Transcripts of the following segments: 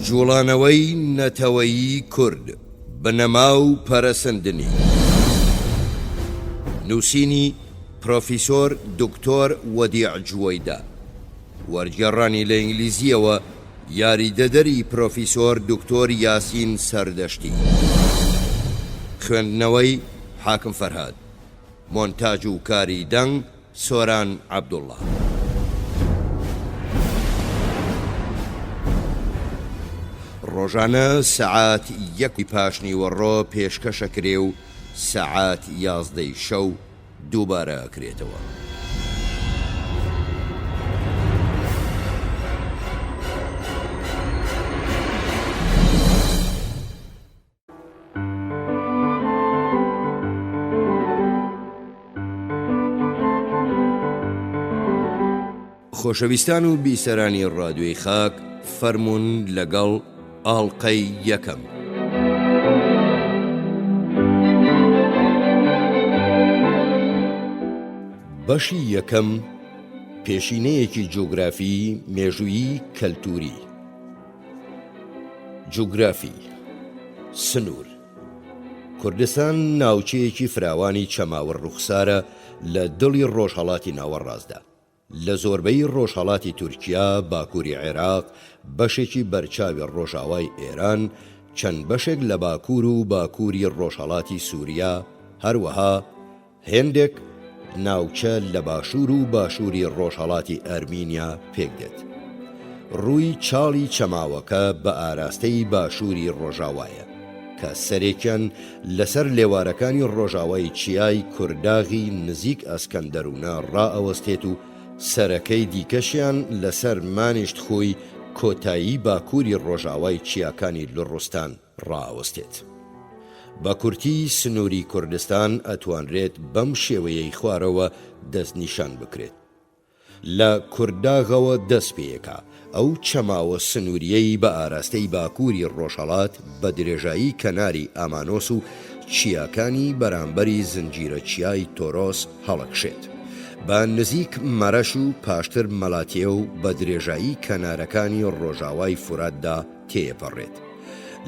جوڵانەوەی نەتەوەیی کورد بنەما و پەرەسەندنی. نووسینی پرۆفیسۆر دکتۆر وەدیع جوەیدا، وەرگێڕانی لە ئینگلیزیەوە یاریدەدەری پرۆفیسۆر دکتۆر یاسین سەردەشتی. خوێندنەوەی حاکم فەرهاد. مۆنتاژ و کاری دەنگ سۆران عەبدوڵڵا. ڕۆژانە سەعات 1 پاشنی وەڕۆ پێشکەشەکرێ و سەعات 11 شەو دووبارە ئەکرێتەوە. خۆشەویستان و بیسەرانی ڕادیۆی خاک، فەرموون لەگەڵ ئاڵقەی یەکەم. بەشی یەکەم، پێشینەیەکی جۆگرافی، مێژوویی کەلتوری. جۆگرافی. سنوور. کوردستان ناوچەیەکی فراوانی چەماوە ڕوخسارە لە دڵی ڕۆژهەڵاتی ناوەڕاستدا. لە زۆربەی ڕۆژهەڵاتی تورکیا، باکووری عێراق، بەشێکی بەرچاوی ڕۆژاوای ئێران، چەند بەشێک لە باکوور و باکووری ڕۆژهەڵاتی سووریا، هەروەها هێندێک ناوچە لە باشوور و باشووری ڕۆژهەڵاتی ئەرمینیا پێکدێت. ڕووی چاڵی چەماوەکە بە ئاراستەی باشووری ڕۆژاوایە کە سەرێکیان لەسەر لێوارەکانی ڕۆژاوای چیای کورداغی نزیک ئەسکەندەروونە ڕائەوەستێت و سەرەکەی دیکەشیان لەسەر مانیشت خۆی کۆتایی باکووری ڕۆژاوای چیاکانی لوڕستان ڕائەوەستێت. بە کورتی سنووری کوردستان ئەتوانرێت بەم شێوەیەی خوارەوە دەستنیشان بکرێت. لە کورداغەوە دەست پێیەکە ئەو چەماوە سنووریەی بە ئاراستەی باکووری ڕۆژهەڵات بە درێژایی کەناری ئامانۆس و چیاکانی بەرامبەری زنجیرە چیای تۆرۆس هەڵەکشێت. بە نزیک مەرەش و پاشتر مەلاتیە و بە درێژایی کەنارەکانی ڕۆژاوای فوراتدا تێپەڕێت.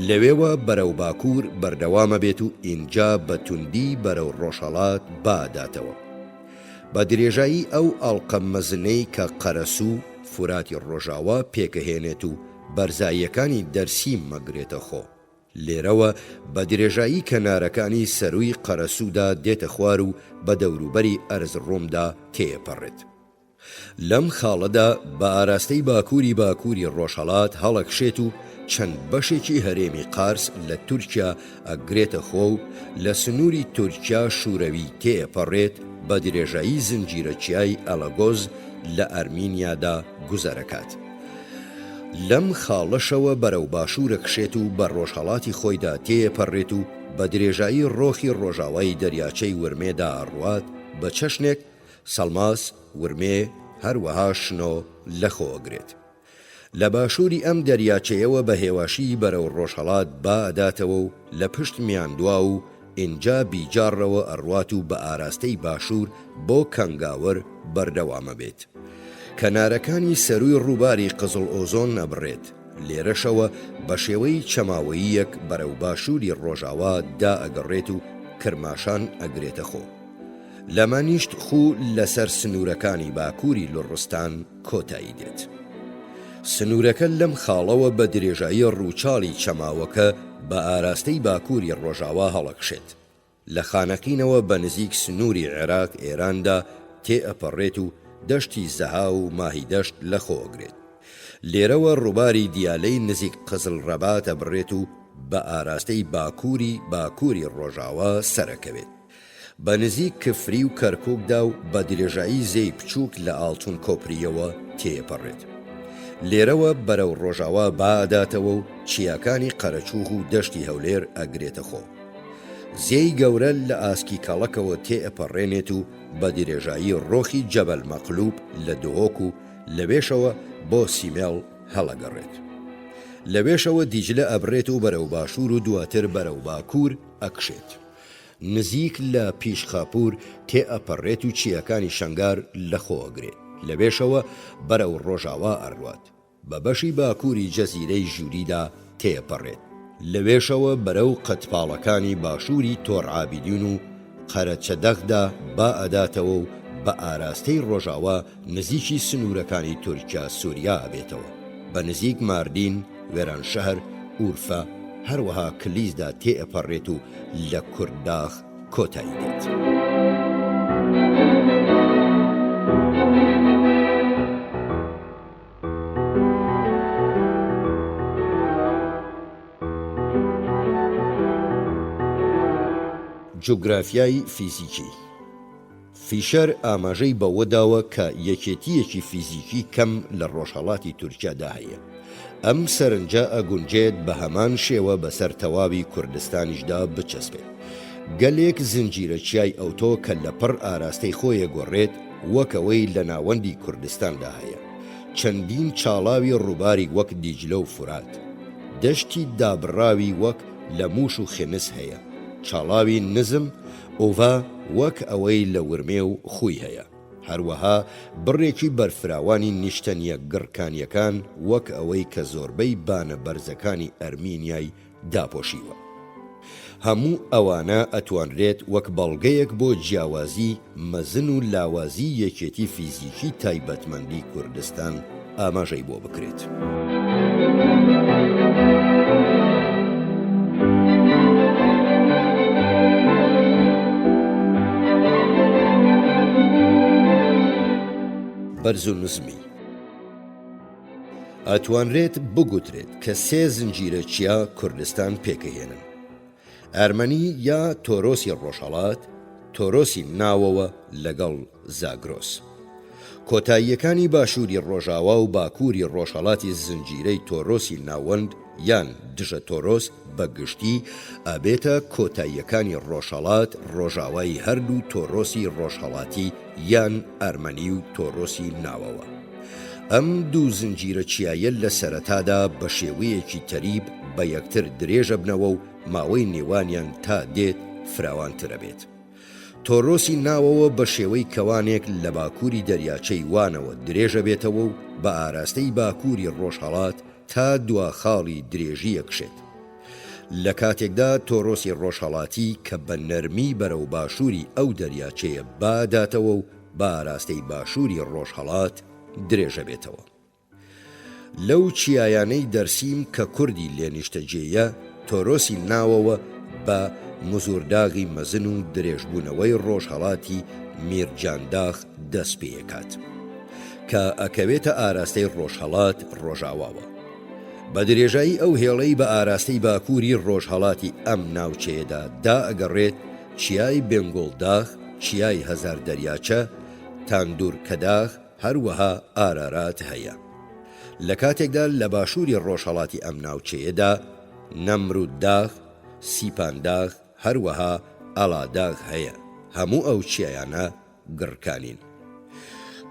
لەوێوە بەرەو باکوور بەردەوامە بێت و ئینجا بە توندی بەرەو ڕۆژهەڵات باداتەوە. بە درێژایی ئەو ئەڵقە مەزنەی کە قەرەسوو فوراتی ڕۆژاوا پێکەهێنێت و بەرزاییەکانی دەرسی مەگرێتە خۆ. لێرەوە بە درێژایی کەنارەکانی سەرووی قەرەسوودا دێتە خوار و بە دەوروبەری ئەرزڕۆمدا تێپەڕێت. لەم خاڵەدا بە ئاراستەی باکووری ڕۆژهەڵات هەڵەکشێت و چەند بەشێکی هەرێمی قارس لە تورکیا ئەگرێتە خۆ و لە سنووری تورکیا شوورەوی تێپەڕێت بە درێژایی زنجیرە چیای ئەلەگۆز لە ئەرمینیادا گوزەرەکات. لەم خاڵەشەوە بەرەو باشوورە کشێت و بە ڕۆژهەڵاتی خۆیدا تێپەڕێت و بە درێژایی ڕۆخی ڕۆژاوای دەریاچەی ورمێدا ئەڕوات بە چەشنێک سەڵماس، ورمێ، هەروەها شنۆ لەخۆگرێت. لە باشووری ئەم دەریاچەیەوە بە هێواشی بەرەو ڕۆژهەڵات باداتەوە و لە پشت میاندوا و ئینجا بیجارڕەوە ئەڕوات و بە ئاراستەی باشوور بۆ کەنگاوەر بەردەوامە بێت. کەنارەکانی سەرووی ڕووباری قزڵ ئۆزۆن ئەبڕێت. لێرەشەوە بە شێوەی چەماوەییەک بەرەو باشووری ڕۆژاوا دا ئەگەڕێت و کرماشان ئەگرێتە خۆ. لەمانیشت خوو لەسەر سنوورەکانی باکووری لوڕستان کۆتایی دێت. سنوورەکە لەم خاڵەوە بە درێژایی ڕووچاڵی چەماوەکە بە ئاراستەی باکووری ڕۆژاوا هەڵەکشێت. لە خانەقینەوە بە نزیک سنووری عێراق ئێراندا تێئەپەڕێت و دەشتی زەها و ماهی دەشت لەخۆگرێت. لێرەوە ڕووباری دیالەی نزیک قزل ڕەبات ئەبڕێت و بە ئاراستەی باکووری ڕۆژاوا سەرەکەوێت. بە نزیک کفری و کەرکووکدا و بە درێژایی زەی بچووک لە ئاڵتون کۆپریەوە تێپەڕێت. لێرەوە بەرەو ڕۆژاوا باداتەوە و چیاکانی قەرەچووغ و دەشتی هەولێر ئەگرێتە خۆ. زێی گەورە لە ئاسکی کەڵەکەوە تێئەپەڕێنێت و بە درێژایی ڕۆخی جەبەل مەقلوب لە دۆک و لەوێشەوە بۆ سیمێڵ هەڵەگەڕێت. لەوێشەوە دیجلە ئەبڕێت و بەرەو باشوور و دواتر بەرەو باکوور ئەکشێت. نزیک لە پیشخاپور تێئەپەڕێت و چیەکانی شەنگار لەخۆ ئەگرێت. لەوێشەوە بەرەو ڕۆژاوا ئەڕوات. بە بەشی باکووری جەزیرەی ژووریدا تێپەڕێت. لەوێشەوە بەرەو قەتپاڵەکانی باشووری تۆڕعابیدین و قەرەچەدەغدا با ئەداتەوە و بە ئاراستەی ڕۆژاوا نزیکی سنوورەکانی تورکیا سووریا ئەبێتەوە. بە نزیک ماردین، وێرانشەهر، ئورفە، هەروەها کلیزدا تێئەپەڕێت و لە کورداخ کۆتایی دێت. جوگرافیای فیزیکی فیشەر ئاماژەی بەوەداوە کە یەکێتیەکی فیزیکی کەم لە ڕۆژهەڵاتی تورکیادا هەیە. ئەم سەرنجە ئەگونجێت بە هەمان شێوە بەسەر تەواوی کوردستانیشدا بچەسبێت. گەلێک زنجیرە چیای ئەوتۆ کە لە پڕ ئاراستەی خۆیە گۆڕێت وەکەوەی لە ناوەندی کوردستاندا هەیە. چەندین چاڵاوی ڕووباری وەک دیجلە و فورات، دەشتی دابڕاوی وەک لە موش و خێمس هەیە، چاڵاوی نزم ئۆڤا وەک ئەوەی لە ورمێ و خوی هەیە، هەروەها بڕێکی بەرفراوانی نیشتەنیە گڕکانیەکان وەک ئەوەی کە زۆربەی بانە بەرزەکانی ئەرمینیای داپۆشیوە. هەموو ئەوانە ئەتوانرێت وەک بەڵگەیەک بۆ جیاوازی مەزن و لاوازی یەکێتی فیزیکی تایبەتمەندی کوردستان ئاماژەی بۆ بکرێت. بەرز و نزمی ئەتوانرێت بگوترێت کە سێ زنجیرە چیا کوردستان پێکەهێنن: ئەرمەنی یا تۆرۆسی ڕۆژهەڵات، تۆرۆسی ناوەوە لەگەڵ زاگرۆس. کۆتاییەکانی باشووری ڕۆژاوا و باکووری ڕۆژهەڵاتی زنجیرەی تۆرۆسی ناوەند یان دژە تۆرۆس بەگشتی ئابێتە کۆتاییەکانی ڕۆژهەڵات ڕۆژاوای هەردوو تۆرۆسی ڕۆژهەڵاتی یان ئەرمەنی و تۆرۆسی ناوەوە. ئەم دوو زنجیرە چیایە لە سەرەتادا بە شێوەیەکی تەریب بە یەکتر درێژە بنەوە و ماوەی نێوانیان تا دێت فراوانترە بێت. تۆرۆسی ناوەوە بە شێوەی کەوانێک لە باکووری دەریاچەی وانەوە درێژە بێتەوە و بە ئاراستەی باکووری ڕۆژهەڵات تا دوا خاڵی درێژی ئەکشێت. لە کاتێکدا تۆرۆسی ڕۆژهەڵاتی کە بە نەرمی بەرەو باشووری ئەو دەریاچەیە باداتەوە و بە ئاراستەی باشووری ڕۆژهەڵات درێژە بێتەوە. لەو چیایانەی دەرسیم کە کوردی لێنیشتەجێیە، تۆرۆسی ناوەوە بە مزورداغی مەزن و درێژبوونەوەی ڕۆژهەڵاتی میرجانداخ دەست پێکات کە ئەکەوێتە ئاراستەی ڕۆژهەڵات ڕۆژاواوە. بە درێژایی ئەو هێڵەی بە ئاراستەی باکووری ڕۆژهەڵاتی ئەم ناوچەیەدا دا ئەگەڕێت چیای بێنگۆڵداخ، چیای هەزار دەریاچە، تاندورکەداخ، هەروەها ئارارات هەیە. لە کاتێکدا لە باشووری ڕۆژهەڵاتی ئەم ناوچەیەدا نەمرودداخ، سیپانداخ، هەروەها ئەڵاداغ هەیە. هەموو ئەو چیایانە گڕکانین.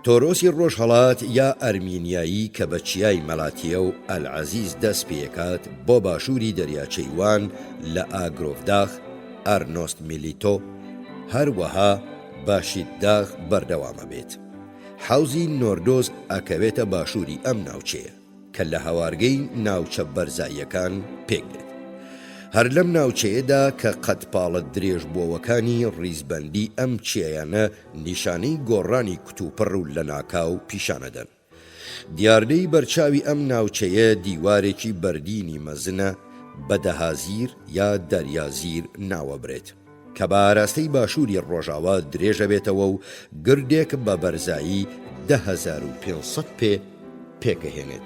تۆرۆسی ڕۆژهەڵات یا ئەرمینیایی کە بە چیای مەلاتیە و ئەلعەزیز دەست پێکات بۆ باشووری دەریاچەی وان لە ئاگرۆڤداخ، ئەرنۆست میلیتۆ، هەروەها باشیدداخ بەردەوامە بێت. حەوزی نۆردۆز ئەکەوێتە باشووری ئەم ناوچەیە کە لە هەوارگەی ناوچە بەرزاییەکان پێک دێت. هەر لەم ناوچەیەدا کە قەتپاڵە درێژبووەکانی ڕیزبەندی ئەم چیایانە نیشانەی گۆڕانی کتوپڕ و لە ناکاو پیشانەدەن. دیاردەی بەرچاوی ئەم ناوچەیە دیوارێکی بەردینی مەزنە بە دەهازیر یا دەریازیر ناوەبرێت کە بە ئاراستەی باشووری ڕۆژاوا درێژە بێتەوە و گردێک بە بەرزایی 10500 پێ پێکەهێنێت.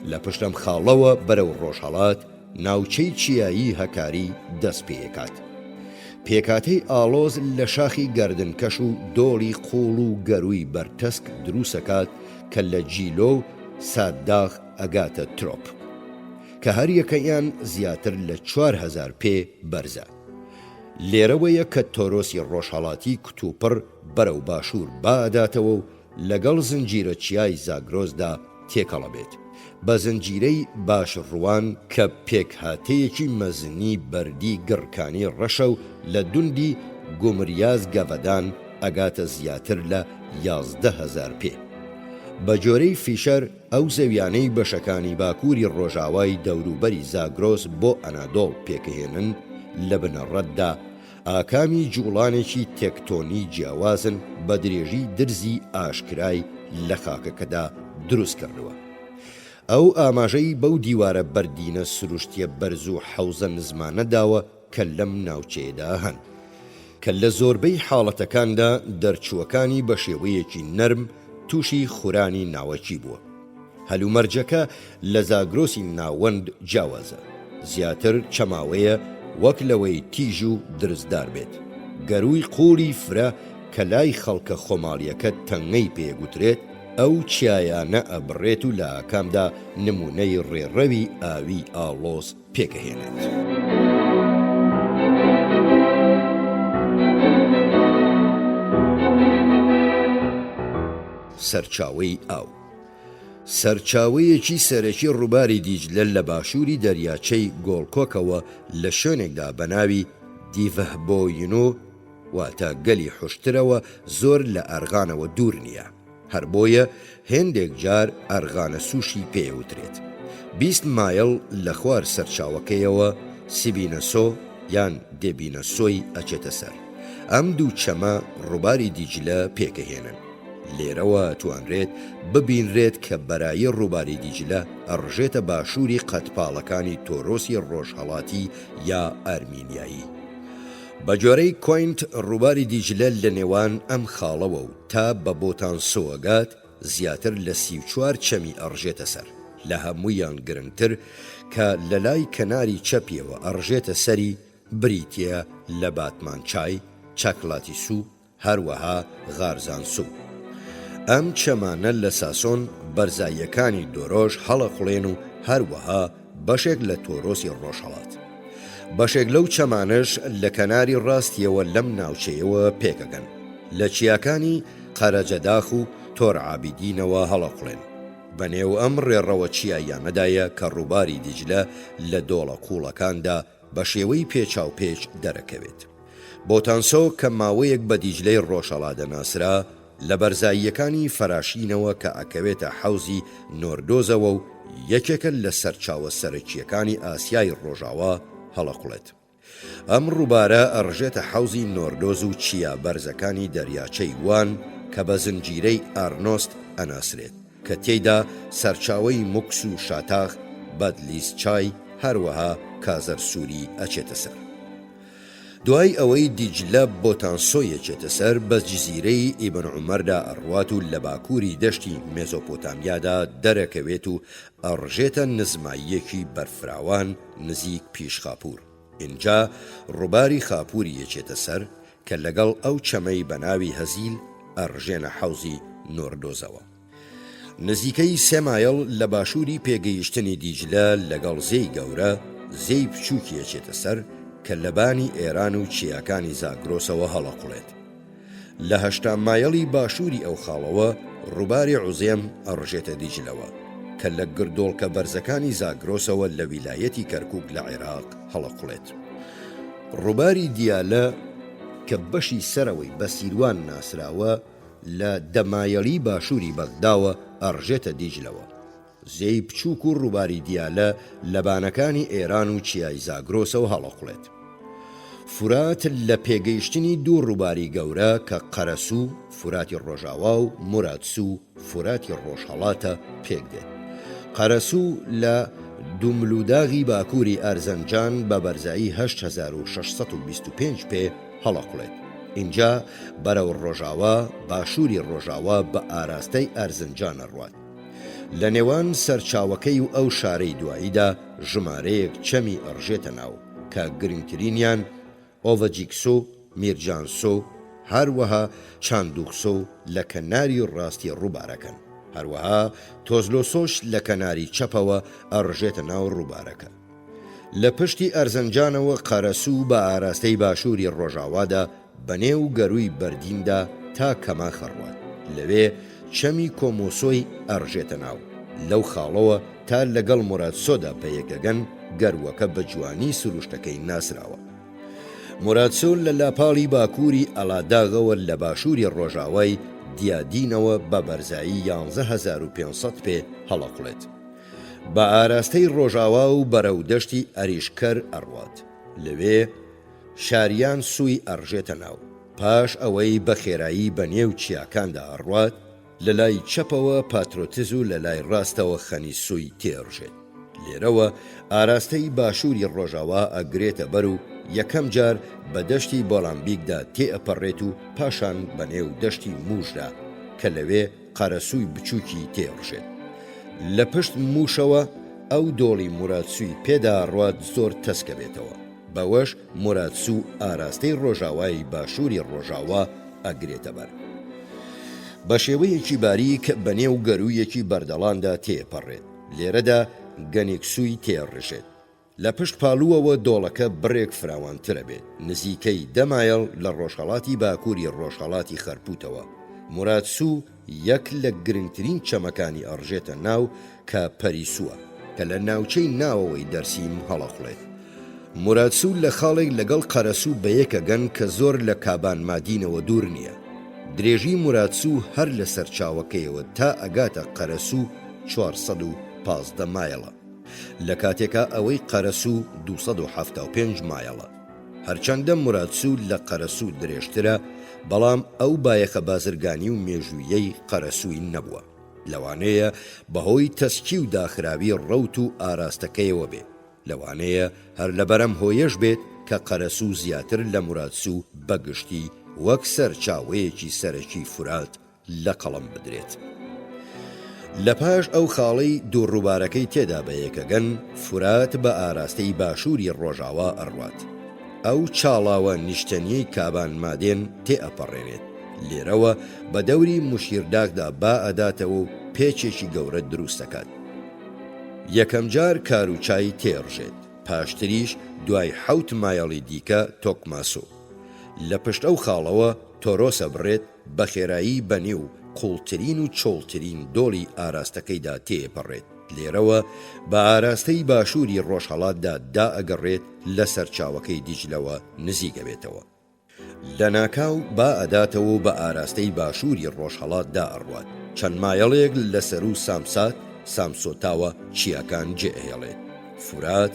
لە پشتەم خاڵەوە بەرەو ڕۆژهەڵات ناوچەی چیایی هەکاری دەست پێکات. پێکاتەی ئاڵۆز لە شاخی گەردنکەش و دۆڵی قوڵ و گەروی بەرتەسک دروسەکات کە لە جیلۆ و سادداخ ئەگاتە ترۆپ کە هەر یەکەیان زیاتر لە 4000 پێ بەرزە. لێرەوەیە کە تۆرۆسی ڕۆژهەڵاتی کتوپڕ بەرەو باشوور باداتەوە و لەگەڵ زنجیرە چیای زاگرۆزدا تێکەڵە بێت. بە زنجیرەی باشڕوان کە پێکهاتەیەکی مەزنی بەردی گڕکانی ڕەشە و لە دوندی گومریاز گەڤەدان ئەگاتە زیاتر لە 11000 پێ. بە جۆرەی فیشەر ئەو زەویانەی بەشەکانی باکووری ڕۆژاوای دەوروبەری زاگرۆس بۆ ئەنادۆڵ پێکەهێنن لە بنەڕەتدا ئاکامی جوڵانێکی تێکتۆنی جیاوازن بە درێژی درزی ئاشکرای لە خاکەکەدا دروست کردووە. ئەو ئاماژەی بەو دیوارە بەردینە سروشتیە بەرز و حەوزە نزمانەداوە کە لەم ناوچەیەدا هەن کە لە زۆربەی حاڵەتەکاندا دەرچووەکانی بە شێوەیەکی نەرم تووشی خورانی ناوەکی بووە. هەلومەرجەکە لە زاگرۆسی ناوەند جیاوازە، زیاتر چەماوەیە وەک لەوەی تیژ و درزدار بێت. گەرووی قوڵی فرە کە لای خەڵکە خۆماڵیەکە تەنگەی پێگوترێت ئەو چیایانە ئەبڕێت و لە ئاکامدا نمونەی ڕێڕەوی ئاوی ئاڵۆز پێکەهێنێت. سەرچاوەی ئاو سەرچاوەیەکی سەرەکی ڕووباری دیجلە لە باشووری دەریاچەی گۆڵکۆکەوە لە شوێنێکدا بە ناوی دیڤەهبۆینۆ واتە گەلی حوشترەوە زۆر لە ئەرغانەوە دوور نییە. هەر بۆیە هێندێک جار ئەرغانە سووشی پێوترێت. 20 مایل لە خوار سەرچاوەکەیەوە سیبینەسۆ یان دێبینەسۆی ئەچێتە سەر. ئەم دوو چەمە ڕووباری دیجلە پێکەهێنن. لێرەوە توانرێت ببینرێت کە بەرایی ڕووباری دیجلە ئەڕژێتە باشووری قەتپاڵەکانی تۆرۆسی ڕۆژهەڵاتی یا ئەرمینیایی. بە جۆرەی کۆینت ڕووباری دیجلە لە نێوان ئەم خاڵەوە و تا بە بۆتانسۆوەگات زیاتر لە 34 چەمی ئەڕژێتە سەر، لە هەموویان گرنگتر کە لە لای کەناری چەپیەوە ئەڕژێتە سەری بریتیە لە باتمانچای، چاکلاتی سو، هەروەها غارزان سو. ئەم چەمانە لە ساسۆن بەرزاییەکانی دۆرۆژ هەڵەقوڵێن و هەروەها بەشێک لە تۆرۆسی ڕۆژهەڵات. بەشێک لەو چەمانش لە کەناری ڕاستیەوە لەم ناوچەیەوە پێکەگەن، لە چیاکانی قەرەجەداخ و تۆر عابیدینەوە هەڵەقوڵێن. بەنێو ئەم ڕێڕەوە چیایانەدایە کە ڕووباری دیجلە لە دۆڵە قوڵەکاندا بە شێوەی پێچاوپێچ دەرەکەوێت. بۆتانسۆ کە ماوەیەک بە دیجلەی ڕۆژهەڵا دەناسرا لە بەرزاییەکانی فەراشینەوە کە ئەکەوێتە حەوزی نۆردۆزەوە و یەکێکە لە سەرچاوە سەرەکیەکانی ئاسیای ڕۆژاوا هەڵەقوڵێت. ئەم ڕووبارە ئەڕژێتە حەوزی نۆردۆز و چیا بەرزەکانی دەریاچەی وان کە بە زنجیرەی ئارنۆست ئەناسرێت کە تێیدا سەرچاوەی موکس و شاتاخ، بەدلیس چای، هەروەها کازەر سووری ئەچێتە سەر. دوای ئەوەی دیجلە بۆتانسۆیەچێتە سەر بە جزیرەی ئیبن عومەردا ئەڕوات و لە باکووری دەشتی مێزۆپۆتامیادا دەرەکەوێت و ئەڕژێتە نزماییەکی بەرفراوان نزیک پیشخاپور. اینجا ڕووباری خاپوری یەچێتە سەر کە لەگەڵ ئەو چەمەی بە ناوی هەزیل ئەڕژێنە حەوزی نۆردۆزەوە. نزیکەی 3 مایل لە باشووری پێگەیشتنی دیجلە لەگەڵ زەی گەورە زەی بچووکی یەچێتە سەر کە لەبانی ئێران و چیاکانی زاگرۆسەوە هەڵەقوڵێت. لە 8 مایلی باشووری ئەو خاڵەوە ڕووباری عوزێم ئەڕژێتە دیجلەوە کە لە گردۆڵکە بەرزەکانی زاگرۆسەوە لە ویلایەتی کەرکوک لە عێراق هەڵەقوڵێت. ڕووباری دیالە کە بەشی سەرەوەی بە سیروان ناسراوە لە دەمایەڵی باشووری بەغداوە ئەڕژێتە دیجلەوە. زەی بچووک و ڕووباری دیالە لەبانەکانی ئێران و چیای زاگرۆسەوە هەڵەقوڵێت. فورات لە پێگەیشتنی دوو ڕووباری گەورە کە قەرەسوو فوراتی ڕۆژاوا و موراتسوو فوراتی ڕۆژهەڵاتە پێکدێت. قەرەسوو لە دوملوداغی باکووری ئەرزەنجان بە بەرزایی 8625 پێ هەڵەقوڵێت. اینجا بەرەو ڕۆژاوا باشووری ڕۆژاوا بە ئاراستەی ئەرزەنجان ئەڕوات. لە نێوان سەرچاوەکەی و ئەو شارەی دواییدا ژمارەیەک چەمی ئەڕژێتە ناو کە گرنگترینیان ئۆڤەجیکسۆ، میرجانسۆ، هەروەها چاندوخسۆ لە کەناری ڕاستی ڕووبارەکەن. هەروەها تۆزلۆسۆش لە کەناری چەپەوە ئەڕژێتە ناو ڕووبارەکە. لە پشتی ئەرزەنجانەوە قەرەسوو بە ئاراستەی باشووری ڕۆژاوادا بەنێو گەرووی بەردیندا تا کەما خەڕوات. لەوێ چەمی کۆمۆسۆی ئەڕژێتە ناو. لەو خاڵەوە تا لەگەڵ موراتسۆدا پەیەکەگەن گەروەکە بە جوانی سروشتەکەی ناسراوە. موراتسۆ لە لاپاڵی باکووری ئەلاداغەوە لە باشووری ڕۆژاوای دیادینەوە بە بەرزایی 11500 پێ هەڵەقڵێت. بە ئاراستەی ڕۆژاوا و بەرەو دەشتی ئەریشکەر ئەڕوات. لەوێ شاریان سووی ئەڕژێتە ناو. پاش ئەوەی بە خێرایی بە نێو چیاکاندا ئەڕوات، لە لای چەپەوە پاترۆتز و لە لای ڕاستەوە خەنی سووی تێڕژێت. لێرەوە ئاراستەی باشووری ڕۆژاوا ئەگرێتە بەر و یەکەم جار بە دەشتی بۆڵامبیکدا تێئەپەڕێت و پاشان بە نێو دەشتی موشدا کە لەوێ قەرەسووی بچووکی تێڕژێت. لە پشت موشەوە ئەو دۆڵی موراتسووی پێدا ڕوات زۆر تەسکە بێتەوە. بەوەش موراتسوو ئاراستەی ڕۆژاوای باشووری ڕۆژاوا ئەگرێتە بەر. بە شێوەیەکی باریک بە نێو گەرویەکی بەردەڵاندا تێپەڕێت. لێرەدا گەنێکسووی تێڕژێت. لە پشت پاڵووەوە دۆڵەکە بڕێک فراوانترە بێت، نزیکەی 10 مایل لە ڕۆژهەڵاتی باکووری ڕۆژهەڵاتی خەرپوتەوە. موراتسوو یەک لە گرنگترین چەمەکانی ئەڕژێتە ناو کە پەریسووە کە لە ناوچەی ناوەوەی دەرسیم هەڵەخڵێت. موراتسوو لە خاڵێک لەگەڵ قەرەسوو بە یەکەگەن کە زۆر لە کابان مادینەوە دوور نییە. درێژی موراتسوو هەر لە سەرچاوەکەیەوە تا ئەگاتە قەرەسوو 415 مایلە. لە کاتێکا ئەوەی قەرەسوو 275 مایلە. هەرچەندە موراتسوو لە قەرەسوو درێژترە، بەڵام ئەو بایەخە بازرگانی و مێژوویەی قەرەسووی نەبووە. لەوانەیە بەهۆی تەسکی و داخراوی ڕەوت و ئاراستەکەیەوە بێ. لەوانەیە هەر لەبەرەم هۆیەش بێت کە قەرەسوو زیاتر لە موراتسوو بەگشتی وەک سەرچاوەیەکی سەرەکی فورات لە قەڵم بدرێت. لە پاش ئەو خاڵەی دووڕووبارەکەی تێدا بە یەکەگەن، فورات بە ئاراستەی باشووری ڕۆژاوا ئەڕوات. ئەو چاڵاوە نیشتەنیەی کابان مادێن تێئەپەڕێنێت. لێرەوە بە دەوری موشیرداکدا با ئەداتەوە و پێچێکی گەورە دروست دەکات. یەکەم جار کاروچای تێڕژێت، پاشتریش دوای 7 مایڵی دیکە تۆکماسۆ. لە پشت ئەو خاڵەوە تۆرۆسە بڕێت، بە خێرایی بەنێو قوڵترین و چۆڵترین دۆڵی ئاراستەکەیدا تێپەڕێت. لێرەوە بە ئاراستەی باشووری ڕۆژهەڵاتدا دائەگەڕێت، لە سەرچاوەکەی دیجلەوە نزیکە بێتەوە. لە ناکاو با ئەداتەوە بە ئاراستەی باشووری ڕۆژهەڵاتدا ئەڕوات. چەند مایەڵێک لەسەر و سامسۆتاوە چیاکان جێئێڵێت. فورات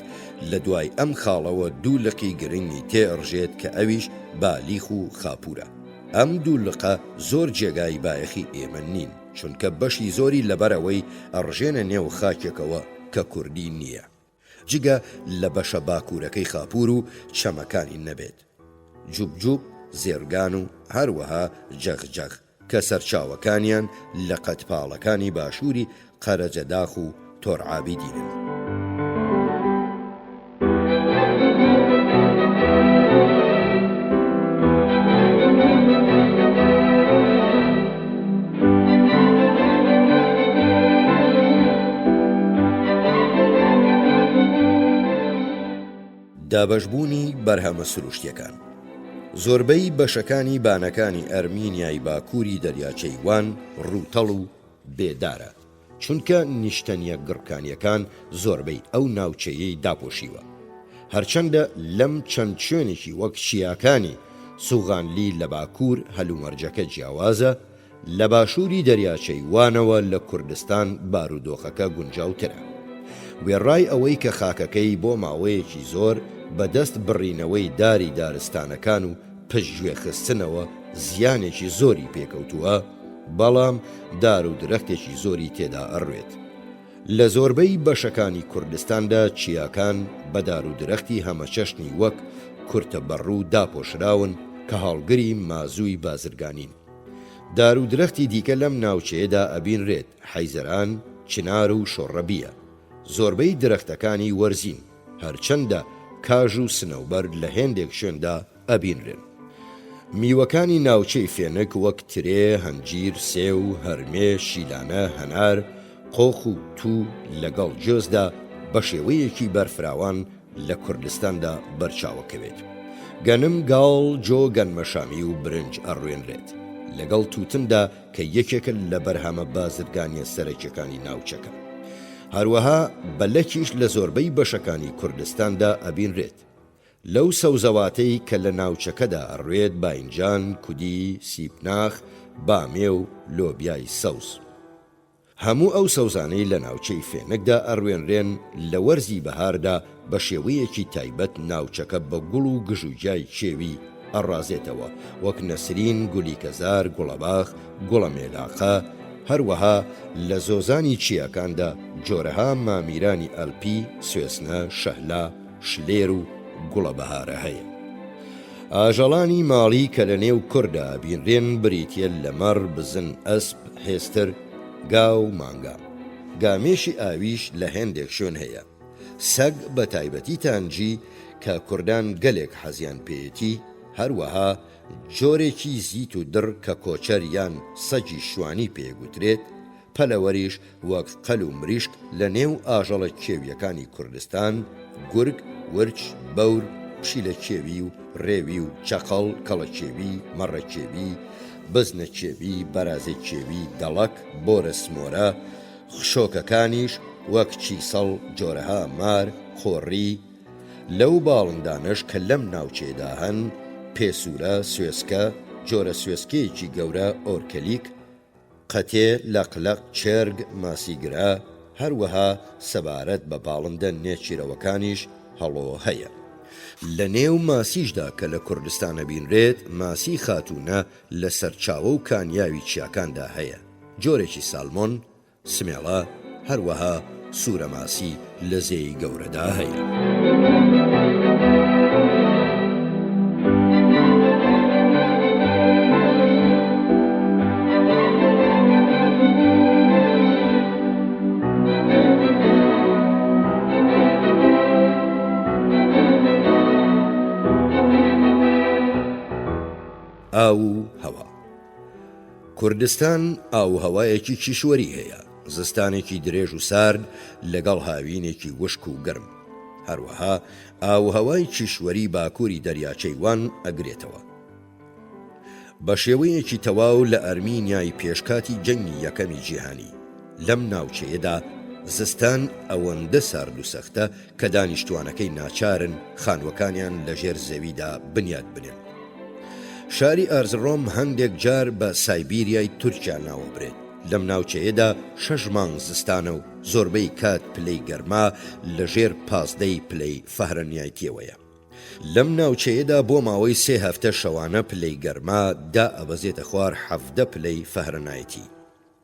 لە دوای ئەم خاڵەوە دوو لقی گرنگی تێئەڕژێت کە ئەویش بالیخ و خاپورە. ئەم دوو لقە زۆر جێگای بایەخی ئێمە نین، چونکە بەشی زۆری لەبەرەوەی ئەڕژێنە نێو خاکێکەوە کە کوردی نییە، جگە لە بەشە باکوورەکەی خاپور و چەمەکانی نەبێت. جوبجوب، زێرگان و هەروەها جەغجەغ کە سەرچاوەکانیان لە قەتپاڵەکانی باشووری قەرەجەداخ و تۆرعابی دینن. دابەشبوونی بەرهەمە سروشتیەکان. زۆربەی بەشەکانی بانەکانی ئەرمینیای باکووری دەریاچەی وان ڕووتەڵ و بێدارە، چونکە نیشتەنیە گڕکانیەکان زۆربەی ئەو ناوچەیەی داپۆشیوە. هەرچەندە لەم چەند شوێنێکی وەک شیاکانی سوغانلی لە باکوور هەلومەرجەکە جیاوازە، لە باشووری دەریاچەی وانەوە لە کوردستان بارودۆخەکە گونجاوترە. وێڕای ئەوەی کە خاکەکەی بۆ ماوەیەکی زۆر بەدەست بڕینەوەی داری دارستانەکان و پشتگوێخستنەوە زیانێکی زۆری پێکەوتووە، بەڵام دار و درەختێکی زۆری تێدا ئەڕوێت. لە زۆربەی بەشەکانی کوردستاندا چیاکان بە دار و درەختی هەمەچەشنی وەک کورتە بەڕوو داپۆشراون کە هەڵگری مازووی بازرگانین. دار و درەختی دیکە لەم ناوچەیەدا ئەبینرێت حەیزەران، چنار و شۆڕەبیە. زۆربەی درەختەکانی وەرزین، هەرچەندە کاژ و سنەوبەر لە هێندێک شوێندا ئەبینرێن. میوەکانی ناوچەی فێنک وەک ترێ، هەنجیر، سێو، هەرمێ، شیلانە، هەنار، قۆخ و تو لەگەڵ جۆزدا بە شێوەیەکی بەرفراوان لە کوردستاندا بەرچاوەکەوێت. گەنم، گاڵ، جۆ، گەنمەشامی و برنج ئەڕوێنرێت، لەگەڵ تووتندا کە یەکێکە لە بەرهەمە بازرگانیە سەرەکیەکانی ناوچەکە. هەروەها بەلەکیش لە زۆربەی بەشەکانی کوردستاندا ئەبینرێت. لەو سەوزەواتەی کە لە ناوچەکەدا ئەڕوێت باینجان، کودی، سیپناخ، بامێ و لۆبیای سەوز. هەموو ئەو سەوزانەی لە ناوچەی فێنکدا ئەڕوێنرێن لە وەرزی بەهاردا بە شێوەیەکی تایبەت ناوچەکە بە گوڵ و گژوجای کێوی ئەڕازێتەوە، وەک نەسرین، گولی کەزار، گوڵەباخ، گوڵە مێلاقە. هەروەها لە زۆزانی چیاکاندا جۆرەها مامیرانی ئەلپی، سوێسنە، شەهلا، شلێر و گوڵە بەهارە هەیە. ئاژەڵانی ماڵی کە لە نێو کووردا بینرێن بریتە لە مەڕ، بزن، ئەسپ، هێستر، گا و مانگا. گامێشی ئاویش لە هێندێک شوێن هەیە. سەگ بە تایبەتی تانجی کە کوردان گەلێک حەزیان پێیەتی، هەروەها جۆرێکی زیت و دڕ کە کۆچەر یان سەگی شوانی پێگوترێت، پەلەوەریش وەک قەل و مریشک لە نێو ئاژەڵە کێویەکانی کوردستان، گورگ، ورچ، بەور، پشیلە کێوی و ڕێوی و چەقەڵ، کەڵە کێوی، مەڕە کێوی، بزنە کێوی، بەرازە کێوی، دەڵک، بۆرە سمۆرە، خشۆکەکانیش وەک چیسەڵ، جۆرەها مار، خۆڕی. لەو باڵندانش کە لەم ناوچێدا هەن، پێسوورە، سوێسکە، جۆرە سوێسکەیەکی گەورە، ئۆرکەلیک، قەتێ، لەقلەق، چێرگ، ماسیگرا، هەروەها سەبارەت بە باڵندە نێچیرەوەکانیش هەڵۆ هەیە. لە نێو ماسیشدا کە لە کوردستانە بینرێت، ماسی خاتوونە لە سەرچاوە و کانیاوی چیاکاندا هەیە، جۆرێکی سالمۆن، سمێڵە، هەروەها سوورە ماسی لە زێی گەورەدا هەیە. ئاو و هەوا. کوردستان ئاو هەوایەکی کیشوەری هەیە، زستانێکی درێژ و سارد لەگەڵ هاوینێکی وشک و گرم. هەروەها ئاو هەوای کیشوەری باکووری دەریاچەی وان ئەگرێتەوە. بە شێوەیەکی تەواو لە ئەرمینیای پێشکاتی جەنگی یەکەمی جیهانی. لەم ناوچەیەدا زستان ئەوەندە سارد و سەختە کە دانیشتوانەکەی ناچارن خانوەکانیان لەژێر زەویدا بنیاد بنێن. شاری ئەرزڕۆم هەندێک جار بە سایبیریای تورکیا ناوەبرێت. لەم ناوچەیەدا 6 مانگ زستانە و زۆربەی کات پلەی گەرما لەژێر 15 پلەی فەهرەنایەتیەوەیە. لەم ناوچەیەدا بۆ ماوەی 3 هەفتە شەوانە پلەی گەرما دا ئەبەزێتە خوار 17 پلەی فەهرەنایەتی.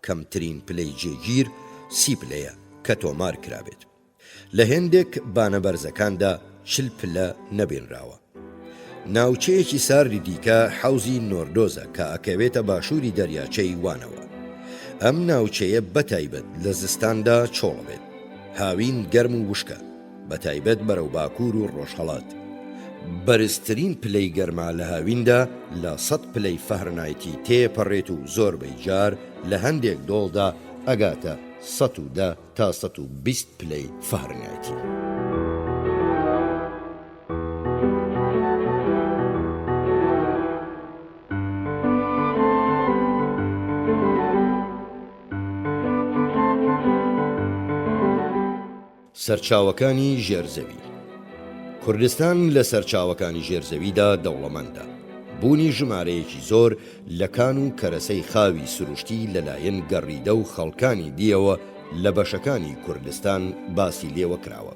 کەمترین پلەی جێگیر 30 پلەیە کە تۆمار کرابێت. لە هێندێک بانەبەرزەکاندا 40 پلە نەبێنراوە. ناوچەیەکی ساردی دیکە حەوزی نۆردۆزە کە ئەکەوێتە باشووری دەریاچەی وانەوە. ئەم ناوچەیە بەتایبەت لە زستاندا چۆڵ بێت. هاوین گەرم و وشکە، بەتایبەت بەرەو باکوور و ڕۆژهەڵات. بەرزترین پلەی گەرما لە هاویندا لە 100 پلەی فەهرەنایەتی تێپەڕێت و زۆربەی جار لە هەندێک دۆڵدا ئەگاتە 110 تا 120 پلەی فەهرەنایەتی. سەرچاوەکانی ژێرزەوی. کوردستان لە سەرچاوەکانی ژێرزەویدا دەوڵەمەندە. بوونی ژمارەیەکی زۆر لە کان و کەرەسەی خاوی سروشتی لەلایەن گەڕیدە و خەڵکانی دیەوە لە بەشەکانی کوردستان باسی لێوە کراوە.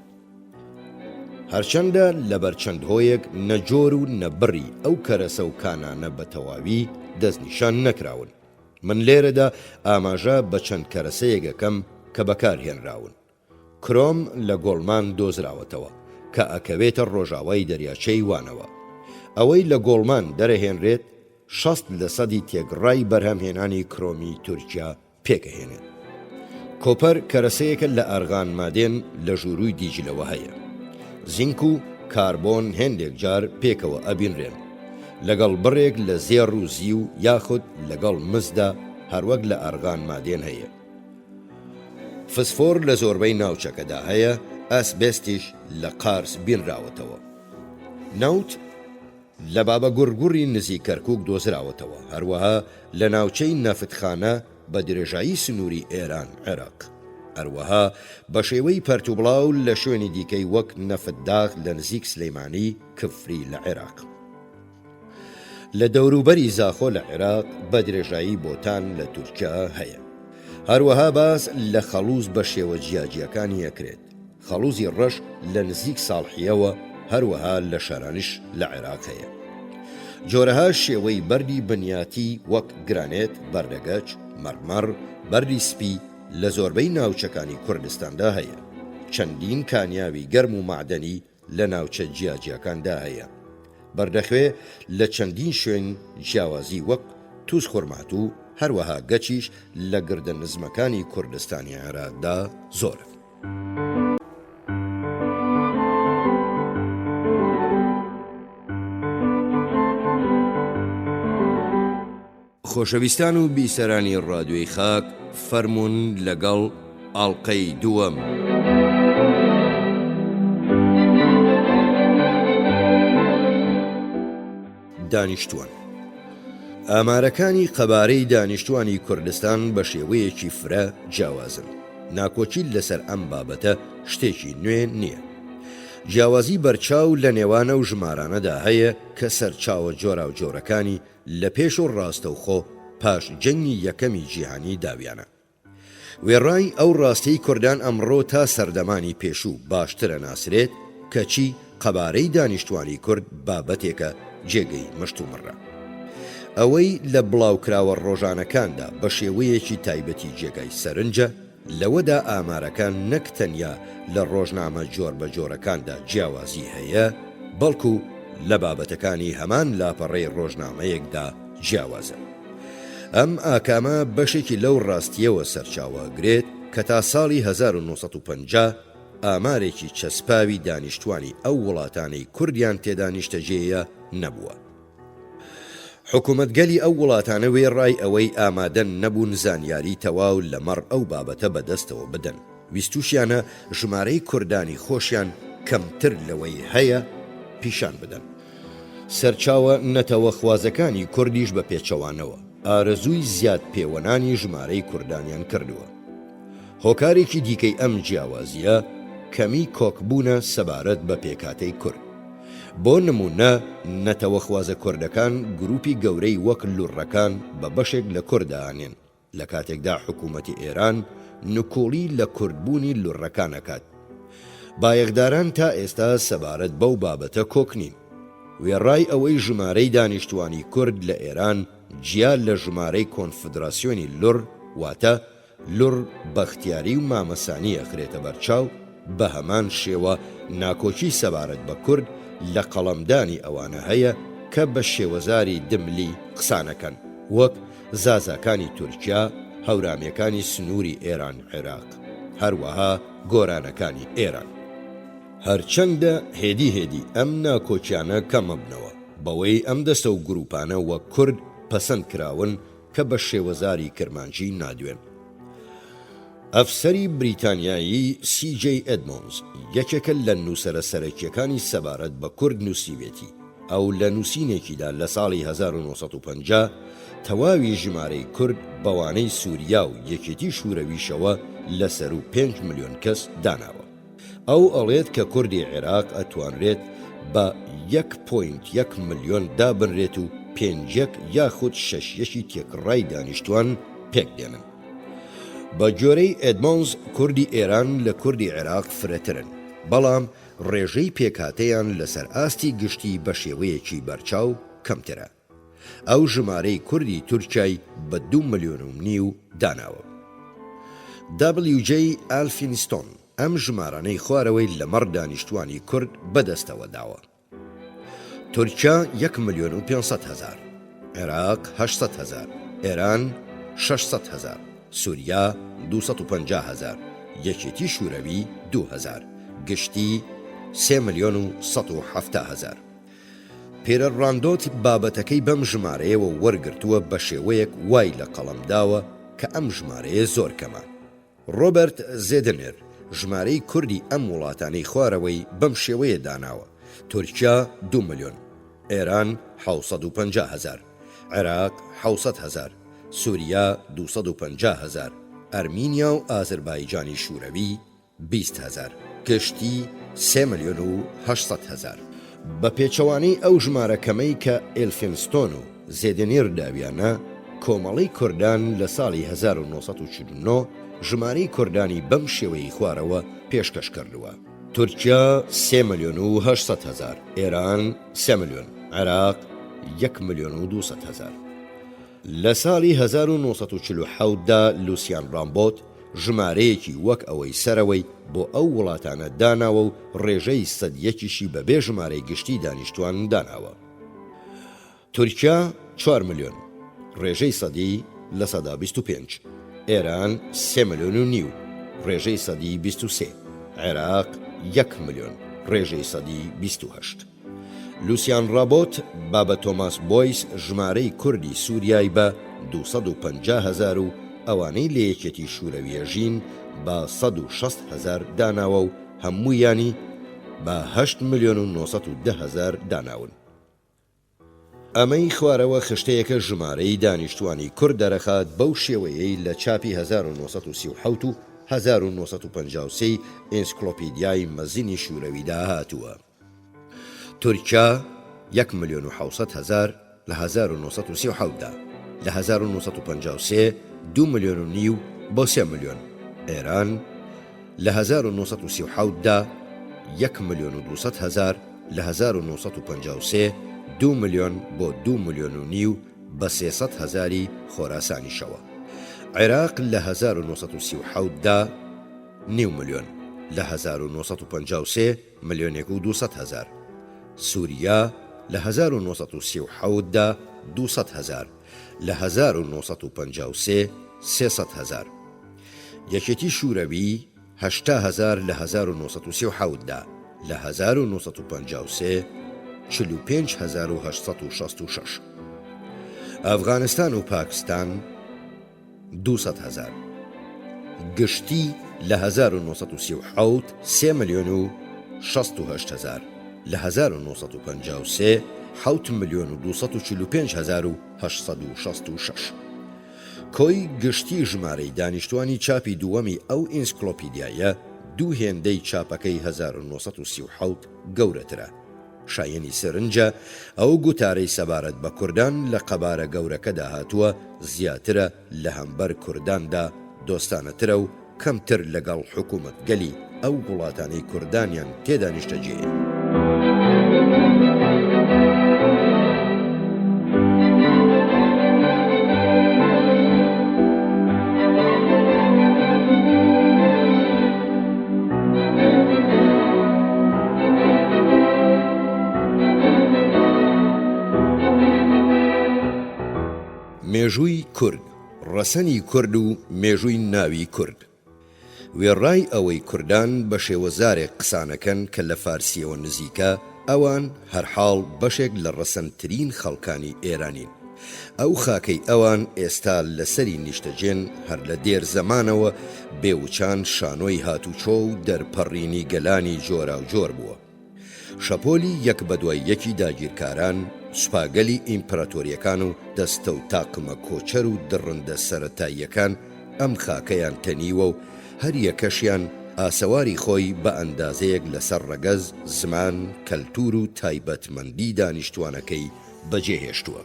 هەرچەندە لەبەر چەند هۆیەک نەجۆر و نەبڕی ئەو کەرەسە و کانانە بە تەواوی دەستنیشان نەکراون. من لێرەدا ئاماژە بە چەند کەرەسەیەکەکەم کە بەکارهێنراون. کرۆم لە گۆڵمان دۆزراوەتەوە کە ئەکەوێتە ڕۆژاوای دەریاچەی وانەوە. ئەوەی لە گۆڵمان دەرەهێنرێت 60% تێگڕای بەرهەمهێنانی کرۆمی تورکیا پێکەهێنێت. کۆپەر کەرەسەیەکە لە ئارغان مادێن لە ژووروی دیجلەوە هەیە. زینک و کاربۆن هێندێک جار پێکەوە ئەبینرێن لەگەڵ بڕێک لە زێڕ و زی و یاخود لەگەڵ مزدا هەروەک لە ئارغان مادێن هەیە. فسفۆر لە زۆربەی ناوچەکەدا هەیە، ئەسبێستیش لە قارس بینراوەتەوە. نەوت لە بابە گوڕگوڕی نزیک کەرکووک دۆزراوەتەوە، هەروەها لە ناوچەی نەفتخانە بە درێژایی سنووری ئێران عێراق. هەروەها بە شێوەی پەرتوبڵاو لە شوێنی دیکەی وەک نەفتداغ لە نزیک سلەیمانی کفری لە عێراق. لە دەوروبەری زاخۆ لە عێراق بە درێژایی بۆتان لە تورکیا هەیە. هەروەها باس لە خەڵوز بە شێوە جیاجیەکانی ئەکرێت. خەڵوزی ڕەش لە نزیک ساڵحیەوە هەروەها لە شارانش لە عێراق هەیە. جۆرەها شێوەی بەردی بنیاتی وەک گرانێت، بەردەگەچ، مەرمەڕ، بەردی سپی لە زۆربەی ناوچەکانی کوردستاندا هەیە. چەندین کانیاوی گەرم و معدەنی لە ناوچە جیاجیەکاندا هەیە. بەردەخوێ لە چەندین شوێن جیاوازی وەک تووس خورمات و هەروەها گەچیش لە گردە نزمەکانی کوردستانی عێراقدا زۆرە. خۆشەویستان و بیسەرانی ڕادیۆی خاک، فەرموون لەگەڵ ئاڵقەی دووەم. دانیشتوان. ئامارەکانی قەبارەی دانیشتوانی کوردستان بە شێوەیەکی فرە جیاوازن. ناکۆچی لەسەر ئەم بابەتە شتێکی نوێ نییە. جیاوازی بەرچاو لە نێوانە و ژمارانەدا هەیە کە سەرچاوە جۆرا و جۆرەکانی لە پێش و ڕاستەوخۆ پاش جەنگی یەکەمی جیهانی داویانە. وێڕای ئەو ڕاستەی کوردان ئەمڕۆ تا سەردەمانی پێشوو باشترە ناسرێت کە چی قەبارەی دانیشتوانی کورد بابەتێکە جێگەی مشتومڕە. ئەوەی لە بڵاوکراوە ڕۆژانەکاندا بە شێوەیەکی تایبەتی جێگای سەرنجە، لەوەدا ئامارەکان نەک تەنیا لە ڕۆژنامە جۆر بە جۆرەکاندا جیاوازی هەیە، بەڵکو لە بابەتەکانی هەمان لاپەڕەی ڕۆژنامەیەکدا جیاوازە. ئەم ئاکامە بەشێکی لەو ڕاستیەوە سەرچاوەگرێت کە تا ساڵی 1950 ئامارێکی چەسپاوی دانیشتوانی ئەو وڵاتانەی کوردیان تێدا نیشتەجێیە نەبووە. حکوومەتگەلی ئەو وڵاتانە وێڕای ئەوەی ئامادەن نەبوون زانیاری تەواو لەمەڕ ئەو بابەتە بەدەستەوە بدەن. ویستوشیانە ژمارەی کوردانی خۆشیان کەمتر لەوەی هەیە پیشان بدەن. سەرچاوە نەتەوە خوازەکانی کوردیش بە پێچەوانەوە ئارەزووی زیاد پێوەنانی ژمارەی کوردانیان کردووە. هۆکارێکی دیکەی ئەم جیاوازیە کەمی کۆکبوونە سەبارەت بە پێکاتەی کورد. بۆ نمونە نەتەوە خوازە کوردەکان گروپی گەورەی وەک لوڕەکان بە بەشێک لە کوردانێن، لە کاتێکدا حکوومەتی ئێران نکۆڵی لە کوردبوونی لوڕەکانەکات. بایەخداران تا ئێستا سەبارەت بەو بابەتە کۆکنین. وێڕای ئەوەی ژمارەی دانیشتوانی کورد لە ئێران جیا لە ژمارەی کۆنفدراسیۆنی لوڕ واتە لوڕ بەختیاری و مامەسانی ئەخرێتە بەرچاو، بە هەمان شێوە ناکۆچی سەبارەت بە کورد لە قەڵەمدانی ئەوانە هەیە کە بە شێوەزاری دملی قسانەکەن، وەک زازاکانی تورکیا، هەورامیەکانی سنووری ئێران عێراق، هەروەها گۆرانەکانی ئێران. هەرچەندە هێدی ئەم ناکۆچیانە کەمەبنەوە بەوەی ئەم دەستە و گروپانە وەک کورد پەسەند کراون کە بە شێوەزاری کرمانجی نادوێن. ئەفسەری بریتانیایی سی.جی. ئێدمۆنز یەکێکە لە نووسەرە سەرەکیەکانی سەبارەت بە کورد نووسیوێتی. ئەو لە نووسینێکیدا لە ساڵی 1950 تەواوی ژمارەی کورد بەوانەی سووریا و یەکێتی شوورەویشەوە لەسەر و 5 ملیۆن کەس داناوە. ئەو ئەڵێت کە کوردی عێراق ئەتوانرێت بە 1.1 ملیۆن دابنرێت و 5 یاخود 6 تێکڕای دانیشتوان پێک دێنن. بە جۆرەی ئێدمۆنز کوردی ئێران لە کوردی عێراق فرەترن، بەڵام ڕێژەی پێکهاتەیان لەسەر ئاستی گشتی بە شێوەیەکی بەرچاو کەمترە. ئەو ژمارەی کوردی تورکیای بە 2 ملیۆن و نیو داناوە. WJ ئالفینستۆن ئەم ژمارانەی خوارەوەی لەمەڕ دانیشتوانی کورد بەدەستەوە داوە. تورکیا 1,500,000، عێراق 800,000، ئێران 600,000، سووریا 250,000، یەکێتی شوورەوی 2,000، گشتی 3,170,000. پێرەڕاندۆت بابەتەکەی بەم ژمارەیەوە وەرگرتووە بە شێوەیەک وای لە قەڵەمداوە کە ئەم ژمارەیە زۆر کەمە. ڕۆبەرت زێدنێر ژمارەی کوردی ئەم وڵاتانەی خوارەوەی بەم شێوەیە داناوە: تورکیا 2 ملیۆن، ئێران 750,000، عێراق 700,000، سووریا 250,000، ئەرمینیا و ئازەربایجانی شوورەوی 20,000، گشتی 3,800,000. بە پێچەوانی ئەو ژمارەکەمەی کە ئێلفینستۆن و زێدنیر داویانە، کۆمەڵی کوردان لە ساڵی 1949 ژمارەی کوردانی بەم شێوەی خوارەوە پێشکەش کردووە. تورکیا 3,800,000، ئێران 3 ملیۆن، عێراق 1,200,000. لە ساڵی 1947دا لوسیان رامبۆت ژمارەیەکی وەک ئەوەی سەرەوەی بۆ ئەو وڵاتانە داناوە و ڕێژەی 101 بەبێ ژمارەی گشتی دانیشتوان داناوە. تورکیا 4 ملیۆن، ڕێژەی سەدی لە سەدا 25، ئێران 3 ملیۆن و نیو، ڕێژەی سەدی 23، عێراق 1 ملیۆن، ڕێژەی سەدی 28. لوسیان رابۆت بابە تۆماس بۆیس ژمارەی کوردی سووریای بە 250,000 و ئەوانەی لە یەکێتی شوورەویە ژین بە 160,000 داناوە و هەموویانی بە 8,910,000 داناون. ئەمەی خوارەوە خشتەیەکە ژمارەی دانیشتوانی کورد دەرەخات بەو شێوەیەی لە چاپی 1937 و 1953 ئێنسکلۆپیدیای مەزینی شوورەویدا هاتووە. تورکیا 1,700,000 لە 1937دا، لە 1953 2 ملیۆن و نیو بۆ 3 ملیۆن، ئێران لە 1937دا 1,200,000 لە 1953 2 ملیۆن بۆ 2 ملیۆن و نیو بە 300,000 خۆراسانیشەوە، عێراق لە 1937دا 9 ملیۆن، لە 1953 1,200,000، سووریا لە 1937دا 200,000، لە 1953 300,000. یەکێتی شوورەوی 80,000 لە 1937دا، لە 1953 45,866. ئەفغانستان و پاکستان 200,000. گشتی لە 1937 3 ملیۆن و 68,000، لە 1953 7,245,866. کۆی گشتی ژمارەی دانیشتوانی چاپی دووەمی ئەو ئینسکلۆپیدیایە دوو هێندەی چاپەکەی 1937 گەورەترە. شایەنی سەرنجە ئەو گوتارەی سەبارەت بە کوردان لە قەبارە گەورەکەدا هاتووە زیاترە لە هەمبەر کورداندا دۆستانەترە و کەمتر لەگەڵ حکوومەت گەلی ئەو وڵاتانەی کوردانیان تێدا نیشتەجێیە. مێژووی کورد، ڕەسەنی کورد و مێژووی ناوی کورد. وێڕای ئەوەی کوردان بە شێوەزارێک قسانەکەن کە لە فارسیەوە نزیکە، ئەوان هەرحاڵ بەشێک لە ڕەسەنترین خەڵکانی ئێرانین. ئەو خاکەی ئەوان ئێستا لەسەری نیشتەجێن هەر لە دێر زەمانەوە بێوچان شانۆی هاتوچۆ و دەرپەڕینی گەلانی جۆرا و جۆر بووە. شەپۆلی یەک بەدوای یەکی داگیرکاران، سوپاگەلی ئیمپراتۆریەکان و دەستە و تاقمە کۆچەر و دڕندە سەرەتاییەکان ئەم خاکەیان تەنیوە و هەر یەکەشیان ئاسەواری خۆی بە ئەندازەیەک لەسەر ڕەگەز، زمان، کەلتور و تایبەتمەندی دانیشتوانەکەی بەجێهێشتووە.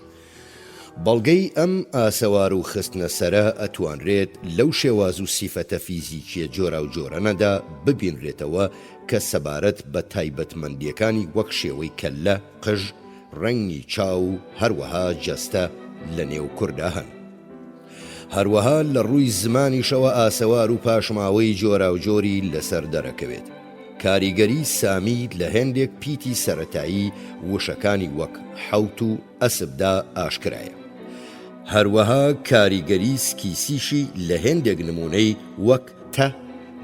بەڵگەی ئەم ئاسەوار و خستنە سەرە ئەتوانرێت لەو شێواز و سیفەتە فیزیکیە جۆرا و جۆرەنەدا ببینرێتەوە کە سەبارەت بە تایبەتمەندیەکانی وەک شێوەی کەللە، قژ، ڕەنگی چاو و هەروەها جەستە لە نێو کووردا هەن. هەروەها لە ڕووی زمانیشەوە ئاسەوار و پاشماوەی جۆرا و جۆری لەسەر دەرەکەوێت. کاریگەری سامی لە هێندێک پیتی سەرەتایی وشەکانی وەک حەوت و ئەسبدا ئاشکرایە. هەروەها کاریگەری سکیسیشی لە هێندێک نمونەی وەک تە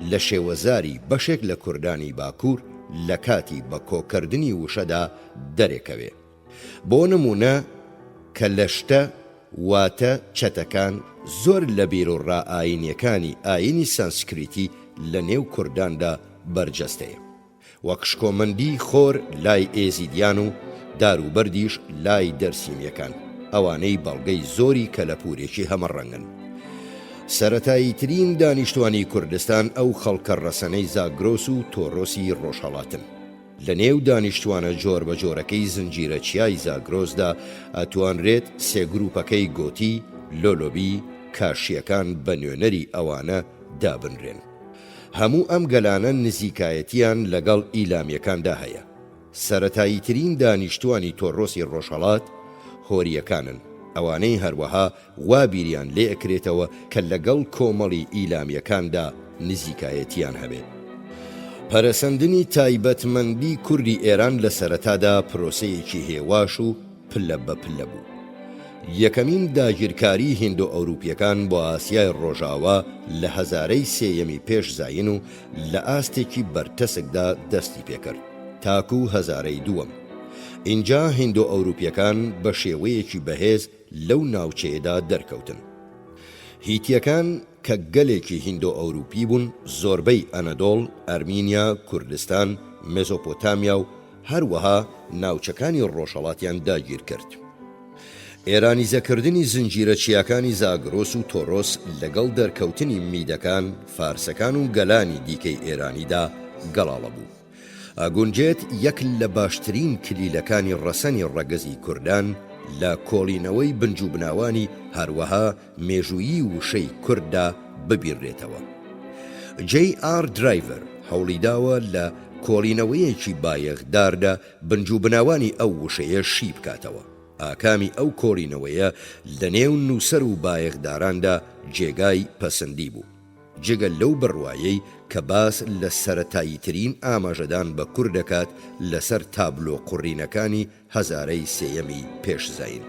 لە شێوەزاری بەشێک لە کوردانی باکوور لە کاتی بە کۆکردنی وشەدا دەرێکەوێ. بۆ نمونە کە لەشتە واتە چەتەکان زۆر لە بیرۆڕا ئاینیەکانی ئاینی سانسکریتی لە نێو کورداندا بەرجەستەیە، وەک شکۆمەندی خۆر لای ئێزیدیان و داروبەردیش لای دەرسیمیەکان، ئەوانەی بەڵگەی زۆری کەلەپورێکی هەمەڕەنگن. سەرەتاییترین دانیشتوانی کوردستان ئەو خەڵکە ڕەسەنەی زاگرۆس و تۆڕۆسی ڕۆژهەڵاتن. لە نێو دانیشتوانە جۆر بە جۆرەکەی زنجیرە چیای زاگرۆسدا ئەتوانرێت سێ گروپەکەی گۆتی، لۆلۆبی، کاشیەکان بە نوێنەری ئەوانە دابنرێن. هەموو ئەم گەلانە نزیکایەتیان لەگەڵ ئیلامیەکاندا هەیە. سەرەتاییترین دانیشتوانی تۆڕۆسی ڕۆژهەڵات هۆریەکانن، ئەوانەی هەروەها وا بیریان لێ ئەکرێتەوە کە لەگەڵ کۆمەڵی ئیلامیەکاندا نزیکایەتیان هەبێت. پەرەسەندنی تایبەتمەندی کوردی ئێران لە سەرەتادا پرۆسەیەکی هێواش و پلە بە پلە بوو. یەکەمین داگیرکاری هیندۆ ئەوروپیەکان بۆ ئاسیای ڕۆژاوا لە هەزارەی سێیەمی پێش زاین و لە ئاستێکی بەرتەسکدا دەستی پێکرد تاکو هەزارەی دووەم. اینجا هیندۆ ئەوروپیەکان بە شێوەیەکی بەهێز لەو ناوچەیەدا دەرکەوتن. هیتیەکان کە گەلێکی هیندۆ ئەوروپی بوون، زۆربەی ئەنەدۆڵ، ئەرمینیا، کوردستان، مێزۆپۆتامیا و هەروەها ناوچەکانی ڕۆژهەڵاتیان داگیر کرد. ئێرانیزەکردنی زنجیرە چیاکانی زاگرۆس و تۆڕۆس لەگەڵ دەرکەوتنی میدەکان، فارسەکان و گەلانی دیکەی ئێرانیدا گەڵاڵە بوو. ئاگونجێت یەک لە باشترین کلیلەکانی ڕەسەنی ڕەگەزی کوردان لە کۆڵینەوەی بنجوبناوانی هەروەها مێژویی وشەی کورددا ببیرێتەوە. J.R. درایڤەر هەوڵیداوە لە کۆڵینەوەیەکی بایەخداردا بنجوبناوانی ئەو وشەیە شی بکاتەوە. ئاکامی ئەو کۆڵینەوەیە لە نێو نووسەر و بایەخداراندا جێگای پەسەندی بوو، جگەل لەو بڕوایەی کە باس لە سەرەتاییترین ئاماژەدان بە کوور دەکات لەسەر تابلۆ قوڕینەکانی هەزارەی سێیەمی پێشزاین.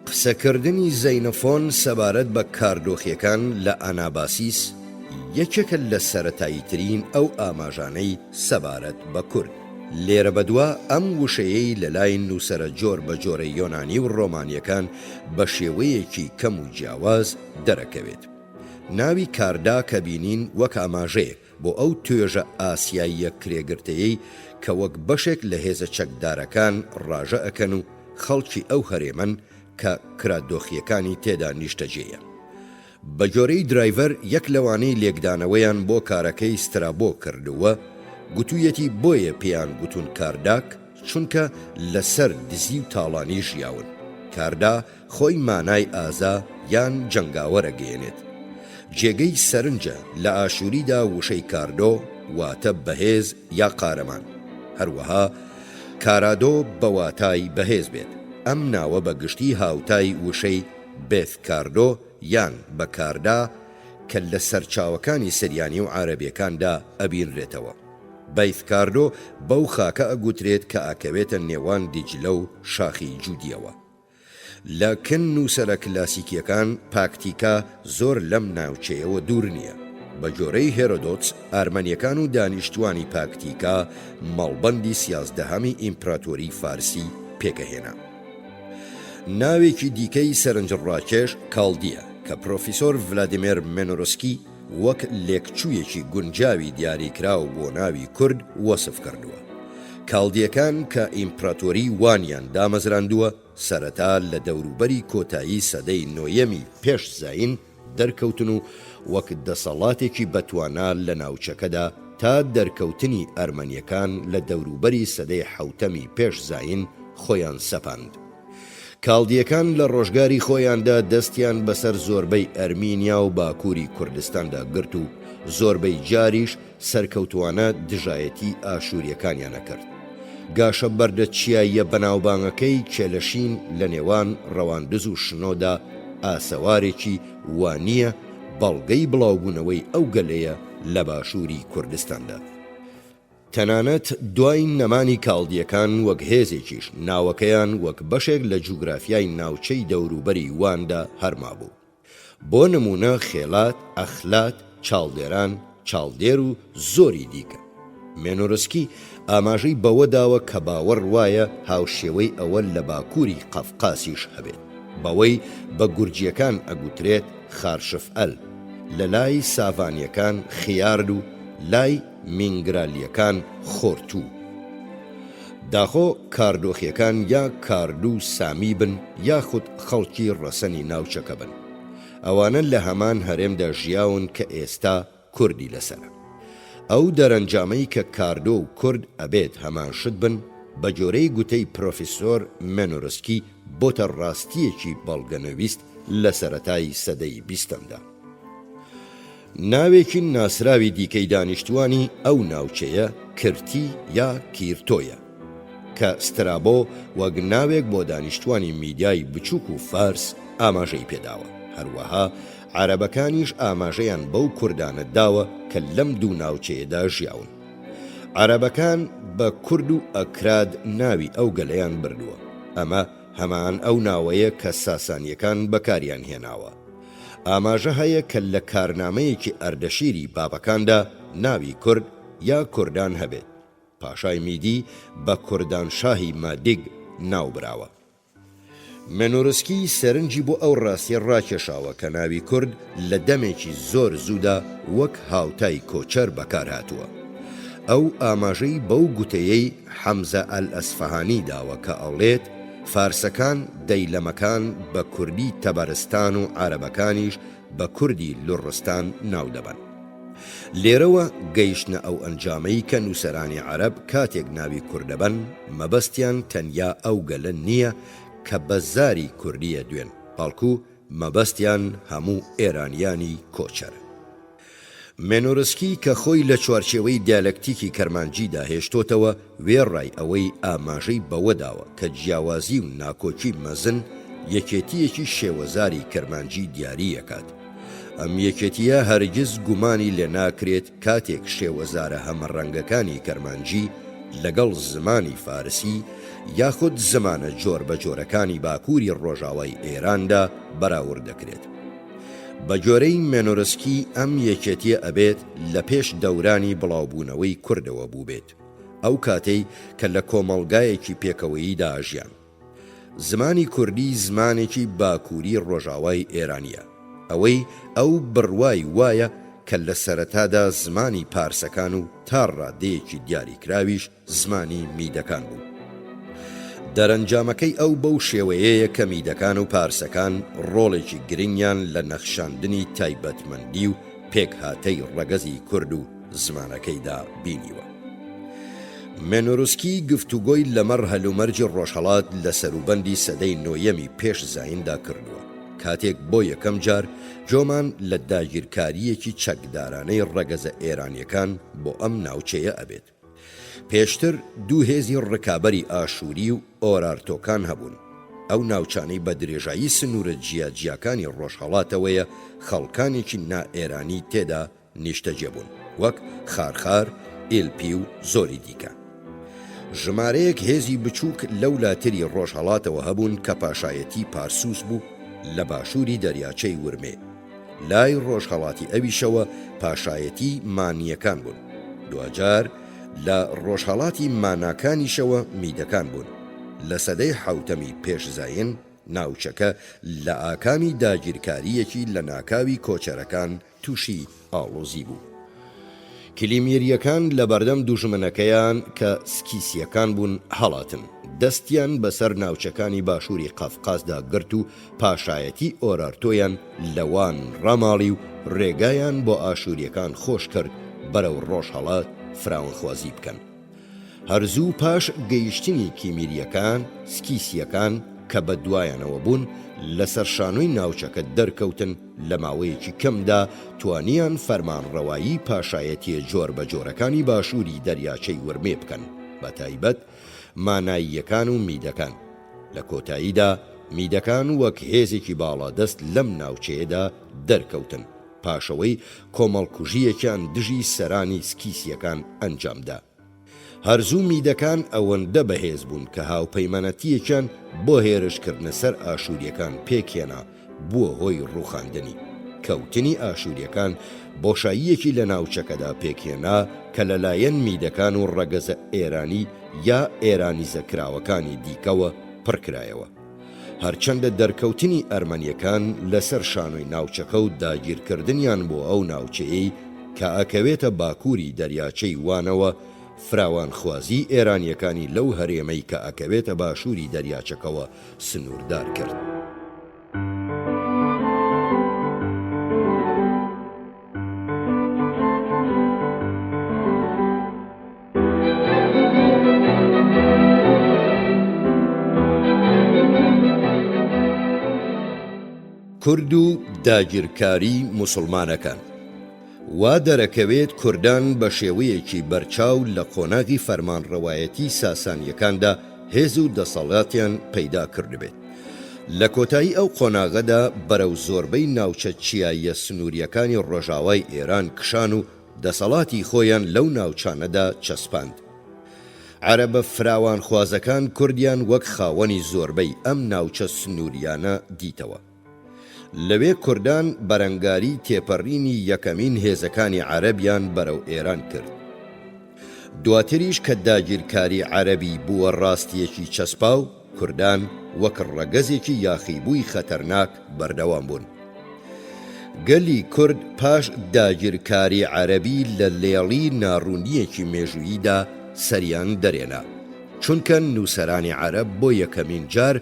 قسەکردنی زەینەفۆن سەبارەت بە کاردۆخیەکان لە ئاناباسیس یەکێکە لە سەرەتاییترین ئەو ئاماژانەی سەبارەت بە کورد. لێرە بەدووە ئەم وشەیەی لە لای نووسەرە جۆر بە جۆرە یۆنانی و ڕۆمانیەکان بە شێوەیەکی کەم و جیاواز دەرەکەوێت. ناوی کاردا کە بینین وەک ئاماژەیەک بۆ ئەو توێژە ئاسیاییە کرێگرتەیەی کە وەک بەشێک لە هێزە چەکدارەکان ڕاژە ئەکەن و خەڵکی ئەو هەرێمەن کە کرادۆخیەکانی تێدا نیشتەجێیە. بە جۆرەی درایڤەر یەک لەوانەی لێکدانەوەیان بۆ کارەکەی سترابۆ کردووە، گوتوویەتی بۆیە پێیان گوتون کارداک چونکە لەسەر دزی و تاڵانی ژیاون. کاردا خۆی مانای ئازا یان جەنگاوەرە گەیەنێت. جێگەی سەرنجە لە ئاشووریدا وشەی کاردۆ واتە بەهێز یا قارەمان، هەروەها کارادۆ بە واتای بەهێز بێت. ئەم ناوە بە گشتی هاوتای وشەی بێت کاردۆ یان بە کاردا کە لە سەرچاوەکانی سریانی و عارەبیەکاندا ئەبینرێتەوە. بەیت کاردۆ بەو خاکە ئەگوترێت کە ئاکەوێتە نێوان دیجلە و شاخی جوودیەوە. لە کن نووسەرە کلاسیکیەکان پاکتیکا زۆر لەم ناوچەیەوە دوور نییە. بە جۆرەی هێرۆدۆتس ئارمەنیەکان و دانیشتوانی پاکتیکا مەڵبەندی 11هەمی ئیمپراتۆری فارسی پێکەهێنا. ناوێکی دیکەی سەرنجڕاکێش کاڵدیە کە پرۆفیسۆر ڤلادیمێر مێنۆرۆسکی وەک لێکچوویەکی گونجاوی دیاریکراو بۆ ناوی کورد وەسف کردووە. کاڵدیەکان کە ئیمپراتۆری وانیان دامەزراندووە سەرەتا لە دەوروبەری کۆتایی سەدەی نۆیەمی پێش زاین دەرکەوتن و وەک دەسەڵاتێکی بەتوانا لە ناوچەکەدا تا دەرکەوتنی ئەرمەنیەکان لە دەوروبەری سەدەی حەوتەمی پێش زاین خۆیان سەپاند. کاڵدیەکان لە ڕۆژگاری خۆیاندا دەستیان بەسەر زۆربەی ئەرمینیا و باکووری کوردستاندا گرت و زۆربەی جاریش سەرکەوتوانە دژایەتی ئاشووریەکانیانە کرد. گاشە بەردە چیاییە بەناوبانگەکەی کێلەشین لە نێوان ڕەواندز و شنۆدا ئاسەوارێکی وانییە بەڵگەی بڵاوبوونەوەی ئەو گەلەیە لە باشووری کوردستاندا. تەنانەت دوای نەمانی کاڵدیەکان وەک هێزێکیش ناوەکەیان وەک بەشێک لە جوگرافیای ناوچەی دەوروبەری واندا هەرما بوو. بۆ نمونە خێڵات، ئەخلات، چاڵدێران، چاڵدێر و زۆری دیکە. مێنۆرۆسکی ئاماژەی بەوە داوە کە باوەڕ وایە هاوشێوەی ئەوە لە باکووری قەفقاسیش هەبێت. بەوەی بە گورجیەکان ئەگوترێت خارشفئەل، لە لای ساڤانیەکان خیارد و لای مینگرالیەکان خۆرتوو. داخۆ کاردۆخیەکان یا کاردوو سامی بن یاخود خەڵکی ڕەسەنی ناوچەکە بن. ئەوانە لە هەمان هەرێمدا ژیاون کە ئێستا کوردی لەسەرە. ئەو دەرەنجامەی کە کاردۆ و کورد ئەبێت هەمان شت بن بە جۆرەی گوتەی پرۆفیسۆر مێنۆرسکی بۆتە ڕاستیەکی بەڵگەنەویست لە سەرەتای سەدەی بیستەمدا. ناوێکی ناسراوی دیکەی دانیشتوانی ئەو ناوچەیە کردی یا کیرتۆیە کە سترابۆ وەک ناوێک بۆ دانیشتوانی میدیای بچووک و فارس ئاماژەی پێداوە. هەروەها عەرەبەکانیش ئاماژەیان بەو کوردانە داوە کە لەم دوو ناوچەیەدا ژیاون. عەرەبەکان بە کورد و ئەکراد ناوی ئەو گەلەیان بردووە. ئەمە هەمان ئەو ناوەیە کە ساسانیەکان بەکاریان هێناوە. ئاماژە هەیە کە لە کارنامەیەکی ئەردەشیری بابەکاندا ناوی کورد یا کوردان هەبێت. پاشای میدی بە کوردان شاهی مادیگ ناو براوە. مێنۆرسکی سەرنجی بۆ ئەو ڕاستیە ڕاکێشاوە کە ناوی کورد لە دەمێکی زۆر زوودا وەک هاوتای کۆچەر بەکار هاتووە. ئەو ئاماژەی بەو گوتەیەی حەمزە ئەل-ئەسفەهانی داوە کە ئەڵێت فارسەکان دەیلەمەکان بە کوردی تەبەرستان و عەرەبەکانیش بە کوردی لوڕستان ناو دەبن. لێرەوە گەیشتنە ئەو ئەنجامەی کە نووسەرانی عەرەب کاتێک ناوی کوردەبەن مەبەستیان تەنیا ئەو گەلە نییە کە بە زاری کوردیە دوێن، بەڵکو مەبەستیان هەموو ئێرانیانی کۆچەرە. مێنۆرسکی کە خۆی لە چوارچێوەی دیالەکتیکی کەرمانجیدا هێشتۆتەوە وێڕای ئەوەی ئاماژەی بەوەداوە کە جیاوازی و ناکۆچی مەزن یەکێتیەکی شێوەزاری کەرمانجی دیاری ئەکات. ئەم یەکێتیە هەرگیز گومانی لێ ناکرێت کاتێک شێوەزارە هەمەڕەنگەکانی کەرمانجی لەگەڵ زمانی فارسی یاخود زمانە جۆر بە جۆرەکانی باکووری ڕۆژاوای ئێراندا بەراورد دەکرێت. بە جۆرەی مێنۆرسکی ئەم یەکێتیە ئەبێت لە پێش دەورانی بڵاوبوونەوەی کوردەوە بوو بێت، ئەو کاتەی کە لە کۆمەڵگایەکی پێکەوەییدا ئاژیان. زمانی کوردی زمانێکی باکووری ڕۆژاوای ئێرانیە. ئەوەی ئەو بڕوای وایە کە لە سەرەتادا زمانی پارسەکان و تا ڕادەیەکی دیاریکراویش زمانی میدەکان بوو. دەرەنجامەکەی ئەو بەو شێوەیەیە کە میدەکان و پارسەکان ڕۆڵێکی گرنگیان لە نەخشاندنی تایبەتمەندی و پێکهاتەی ڕەگەزی کورد و زمانەکەیدا بینیوە. مێنۆرسکی گفتوگۆی لەمەڕ هەلومەرجی ڕۆژهەڵات لە سەروبەندی سەدەی نۆیەمی پێش زایندا کردووە، کاتێک بۆ یەکەم جار جۆمان لە داگیرکاریەکی چەکدارانەی ڕەگەزە ئێرانیەکان بۆ ئەم ناوچەیە ئەبێت. پێشتر دوو هێزی ڕکابەری ئاشووری و ئۆرارتۆکان هەبوون. ئەو ناوچانەی بە درێژایی سنوورە جیاجیاکانی ڕۆژهەڵاتەوەیە خەڵکانێکی نائێرانی تێدا نیشتەجێ بوون، وەک خارخار، ئیلپی و زۆری دیکە. ژمارەیەک هێزی بچووک لەو لاتری ڕۆژهەڵاتەوە هەبوون کە پاشایەتی پارسوس بوو لە باشووری دەریاچەی ورمێ. لای ڕۆژهەڵاتی ئەویشەوە پاشایەتی مانیەکان بوون. دوجار لە ڕۆژهەڵاتی ماناکانیشەوە میدەکان بوون. لە سەدەی حەوتەمی پێشزاین ناوچەکە لە ئاکامی داگیرکاریەکی لە ناکاوی کۆچەرەکان تووشی ئاڵۆزی بوو. کلیمیریەکان لە بەردەم دوژمنەکەیان کە سکیسیەکان بوون هەڵاتن، دەستیان بەسەر ناوچەکانی باشووری قەفقازدا گرت و پاشایەتی ئۆرارتۆیان لەوان ڕاماڵی و ڕێگایان بۆ ئاشووریەکان خۆش کرد بەرەو ڕۆژهەڵات فراوانخوازی بکەن. هەرزوو پاش گەیشتنی کیمیریەکان سکیسیەکان کە بە دوایانەوە بوون لەسەر شانۆی ناوچەکە دەرکەوتن، لە ماوەیەکی کەمدا توانیان فەرمانڕەوایی پاشایەتی جۆر بە جۆرەکانی باشووری دەریاچەی ورمێ بکەن، بە تایبەت ماناییەکان و میدەکان. لە کۆتاییدا میدەکان وەک هێزێکی باڵادەست لەم ناوچەیەدا دەرکەوتن، پاشەوەی کۆمەڵکوژیەکیان دژی سەرانی سکیسیەکان ئەنجامدا. هەرزوو میدەکان ئەوەندە بەهێز بوون کە هاوپەیمانەتیەکیان بۆ هێرشکردنە سەر ئاشووریەکان پێکێنا بووە هۆی ڕووخاندنی. کەوتنی ئاشووریەکان بۆشاییەکی لە ناوچەکەدا پێکێنا کە لەلایەن میدەکان و ڕەگەزە ئێرانی یا ئێرانیزەکراوەکانی دیکەوە پڕکرایەوە. هەرچەندە دەرکەوتنی ئەرمەنیەکان لەسەر شانۆی ناوچەکە و داگیرکردنیان بۆ ئەو ناوچەیەی کە ئەکەوێتە باکووری دەریاچەی وانەوە، فراوانخوازی ئێرانیەکانی لەو هەرێمەی کە ئەکەوێتە باشووری دەریاچەکەوە سنووردار کرد. کورد و داگیرکاری موسڵمانەکان. وا دەرەکەوێت کوردان بە شێوەیەکی بەرچاو لە قۆناغی فەرمانڕەوایەتی ساسانیەکاندا هێز و دەسەڵاتیان پەیدا کردبێت. لە کۆتایی ئەو قۆناغەدا بەرەو زۆربەی ناوچە چیاییە سنووریەکانی ڕۆژاوای ئێران کشان و دەسەڵاتی خۆیان لەو ناوچانەدا چەسپاند. عەرەبە فراوانخوازەکان کوردیان وەک خاوەنی زۆربەی ئەم ناوچە سنووریانە دیتەوە. لەوێ کوردان بەرەنگاری تێپەڕینی یەکەمین هێزەکانی عەرەبیان بەرەو ئێران کرد. دواتریش کە داگیرکاری عەرەبی بووە ڕاستیەکی چەسپاو، کوردان وەک ڕەگەزێکی یاخیبووی خەتەرناک بەردەوام بوون. گەلی کورد پاش داگیرکاری عەرەبی لە لێڵی ناڕوونیەکی مێژووییدا سەریان دەرێنا، چونکە نووسەرانی عەرەب بۆ یەکەمین جار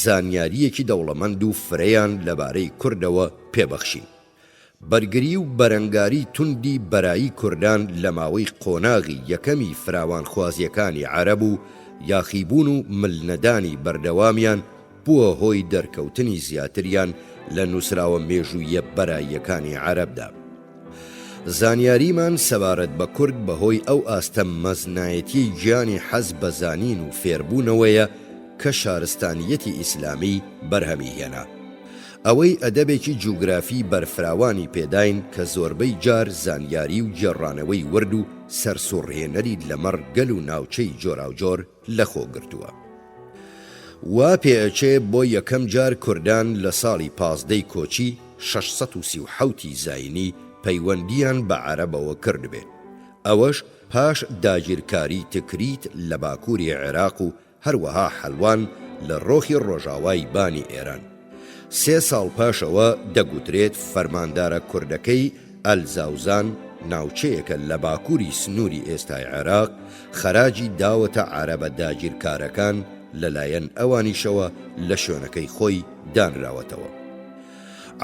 زانیاریەکی دەوڵەمەند و فرەیان لەبارەی کوردەوە پێبەخشی. بەرگری و بەرەنگاری توندی بەرایی کوردان لە ماوەی قۆناغی یەکەمی فراوانخوازیەکانی عەرەب و یاخیبوون و ملنەدانی بەردەوامیان بووە هۆی دەرکەوتنی زیاتریان لە نووسراوە مێژوویە بەراییەکانی عەرەبدا. زانیاریمان سەبارەت بە کورد بەهۆی ئەو ئاستە مەزنایەتی گیانی حەز بە زانین و فێربوونەوەیە کە شارستانیەتی ئیسلامی بەرهەمی هێنا. ئەوەی ئەدەبێکی جوگرافی بەرفراوانی پێداین کە زۆربەی جار زانیاری و گێڕانەوەی ورد و سەرسوڕهێنەری لەمەڕ گەل و ناوچەی جۆراوجۆر لەخۆ گرتووە. وا پێئەچێ بۆ یەکەم جار کوردان لە ساڵی 15 کۆچی 637 زاینی پەیوەندیان بە عەرەبەوە کردبێ. ئەوەش پاش داگیرکاری تکریت لە باکووری عێراق و هەروەها حەلوان لە ڕۆخی ڕۆژاوای بانی ئێران. 3 ساڵ پاشەوە دەگوترێت فەرماندارە کوردەکەی ئەلزاوزان ناوچەیەکە لە باکووری سنووری ئێستای عێراق خەراجی داوەتە عەرەبە داگیرکارەکان لەلایەن ئەوانیشەوە لە شوێنەکەی خۆی دانراوەتەوە.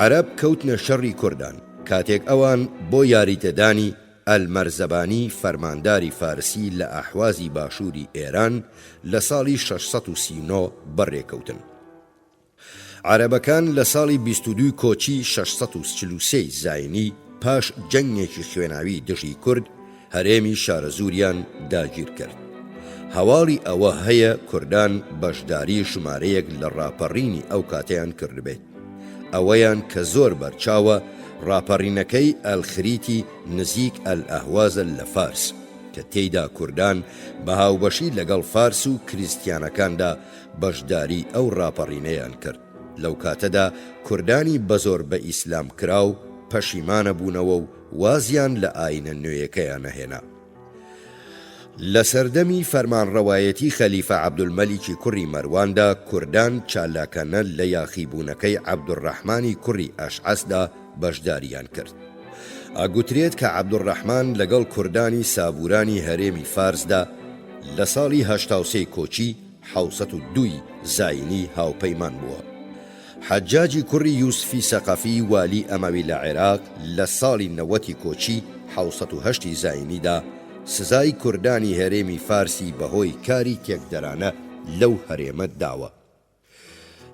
عەرەب کەوتنە شەڕی کوردان کاتێک ئەوان بۆ یاریتەدانی ئەلمەرزەبانی فەرمانداری فارسی لە ئاحوازی باشووری ئێران لە ساڵی 639 بەڕێکەوتن. عەرەبەکان لە ساڵی 22 کۆچی 643 زاینی پاش جەنگێکی خوێناوی دژی کورد هەرێمی شارەزووریان داگیر کرد. هەواڵی ئەوە هەیە کوردان بەشداری ژمارەیەک لە ڕاپەڕینی ئەو کاتەیان کردبێت. ئەوەیان کە زۆر بەرچاوە ڕاپەڕینەکەی ئەلخریتی نزیک ئەلئەهوازە لە فارس کە تێیدا کوردان بە هاوبەشی لەگەڵ فارس و کریستیانەکاندا بەشداری ئەو ڕاپەڕینەیان کرد. لەو کاتەدا کوردانی بەزۆر بە ئیسلام کرا و پەشیمانە بوونەوە و وازیان لە ئاینە نوێیەکەیان نەهێنا. لە سەردەمی فەرمانڕەوایەتی خەلیفە عەبدولمەلیکی کوڕی مەرواندا کوردان چالاکانە لە یاخیبوونەکەی عەبدوڕەحمانی کوڕی ئەشعەسدا بەشداریان کرد. ئاگوترێت کە عەبدوڕەحمان لەگەڵ کوردانی سابوورانی هەرێمی فارسدا لە ساڵی 83 کۆچی 702 زاینی هاوپەیمان بووە. حەجاجی کوڕی یوسفی سەقەفی والی ئەمەوی لە عێراق لە ساڵی 90 کۆچی 708 زاینیدا سزای کوردانی هەرێمی فارسی بەهۆی کاری تێکدەرانە لەو هەرێمە داوە.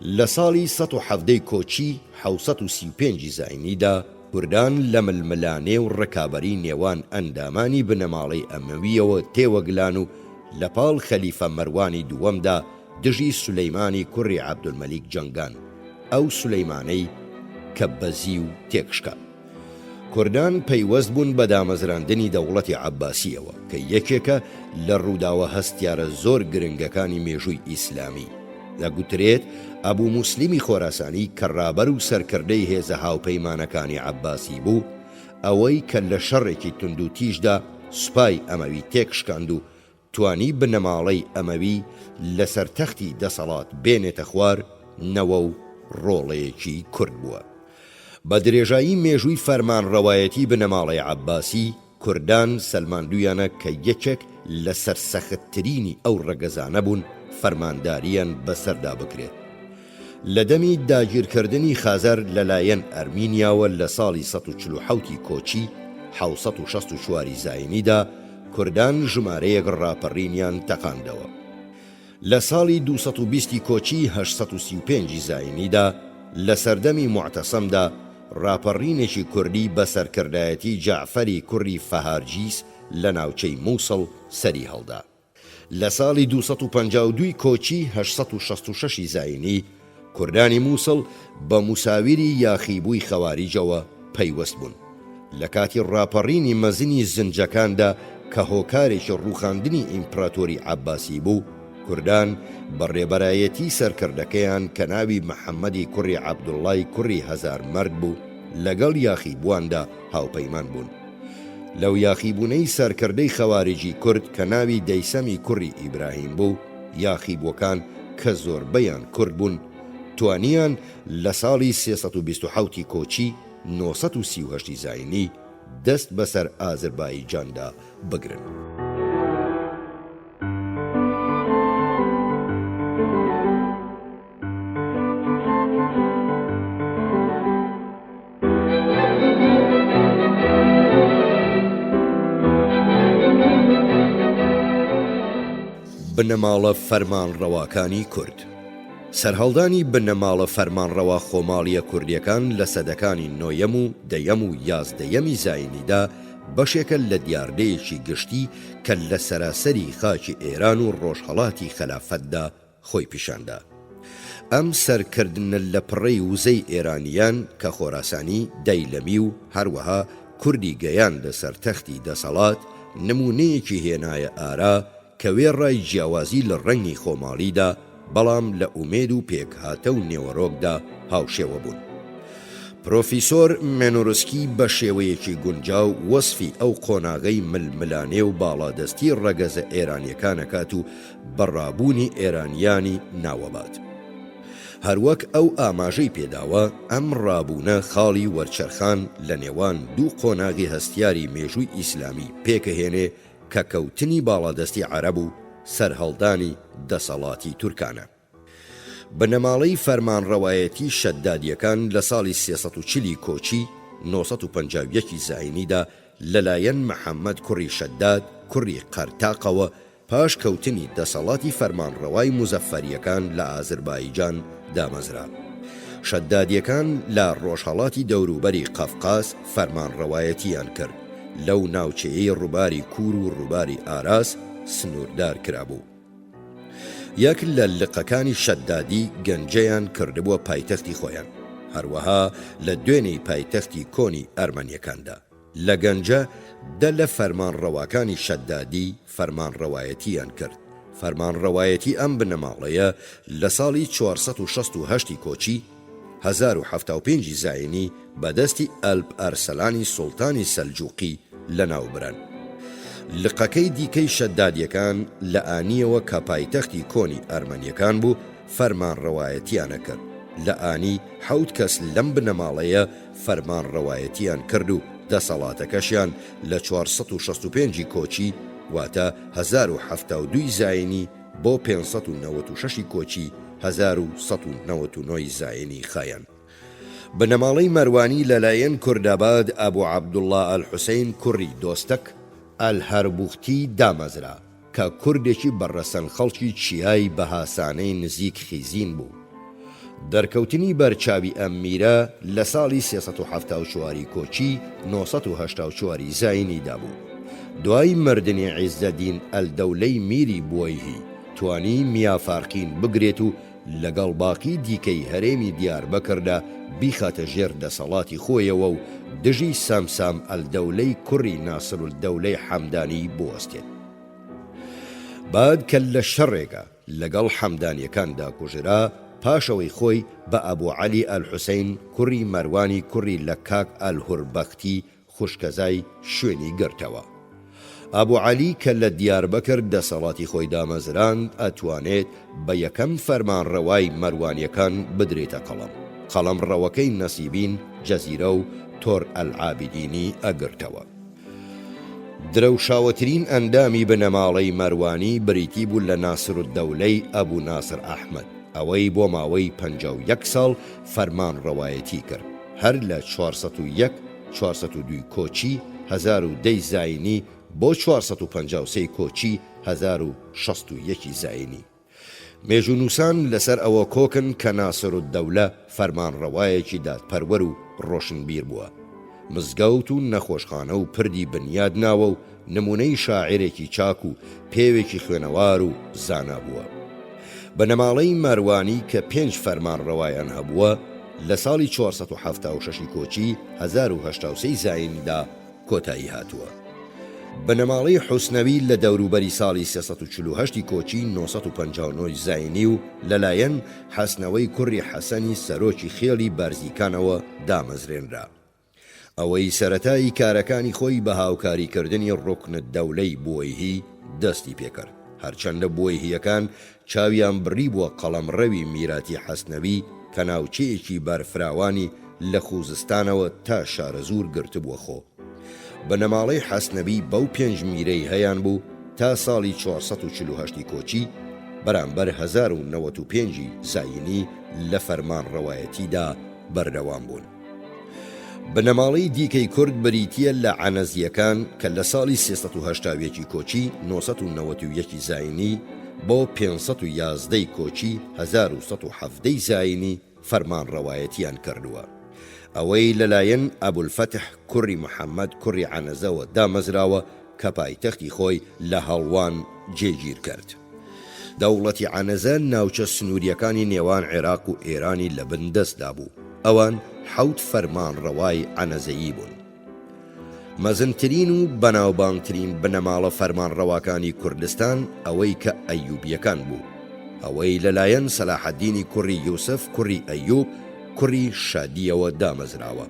لە ساڵی 117 کۆچی 735 زاینیدا کوردان لە ململانێ و ڕکابەری نێوان ئەندامانی بنەماڵەی ئەمەویەوە تێوەگلان و لە پاڵ خەلیفە مەروانی دووەمدا دژی سولەیمانی کوڕی عەبدولمەلیک جەنگان، ئەو سولەیمانەی کە بەزی و تێکشکا. کوردان پەیوەست بوون بە دامەزراندنی دەوڵەتی عەباسیەوە کە یەکێکە لە ڕووداوە هەستیارە زۆر گرنگەکانی مێژووی ئیسلامی. دەگوترێت ئەبوو موسلیمی خۆراسانی کە ڕابەر و سەرکردەی هێزە هاوپەیمانەکانی عەباسی بوو، ئەوەی کە لە شەڕێکی تند و تیژدا سوپای ئەمەوی تێکشکاند و توانی بنەماڵەی ئەمەوی لەسەر تەختی دەسەڵات بێنێتە خوار، نەوە و ڕۆڵەیەکی کورد بووە. بە درێژایی مێژووی فەرمانڕەوایەتی بنەماڵەی عەباسی کوردان سەلماندویانە کە یەکێک لە سەرسەختترینی ئەو ڕەگەزانە بوون فەرمانداریان بەسەردا بکرێت. لە دەمی داگیرکردنی خازەر لەلایەن ئەرمینیاوە لە ساڵی 147 کۆچی 764 زاینیدا کوردان ژمارەیەک ڕاپەڕینیان تەقاندەوە. لە ساڵی 220 کۆچی 835 زاینیدا لە سەردەمی معتەسەمدا ڕاپەڕینێکی کوردی بە سەرکردایەتی جەعفەری کوڕی فەهارجیس لە ناوچەی مووسڵ سەری هەڵدا. لە ساڵی 252 کۆچی 866 زاینی کوردانی مووسڵ بە موساویری یاخیبووی خەواریجەوە پەیوەست بوون. لە کاتی ڕاپەڕینی مەزنی زنجەکاندا کە هۆکارێکی ڕووخاندنی ئیمپراتۆری عەباسی بوو، کوردان بە ڕێبەرایەتی سەرکردەکەیان کە ناوی محەممەدی کوڕی عەبدوڵڵای کوڕی هەزار مەرد بوو لەگەڵ یاخیبواندا هاوپەیمان بوون. لەو یاخیبوونەی سەرکردەی خەواریجی کورد کە ناوی دەیسەمی کوڕی ئیبراهیم بوو، یاخیبووەکان کە زۆربەیان کورد بوون توانیان لە ساڵی 327 کۆچی 938 زاینی دەست بەسەر ئازەربایجاندا بگرن. بنەماڵە فەرمانڕەواکانی کورد. سەرهەڵدانی بنەماڵە فەرمانڕەوا خۆماڵیە کوردیەکان لە سەدەکانی نۆیەم و دەیەم و یازدەیەمی زاینیدا بەشێکە لە دیاردەیەکی گشتی کە لە سەراسەری خاکی ئێران و ڕۆژهەڵاتی خەلافەتدا خۆی پیشاندا. ئەم سەرکردنە لە پڕەی وزەی ئێرانیان کە خۆراسانی دەیلەمی و هەروەها کوردی گەیان لەسەر تەختی دەسەڵات نمونەیەکی هێنایە ئارا کە وێڕای جیاوازی لە ڕەنگی خۆماڵیدا بەڵام لە ئومێد و پێکهاتە و نێوەڕۆکدا هاوشێوە بوون. پرۆفیسۆر مێنۆرسکی بە شێوەیەکی گونجاو وەسفی ئەو قۆناغەی ململانێ و باڵادەستی ڕەگەزە ئێرانیەکانەکات و بەڕابوونی ئێرانیانی ناوەبات. هەروەک ئەو ئاماژەی پێداوە ئەم ڕابوونە خاڵی وەرچەرخان لە نێوان دوو قۆناغی هەستیاری مێژووی ئیسلامی پێکەهێنێ کە کەوتنی باڵادەستی عەرەب و سەرهەڵدانی دەسەڵاتی تورکانە. بنەماڵەی فەرمانڕەوایەتی شەدادیەکان لە ساڵی 340 کۆچی 951 زاینیدا لەلایەن محەممەد کوڕی شەداد کوڕی قەرتاقەوە پاش کەوتنی دەسەڵاتی فەرمانڕەوای مزەفەریەکان لە ئازەربایجان دامەزرا. شەدادیەکان لە ڕۆژهەڵاتی دەوروبەری قەفقاس فەرمانڕەوایەتیان کرد. لەو ناوچەیەی ڕووباری کوور و ڕووباری ئاراس سنووردار کرابوو. یەک لە لقەکانی شەدادی گەنجەیان کردبووە پایتەختی خۆیان، هەروەها لە دوێنەی پایتەختی کۆنی ئەرمەنیەکاندا. لە گەنجە دە لە فەرمانڕەواکانی شەدادی فەرمانڕەوایەتیان کرد. فەرمانڕەوایەتی ئەم بنەماڵەیە لە ساڵی 468 کۆچی 1075 زاینی بەدەستی ئەلب ئەرسەلانی سوڵتانی سەلجوقی لەناوبران. لقەکەی دیکەی شەدادیەکان لە ئانیەوە کە پایتەختی کۆنی ئەرمەنیەکان بوو فەرمانڕەوایەتیانە کرد. لە ئانی 7 کەس لەم بنەماڵەیە فەرمانڕەوایەتیان کرد و دەسەڵاتەکەشیان لە 465 کۆچی واتە 1072 زاینی بۆ 596 کۆچی 1199 زاینی خایەن. بنەماڵەی مەروانی لەلایەن کورداباد ئەبوو عەبدوڵڵا ئەلحوسەین کوڕی دۆستەک ئەلهەربوختی دامەزرا کە کوردێکی بەڕەسەن خەڵکی چیای بەهاسانەی نزیک خیزین بوو. دەرکەوتنی بەرچاوی ئەم میرە لە ساڵی 374 کۆچی 984 زاینیدا بوو. دوای مردنی عیزەدین ئەلدەولەی میری بۆیهی توانی میافارقین بگرێت و لەگەڵ باقی دیکەی هەرێمی دیاربەکردا بیخاتە ژێر دەسەڵاتی خۆیەوە و دژی سامسام ئەلدەولەی کوڕی ناسرولدەولەی حەمدانی بوەستێت. بعد کە لە شەڕێکە لەگەڵ حەمدانیەکاندا کوژرا پاشەوەی خۆی بە ئەبوو عەلی ئەلحوسەین کوڕی مەروانی کوڕی لە کاک ئەلهوربەختی خوشکەزای شوێنی گرتەوە. ئەبوو عەلی کە لە دیاربەکر دەسەڵاتی خۆی دامەزراند ئەتوانێت بە یەکەم فەرمانڕەوای مەروانیەکان بدرێتە قەڵەم. قەڵەمڕەوەکەی نەسیبین جەزیرە و تۆر ئەلعابیدینی ئەگرتەوە. درەوشاوەترین ئەندامی بنەماڵەی مەروانی بریتی بوو لە ناسرولدەولەی ئەبوو ناسر ئەحمەد. ئەوەی بۆ ماوەی 51 ساڵ فەرمانڕەوایەتی کرد. هەر لە 402 کۆچی 1010 زاینی بۆ 453 کۆچی 1061 زاینی. مێژونووسان لەسەر ئەوە کۆکن کە ناسروددەولە فەرمانڕەوایەکی دادپەروەر و ڕۆشنبیر بووە. مزگەوت و نەخۆشخانە و پردی بنیاد ناوە و نمونەی شاعرێکی چاک و پێوێکی خوێنەوار و زانا بووە. بە نەماڵەی مەروانی کە 5 فەرمانڕەوایان هەبووە لە ساڵی 476 کۆچی 1083 زایندا کۆتایی هاتووە. بە نەماڵەی حوسنەوی لە دەوروبەری ساڵی 348 کۆچی 959 زاینی و لەلایەن حەسنەوەی کوڕی حەسەنی سەرۆکی خێڵی بارزیکانەوە دامەزرێنرا. ئەوەی سەرەتایی کارەکانی خۆی بە هاوکاریکردنی ڕوکنت دەولەی بۆیهی دەستی پێکرد. هەرچەندە بۆیهیەکان چاویان بڕی بووە قەڵەمڕەوی میراتی حەسنەوی کە ناوچەیەکی بەرفراوانی لە خوزستانەوە تا شارەزور گرتبووە خۆ. بە نەماڵەی حەسنەوی بەو 5 میرەی هەیان بوو تا ساڵی 448 کۆچی بەرامبەر 1095 زاینی لە فەرمانڕەوایەتیدا بەردەوام بوون. بنەماڵی دیکەی کورد بریتیە لە عەنەزیەکان کە لە ساڵی 380 کۆچی 991 زاینی بۆ 511 کۆچی 1170 زاینی فەرمانڕەوایەتیان کردووە. ئەوەی لەلایەن ئەبولفەتح کوڕی محەممەد کوڕی عەنەزەوە دامەزراوە کە پایتەختی خۆی لە هەڵوان جێگیر کرد. دەوڵەتی عەنەزە ناوچە سنووریەکانی نێوان عێراق و ئێرانی لە بندەستدا بوو. ئەوان 7 فەرمانڕەوای عەنەزەیی بوون. مەزنترین و بەناوبانگترین بنەماڵە فەرمانڕەواکانی کوردستان ئەوەی کە ئەیوبیەکان بوو. ئەوەی لەلایەن سەلاحەددینی کوڕی یوسف کوڕی ئەیوب کوڕی شادیەوە دامەزراوە.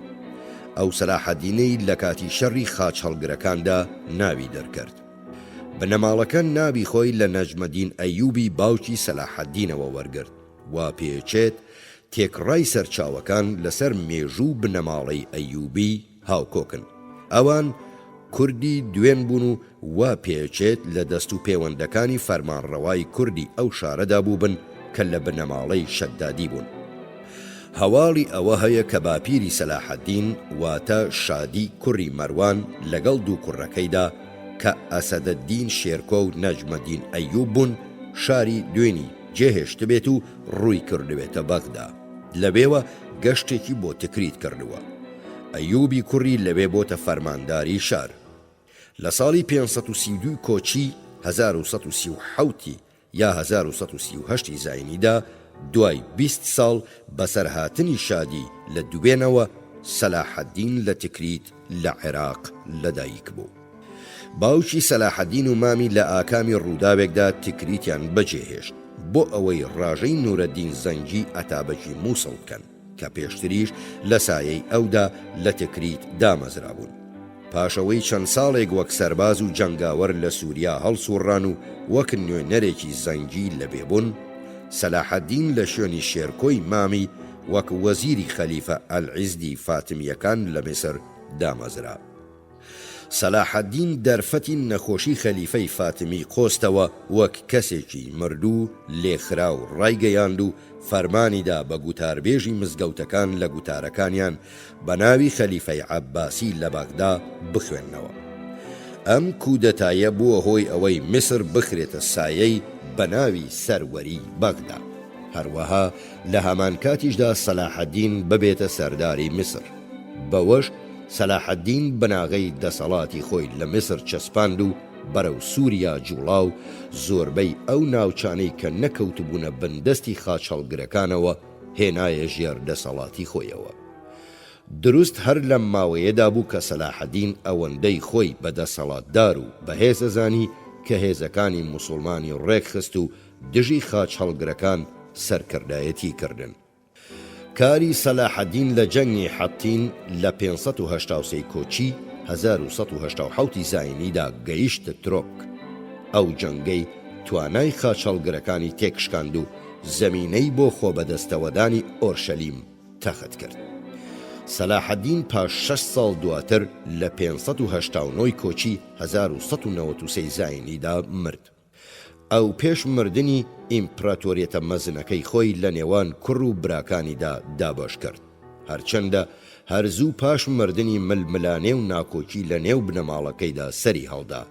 ئەو سەلاحەددینەی لە کاتی شەڕی خاچ هەڵگرەکاندا ناوی دەرکرد. بنەماڵەکە ناوی خۆی لە نەجمەدین ئەیوبی باوکی سەلاحەددینەوە وەرگرت. وا پێچێت تێکڕای سەرچاوەکان لەسەر مێژوو بنەماڵەی ئەیوبی هاوکۆکن. ئەوان کوردی دوێن بوون و وا پێچێت لە دەست و پەیوەندەکانی فەرمانڕەوای کوردی ئەو شارەدا بووبن کە لە بنەماڵەی شەدادی بوون. هەواڵی ئەوە هەیە کە باپیری سەلاحەددین واتە شادی کوڕی مەروان لەگەڵ دوو کوڕەکەیدا کە ئەسەدەددین شێرکۆ و نەجمەدین ئەیوب بوون شاری دوێنی جێهێشت بێت و ڕووی کردوێتە بەغدا. لەبێوە گەشتێکی بۆ تکریت کردووە. ئەیوبی کوڕی لەوێ بۆتە فەرمانداری شار. لە ساڵی 532 کۆچی 1137 یا 1138 زاینیدا دوای 20 ساڵ بەسەرهاتنی شادی لە دوێنەوە سەلاحەددین لە تکریت لە عێراق لەدایک بوو. باوکی سەلاحەددین و مامی لە ئاکامی ڕووداوێکدا تکریتیان بەجێهێشت بۆ ئەوەی ڕاژەی نورەدین زەنگی ئەتابەکی مووسڵ بکەن کە پێشتریش لە سایەی ئەودا لە تکریت دامەزرا بوون. پاشەوەی چەند ساڵێک وەک سەرباز و جەنگاوەر لە سووریا هەڵسوڕان و وەک نوێنەرێکی زەنگی لەبێبوون، سەلاحەددین لە شوێنی شێرکۆی مامی وەک وەزیری خەلیفە ئەلعیزدی فاتمیەکان لە میسر دامەزرا. سەلاحەددین دەرفەتی نەخۆشی خەلیفەی فاتمی قۆستەوە وەک کەسێکی مردوو لێخرا و ڕایگەیاند و فەرمانیدا بە گوتاربێژی مزگەوتەکان لە گوتارەکانیان بە ناوی خەلیفەی عەباسی لە بەغدا بخوێننەوە. ئەم کودەتایە بووە هۆی ئەوەی میسر بخرێتە سایەی بە ناوی سەروەری بەغدا. هەروەها لە هەمان کاتیشدا سەلاحەددین ببێتە سەرداری میسر. بەوەش سەلاحەددین بەناغەی دەسەڵاتی خۆی لە میسر چەسپاند و بەرەو سووریا جوڵاو زۆربەی ئەو ناوچانەی کە نەکەوتبوونە بندەستی خاچ هەڵگرەکانەوە هێنایە ژێر دەسەڵاتی خۆیەوە. دروست هەر لەم ماوەیەدا بوو کە سەلاحەددین ئەوەندەی خۆی بەدەسەڵاتدار و بەهێزەزانی کە هێزەکانی موسڵمانی ڕێکخست و دژی خاچ هەڵگرەکان سەرکردایەتی کردن. کاری سەلاحەددین لە جەنگی حەبتین لە 583 کۆچی 1187 زاینیدا گەیشتە ترۆک. ئەو جەنگەی توانای خاچ هەڵگرەکانی تێکشکاند و زەمینەی بۆ خۆبەدەستەوەدانی ئۆرشەلیم تەخت کرد. سەلاحەددین پاش 6 ساڵ دواتر لە 589 کۆچی 1193 زاینیدا مرد. ئەو پێش مردنی ئیمپراتۆریەتە مەزنەکەی خۆی لە نێوان کوڕ و براکانیدا دابەش کرد. هەرچەندە هەرزوو پاش مردنی ململانێ و ناکۆکی لە نێو بنەماڵەکەیدا سەری هەڵدا.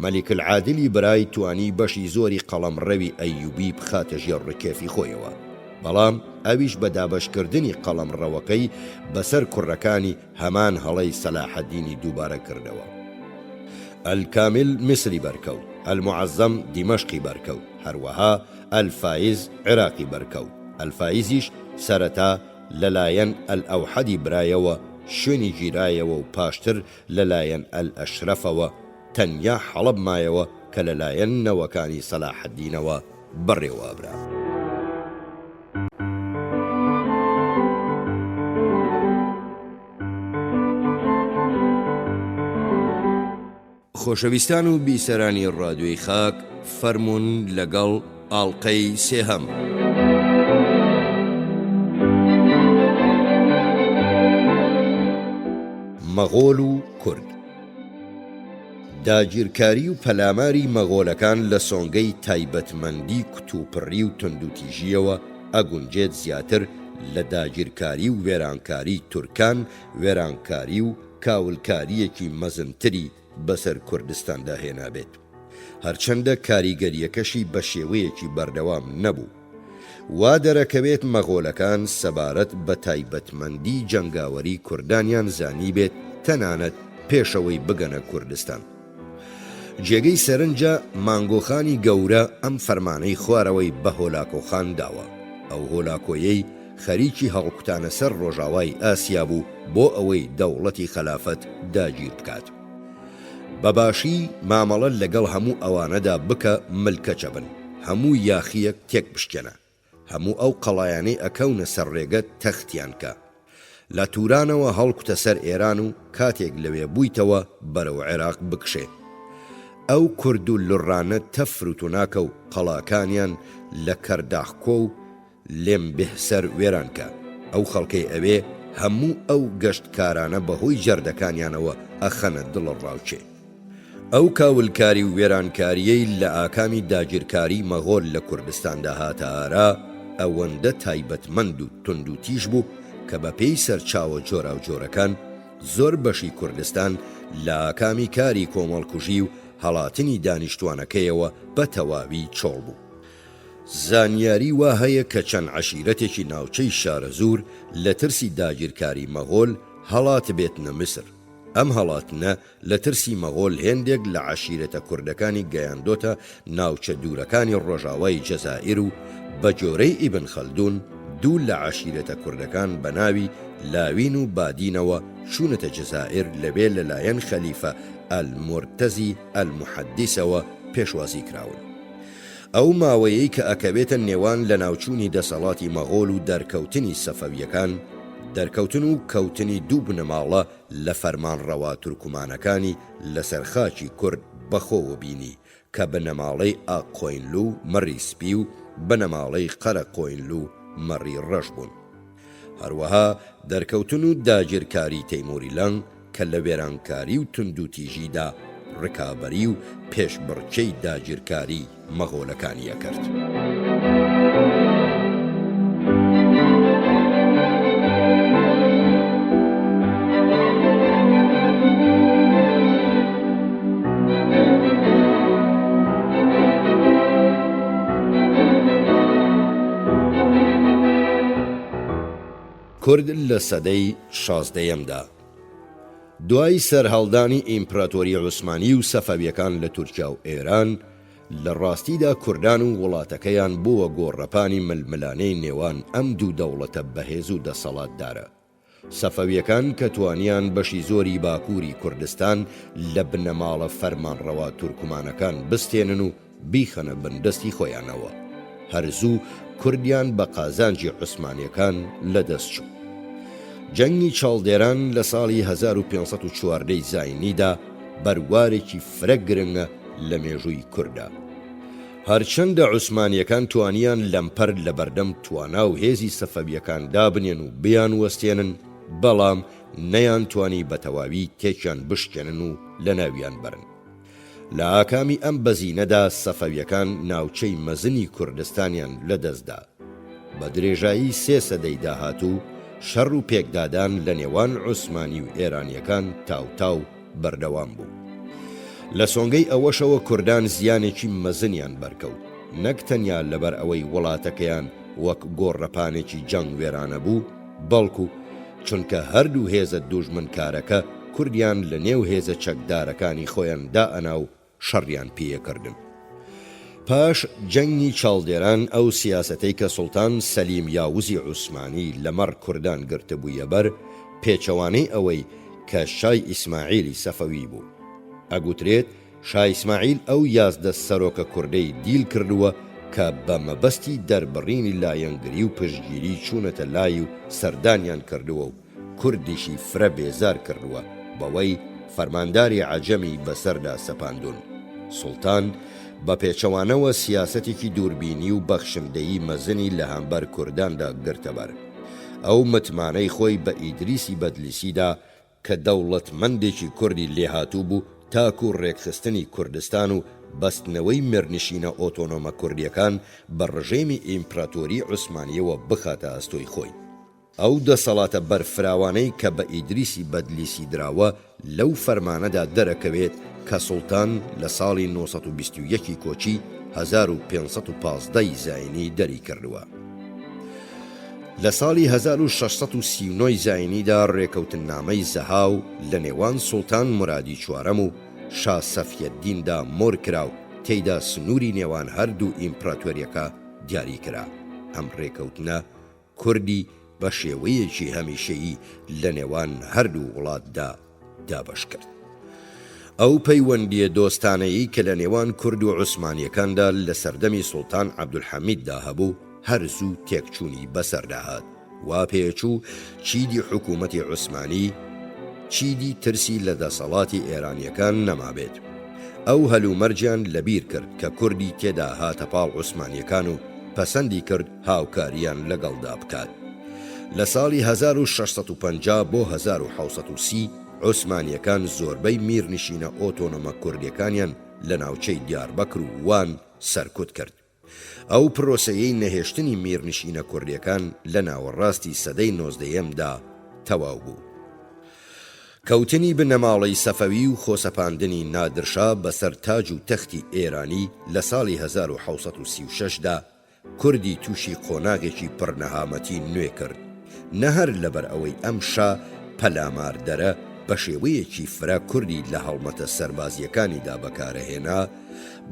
مەلیک العادلی برای توانی بەشی زۆری قەڵەمڕەوی ئەیوبی بخاتە ژێر ڕکێفی خۆیەوە، بەڵام ئەویش بە دابەشکردنی قەڵەمڕەوەکەی بەسەر کوڕەکانی هەمان هەڵەی سەلاحەدینی دووبارە کردەوە. الکامل میسری بەرکەوت، المعەزەم دیمەشقی بەرکەوت، هەروەها الفایز عێراقی بەرکەوت. الفایزیش سەرەتا لەلایەن ئەلئەوحەدی برایەوە، شوێنی گیرایەوە و پاشتر لەلایەن ئەلئەشرەفەوە تەنیا حەڵەب مایەوە کە لەلایەن نەوەکانی سەلاحەدینەوە بەڕێوەبرا. خۆشەویستان و بیسەرانی ڕادیۆی خاک، فەرموون لەگەڵ ئاڵقەی سێهەم. مەغۆڵ و کورد. داگیرکاری و پەلاماری مەغۆلەکان لە سۆنگەی تایبەتمەندی کتوپڕی و تندوتیژیەوە ئەگونجێت زیاتر لە داگیرکاری و وێرانکاری تورکان، وێرانکاری و کاولکاریەکی مەزنتری بەسەر کوردستاندا هێنابێت، هەرچەندە کاریگەریەکەشی بە شێوەیەکی بەردەوام نەبوو. وا دەرەکەوێت مەغۆلەکان سەبارەت بە تایبەتمەندی جەنگاوەری کوردانیان زانی بێت تەنانەت پێشەوەی بگەنە کوردستان. جێگەی سەرنجە مانگۆخانی گەورە ئەم فەرمانەی خوارەوەی بە هۆلاکۆخان داوە. ئەو هۆلاکۆیەی خەریکی هەڵقوتانە سەر ڕۆژاوای ئاسیا بوو بۆ ئەوەی دەوڵەتی خەلافەت داگیر بکات. بەباشی مامەڵە لەگەڵ هەموو ئەوانەدا بکە ملکەچە بن، هەموو یاخیەک تێک بشکێنە، هەموو ئەو قەڵایانەی ئەکەونە سەر ڕێگە تەختیان کە. لە تورانەوە هەڵکوتە سەر ئێران و کاتێک لەوێ بوویتەوە بەرەو عێراق بکشێ. ئەو کورد و لڕانە تەفر و توناکە و قەڵاکانیان لە کەرداخکۆ و لێم بێسەر وێرانکە. ئەو خەڵکەی ئەوێ هەموو ئەو گەشتکارانە بەهۆی جەردەکانیانەوە ئەخەنە دڵ ڕاوچێ. ئەو کاولکاری و وێرانکاریەی لە ئاکامی داگیرکاری مەغۆل لە کوردستاندا هاتە ئارا ئەوەندە تایبەتمەند و تند و تیژ بوو کە بە پێی سەرچاوە جۆرا و جۆرەکان زۆر بەشی کوردستان لە ئاکامی کاری کۆمەڵکوژی و هەڵاتنی دانیشتوانەکەیەوە بە تەواوی چۆڵ بوو. زانیاری وا هەیە کە چەند عەشیرەتێکی ناوچەی شارەزور لە ترسی داگیرکاری مەغۆل هەڵات بێتنە میسر. ئەم هەڵاتنە لە ترسی مەغۆل هێندێک لە عەشیرەتە کوردەکانی گەیاندۆتە ناوچە دوورەکانی ڕۆژاوای جەزائیر و بە جۆرەی ئیبن خەلدون دوو لە عەشیرەتە کوردەکان بە ناوی لاوین و بادینەوە چوونەتە جەزائیر لەبێ لەلایەن خەلیفە ئەلمورتەزی ئەلموحەدیسەوە پێشوازی کراون. ئەو ماوەیەی کە ئەکەوێتە نێوان لە ناوچوونی دەسەڵاتی مەغۆل و دەرکەوتنی سەفەویەکان، دەرکەوتن و کەوتنی دوو بنەماڵە لە فەرمانڕەوا تورکمانەکانی لەسەر خاکی کورد بەخۆوە بینی کە بنەماڵەی ئاقۆینلو و مەڕی سپی و بنەماڵەی قەرە قۆینلو و مەڕی ڕەش بوون. هەروەها دەرکەوتن و داگیرکاری تەیموری لەنگ کە لە وێرانکاری و تندوتیژیدا ڕکابەری و پێشبڕکێی داگیرکاری مەغۆلەکانیە کرد. کورد لە سەدەی 16دا دوای سەرهەڵدانی ئیمپراتۆری عوسمانی و سەفەویەکان لە تورکیا و ئێران، لە ڕاستیدا کوردان و وڵاتەکەیان بووە گۆڕەپانی ململانەی نێوان ئەم دوو دەوڵەتە بەهێز و دەسەڵاتدارە. سەفەویەکان کە توانیان بەشی زۆری باکووری کوردستان لە بنەماڵە فەرمانڕەوا تورکمانەکان بستێنن و بیخەنە بندەستی خۆیانەوە، هەرزوو کوردیان بە قازانجی عوسمانیەکان لەدەست چوو. جەنگی چاڵدێران لە ساڵی 1514 زاینیدا بەروارێکی فرە گرنگە لە مێژووی کووردا. هەرچەندە عوسمانیەکان توانیان لەمپەر لە بەردەم توانا و هێزی سەفەویەکان دابنێن و بیان وەستێنن، بەڵام نەیان توانی بە تەواوی تێکیان بشکێنن و لە ناویان برن. لە ئاکامی ئەم بەزینەدا سەفەویەکان ناوچەی مەزنی کوردستانیان لەدەستدا. بە درێژایی 3 سەدەی داهاتوو شەڕ و پێکدادان لە نێوان عوسمانی و ئێرانیەکان تاو بەردەوام بوو. لە سۆنگەی ئەوەشەوە کوردان زیانێکی مەزنیان بەرکەوت، نەک تەنیا لەبەر ئەوەی وڵاتەکەیان وەک گۆڕەپانێکی جەنگ وێرانە بوو، بەڵکو چونکە هەردوو هێزە دوژمنکارەکە کوردیان لە نێو هێزە چەکدارەکانی خۆیان دائەنا و شەڕیان پێکردن. پاش جەنگی چاڵدێران ئەو سیاسەتەی کە سوڵتان سەلیم یاوزی عوسمانی لەمەڕ کوردان گرتبوویە بەر پێچەوانەی ئەوەی کە شای ئیسماعیلی سەفەوی بوو. ئەگوترێت شای ئیسماعیل ئەو یازدە سەرۆکە کوردەی دیل کردووە کە بە مەبەستی دەربڕینی لایەنگری و پشتگیری چوونەتە لای و سەردانیان کردووە و کوردیشی فرە بێزار کردووە بەوەی فەرمانداری عەجەمی بەسەردا سەپاندون. سوڵتان بە پێچەوانەوە سیاسەتێکی دووربینی و بەخشندەیی مەزنی لە هەمبەر کورداندا گرتەبەر. ئەو متمانەی خۆی بە ئیدریسی بەدلیسیدا کە دەوڵەتمەندێکی کوردی لێهاتوو بوو تاکو ڕێکخستنی کوردستان و بەستنەوەی مێرنشینە ئۆتۆنۆمە کوردیەکان بە ڕژێمی ئیمپراتۆری عوسمانیەوە بخاتە ئەستۆی خۆی. ئەو دەسەڵاتە بەرفراوانەی کە بە ئیدریسی بەدلیسی دراوە لەو فەرمانەدا دەرەکەوێت کە سوڵتان لە ساڵی 921 کۆچی 1515 زاینی دەری کردووە. لە ساڵی 1639 زاینیدا ڕێکەوتنامەی زەهاو لە نێوان سوڵتان مرادی چوارەم و شا سەفیەددیندا مۆر کرا و تێیدا سنووری نێوان هەردوو ئیمپراتۆریەکە دیاری کرا. ئەم ڕێکەوتنە کوردی بە شێوەیەکی هەمیشەیی لە نێوان هەردوو وڵاتدا دابەش کرد. ئەو پەیوەندیە دۆستانەیی کە لە نێوان کورد و عوسمانیەکاندا لە سەردەمی سوڵتان عەبدولحەمیددا هەبوو هەرزوو تێکچوونی بەسەرداهات. وا پێچوو چیدی حکوومەتی عوسمانی چیدی ترسی لە دەسەڵاتی ئێرانیەکان نەمابێت. ئەو هەلومەرجیان لەبیر کرد کە کوردی تێدا هاتە پاڵ عوسمانیەکان و پەسەندی کرد هاوکاریان لەگەڵدا بکات. لە ساڵی 1650 بۆ 1730 عوسمانیەکان زۆربەی میرنشینە ئۆتۆنۆمە کوردیەکانیان لە ناوچەی دیاربەکر و وان سەرکوت کرد. ئەو پرۆسەیەی نەهێشتنی میرنشینە کوردیەکان لە ناوەڕاستی سەدەی 19دا تەواو بوو. کەوتنی بنەماڵەی سەفەوی و خۆسەپاندنی نادرشا بەسەر تاج و تەختی ئێرانی لە ساڵی 1636دا کوردی تووشی قۆناغێکی پڕنەهامەتی نوێ کرد، نەهەر لەبەر ئەوەی ئەم شا پەلاماردەرە بە شێوەیەکی فرا کوردی لە هەڵمەتە سەربازیەکانیدا بەکارەهێنا،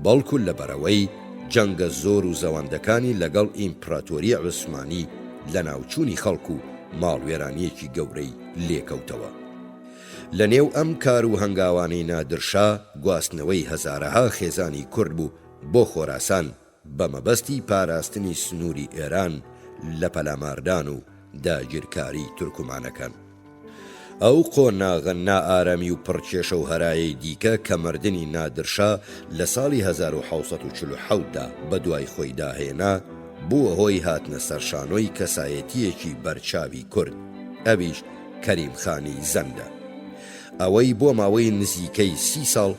بەڵکو لەبەرەوەی جەنگە زۆر و زەوەندەکانی لەگەڵ ئیمپراتۆری عوسمانی لە ناوچوونی خەڵک و ماڵوێرانیەکی گەورەی لێکەوتەوە. لە نێو ئەم کار و هەنگاوانەی نادرشا گواستنەوەی هەزارەها خێزانی کورد بوو بۆ خۆراسان بە مەبەستی پاراستنی سنووری ئێران لە پەلاماردان و داگیرکاری تورکمانەکان. ئەو قۆناغە نائارامی و پڕکێشە و هەرایەی دیکە کە مردنی نادرشا لە ساڵی 1647دا بە دوای خۆی داهێنا بووە هۆی هاتنە سەرشانۆی کەسایەتیەکی بەرچاوی کورد، ئەویش کەریمخانی زەندە. ئەوەی بۆ ماوەی نزیکەی 30 ساڵ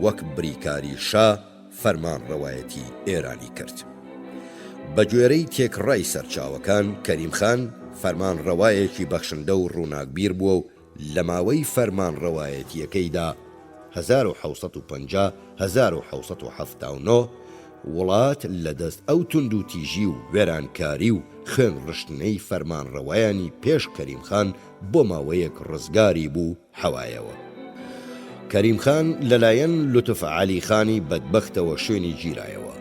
وەک بریکاری شا فەرمانڕەوایەتی ئێرانی کرد. بە گوێرەی تێکڕای سەرچاوەکان کەریمخان فەرمانڕەوایەکی بەخشندە و ڕووناکبیر بووە و لە ماوەی فەرمانڕەوایەتیەکەیدا 1650-1679 وڵات لەدەست ئەو تند و تیژی و وێرانکاری و خوێن ڕشتنەی فەرمانڕەوایانی پێش کەریمخان بۆ ماوەیەک ڕزگاری بوو حەوایەوە. کەریمخان لەلایەن لوتف عەلی خانی بەدبەختەوە شوێنی گیرایەوە،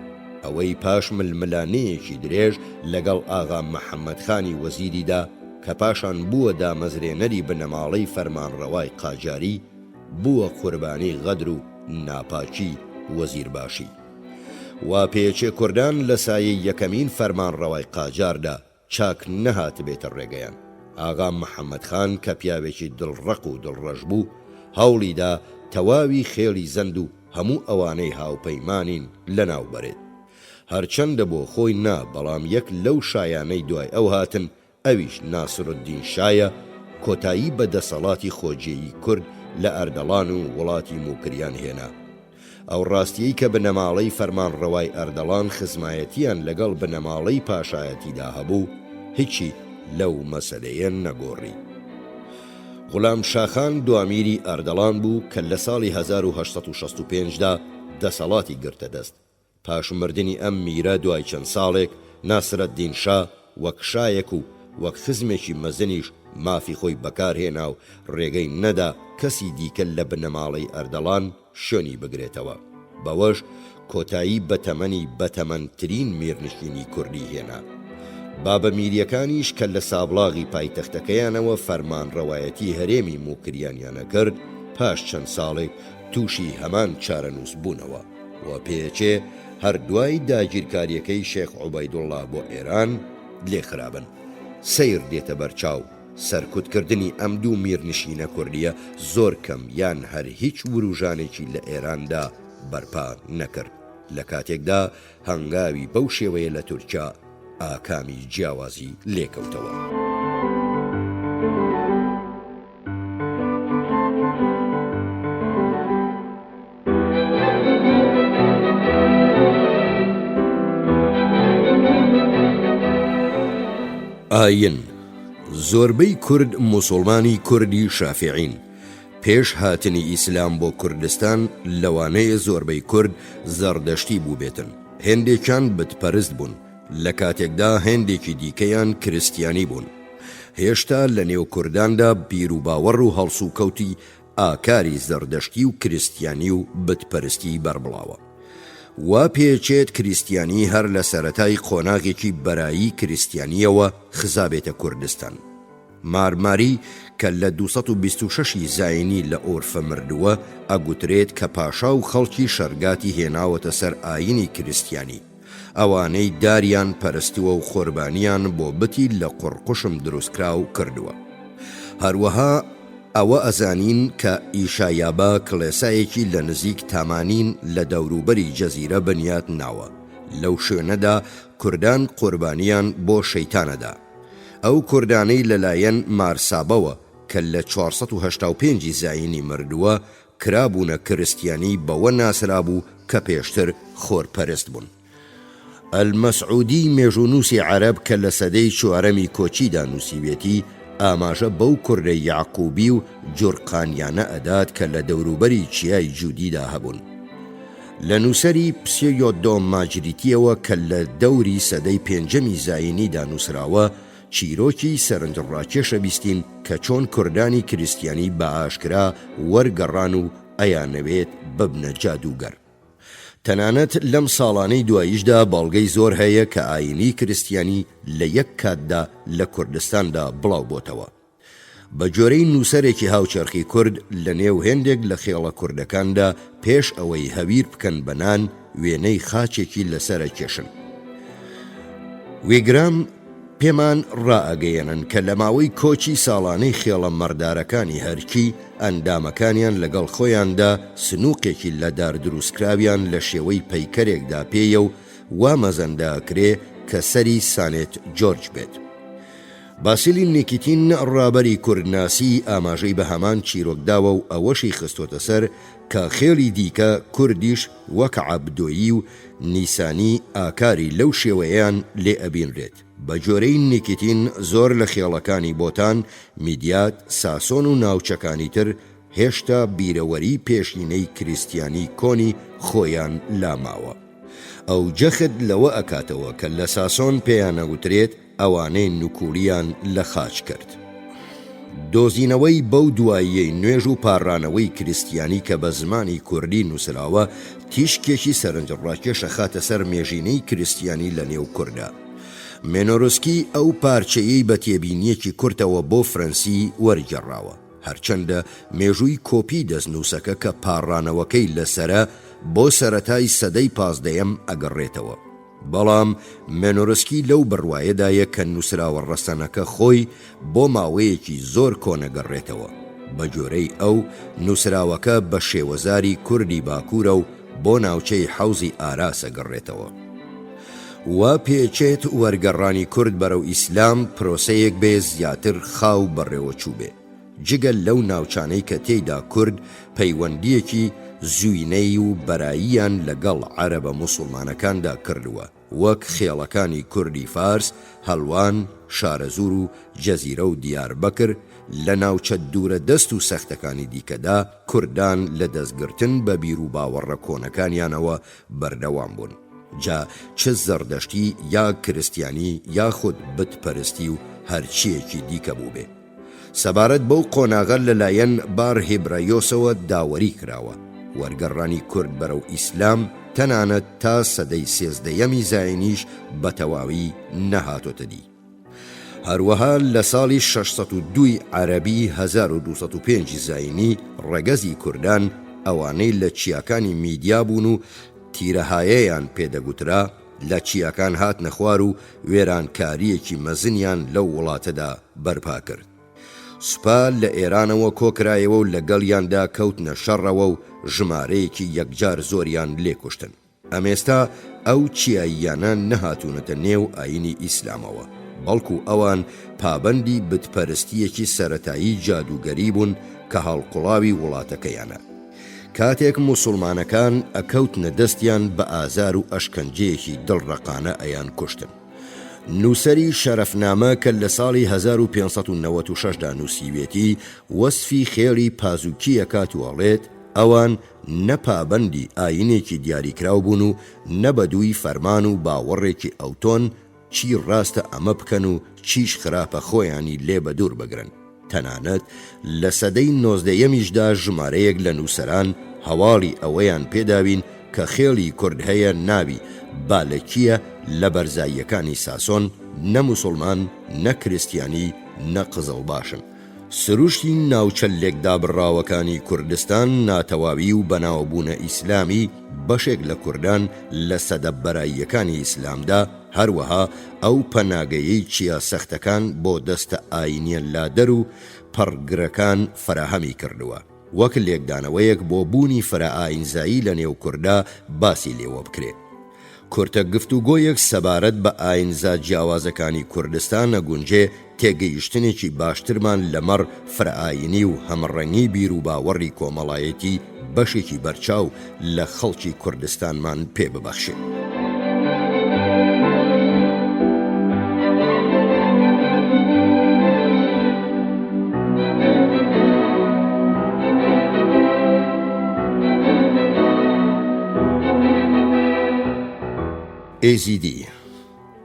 ئەوەی پاش ململانەیەکی درێژ لەگەڵ ئاغا مەحەممەد خانی وەزیریدا کە پاشان بووە دامەزرێنەری بنەماڵەی فەرمانڕەوای قاجاری، بووە قوربانی غەدر و ناپاکی وەزیرباشی. وا پێچێ کوردان لە سایەی یەکەمین فەرمانڕەوای قاجاردا چاک نەهات بێتە ڕێگەیان. ئاغا مەحەممەد خان کە پیاوێکی دڵڕەق و دڵڕەش بوو هەوڵیدا تەواوی خێڵی زەند و هەموو ئەوانەی هاوپەیمانین لەناو بەرێت. هەرچەندە بۆ خۆی نا، بەڵام یەک لەو شایانەی دوای ئەو هاتن، ئەویش ناسرالدین شایە، کۆتایی بە دەسەڵاتی خۆجێیی کورد لە ئەردەڵان و وڵاتی موکریان هێنا. ئەو ڕاستیەی کە بنەماڵەی فەرمانڕەوای ئەردەڵان خزمایەتیان لەگەڵ بنەماڵەی پاشایەتیدا هەبوو، هیچی لەو مەسەلەیە نەگۆڕی. غولام شاخان دوامیری ئەردەڵان بوو کە لە ساڵی 1865دا دەسەڵاتی گرتە دەست. پاش مردنی ئەم میرە دوای چەند ساڵێک ناسرەدین شا وەک شایەک و وەک خزمێکی مەزنیش مافی خۆی بەکارهێنا و ڕێگەی نەدا کەسی دیکە لە بنەماڵەی ئەردەڵان شوێنی بگرێتەوە. بەوەش کۆتایی بەتەمەنی بەتەمەنترین میرنشینی کوردی هێنا. بابە میریەکانیش کە لە سابڵاغی پایتەختەکەیانەوە فەرمان ڕەوایەتی هەرێمی موکریانیانە کرد، پاش چەند ساڵێک تووشی هەمان چارەنووس بوونەوە و پێچێ هەردوای داگیرکاریەکەی شێخ عوبەیدوڵڵا بۆ ئێران لێ خرابن. سەیر دێتە بەرچاو سەرکوتکردنی ئەم دوو میرنشینە کوردیە زۆر کەم یان هەر هیچ وروژانێکی لە ئێراندا بەرپا نەکرد. لە کاتێکدا هەنگاوی بەو شێوەیە لە تورکیا ئاکامی جیاوازی لێکەوتەوە. ئاین زۆربەی کورد موسڵمانی کوردی شافعین. پێش هاتنی ئیسلام بۆ کوردستان لەوانەیە زۆربەی کورد زەردەشتی بوو بێتن. هێندێکیان بتپەرست بوون، لە کاتێکدا هێندێکی دیکەیان کریستیانی بوون. هێشتا لە نێو کورداندا بیر و باوەڕ و هەڵس و کەوتی ئاکاری زەردەشتی و کریستیانی و بتپەرستی بەربڵاوە. وا پێچێت کریستیانی هەر لە سەرەتای قۆناغێکی بەرایی کریستیانیەوە خزابێتە کوردستان. مارماری کە لە 226 زاینی لە ئۆرفە مردووە ئەگوترێت کە پاشا و خەڵکی شەرگاتی هێناوەتە سەر ئاینی کریستیانی. ئەوانەی داریان پەرستووە و قوربانیان بۆ بتی لە قوڕقوشم دروستکراو کردووە. هەروەها ئەوە ئەزانین کە ئیشایابا کڵێسایەکی لە نزیک تامانین لە دەوروبەری جەزیرە بنیات ناوە. لەو شوێنەدا کوردان قوربانیان بۆ شەیتانەدا. ئەو کوردانەی لەلایەن مارسابەوە کە لە 485 زاینی مردووە کرابوونە کریستیانی بەوە ناسرابوو کە پێشتر خۆرپەرست بوون. ئەلمەسعودی مێژوونووسی عەرەب کە لە سەدەی چوارەمی کۆچیدا نووسیوێتی ئاماژە بەو کوردە یاعقوبی و جورقانیانە ئەدات کە لە دەوروبەری چیای جوودیدا هەبوون. لە نووسەری پسیۆدۆ ماجریتیەوە کە لە دەوری سەدەی پێنجەمی زاینیدا نووسراوە چیرۆکی سەرنجڕاکێشە بیستین کە چۆن کوردانی کریستیانی بە ئاشکرا وەرگەڕان و ئەیانەوێت ببنە جادوگەر. تەنانەت لەم ساڵانەی دواییشدا باڵگەی زۆر هەیە کە ئاینی کریستیانی لە یەک کاتدا لە کوردستاندا بڵاو بۆتەوە. بە جۆرەی نووسەرێکی هاوچەرخی کورد لە نێو هێندێک لە خێڵە کوردەکاندا پێش ئەوەی هەویر بکەن بەنان وێنەی خاچێکی لەسرە کێشن. وێگرام پێمان ڕائەگەیەنن کە لە ماوەی کۆچی ساڵانەی خێڵە مەردارەکانی هەرکی ئەندامەکانیان لەگەڵ خۆیاندا سنووقێکی لەدار دروستکراویان لە شێوەی پەیکەرێکدا پێیە و وا مەزەنداکرێ کە سەری سانێت جۆرج بێت. باسیلی نیکیتین ڕابەری کوردناسی ئاماژەی بە هەمان چیرۆکداوە و ئەوەشی خستۆتە سەر کە خێڵی دیکە کوردیش وەک عەبدۆیی و نیسانی ئاکاری لەو شێوەیان لێ ئەبینرێت. بە جۆرەی نیکیتین زۆر لە خێڵەکانی بۆتان، میدیات، ساسۆن و ناوچەکانی تر هێشتا بیرەوەری پێشینەی کریستیانی کۆنی خۆیان لاماوە. ئەو جەخت لەوە ئەکاتەوە کە لە ساسۆن پێیان ئەوترێت ئەوانەی نوکولیان لە خاچ کرد. دۆزینەوەی بەو دواییەی نوێژ و پاڕانەوەی کریستیانی کە بە زمانی کوردی نووسراوە تیشکێکی سەرنجڕاکێشە خاتە سەر مێژینەی کریستیانی لە نێو کووردا. مێنۆرۆسکی ئەو پارچەیەی بە تێبینیەکی کورتەوە بۆ فەرەنسی وەرگێڕاوە، هەرچەندە مێژووی کۆپی دەستنووسەکە کە پاڕانەوەکەی لەسرە بۆ سەرەتای سەدەی 15ەم ئەگەڕێتەوە. بەڵام مێنۆرۆسکی لەو بڕوایەدایە کە نووسراوە ڕەسەنەکە خۆی بۆ ماوەیەکی زۆر کۆنەگەڕێتەوە. بە جۆرەی ئەو نووسراوەکە بە شێوەزاری کوردی باکوورە و بۆ ناوچەی حەوزی ئاراسە گەڕێتەوە. وا پێچێت وەرگەڕانی کورد بەرەو ئیسلام پرۆسەیەک بێ زیاتر خاو بەڕێوەچوو بێ، جگەل لەو ناوچانەی کە تێیدا کورد پەیوەندیەکی زوینەی و بەراییان لەگەڵ عەرەبە موسڵمانەکاندا کردووە، وەک خێڵەکانی کوردی فارس، هەڵوان، شارەزور و جەزیرە و دیاربەکر، لە ناوچە دوورە دەست و سەختەکانی دیکەدا کوردان لە دەستگرتن بە بیر و باوەڕە کۆنەکانیانەوە بەردەوام بوون. جا چ زەردەشتی یا کریستیانی یاخود بتپەرستی و هەرچیەکی دیکە بوو بێ. سەبارەت بەو قۆناغە لەلایەن بارهێبرایۆسەوە داوەری کراوە. وەرگەڕانی کورد بەرەو ئیسلام تەنانەت تا سەدەی 13یەمی زاینیش بە تەواوی نەهاتۆتە دی. هەروەها لە ساڵی 602 عەرەبی 1205 زاینی ڕەگەزی کوردان ئەوانەی لە چیاکانی میدیا بوون و تیرەهایەیان پێدەگوترا لە چیاکان هاتنە خوار و وێرانکاریەکی مەزنیان لەو وڵاتەدا بەرپا کرد. سوپا لە ئێرانەوە کۆکرایەوە و لەگەڵیاندا کەوتنە شەڕەوە و ژمارەیەکی یەکجار زۆریان لێکوشتن. ئەمێستا ئەو چیاییانە نەهاتوونەتە نێو ئاینی ئیسلامەوە، بەڵکو ئەوان پابەندی بتپەرستیەکی سەرەتایی جادوگەری بوون کە هەڵقوڵاوی وڵاتەکەیانە. کاتێک موسڵمانەکان ئەکەوتنە دەستیان بە ئازار و ئەشکەنجەیەکی دڵڕەقانە ئەیان کوشتن. نووسەری شەرەفنامە کە لە ساڵی 1596دا نووسیوێتی وەسفی خێڵی پازوکیە کاتوەڵێت ئەوان نەپابەندی ئاینێکی دیاریکراو بوون و نەبەدووی فەرمان و باوەڕێکی ئەوتۆن چی ڕاستە ئەمە بکەن و چیش خراپە خۆیانی لێ بە دوور بگرن. تەنانەت لە سەدەی 19یەمیشدا ژمارەیەک لە نووسەران هەواڵی ئەوەیان پێداوین کە خێڵی کورد هەیە ناوی بالەکیە لە بەرزاییەکانی ساسۆن، نە موسڵمان، نە کریستیانی، نە قزڵباشن. سروشتی ناوچە لێکدابڕاوەکانی کوردستان ناتەواوی و بەناوبوونە ئیسلامی بەشێک لە کوردان لە سەدەبەراییەکانی ئیسلامدا هەروەها ئەو پەناگەیەی چیا سەختەکان بۆ دەستە ئاینیە لادەر و پەڕگرەکان فراهەمی کردووە، وەک لێکدانەوەیەک بۆ بوونی فەرئائینزایی لە نێو کووردا باسی لێوە بکرێت. کورتە گفتوگۆیەک سەبارەت بە ئاینزا جیاوازەکانی کوردستان ئەگونجێ تێگەیشتنێکی باشترمان لەمەڕ فەرئاینی و هەمڕەنگی بیر و باوەڕی کۆمەڵایەتی بەشێکی بەرچاو لە خەڵکی کوردستانمان پێ ببەخشێت.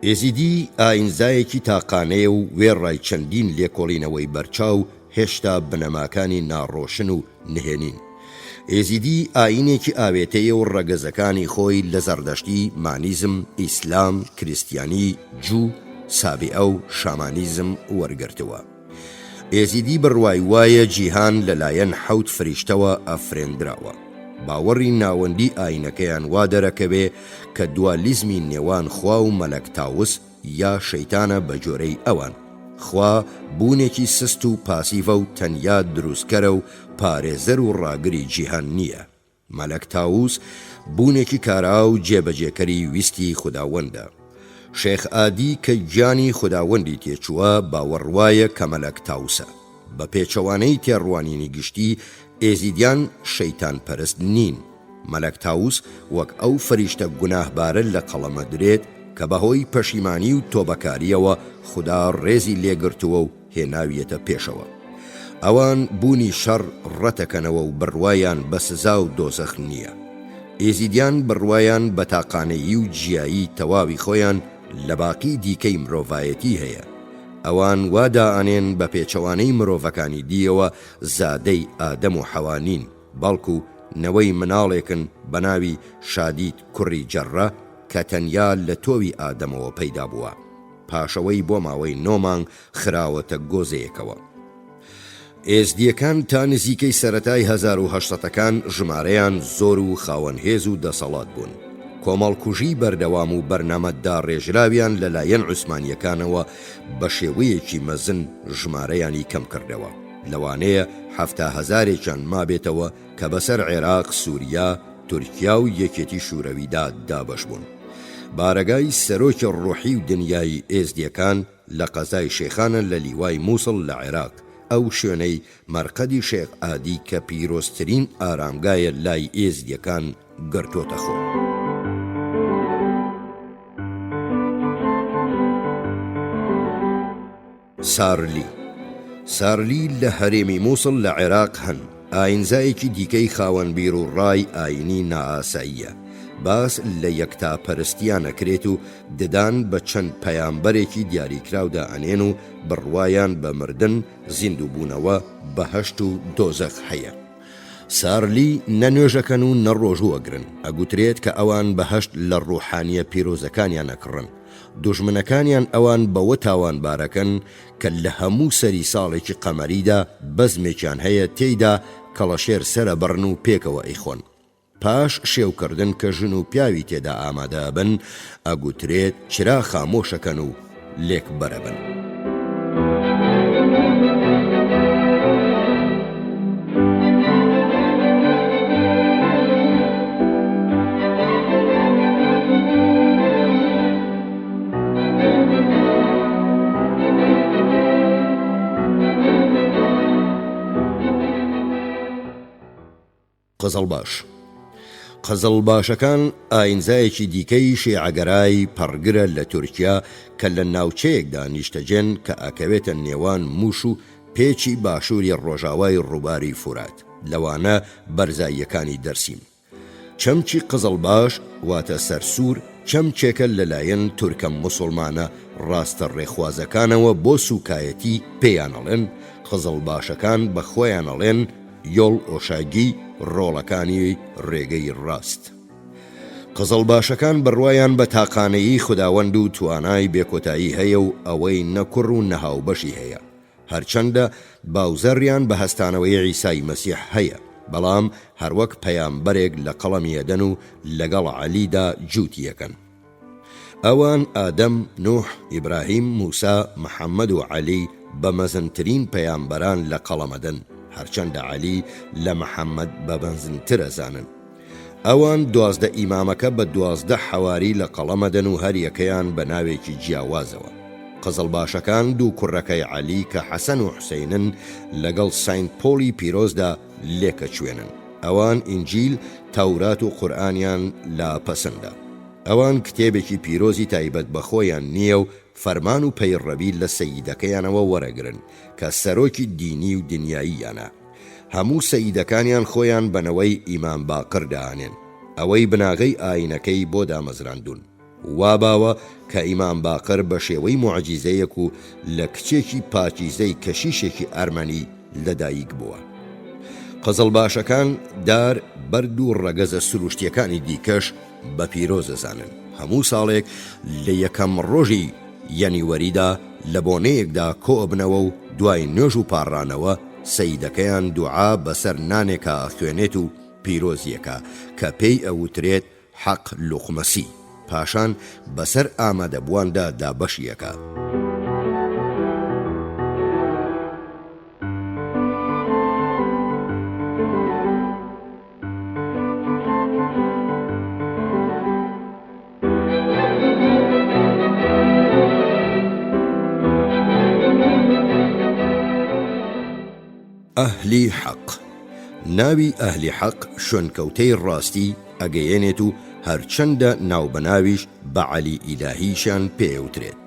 ئێزیدی ئاینزایەکی تاقانەیە و وێڕای چەندین لێکۆڵینەوەی بەرچاو هێشتا بنەماکانی ناڕۆشن و نهێنین. ئێزیدی ئاینێکی ئاوێتەیە و ڕەگەزەکانی خۆی لە زەردەشتی، مانیزم، ئیسلام، کریستیانی، جوو، سابئە و شامانیزم وەرگرتووە. ئێزیدی بڕوای وایە جیهان لەلایەن 7 فریشتەوە ئەفرێنراوە. باوەڕی ناوەندی ئاینەکەیان وا دەرەکەوێ کە دوالیزمی نێوان خوا و مەلەک تاوس یا شەیتانە بە جۆرەی ئەوان. خوا بوونێکی سست و پاسیڤە و تەنیا دروستکەرە و پارێزەر و ڕاگری جیهان نییە. مەلەک تاوس بوونێکی کارا و جێبەجێکەری ویستی خوداوەندە. شێخ ئادی کە گیانی خوداوەندی تێچووە باوەڕوایە کە مەلەک تاوسە. بە پێچەوانەی تێڕوانینی گشتی ئێزیدیان شەیتان پەرست نین. مەلەک تاوس وەک ئەو فەریشتە گوناهبارە لە قەڵەمە درێت کە بەهۆی پەشیمانی و تۆبەکاریەوە خوددا ڕێزی لێگرتووە و هێناویەتە پێشەوە. ئەوان بوونی شەڕ ڕەتەکەنەوە و بڕوایان بە سزا و دۆزەخ نییە. ئێزیدیان بڕوایان بە تاقانەیی و جیایی تەواوی خۆیان لە باقی دیکەی مرۆڤایەتی هەیە. ئەوان وادائەنێن بە پێچەوانەی مرۆڤەکانی دیەوە زادەی ئادەم و حەوانین، بەڵکو نەوەی مناڵێکن بە ناوی شادید کوڕی جەڕە کە تەنیا لە تۆوی ئادەمەوە پەیدا بووە. پاشەوەی بۆ ماوەی 9 مانگ خراوەتە گۆزەیەکەوە. ئێزدیەکان تا نزیکەی سەرەتای 1800ەکان ژمارەیان زۆر و خاوەنهێز و دەسەڵات بوون. کۆمەڵکوژی بەردەوام و بەرنامەدا ڕێژراویان لەلایەن عوسمانیەکانەوە بە شێوەیەکی مەزن ژمارەیانی کەم کردەوە. لەوانەیە 70,000 مابێتەوە کە بەسەر عێراق، سووریا، تورکیا و یەکێتی شوورەویدا دابەش بوون. بارەگای سەرۆکی ڕوحی و دنیای ئێزدیەکان لە قەزای شێخانە لە لیوای مووسڵ لە عێراق، ئەو شوێنەی مەرقەدی شێخ ئادی کە پیرۆزترین ئارامگایە لای ئێزدیەکان گرتۆتە خۆ. سارلی لە هەرێمی مووسڵ لە عێراق هەن ئاینزایەکی دیکەی خاوەنبیر و ڕای ئاینی نائاساییە باس لە یەکتاپەرستیان ئەکرێت و ددان بە چەند پەیامبەرێکی دیاریکراودا ئەنێن و بڕوایان بە مردن زیندووبوونەوە بەهەشت و دۆزەخ هەیە سارلی نەنوێژەکەن و نەڕۆژوەگرن ئەگوترێت کە ئەوان بەهەشت لە ڕوحانیە پیرۆزەکانیان ئەکڕن دوژمنەکانیان ئەوان بەوە تاوانبارەکەن کە لە هەموو سەری ساڵێکی قەمەریدا بەزمێکیان هەیە تێیدا کەڵەشێر سرە بڕن و پێکەوە ئەیخۆن پاش شێوکردن کە ژن و پیاوی تێدا ئامادە بن ئەگوترێت چرا خامۆشەکەن و لێک بەرەبن قەزەڵباشەکان ئاینزایەکی دیکەی شیعەگەرای پەڕگرە لە تورکیا کە لە ناوچەیەکدا نیشتەجێن کە ئەکەوێتە نێوان موش و پێچی باشووری ڕۆژاوای ڕووباری فورات لەوانە بەرزاییەکانی دەرسیم چەمچی قزڵباش واتە سەرسوور چەمچێکە لەلایەن تورکە موسڵمانە ڕاستە ڕێخوازەکانەوە بۆ سوکایەتی پێیانەڵێن قزڵباشەکان بە خۆیان ئەڵێن یۆڵ ئۆشاگی ڕۆڵەکانی ڕێگەی ڕاست قزڵباشەکان بڕوایان بە تاقانەیی خوداوەند و توانای بێکۆتایی هەیە و ئەوەی نەکوڕ و نەهاوبەشی هەیە هەرچەندە باوزەڕیان بە هەستانەوەی عیسای مەسیح هەیە بەڵام هەروەک پەیامبەرێک لە قەڵەمیەدەن و لەگەڵ عەلیدا جووتیەکەن ئەوان ئادەم نوح ئیبراهیم موسا محەممەد و عەلی بە مەزنترین پەیامبەران لە قەڵەمەدەن هەرچەندە عەلی لە محەممەد بە بەنزنترە زانن ئەوان 12 ئیمامەکە بە 12 حەواری لە قەڵەمەدەن و هەر یەکەیان بە ناوێکی جیاوازەوە قزڵباشەکان دوو کوڕەکەی عەلی کە حەسەن و حوسەینن لەگەڵ ساینت پۆلی پیرۆزدا لێکە کوێنن ئەوان ئینجیل تەورات و قورئانیان لا پەسەندە ئەوان کتێبێکی پیرۆزی تایبەت بە خۆیان نییە و فەرمان و پەیڕەوی لە سەییدەکەیانەوە وەرەگرن کە سەرۆکی دینی و دنیاییانە هەموو سەییدەکانیان خۆیان بنەوەی ئیمان باقر دانێن ئەوەی بناغەی ئاینەکەی بۆ دامەزراندون واباوە کە ئیمان باقر بە شێوەی معجیزەیەک و لە کچێکی پاکیزەی کەشیشێکی ئەرمەنی لەدایک بووە قزڵباشەکان دار بەرد و ڕەگەزە سروشتیەکانی دیکەش بە پیرۆزەزانن هەموو ساڵێک لە یەکەم ڕۆژی یەنیوەریدا لە بۆنەیەکدا کۆبنەوە و دوای نوێژ و پاڕانەوە سەیدەکەیان دوعا بەسەر نانێکە خوێنێت و پیرۆزیەکە کە پێی ئەوترێت حەق لوقمەسی پاشان بەسەر ئامادەبوواندا دابەشیەکە ئەهلی حەق ناوی ئەهلی حەق شوێنکەوتەی ڕاستی ئەگەیەنێت و هەرچەندە ناوبەناویش بە عەلی ئیلاهیشان پێوترێت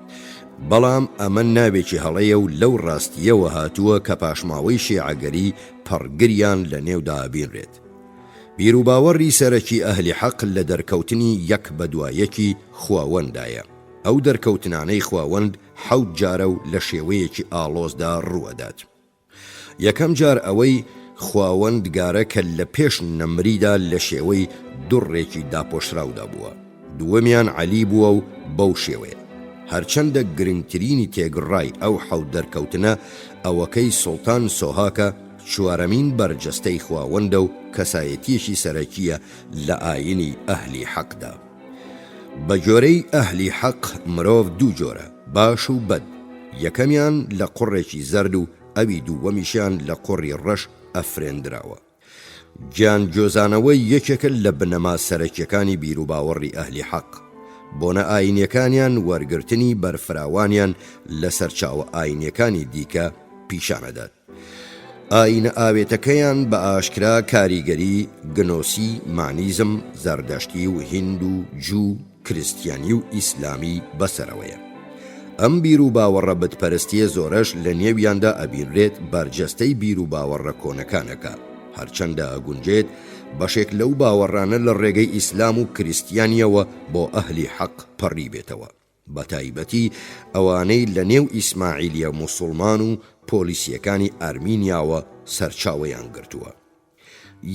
بەڵام ئەمە ناوێکی هەڵەیە و لەو ڕاستیەوە هاتووە کە پاشماوەی شیعەگەری پەڕگریان لە نێودا بینرێت بیرروباوەڕی سەرەکی ئەهلی حەق لە دەرکەوتنی یەک بە دوایەکی خواوەندایە ئەو دەرکەوتنانەی خواوەند 7 جارە و لە شێوەیەکی ئاڵۆزدا ڕوەدات یەکەم جار ئەوەی خواوەند گارە کە لە پێش نەمریدا لە شێوەی دوڕێکی داپۆشراودا بووە دووەمیان عەلی بووە و بەو شێوەیە هەرچەندە گرنگترینی تێگڕای ئەو 7 دەرکەوتنە ئەوەکەی سوڵتان سۆهاکە چوارەمین بەرجەستەی خواوەندە و کەسایەتیەکی سەرەکیە لە ئاینی ئەهلی حەقدا بە جۆرەی ئەهلی حەق مرۆڤ دوو جۆرە باش و بەد یەکەمیان لە قوڕێکی زەرد و ئەوی دووەمیشیان لە قوڕی ڕەش ئەفرێندراوە گیان جۆزانەوەی یەکێکە لە بنەما سەرەکیەکانی بیرروباوەڕی ئەهلی حەق بۆنە ئاینیەکانیان وەرگرتنی بەرفراوانیان لە سەرچاوە ئاینیەکانی دیکە پیشانەدات ئاینە ئاوێتەکەیان بە ئاشکرا کاریگەری گنۆسی مانیزم زەردەشتی و هیند و جوو کریستیانی و ئیسلامی بەسەرەوەیە ئەم بیر و باوەڕە بتپەرستیە زۆرەش لە نێویاندا ئەبینرێت بەرجەستەی بیر و باوەڕە کۆنەکانەکە، هەرچەندە ئەگونجێت بەشێک لەو باوەڕانە لە ڕێگەی ئیسلام و کریستیانیەوە بۆ ئەهلی حەق پەڕی بێتەوە، بە تایبەتی ئەوانەی لە نێو ئیسماعیلیە موسڵمان و پۆلیسیەکانی ئەرمینیاوە سەرچاوەیان گرتووە.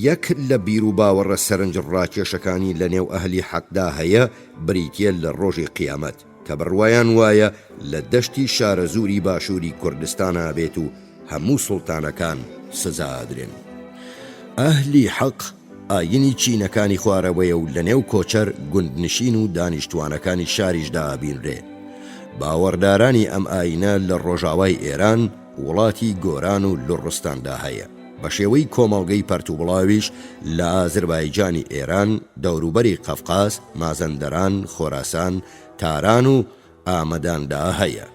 یەک لە بیر و باوەڕە سەرنج ڕاکێشەکانی لە نێو ئەهلی حەقدا هەیە بریتیە لە ڕۆژی قیامەت کە بڕوایان وایە لە دەشتی شارەزووری باشووری کوردستانە بێت و هەموو سوڵتانەکان سزا ئەدرێن. ئەهلی حەق ئاینی چینەکانی خوارەوەیە و لە نێو کۆچەر گوندنشین و دانیشتوانەکانی شاریشدا ئەبینرێ. باوەڕدارانی ئەم ئاینە لە ڕۆژاوای ئێران، وڵاتی گۆران و لوڕستاندا هەیە. بە شێوەی کۆمەڵگەی پەرتوبڵاویش لە ئازربایجانی ئێران، دەوروبەری قەفقاز، مازەندەران، خۆراسان، تاران و ئامەداندا هەیە.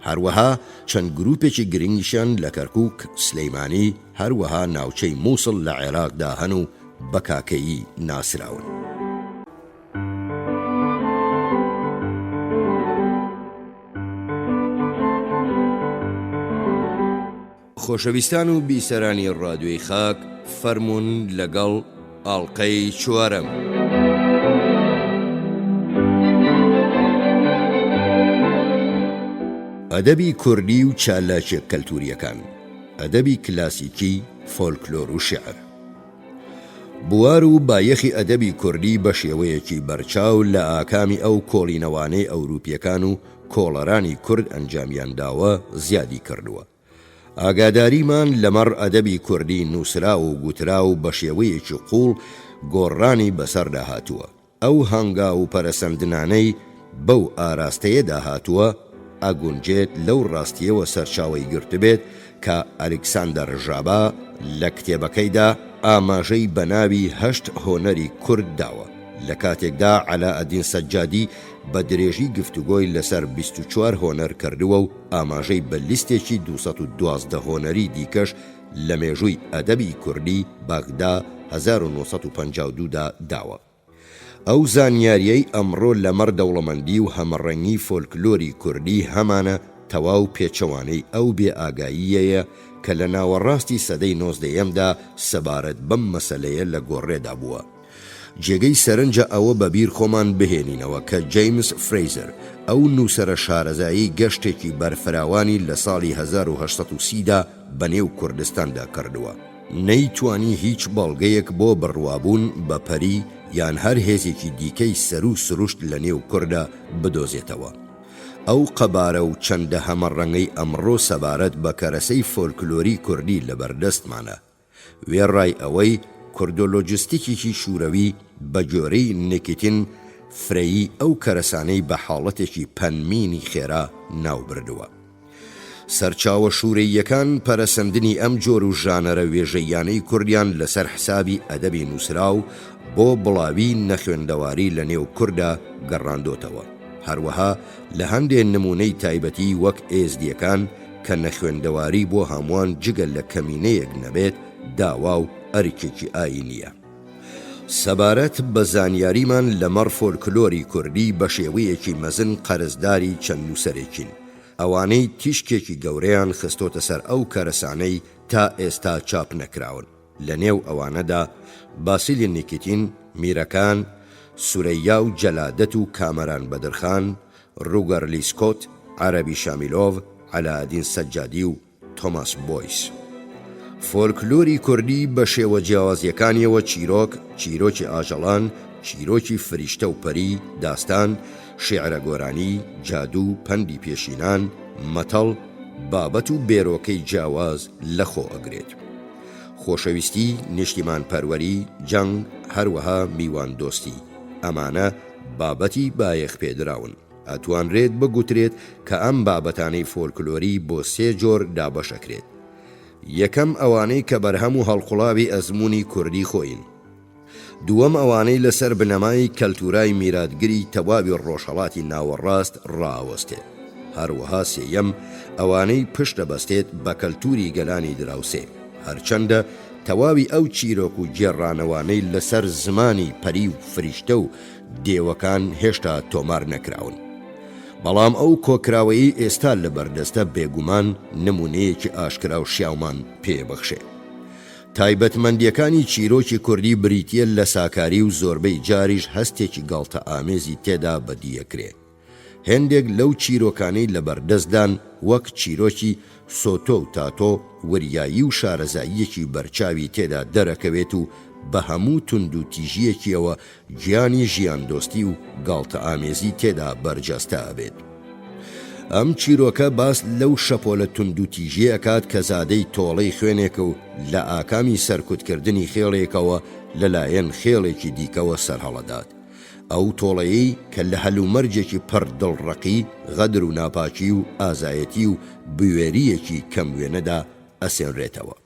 هەروەها چەند گروپێکی گرنگیشان لە کەرکووک، سلەیمانی، هەروەها ناوچەی مووسڵ لە عێراقدا هەن و بە کاکەیی ناسراون. خۆشەویستان و بیسەرانی ڕادیۆی خاک، فەرموون لەگەڵ ئاڵقەی چوارەم. ئەدەبی کوردی و چالاکیە کەلتوریەکان، ئەدەبی کلاسیکی، فۆلکلۆر و شێعر. بوار و بایەخی ئەدەبی کوردی بە شێوەیەکی بەرچاو لە ئاکامی ئەو کۆڵینەوانەی ئەوروپیەکان و کۆڵەرانی کورد ئەنجامیان داوە زیادی کردووە. ئاگاداریمان لەمەڕ ئەدەبی کوردی نووسرا و گوترا و بە شێوەیەکی قوڵ گۆڕانی بەسەردا هاتووە. ئەو هەنگا و پەرەسەندنانەی بەو ئاراستەیەدا هاتووە ئەگونجێت لەو ڕاستیەوە سەرچاوەی گرتبێت کە ئەلێکساندەر ژابا لە کتێبەکەیدا ئاماژەی بە ناوی 8 هۆنەری کورد داوە. لە کاتێکدا عەلاءەدین سەجادی بە درێژی گفتوگۆی لەسەر 24 هۆنەر کردووە و ئاماژەی بە لیستێکی 212 هۆنەری دیکەش لە مێژووی ئەدەبی کوردی بەغدا 1952دا داوە. ئەو زانیاریەی ئەمڕۆ لەمەڕ دەوڵەمەندی و هەمەڕەنگی فۆلکلۆری کوردی هەمانە تەواو پێچەوانەی ئەو بێئاگاییەیە کە لە ناوەڕاستی سەدەی 19دا سەبارەت بەم مەسەلەیە لە گۆڕێدا بووە. جێگەی سەرنجە ئەوە بەبیر خۆمان بهێنینەوە کە جەیمس فرەیزەر ئەو نووسەرە شارەزایی گەشتێکی بەرفراوانی لە ساڵی 1830دا بەنێو کوردستاندا کردووە. نەیتوانی هیچ بەڵگەیەک بۆ بڕوابوون بە پەری یان هەر هێزێکی دیکەی سەر و سروشت لە نێو کوردە بدۆزێتەوە. ئەو قەبارە و چەندە هەمەڕەنگەی ئەمڕۆ سەبارەت بە کەرەسەی فۆلکلۆری کوردی لەبەردەستمانە. وێڕای ئەوەی کوردۆلۆجستیکێکی شوورەوی بە جۆرەی نێکیتین فرەیی ئەو کەرەسانەی بە حاڵەتێکی پەنمینی خێرا ناوبردووە. سەرچاوە شوورەییەکان پەرەسەندنی ئەم جۆر و ژانەرە وێژەیانەی کوردیان لەسەر حسابی ئەدەبی نووسرا و بۆ بڵاوی نەخوێندەواری لە نێو کووردا گەڕاندۆتەوە. هەروەها لە هەندێک نمونەی تایبەتی وەک ئێزدیەکان کە نەخوێندەواری بۆ هەمووان جگەل لە کەمینەیەک نەبێت داوا و ئەرکێکی ئاینیە. سەبارەت بە زانیاریمان لەمەڕ فۆلکلۆری کوردی بە شێوەیەکی مەزن قەرزداری چەند نووسەرێکین. ئەوانەی تیشکێکی گەورەیان خستۆتە سەر ئەو کەرەسانەی تا ئێستا چاپ نەکراون. لە نێو ئەوانەدا باسیلی نیکیتین، میرەکان، سورەیا و جەلادەت و کامەران بەدرخان، ڕوگەر لیسکۆت، عەرەبی شامیلۆڤ، عەلاءەدین سەجادی و تۆماس بۆیس. فۆلکلۆری کوردی بە شێوە جیاوازیەکانیەوە چیرۆک، چیرۆکی ئاژەڵان، چیرۆکی فریشتە و پەری، داستان، شێعرە گۆرانی، جادوو، پەندی پێشینان، مەتەڵ، بابەت و بێرۆکەی جیاواز لەخۆ ئەگرێت. خۆشەویستی، نیشتیمان پەروەری، جەنگ، هەروەها میوان دۆستی. ئەمانە بابەتی بایەخ پێدراون. ئەتوانرێت بگوترێت کە ئەم بابەتانەی فۆلکلۆری بۆ 3 جۆر دابەشەکرێت. یەکەم ئەوانەی کە بەرهەم و هەڵقوڵاوی ئەزموونی کوردی خۆین. دووەم ئەوانەی لەسەر بنەمای کەلتورای میراتگری تەواوی ڕۆژهەڵاتی ناوەڕاست ڕائوەستێت. هەروەها سێیەم ئەوانەی پشت دەبەستێت بە کەلتوری گەلانی دراوسێ، هەرچەندە تەواوی ئەو چیرۆک و گێڕانەوانەی لەسەر زمانی پەری و فریشتە و دێوەکان هێشتا تۆمار نەکراون. بەڵام ئەو کۆکراوەیی ئێستا لە بەردەستە بێگومان نمونەیەکی ئاشکرا و شیاومان پێبەخشێ. تایبەتمەندیەکانی چیرۆکی کوردی بریتیە لە ساکاری و زۆربەی جاریش هەستێکی گاڵتە ئامێزی تێدا بەدیەکرێ. هێندێک لەو چیرۆکانەی لە بەردەستدان وەک چیرۆکی سۆتۆ و تاتۆ وریایی و شارەزاییەکی بەرچاوی تێدا دەرەکەوێت و بە هەموو تند و تیژیەکیەوە گیانی ژیان دۆستی و گاڵتە ئامێزی تێدا بەرجەستە ئەبێت. ئەم چیرۆکە باس لەو شەپۆلە تند و تیژی ئەکات کە زادەی تۆڵەی خوێنێکە و لە ئاکامی سەرکوتکردنی خێڵێکەوە لەلایەن خێڵێکی دیکەوە سەرهەڵەدات. ئەو تۆڵەیەی کە لە هەلومەرجێکی پڕ دڵڕەقی غەدر و ناپاکی و ئازایەتی و بوێریەکی کەم وێنەدا ئەسێنرێتەوە.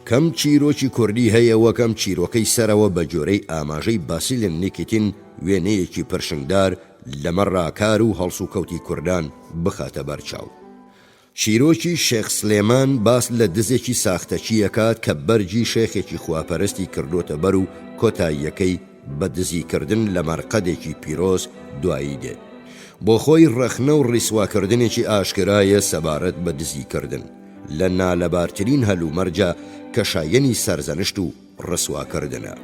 کەم چیرۆکی کوردی هەیە وەکەم چیرۆکەی سەرەوە بە جۆرەی ئاماژەی باسیلێن نیکتین وێنەیەکی پرشنگدار لەمە ڕاکار و هەڵس و کەوتی کوردان بخاتە بەرچاو. چیرۆکی شێخ سلێمان باس لە دزێکی ساختەچیەکات کە بەرجی شێخێکی خواپەرستی کردوتە بەر و کۆتاییەکەی بە دزیکردن لە مەرقەدێکی پیرۆز دوایی دێت. بۆ خۆی ڕەخنە و ڕیسواکردنێکی ئاشکرایە سەبارەت بە دزیکردن لە نالەبارترین هەلومەرجە کە شایەنی سەرزەنشت و ڕسواکردنە،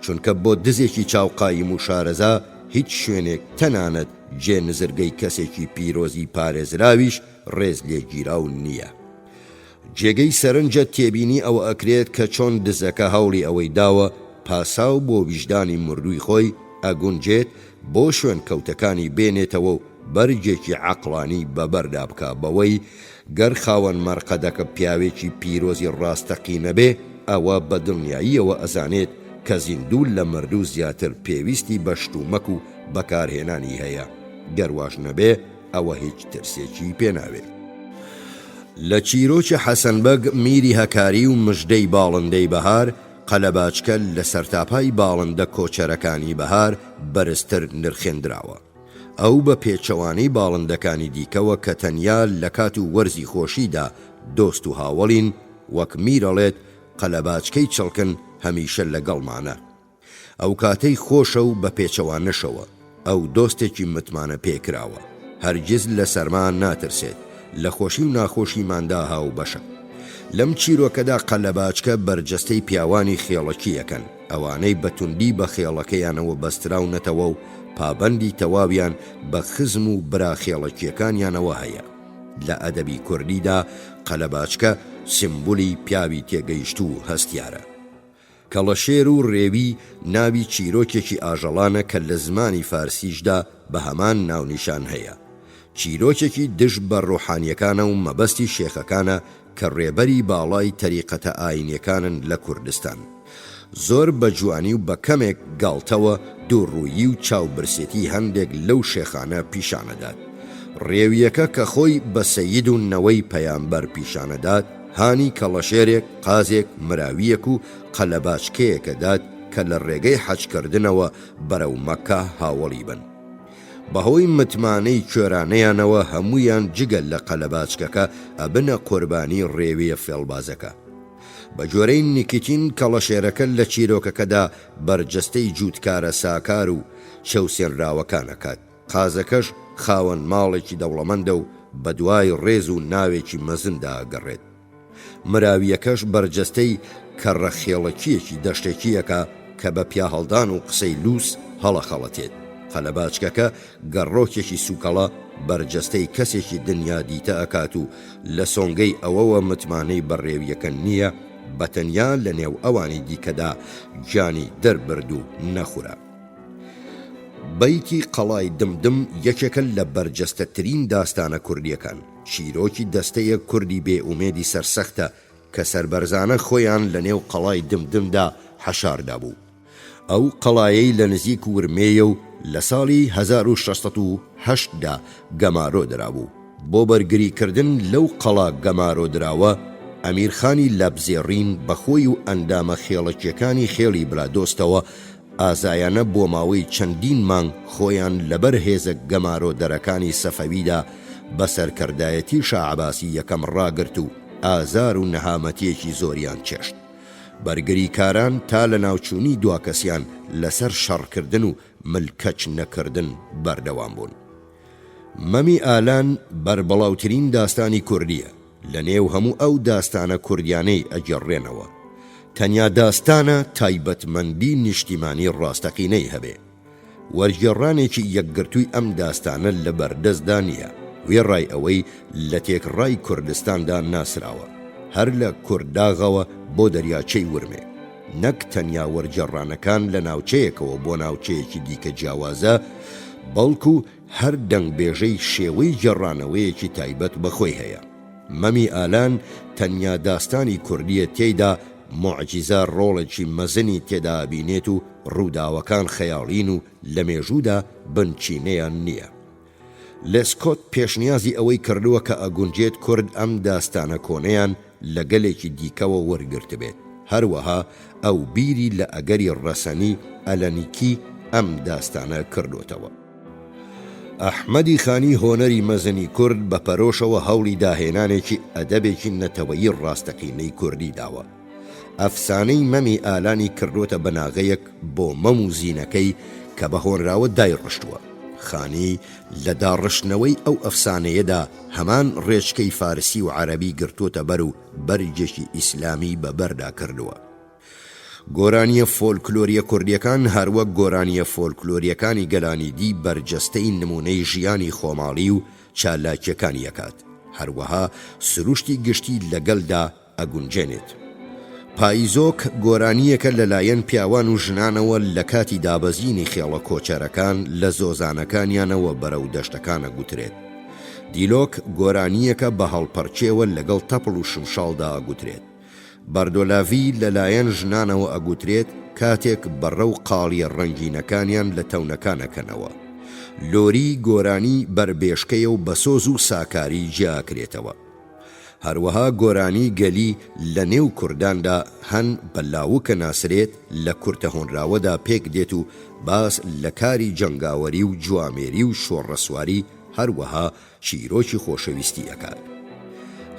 چونکە بۆ دزێکی چاوقایم و شارەزا هیچ شوێنێک تەنانەت جێ نزرگەی کەسێکی پیرۆزی پارێزراویش ڕێز لێگیراو نییە. جێگەی سەرنجە تێبینی ئەوە ئەکرێت کە چۆن دزەکە هەوڵی ئەوەی داوە پاساو بۆ ویژدانی مردووی خۆی ئەگونجێت بۆ شوێن کەوتەکانی بێنێتەوە و بەرجێکی عەقڵانی بەبەردا بکە بەوەی گەر خاوەن مەرقەدەکە پیاوێکی پیرۆزی ڕاستەقینە بێ ئەوە بە دڵنیاییەوە ئەزانێت کە زیندوو لە مردوو زیاتر پێویستی بە شتومەک و بەکارهێنانی هەیە، گەرواش نەبێ ئەوە هیچ ترسێکی پێناوێت. لە چیرۆکی حەسەنبەگ میری هەکاری و مژدەی باڵندەی بەهار قەلەباچکە لە سەرتاپای باڵندە کۆچەرەکانی بەهار بەرزتر نرخێنراوە. ئەو بە پێچەوانەی باڵندەکانی دیکەوە کە تەنیا لە کات و وەرزی خۆشیدا دۆست و هاوڵین وەک میرەڵێت قەلەباچکەی چڵکن هەمیشە لەگەڵمانە. ئەو کاتەی خۆشە و بە پێچەوانەشەوە ئەو دۆستێکی متمانە پێکراوە، هەرگیز لە سەرمان ناترسێت، لە خۆشی و ناخۆشیماندا هاو بەشە. لەم چیرۆکەدا قەلەباچکە بەرجەستەی پیاوانی خێڵەکیەکەن، ئەوانەی بەتوندی بە خێڵەکەیانەوە بەستراونەتەوە و پابەندی تەواویان بە خزم و برا خێڵەکیەکانیانەوە هەیە. لە ئەدەبی کوردیدا قەلەباچکە سیمبولی پیاوی تێگەیشت و هەستیارە. کەڵەشێر و ڕێوی ناوی چیرۆکێکی ئاژەڵانە کە لە زمانی فارسیشدا بە هەمان ناونیشان هەیە. چیرۆکێکی دژ بە ڕۆحانیەکانە و مەبەستی شێخەکانە کە ڕێبەری باڵای تەریقەتە ئاینیەکانن لە کوردستان. زۆر بە جوانی و بە کەمێک گاڵتەوە دووڕوویی و چاوبرسێتی هەندێک لەو شێخانە پیشانەدات. ڕێویەکە کە خۆی بە سەید و نەوەی پەیامبەر پیشانەدات، هانی کەڵەشێرێک، قازێک، مراویەک و قەلەباچکەیەکە دات کە لە ڕێگەی حەجکردنەوە بەرەو مەکە هاوڵی بن. بەهۆی متمانەی کوێرانەیانەوە هەمویان جگەل لە قەلەباچکەکە ئەبنە قوربانی ڕێویە فێڵبازەکە. بە جۆرەی نیکتین کەڵەشێرەکە لە چیرۆکەکەدا بەرجەستەی جووتکارە ساکار و چەوسێنراوەکانەکات. قازەکەش خاوەن ماڵێکی دەوڵەمەندە و بە دوای ڕێز و ناوێکی مەزندا گەڕێت. مراویەکەش بەرجەستەی کەڕەخێڵەکیەکی دەشتێکیەکە کە بە پیا هەڵدان و قسەی لووس هەڵەخەڵەتێت. قەلەباچکەکە گەڕۆکێکی سوکەڵە بەرجەستەی کەسێکی دنیا دیتە ئەکات و لە سۆنگەی ئەوەوە متمانەی بەڕێویەکە نییە، بەتەنیا لە نێو ئەوانی دیکەدا گیانی دەربرد و نەخورە. بەیتی قەڵای دمدم یەکێکە لە بەرجەستەترین داستانە کوردیەکان. چیرۆکی دەستەیە کوردی بێئومێدی سەرسەختە کە سەربەرزانە خۆیان لە نێو قەڵای دمدمدا حەشاردا بوو. ئەو قەڵایەی لە نزیک ورمێیە و لە ساڵی 1608دا گەمارۆ درابوو. بۆ بەرگریکردن لەو قەڵا گەمارۆ دراوە، ئەمیرخانی لەبزێڕین بەخۆی و ئەندامە خێڵەکیەکانی خێڵی برادۆستەوە ئازایانە بۆ ماوەی چەندین مانگ خۆیان لەبەر هێزە گەمارۆ دەرەکانی سەفەویدا بە سەرکەردایەتی شاه عەباسی یەکەم ڕاگرت و ئازار و نەهامەتیەکی زۆریان چێشت. بەرگریکاران تا لە ناوچوونی دواکەسیان لەسەر شەڕکردن و ملکەچ نەکردن بەردەوام بوون. مەمی ئالان بربەڵاوترین داستانی کوردیە لە نێو هەموو ئەو داستانە کوردیانەی ئەگەڕێنەوە. تەنیا داستانە تایبەتمەندی نیشتیمانی ڕاستەقینەی هەبێ. وەرگێڕانێکی یەکگرتووی ئەم داستانە لە بەردەستدا نییە، وێڕای ئەوەی لە تێکڕای کوردستاندا ناسراوە، هەر لە کورداغەوە بۆ دەریاچەی ورمێ، نەک تەنیا وەرگێڕانەکان لە ناوچەیەکەوە بۆ ناوچەیەکی دیکە جیاوازە، بەڵکو هەر دەنگبێژەی شێوەی گێڕانەوەیەکی تایبەت بەخۆی هەیە. مەمی ئالان تەنیا داستانی کوردیە تێیدا معجزە ڕۆڵێکی مەزنی تێدا بینێت و ڕووداوەکان خەیاڵین و لە مێژوودا بنچینەیان نییە. لێسکۆت پێشنیازی ئەوەی کردووە کە ئەگونجێت کورد ئەم داستانە کۆنەیان لە گەلێکی دیکەوە وەرگرت بێت. هەروەها ئەو بیری لە ئەگەری ڕەسەنی ئەلەنیکی ئەم داستانە کردوتەوە. ئەحمەدی خانی هۆنەری مەزنی کورد بە پەرۆشەوە هەوڵی داهێنانێکی ئەدەبێکی نەتەوەیی ڕاستەقینەی کوردی داوە. ئەفسانەی مەمی ئالانی کردوتە بەناغەیەک بۆ مەم و زینەکەی کە بە هۆنراوە دایڕشتووە. خانی لە داڕشتنەوەی ئەو ئەفسانەیەدا هەمان ڕێچکەی فارسی و عەرەبی گرتوتە بەر و بەرجێکی ئیسلامی بەبەردا کردووە. گۆرانیە فۆلکلۆریە کوردیەکان هەروەک گۆرانیە فۆلکلۆریەکانی گەلانی دی بەرجەستەی نمونەی ژیانی خۆماڵی و چالاکیەکانی یەکات. هەروەها سروشتی گشتی لەگەڵدا ئەگونجێنێت. پاییزۆک گۆرانیەکە لەلایەن پیاوان و ژنانەوە لە کاتی دابەزینی خێڵە کۆچەرەکان لە زۆزانەکانیانەوە بەرەو دەشتەکانە گوترێت. دیلۆک گۆرانیەکە بە هەڵپەرچێوە لەگەڵ تەپڵ و شمشاڵدا ئەگوترێت. بەردۆلاڤی لەلایەن ژنانەوە ئەگوترێت کاتێک بەڕەو قاڵیە ڕەنگینەکانیان لە تەونەکانەکەنەوە. لۆری گۆرانی بربێشکەیە و بە سۆز و ساکاری جیاکرێتەوە. هەروەها گۆرانی گەلی لە نێو کورداندا هەن بەلاوکە ناسرێت لە کورتە هۆنراوەدا پێک دێت و باس لە کاری جەنگاوەری و جوامێری و شۆڕەسواری هەروەها چیرۆکی خۆشەویستی ئەکات.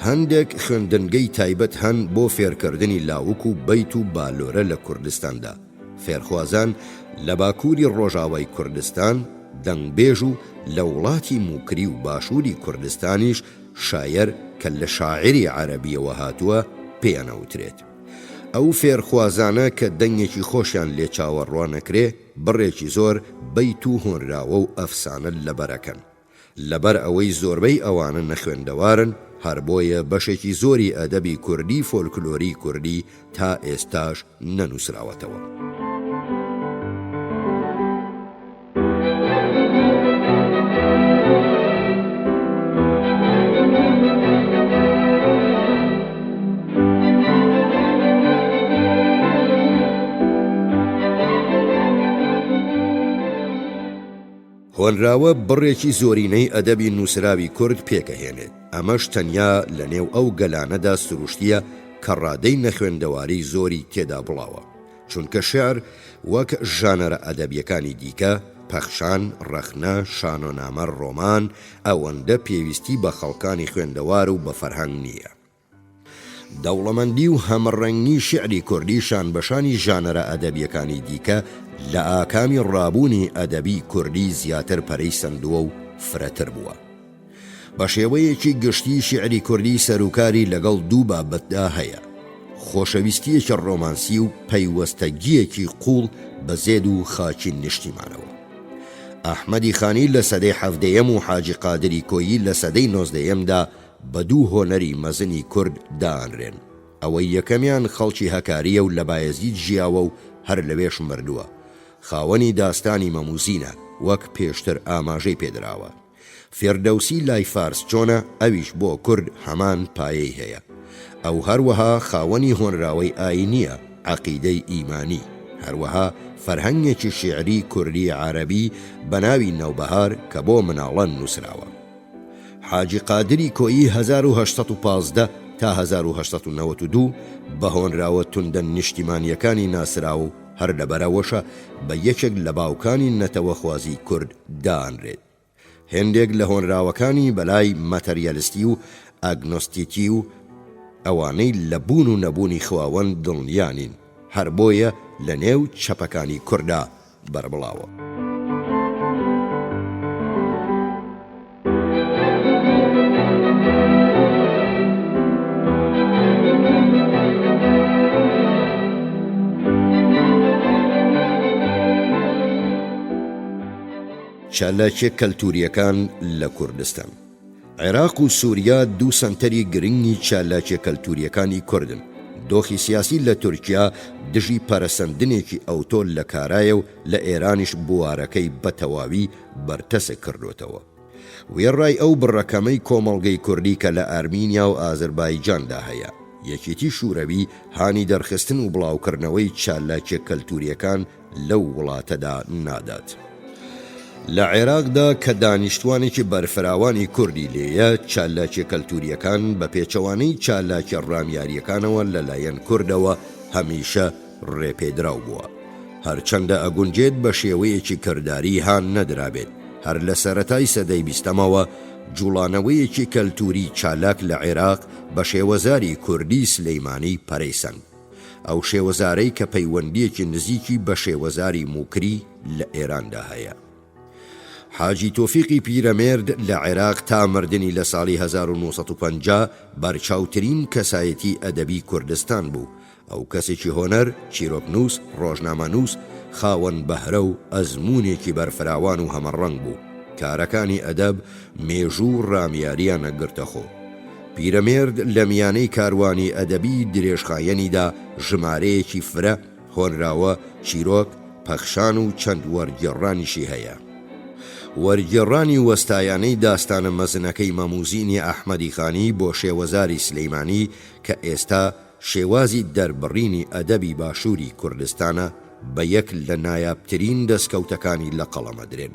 هەندێک خوێندنگەی تایبەت هەن بۆ فێرکردنی لاوک و بەیت و بالۆرە لە کوردستاندا. فێرخوازان لە باکووری ڕۆژاوای کوردستان دەنگبێژ و لە وڵاتی موکری و باشووری کوردستانیش شاعر کە لە شاعری عەرەبیەوە هاتووە پێیانەوترێت. ئەو فێرخوازانە کە دەنگێکی خۆشیان لێ چاوەڕوا نەکرێ بڕێکی زۆر بەیت و هۆنراوە و ئەفسانە لەبەرەکەن. لەبەر ئەوەی زۆربەی ئەوانە نەخوێندەوارن، هەر بۆیە بەشێکی زۆری ئەدەبی کوردی فۆلکلۆری کوردی تا ئێستاش نەنووسراوەتەوە. هۆنراوە بڕێکی زۆرینەی ئەدەبی نووسراوی کورد پێکەهێنێت. ئەمەش تەنیا لە نێو ئەو گەلانەدا سروشتیە کە ڕادەی نەخوێندەواری زۆری تێدا بڵاوە، چونکە شێعر وەک ژانەرە ئەدەبیەکانی دیکە پەخشان، ڕەخنە، شانۆنامە، ڕۆمان ئەوەندە پێویستی بە خەڵکانی خوێندەوار و بە فەرهەنگ نییە. دەوڵەمەندی و هەمڕەنگی شیعری کوردی شانبەشانی ژانەرە ئەدەبیەکانی دیکە لە ئاکامی ڕابوونی ئەدەبی کوردی زیاتر پەرەی سندووە و فرەتر بووە. بە شێوەیەکی گشتی شیعری کوردی سەرۆکاری لەگەڵ دوو بابەتدا هەیە: خۆشەویستیەکی ڕۆمانسی و پەیوەستەگیەکی قوڵ بە زێد و خاچی نیشتیمانەوە. ئەحمەدی خانی لە سەدەی 17ەم و حاجی قادری کۆیی لە سەدەی 19ەمدا بە دوو هۆنەری مەزنی کورد دانرێن. ئەوەی یەکەمیان خەڵکی هەکاریە و لە بایەزید ژیاوە و هەر لەوێش مردووە. خاوەنی داستانی مەموزینە، وەک پێشتر ئاماژەی پێدراوە. فێردەوسی لای فارس چۆنە، ئەویش بۆ کورد هەمان پایەی هەیە. ئەو هەروەها خاوەنی هۆنراوەی ئاینیە، عەقیدەی ئیمانی. هەروەها فەرهەنگێکی شیعری کوردی عەرەبی بە ناوی نەوبەهار کە بۆ مناڵەن نووسراوە. حاجی قادری کۆیی 1815 تا 1892 بە هۆنراوە توندە نیشتیمانیەکانی ناسرا و هەر لەبەرەوەشە بە یەکێک لە باوکانی نەتەوەخوازی کورد دانرێت. هێندێک لە هۆنراوەکانی بەلای مەتەریالیستی و ئاگنۆستیکی و ئەوانەی لە بوون و نەبوونی خواوەند دڵنیانین، هەر بۆیە لە نێو چەپەکانی کووردا بەربڵاوە. چالاکیە کەلتوریەکان لە کوردستان. عێراق و سووریا دوو سەنتەری گرنگی چالاکیە کەلتوریەکانی کوردن. دۆخی سیاسی لە تورکیا دژی پەرەسەندنێکی ئەوتۆل لە کارایە و لە ئێرانیش بوارەکەی بەتەواوی بەرتەسە کردوتەوە. وێڕای ئەو بڕەکەمەی کۆمەڵگەی کوردی کە لە ئارمینیا و ئازەربایجاندا هەیە. یەکێتی شوورەوی هانی دەرخستن و بڵاوکردنەوەی چالاکیە کەلتوریەکان لەو وڵاتەدا نادات. لە عێراقدا کە دانیشتوانێکی بەرفراوانی کوردی لێیە، چالاکیە کەلتوریەکان بە پێچەوانەی چالاکیە ڕامیاریەکانەوە لەلایەن کوردەوە هەمیشە ڕێپێدراو بووە. هەرچەندە ئەگونجێت بە شێوەیەکی کردداری هان نەدرابێت. هەر لە سەرەتای سەدەی بیستەمەوە جوڵانەوەیەکی کەلتوری چالاک لە عێراق بە شێوەزاری کوردی سلەیمانی پەرەیسەند. ئەو شێوەزارەی کە پەیوەندیەکی نزیکی بە شێوەزاری موکری لە ئێراندا هەیە. حاجی تۆفیقی پیرەمێرد لە عێراق تا مردنی لە ساڵی 1950 بەرچاوترین کەسایەتی ئەدەبی کوردستان بوو. ئەو کەسێکی هۆنەر، چیرۆکنووس، ڕۆژنامەنووس، خاوەن بەهرە و ئەزمونێکی بەرفراوان و هەمەڕەنگ بوو. کارەکانی ئەدەب مێژوو ڕامیاریانە گرتەخۆ. پیرەمێرد لە میانەی کاروانی ئەدەبی درێژخایەنیدا ژمارەیەکی فرە هۆنراوە، چیرۆک، پەخشان و چەند وەرگێڕانیشی هەیە. وەرگێڕانی وەستایانەی داستانە مەزنەکەی مەموزینی ئەحمەدی خانی بۆ شێوەزاری سلەیمانی کە ئێستا شێوازی دەربڕینی ئەدەبی باشووری کوردستانە بە یەک لە نایابترین دەستکەوتەکانی لە قەڵەمەدرێن.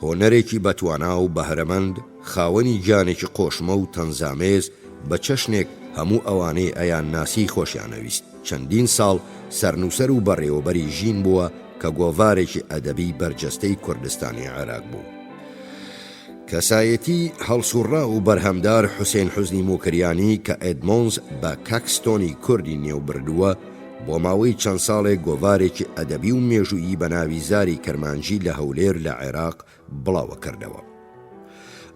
هۆنەرێکی بەتوانا و بەهرەمەند، خاوەنی گیانێکی قۆشمە و تەنزامێز، بە چەشنێک هەموو ئەوانەی ئەیان ناسی خۆشیانەویست. چەندین ساڵ سەرنووسەر و بەڕێوەبەری ژین بووە کە گۆڤارێکی ئەدەبی بەرجەستەی کوردستانی عێراق بوو. کەسایەتی هەڵسوڕا و بەرهەمدار حوسێن حوزنی موکریانی کە ئێدمۆنز بە کاکستۆنی کوردی نێو بردووە، بۆ ماوەی چەند ساڵێک گۆڤارێکی ئەدەبی و مێژویی بە ناوی زاری کەرمانجی لە هەولێر لە عێراق بڵاوە کردەوە.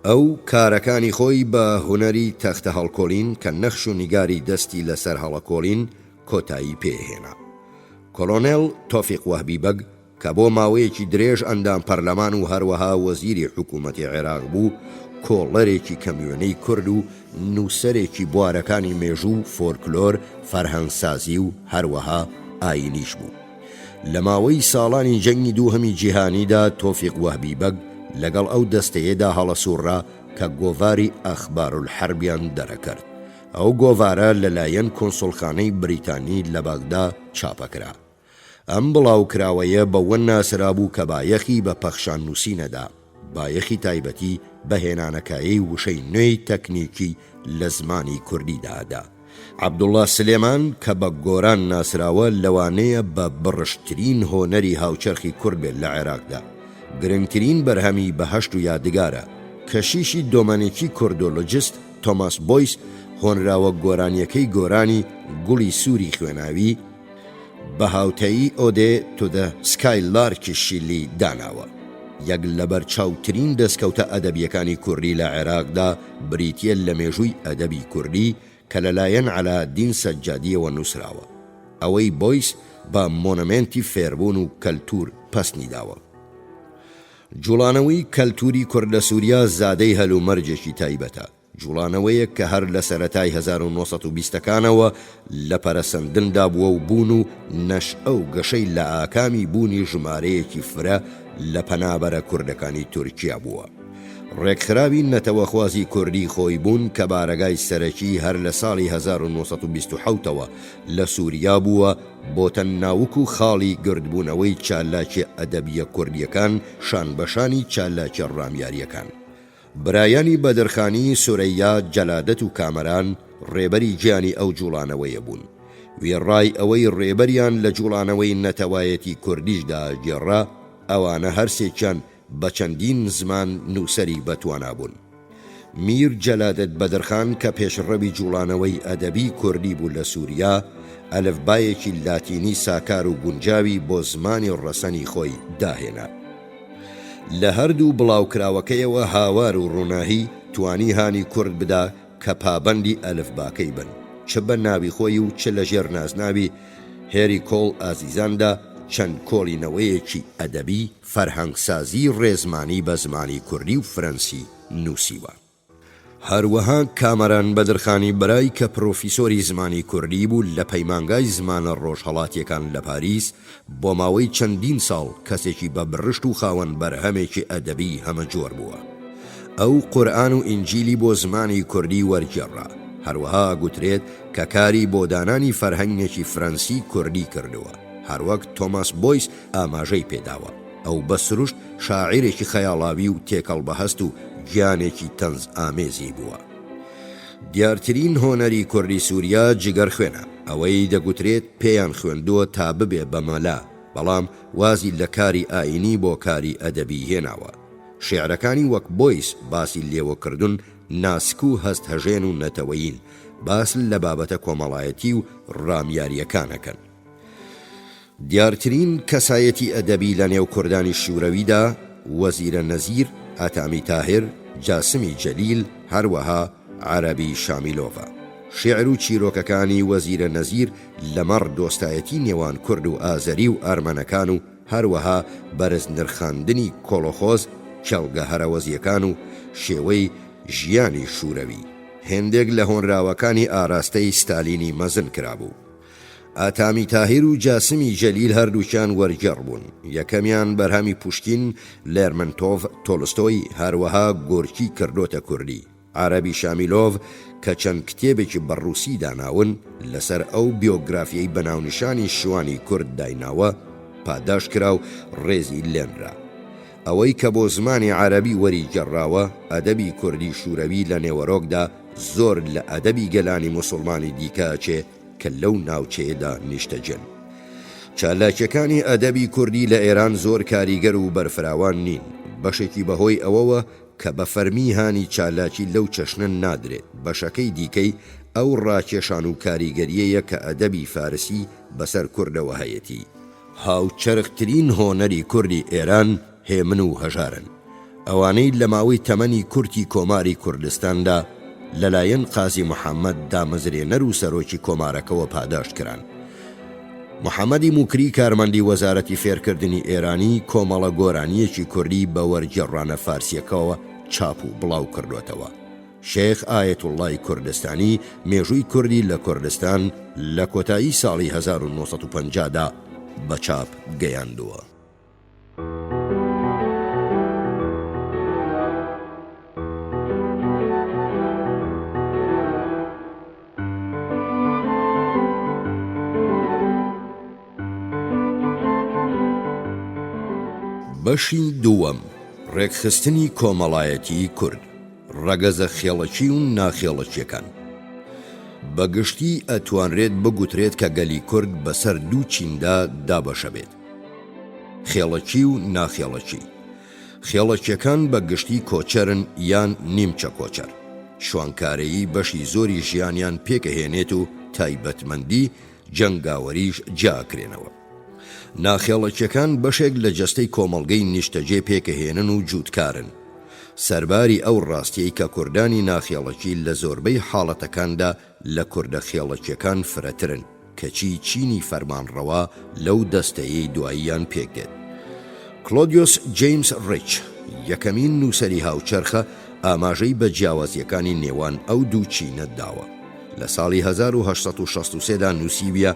ئەو کارەکانی خۆی بە هونەری تەختە هەڵکۆڵین کە نەخش و نیگاری دەستی لەسەر هەڵەکۆڵین کۆتایی پێهێنا. کۆلۆنێل تۆفیق وەهبی بەگ کە بۆ ماوەیەکی درێژ ئەندام پەرلەمان و هەروەها وەزیری حکوومەتی عێراق بوو، کۆڵەرێکی کەمیونەی کورد و نووسەرێکی بوارەکانی مێژوو، فۆرکلۆر، فەرهەنگسازی و هەروەها ئاینیش بوو. لە ماوەی ساڵانی جەنگی دووهەمی جیهانیدا تۆفیق وەهبی بەگ لەگەڵ ئەو دەستەیەدا هەڵەسوڕا کە گۆڤاری ئەخبارولحەربیان دەرەکرد. ئەو گۆڤارە لەلایەن کۆنسوڵخانەی بریتانی لە بەغدا چاپەکرا. ئەم بڵاوکراوەیە بەوە ناسرا بوو کە بایەخی بە پەخشان نووسینەدا، بایەخی تایبەتی بەهێنانەکایی وشەی نوێی تەکنیکی لە زمانی کوردیدادا. عەبدوڵڵا سلێمان کە بە گۆران ناسراوە لەوانەیە بە بڕشترین هۆنەری هاوچەرخی کورد بێت لە عێراقدا. گرنگترین بەرهەمی بەهەشت و یادگارە. کەشیشی دۆمەنێکی کوردۆلۆجست تۆماس بۆیس هۆنراوە گۆرانیەکەی گۆرانی گوڵی سووری خوێناوی بە هاوتایی ئۆدێ تۆ دە سکایلارکی شیلی داناوە. یەک لە بەرچاوترین دەستکەوتە ئەدەبیەکانی کوردی لە عێراقدا بریتیە لە مێژووی ئەدەبی کوردی کە لەلایەن عەلادین سەجادیەوە نووسراوە. ئەوەی بۆیس بە مۆنمێنتی فێربوون و کەلتور پەسنی داوە. جوڵانەوەی کەلتوری کوردە سووریا زادەی هەلومەرجێکی تایبەتە. جوڵانەوەیە کە هەر لە سەرەتای 1920ەکانەوە لە پەرەسەندندا بووە و بوون و نەشئە و گەشەی لە ئاکامی بوونی ژمارەیەکی فرە لە پەنابەرە کوردەکانی تورکیا بووە. ڕێکخراوی نەتەوەخوازی کوردی خۆی بوون کە بارەگای سەرەکی هەر لە ساڵی 1927ەوە لە سووریا بووە بۆتە ناوک و خاڵی گردبوونەوەی چالاکی ئەدەبیە کوردیەکان شان بەشانی چالاکی ڕامیاریەکان. برایانی بەدرخانی، سورەیا، جەلادەت و کامەران ڕێبەری گیانی ئەو جوڵانەوەیە بوون. وێڕای ئەوەی ڕێبەریان لە جوڵانەوەی نەتەوایەتی کوردیشدا گێڕا، ئەوانە هەرسێکیان بە چەندین زمان نووسەری بەتوانا بوون. میر جەلادەت بەدرخان کە پێشڕەوی جوڵانەوەی ئەدەبی کوردی بوو لە سووریا، ئەلفبایەکی لاتینی ساکار و گونجاوی بۆ زمانی ڕەسەنی خۆی داهێنا. لە هەردوو بڵاوکراوەکەیەوە هاوار و ڕووناهی توانی هانی کورد بدا کە پابەندی ئەلفباکەی بن، چ بە ناوی خۆی و چ لە ژێر نازناوی هێری کۆڵ ئازیزاندا، چەند کۆڵینەوەیەکی ئەدەبی فەرهەنگسازی ڕێزمانی بە زمانی کوردی و فەرەنسی نووسیوە. هەروەها کامەران بەدرخانی بەرای کە پرۆفیسۆری زمانی کوردی بوو لە پەیمانگای زمانە ڕۆژهەڵاتیەکان لە پاریس بۆ ماوەی چەندین ساڵ کەسێکی بە بڕشت و خاوەن بەرهەمێکی ئەدەبی هەمەجۆر بووە. ئەو قورئان و ئینجیلی بۆ زمانی کوردی وەرگێڕا. هەروەها گوترێت کە کاری بۆ دانانی فەرهەنگێکی فەرەنسی کوردی کردووە. هەروەک تۆماس بۆیس ئاماژەی پێداوە. ئەو بە سروشت شاعیرێکی خەیاڵاوی و تێکەڵ بەهەست و گیانێکی تەنز ئامێزی بووە. دیارترین هۆنەری کوردی سووریا جگەر خوێنە. ئەوەی دەگوترێت پێیان خوێندووە تا ببێ بەمەلا، بەڵام وازی لە کاری ئاینی بۆ کاری ئەدەبی هێناوە. شێعرەکانی وەک بۆیس باسی لێوەکردن، ناسک و هەست هەژێن و نەتەوەیین، باس لە بابەتە کۆمەڵایەتی و ڕامیاریەکانەکەن. دیارترین کەسایەتی ئەدەبی لە نێو کوردانی شوورەویدا وەزیرە نەزیر، ئاتامی تاهر، جاسمی جەلیل، هەروەها عەرەبی شامیلۆڤە. شێعر و چیرۆکەکانی وەزیرە نەزیر لەمەڕ دۆستایەتی نێوان کورد و ئازەری و ئارمەنەکان و هەروەها بەرز نرخاندنی کۆڵۆخۆز، کێڵگە هەرەوەزیەکان و شێوەی ژیانی شوورەوی هێندێک لە هۆنراوەکانی ئاراستەی ستالینی مەزن کرابوو. ئاتامی تاهیر و جاسمی جەلیل هەردووکیان وەرگێڕ بوون. یەکەمیان بەرهەمی پوشکین، لێرمنتۆڤ، تۆلستۆی، هەروەها گۆرکی کردۆتە کوردی. عەرەبی شامیلۆڤ کە چەند کتێبێکی بەڕووسی داناون لەسەر ئەو بیۆگرافیەی بەناونیشانی شوانی کورد دایناوە پاداش کرا و ڕێزی لێنرا. ئەوەی کە بۆ زمانی عەرەبی وەری گەڕاوە ئەدەبی کوردی شوورەوی لە نێوەڕۆکدا زۆر لە ئەدەبی گەلانی موسڵمانی دیکەچێ کە لەو ناوچەیەدا نیشتەجن. چالاکیەکانی ئەدەبی کوردی لە ئێران زۆر کاریگەر و بەرفراوان نین. بەشێکی بەهۆی ئەوەوە کە بە فەرمی هانی چالاکی لەو چەشنە نادرێت. بەشەکەی دیکەی ئەو ڕاکێشان و کاریگەریەیە کە ئەدەبی فارسی بەسەر کوردەوە هەیەتی. هاوچەرخترین هۆنەری کوردی ئێران هێمن و هەژارن. ئەوانەی لە ماوەی تەمەنی کورتی کۆماری کوردستاندا لەلایەن قازی محەممەد دامەزرێنەر و سەرۆکی کۆمارەکەەوە پاداش کران. محەممەدی موکری کارمەندی وەزارەتی فێرکردنی ئێرانی کۆمەڵە گۆرانیەکی کوردی بە وەرگێڕانە فارسیەکەەوە چاپ و بڵاو کردوێتەوە. شێخ ئایەتوڵڵای کوردستانی مێژووی کوردی لە کوردستان لە کۆتایی ساڵی 1950دا بە چاپ گەیاندووە. بەشی دووەم، ڕێکخستنی کۆمەڵایەتی کورد، ڕەگەزە خێڵەکی و ناخێڵەکیەکان. بەگشتی ئەتوانرێت بگوترێت کە گەلی کورد بەسەر دوو چیندا دابەشە بێت: خێڵەکی و ناخێڵەکی. خێڵەکیەکان بەگشتی کۆچەرن یان نیمچە کۆچەر. شوانکارەیی بەشی زۆری ژیانیان پێکەهێنێت و تایبەتمەندی جەنگاوەریش جاکرێنەوە. ناخێڵەکیەکان بەشێک لە جەستەی کۆمەڵگەی نیشتەجێ پێکەهێنن و جووتکارن. سەرباری ئەو ڕاستیەی کە کوردانی ناخێڵەکی لە زۆربەی حاڵەتەکاندا لە کوردە خێڵەکیەکان فرەترن، کەچی چینی فەرمانڕەوا لەو دەستەیەی دواییان پێکدێت. کلۆدیۆس جەیمس ڕیچ، یەکەمین نووسەری هاوچەرخە، ئاماژەی بە جیاوازیەکانی نێوان ئەو دوو چینە داوە. لە ساڵی 1863دا نووسیبیە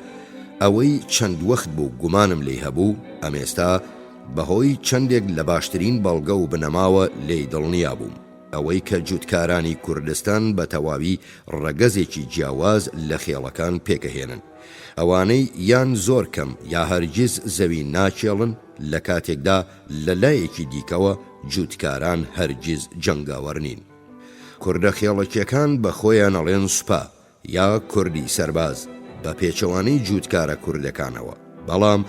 ئەوەی چەند وەخت بوو گومانم لێی هەبوو، ئەمێستا بەهۆی چەندێک لە باشترین بەڵگە و بنەماوە لێی دڵنیا بووم، ئەوەی کە جووتکارانی کوردستان بە تەواوی ڕەگەزێکی جیاواز لە خێڵەکان پێکەهێنن. ئەوانەی یان زۆر کەم یا هەرگیز زەوی ناچێڵن، لە کاتێکدا لە لایەکی دیکەوە جووتکاران هەرگیز جەنگاوەر نین. کوردە خێڵەکیەکان بە خۆیان ئەڵێن سوپا یا کوردی سەرباز بە پێچەوانەی جووتکارە کوردەکانەوە، بەڵام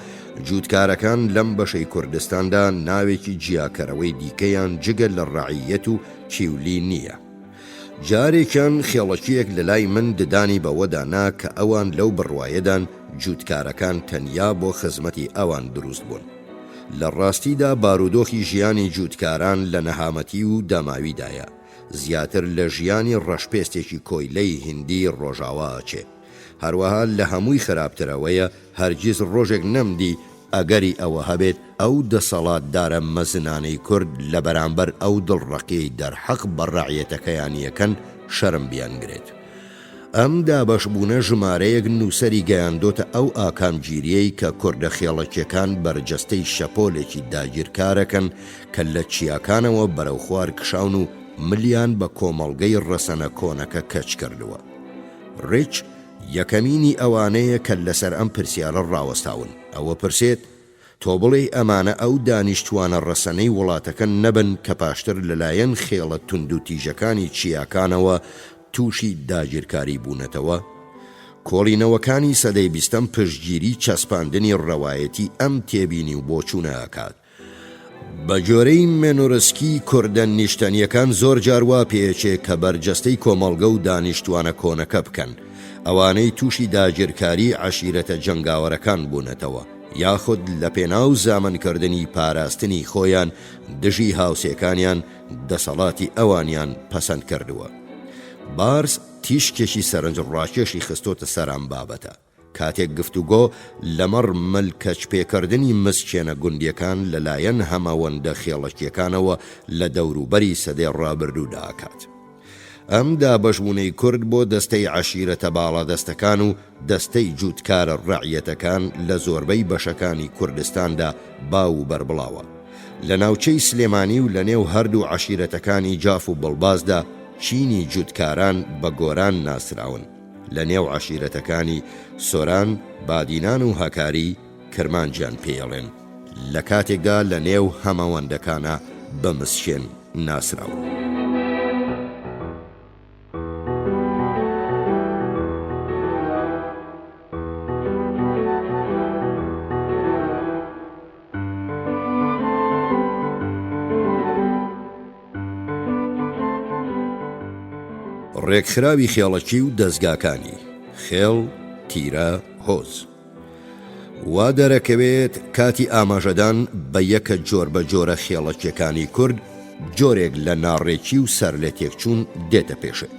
جووتکارەکان لەم بەشەی کوردستاندا ناوێکی جیاکەرەوەی دیکەیان جگە لە ڕەعیەت و چیولی نییە. جارێکیان خێڵەکیەک لە لای من ددانی بەوەدانا کە ئەوان لەو بڕوایەدان جووتکارەکان تەنیا بۆ خزمەتی ئەوان دروست بوون. لە ڕاستیدا بارودۆخی ژیانی جووتکاران لە نەهامەتی و داماویدایە، زیاتر لە ژیانی ڕەشپێستێکی کۆیلەی هیندی ڕۆژاواچێ. هەروەها لە هەمووی خراپترەوەیە هەرگیز ڕۆژێک نەمدی ئەگەری ئەوە هەبێت ئەو دەسەڵاتدارە مەزنانەی کورد لە بەرامبەر ئەو دڵڕەقەی دەرحەق بە ڕەعیەتەکەیان یەکەن شەرم بیانگرێت. ئەم دابەشبوونە ژمارەیەک نووسەری گەیاندۆتە ئەو ئاکامگیریەی کە کوردە خێڵەکیەکان بەرجەستەی شەپۆلێکی داگیرکارەکەن کە لە چیاکانەوە بەرەو خوار کشاون و ملیان بە کۆمەڵگەی ڕەسەنە کۆنەکە کەچ کردووە. ڕیچ یەکەمینی ئەوانەیە کە لەسەر ئەم پرسیارە ڕاوەستاون. ئەوە پرسێت تۆ بڵێ ئەمانە ئەو دانیشتوانە ڕەسەنەی وڵاتەکە نەبن کە پاشتر لەلایەن خێڵە توند و تیژەکانی چیاکانەوە تووشی داگیرکاری بوونەتەوە؟ کۆڵینەوەکانی سەدەی بیستەم پشتگیری چەسپاندنی ڕەوایەتی ئەم تێبینی و بۆچوونە ئەکات. بە جۆرەی مێنۆرسکی کوردە نیشتەنیەکان زۆر جاروا پێچێ کە بەرجەستەی کۆمەڵگە و دانیشتوانە کۆنەکە بکەن، ئەوانەی تووشی داگیرکاری عەشیرەتە جەنگاوەرەکان بوونەتەوە یاخود لە پێناو زامنکردنی پاراستنی خۆیان دژی هاوسێکانیان دەسەڵاتی ئەوانیان پەسەند کردووە. بارس تیشکێکی سەرنج ڕاکێشی خستۆتە سەرام بابەتە کاتێک گفتوگۆ لەمەڕ ملکەچ پێکردنی مسکێنە گوندیەکان لەلایەن هەمەوەندە خێڵەکیەکانەوە لە دەوروبەری سەدەی ڕابردوودا ئاکات. ئەم دابەشبوونەی کورد بۆ دەستەی عەشیرەتە باڵادەستەکان و دەستەی جووتکارە ڕەعیەتەکان لە زۆربەی بەشەکانی کوردستاندا باو بەربڵاوە. لە ناوچەی سلێمانی و لە نێو هەردوو عەشیرەتەکانی جاف و بڵبازدا چینی جووتکاران بە گۆران ناسراون. لە نێو عەشیرەتەکانی سۆران، بادینان و هەکاری کرمانجیان پێڵێن، لە کاتێکدا لە نێو هەمەوەندەکانە بە مسشێن ناسراون. ڕێکخراوی خێڵەکی و دەستگاکانی خێڵ، تیرە، هۆز. وا دەرەکەوێت کاتی ئاماژەدان بە یەکە جۆر بە جۆرە خێڵەکیەکانی کورد جۆرێک لە ناڕێکی و سەر لە تێکچوون دێتە پێشێ.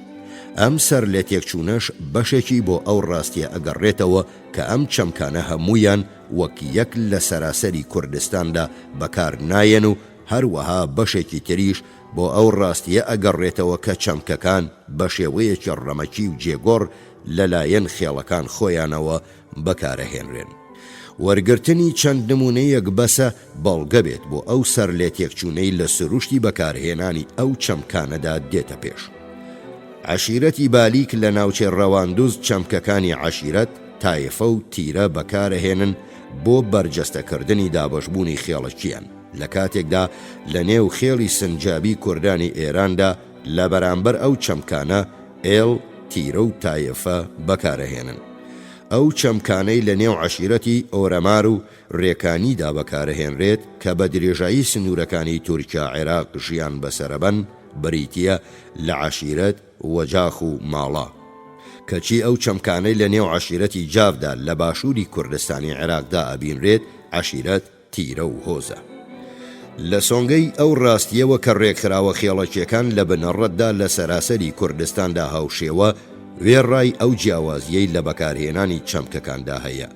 ئەم سەر لە تێکچوونەش بەشێکی بۆ ئەو ڕاستیە ئەگەڕێتەوە کە ئەم چەمکانە هەموویان وەک یەک لە سەراسەری کوردستاندا بەکار نایەن و هەروەها بەشێکی تریش بۆ ئەو ڕاستیە ئەگەڕێتەوە کە چەمکەکان بە شێوەیەکی ڕەمەکی و جێگۆڕ لەلایەن خێڵەکان خۆیانەوە بەکارەهێنرێن. وەرگرتنی چەند نمونەیەک بەسە بەڵگە بێت بۆ ئەو سەر لێ تێکچوونەی لە سروشتی بەکارهێنانی ئەو چەمکانەدا دێتە پێش. عەشیرەتی بالیک لە ناوچەی ڕەواندوز چەمکەکانی عەشیرەت، تایفە و تیرە بەکارهێنن بۆ بەرجەستەکردنی دابەشبوونی خێڵەکیان لە کاتێکدا لە نێو خێڵی سنجابی کوردانی ئێراندا لە بەرامبەر ئەو چەمکانە ئێڵ، تیرە و تایفە بەکارەهێنن. ئەو چەمکانەی لە نێو عەشیرەتی ئۆرەمار و ڕێکانیدا بەکارەهێنرێت کە بە درێژایی سنوورەکانی تورکیا عێراق ژیان بەسەرەبەن بریتیە لە عەشیرەت وەجاخ و ماڵا. کەچی ئەو چەمکانەی لە نێو عەشیرەتی جافدا لە باشووری کوردستانی عێراقدا ئەبینرێت عەشیرەت، تیرە و هۆزە. لە سۆنگەی ئەو ڕاستیەوە کە ڕێکخراوە خێڵەکیەکان لە بنەڕەتدا لە سەراسەری کوردستاندا هاوشێوە وێڕای ئەو جیاوازیەی لە بەکارهێنانی چەمکەکاندا هەیە.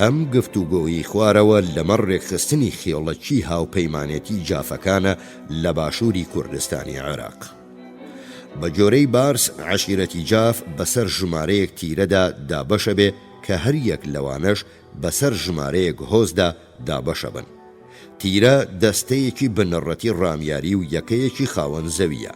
ئەم گفتوگۆی خوارەوە لەمەڕ ڕێکخستنی خێڵەکی هاوپەیمانێتی جافەکانە لە باشووری کوردستانی عێراق. بە جۆرەی بارس عەشیرەتی جاف بەسەر ژمارەیەک تیرەدا دابەشە بێ کە هەر یەک لەوانەش بەسەر ژمارەیەک هۆزدا دابەشە بن. تیرە دەستەیەکی بنەڕەتی ڕامیاری و یەکەیەکی خاوەن زەویە.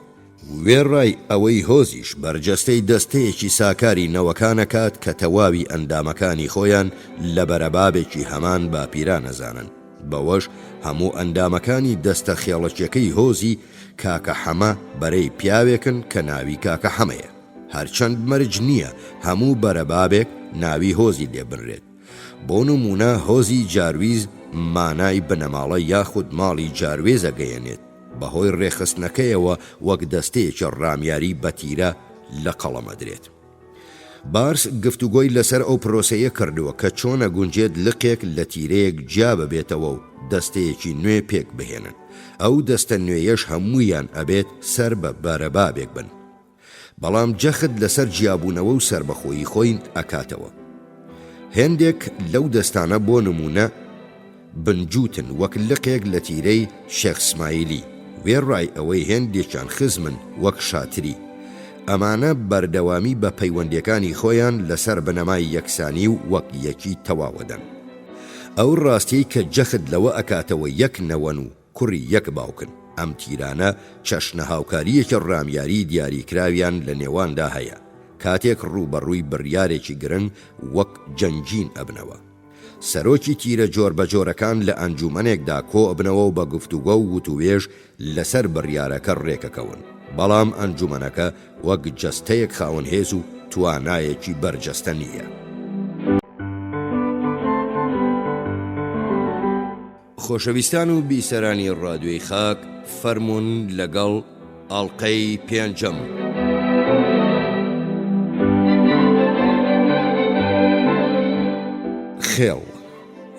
وێڕای ئەوەی هۆزیش بەرجەستەی دەستەیەکی ساکاری نەوەکانەکات کە تەواوی ئەندامەکانی خۆیان لە بەرەبابێکی هەمان باپیران نەزانن. بەوەش هەموو ئەندامەکانی دەستە خێڵەکیەکەی هۆزی کاکە حەمە بەرەی پیاوێکن کە ناوی کاکە حەمەیە. هەرچەند مەرج نییە هەموو بەرەبابێک ناوی هۆزی لێبنرێت. بۆ نمونە هۆزی جارویز مانای بنەماڵە یاخود ماڵی جاروێزە گەیەنێت بەهۆی ڕێخستنەکەیەوە وەک دەستەیەکی ڕامیاری بەتیرە لە قەڵەمەدرێت. بارس گفتوگۆی لەسەر ئەو پرۆسەیە کردووە کە چۆنە گونجێت لقێک لە تیرەیەک جیا ببێتەوە و دەستەیەکی نوێ پێک بهێنن. ئەو دەستە نوێیەش هەموویان ئەبێت سەر بە بەرەبابێک بن. بەڵام جەخت لەسەر جیابوونەوە و سربەخۆیی خۆی ئەکاتەوە. هێندێک لەو دەستانە بۆ نمونە بنجوتن وەک لقێک لە تیرەی شێخ اسماعیلی وێڕای ئەوەی هێندێکیان خزمن وەک شاتری ئەمانە بەردەوامی بە پەیوەندیەکانی خۆیان لەسەر بنەمای یەکسانی و وەک یەکی تەواوەدەن ئەو ڕاستیەی کە جەخت لەوە ئەکاتەوە یەک نەوەن و کوڕی یەک باوکن ئەم تیرانە چەشنە هاوکاریەکی ڕامیاری دیاریکراویان لە نێواندا هەیە کاتێک ڕوبەڕووی بڕیارێکی گرنگ وەک جەنگین ئەبنەوە سەرۆکی تیرە جۆربەجۆرەکان لە ئەنجومەنێکدا کۆ ئەبنەوە و بە گفتوگۆ و وتوێژ لەسەر بڕیارەکە ڕێکەکەون بەڵام ئەنجومەنەکە وەک جەستەیەک خاوەن هێز و توانایەکی بەرجەستە نییە خۆشەویستان و بیسەرانی ڕادیۆی خاک فەرموون لەگەڵ ئاڵلقەی پێنجەم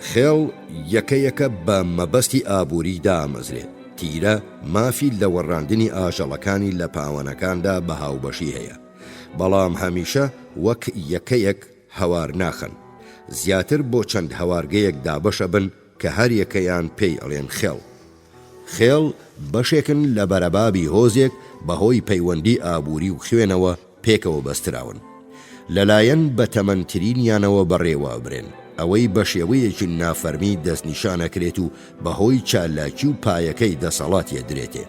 خێڵ یەکەیەکە بە مەبەستی ئابووری دامەزرێت تیرە مافی لە وەڕاندنی ئاژەڵەکانی لە پاوانەکاندا بە هاوبەشی هەیە بەڵام هەمیشە وەک یەکەیەک هەوار ناخن زیاتر بۆ چەند هەوارگەیەک دابەشە بن کە هەر یەکەیان پێی ئەڵێن خێڵ بەشێکن لە بەرەبابی هۆزێک بەهۆی پەیوەندی ئابووری و خوێنەوە پێکەوە بەستراون لەلایەن بە تەمەنترینیانەوە بەڕێوە برێن ئەوەی بە شێوەیەکی نافەرمی دەستنیشانەکرێت و بەهۆی چالاکی و پایەکەی دەسەڵاتیە درێتێ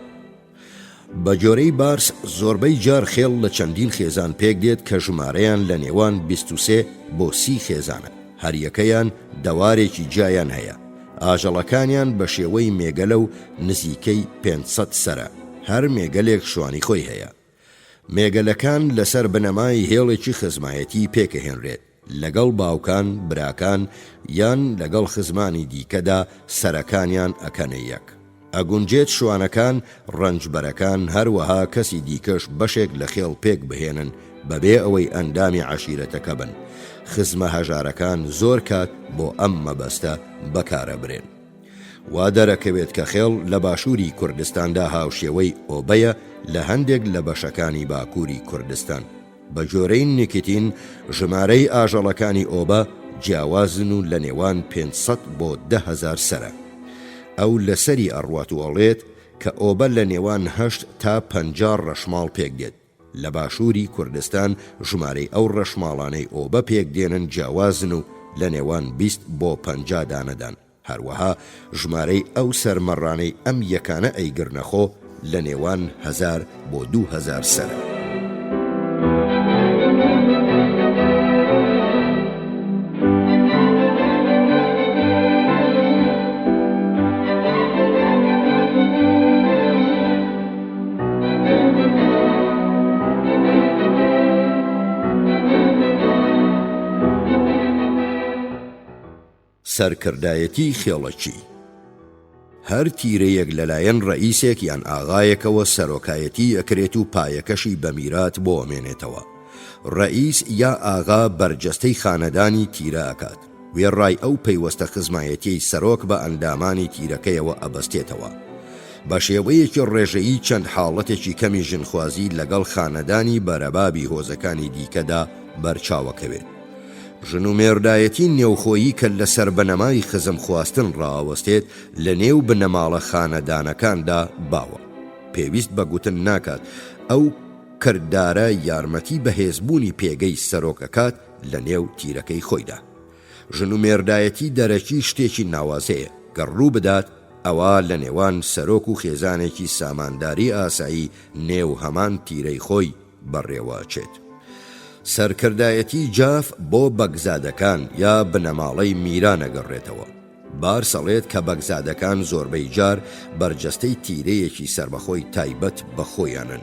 بە جۆرەی بارس زۆربەی جار خێڵ لە چەندین خێزان پێک دێت کە ژمارەیان لە نێوان 23 بۆ 30 خێزانە هەر یەکەیان دەوارێکی جیایان هەیە ئاژەڵەکانیان بە شێوەی مێگەلە و نزیکەی 500 سەرە هەر مێگەلێک شوانی خۆی هەیە مێگەلەکان لەسەر بنەمای هێڵێکی خزمایەتی پێکەهێنرێت لەگەڵ باوکان براکان یان لەگەڵ خزمانی دیکەدا سەرەکانیان ئەکەنە یەک ئەگونجێت شوانەکان ڕەنجبەرەکان هەروەها کەسی دیکەش بەشێک لە خێڵ پێک بهێنن بەبێ ئەوەی ئەندامی عەشیرەتەکە بن خزمە هەژارەکان زۆر کات بۆ ئەم مەبەستە بەکارە برێن وا دەرەکەوێت کە خێڵ لە باشووری کوردستاندا هاوشێوەی ئۆبەیە لە هەندێک لە بەشەکانی باکووری کوردستان بە جۆرەی نکتین ژمارەی ئاژەڵەکانی ئۆبە جیاوازن و لە نێوان 500 بۆ 10,000 سەرە ئەو لەسەری ئەڕوات و ئەڵێت کە ئۆبە لە نێوان 8 تا 50 ڕەشماڵ پێک دێت لە باشووری کوردستان ژمارەی ئەو ڕەشماڵانەی ئۆبە پێک دێنن جیاوازن و لە نێوان 20 بۆ 50 دانەدان هەروەها ژمارەی ئەو سەرمەڕانەی ئەم یەکانە ئەیگرنەخۆ لە نێوان 1000 بۆ 2000 سەرە سەرکردایەتی خێڵەکی هەر تیرەیەک لەلایەن ڕئیسێک یان ئاغایەکەوە سەرۆکایەتی ئەکرێت و پایەکەشی بە میرات بۆ ئەمێنێتەوە ڕئیس یا ئاغا بەرجەستەی خانەدانی تیرە ئەکات وێڕای ئەو پەیوەستە خزمایەتی سەرۆک بە ئەندامانی تیرەکەیەوە ئەبەستێتەوە بە شێوەیەکی ڕێژەیی چەند حاڵەتێکی کەمی ژنخوازی لەگەڵ خانەدانی بەرەبابی هۆزەکانی دیکەدا بەرچاوەکەوێت ژن و مێردایەتی نێوخۆیی کە لەسەر بنەمای خزم خواستن ڕاوەستێت لە نێو بنەماڵە خانەدانەکاندا باوە پێویست بە گوتن ناکات ئەو کردارە یارمەتی بەهێزبوونی پێگەی سەرۆکەکات لە نێو تیرەکەی خۆیدا ژن و مێردایەتی دەرەکی شتێکی ناوازەیە کە ڕوو بدات ئەوە لە نێوان سەرۆک و خێزانێکی سامانداری ئاسایی نێو هەمان تیرەی خۆی بەڕێوەچێت سەرکردایەتی جاف بۆ بەگزادەکان یا بنەماڵەی میران ئەگەڕێتەوە بارسەڵێت کە بەگزادەکان زۆربەی جار بەرجەستەی تیرەیەکی سربەخۆی تایبەت بەخۆیانن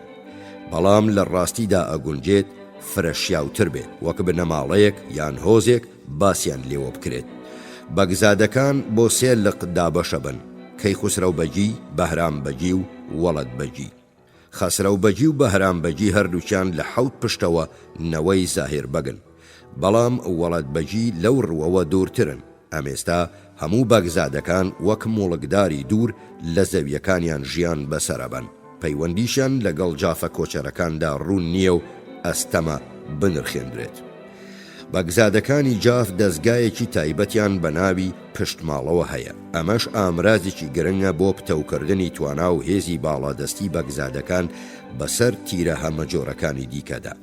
بەڵام لە ڕاستیدا ئەگونجێت فرەشیاوتر بێت وەک بنەماڵەیەک یان هۆزێک باسییان لێوە بکرێت بەگزادەکان بۆ 3 لق دابەشە بن کەیخوسرەوبەجی بەهرامبەجی و وەڵەدبەجی خەسرەوبەجی و بەهرامبەجی هەردووچیان لە 7 پشتەوە نەوەی زاهێر بەگن بەڵام وەڵەدبەجی لەو ڕووەوە دوورترن ئەمێستا هەموو بەگزادەکان وەک مۆڵکداری دوور لە زەویەکانیان ژیان بەسەرەبەن پەیوەندیشان لەگەڵ جافە کۆچەرەکاندا ڕوون نییە و ئەستەمە بنرخێنرێت بەگزادەکانی جاف دەستگایەکی تایبەتیان بە ناوی پشتماڵەوە هەیە. ئەمەش ئامرازێکی گرنگە بۆ پتەوکردنی توانا و هێزی باڵادەستی بەگزادەکان بەسەر تیرە هەمەجۆرەکانی دیکەدا.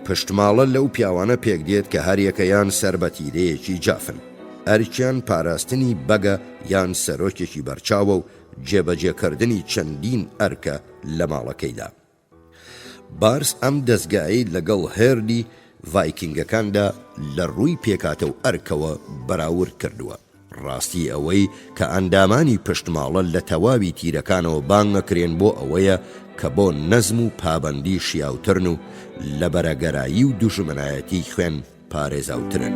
پشتماڵە لەو پیاوانە پێک دێت کە هەریەکەیان سەر بە تیرەیەکی جافن. ئەرکیان پاراستنی بەگە یان سەرۆکێکی بەرچاوە و جێبەجێکردنی چەندین ئەرکە لە ماڵەکەیدا. بارس ئەم دەستگایی لەگەڵ هێردی ڤایکینگەکاندا لە ڕووی پێکاتە و ئەرکەوە بەراورد کردووە. ڕاستی ئەوەی کە ئەندامانی پشتماڵە لە تەواوی تیرەکانەوە بانگەکرێن بۆ ئەوەیە کە بۆ نەزم و پابەندی شیاوترن و لە بەرەگەرایی و دوژمنایەتی خوێن پارێزاوترن.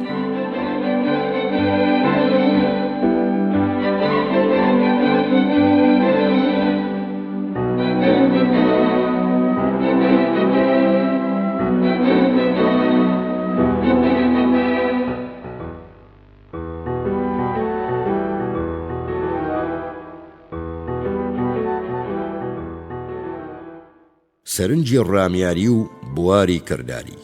سەرنجی ڕامیاری و بواری کردداری.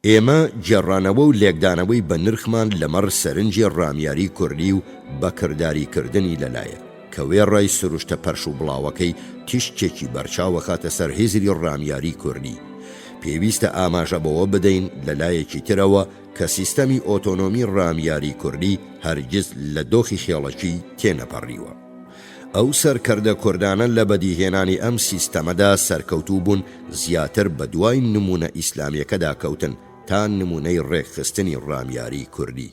ئێمە جێڕانەوە و لێکدانەوەی بە نرخمان لەمەڕ سەرنجی ڕامیاری کوردی و بەکرداریکردنی لەلایە کە وێڕای سروشتە پەرش و بڵاوەکەی تیشتێکی بەرچاوە خاتە سەر هێزری ڕامیاری کوردی. پێویستە ئاماژە بەوە بدەین لەلایەکی ترەوە کە سیستەمی ئۆتۆنۆمی ڕامیاری کوردی هەرگیز لە دۆخی خێڵەکی تێنەپەڕیوە. ئەو سەرکردە کوردانە لە بەدیهێنانی ئەم سیستەمەدا سەرکەوتوو بوون زیاتر بە دوای نمونە ئیسلامیەکەدا کەوتن تا نمونەی ڕێکخستنی ڕامیاری کوردی.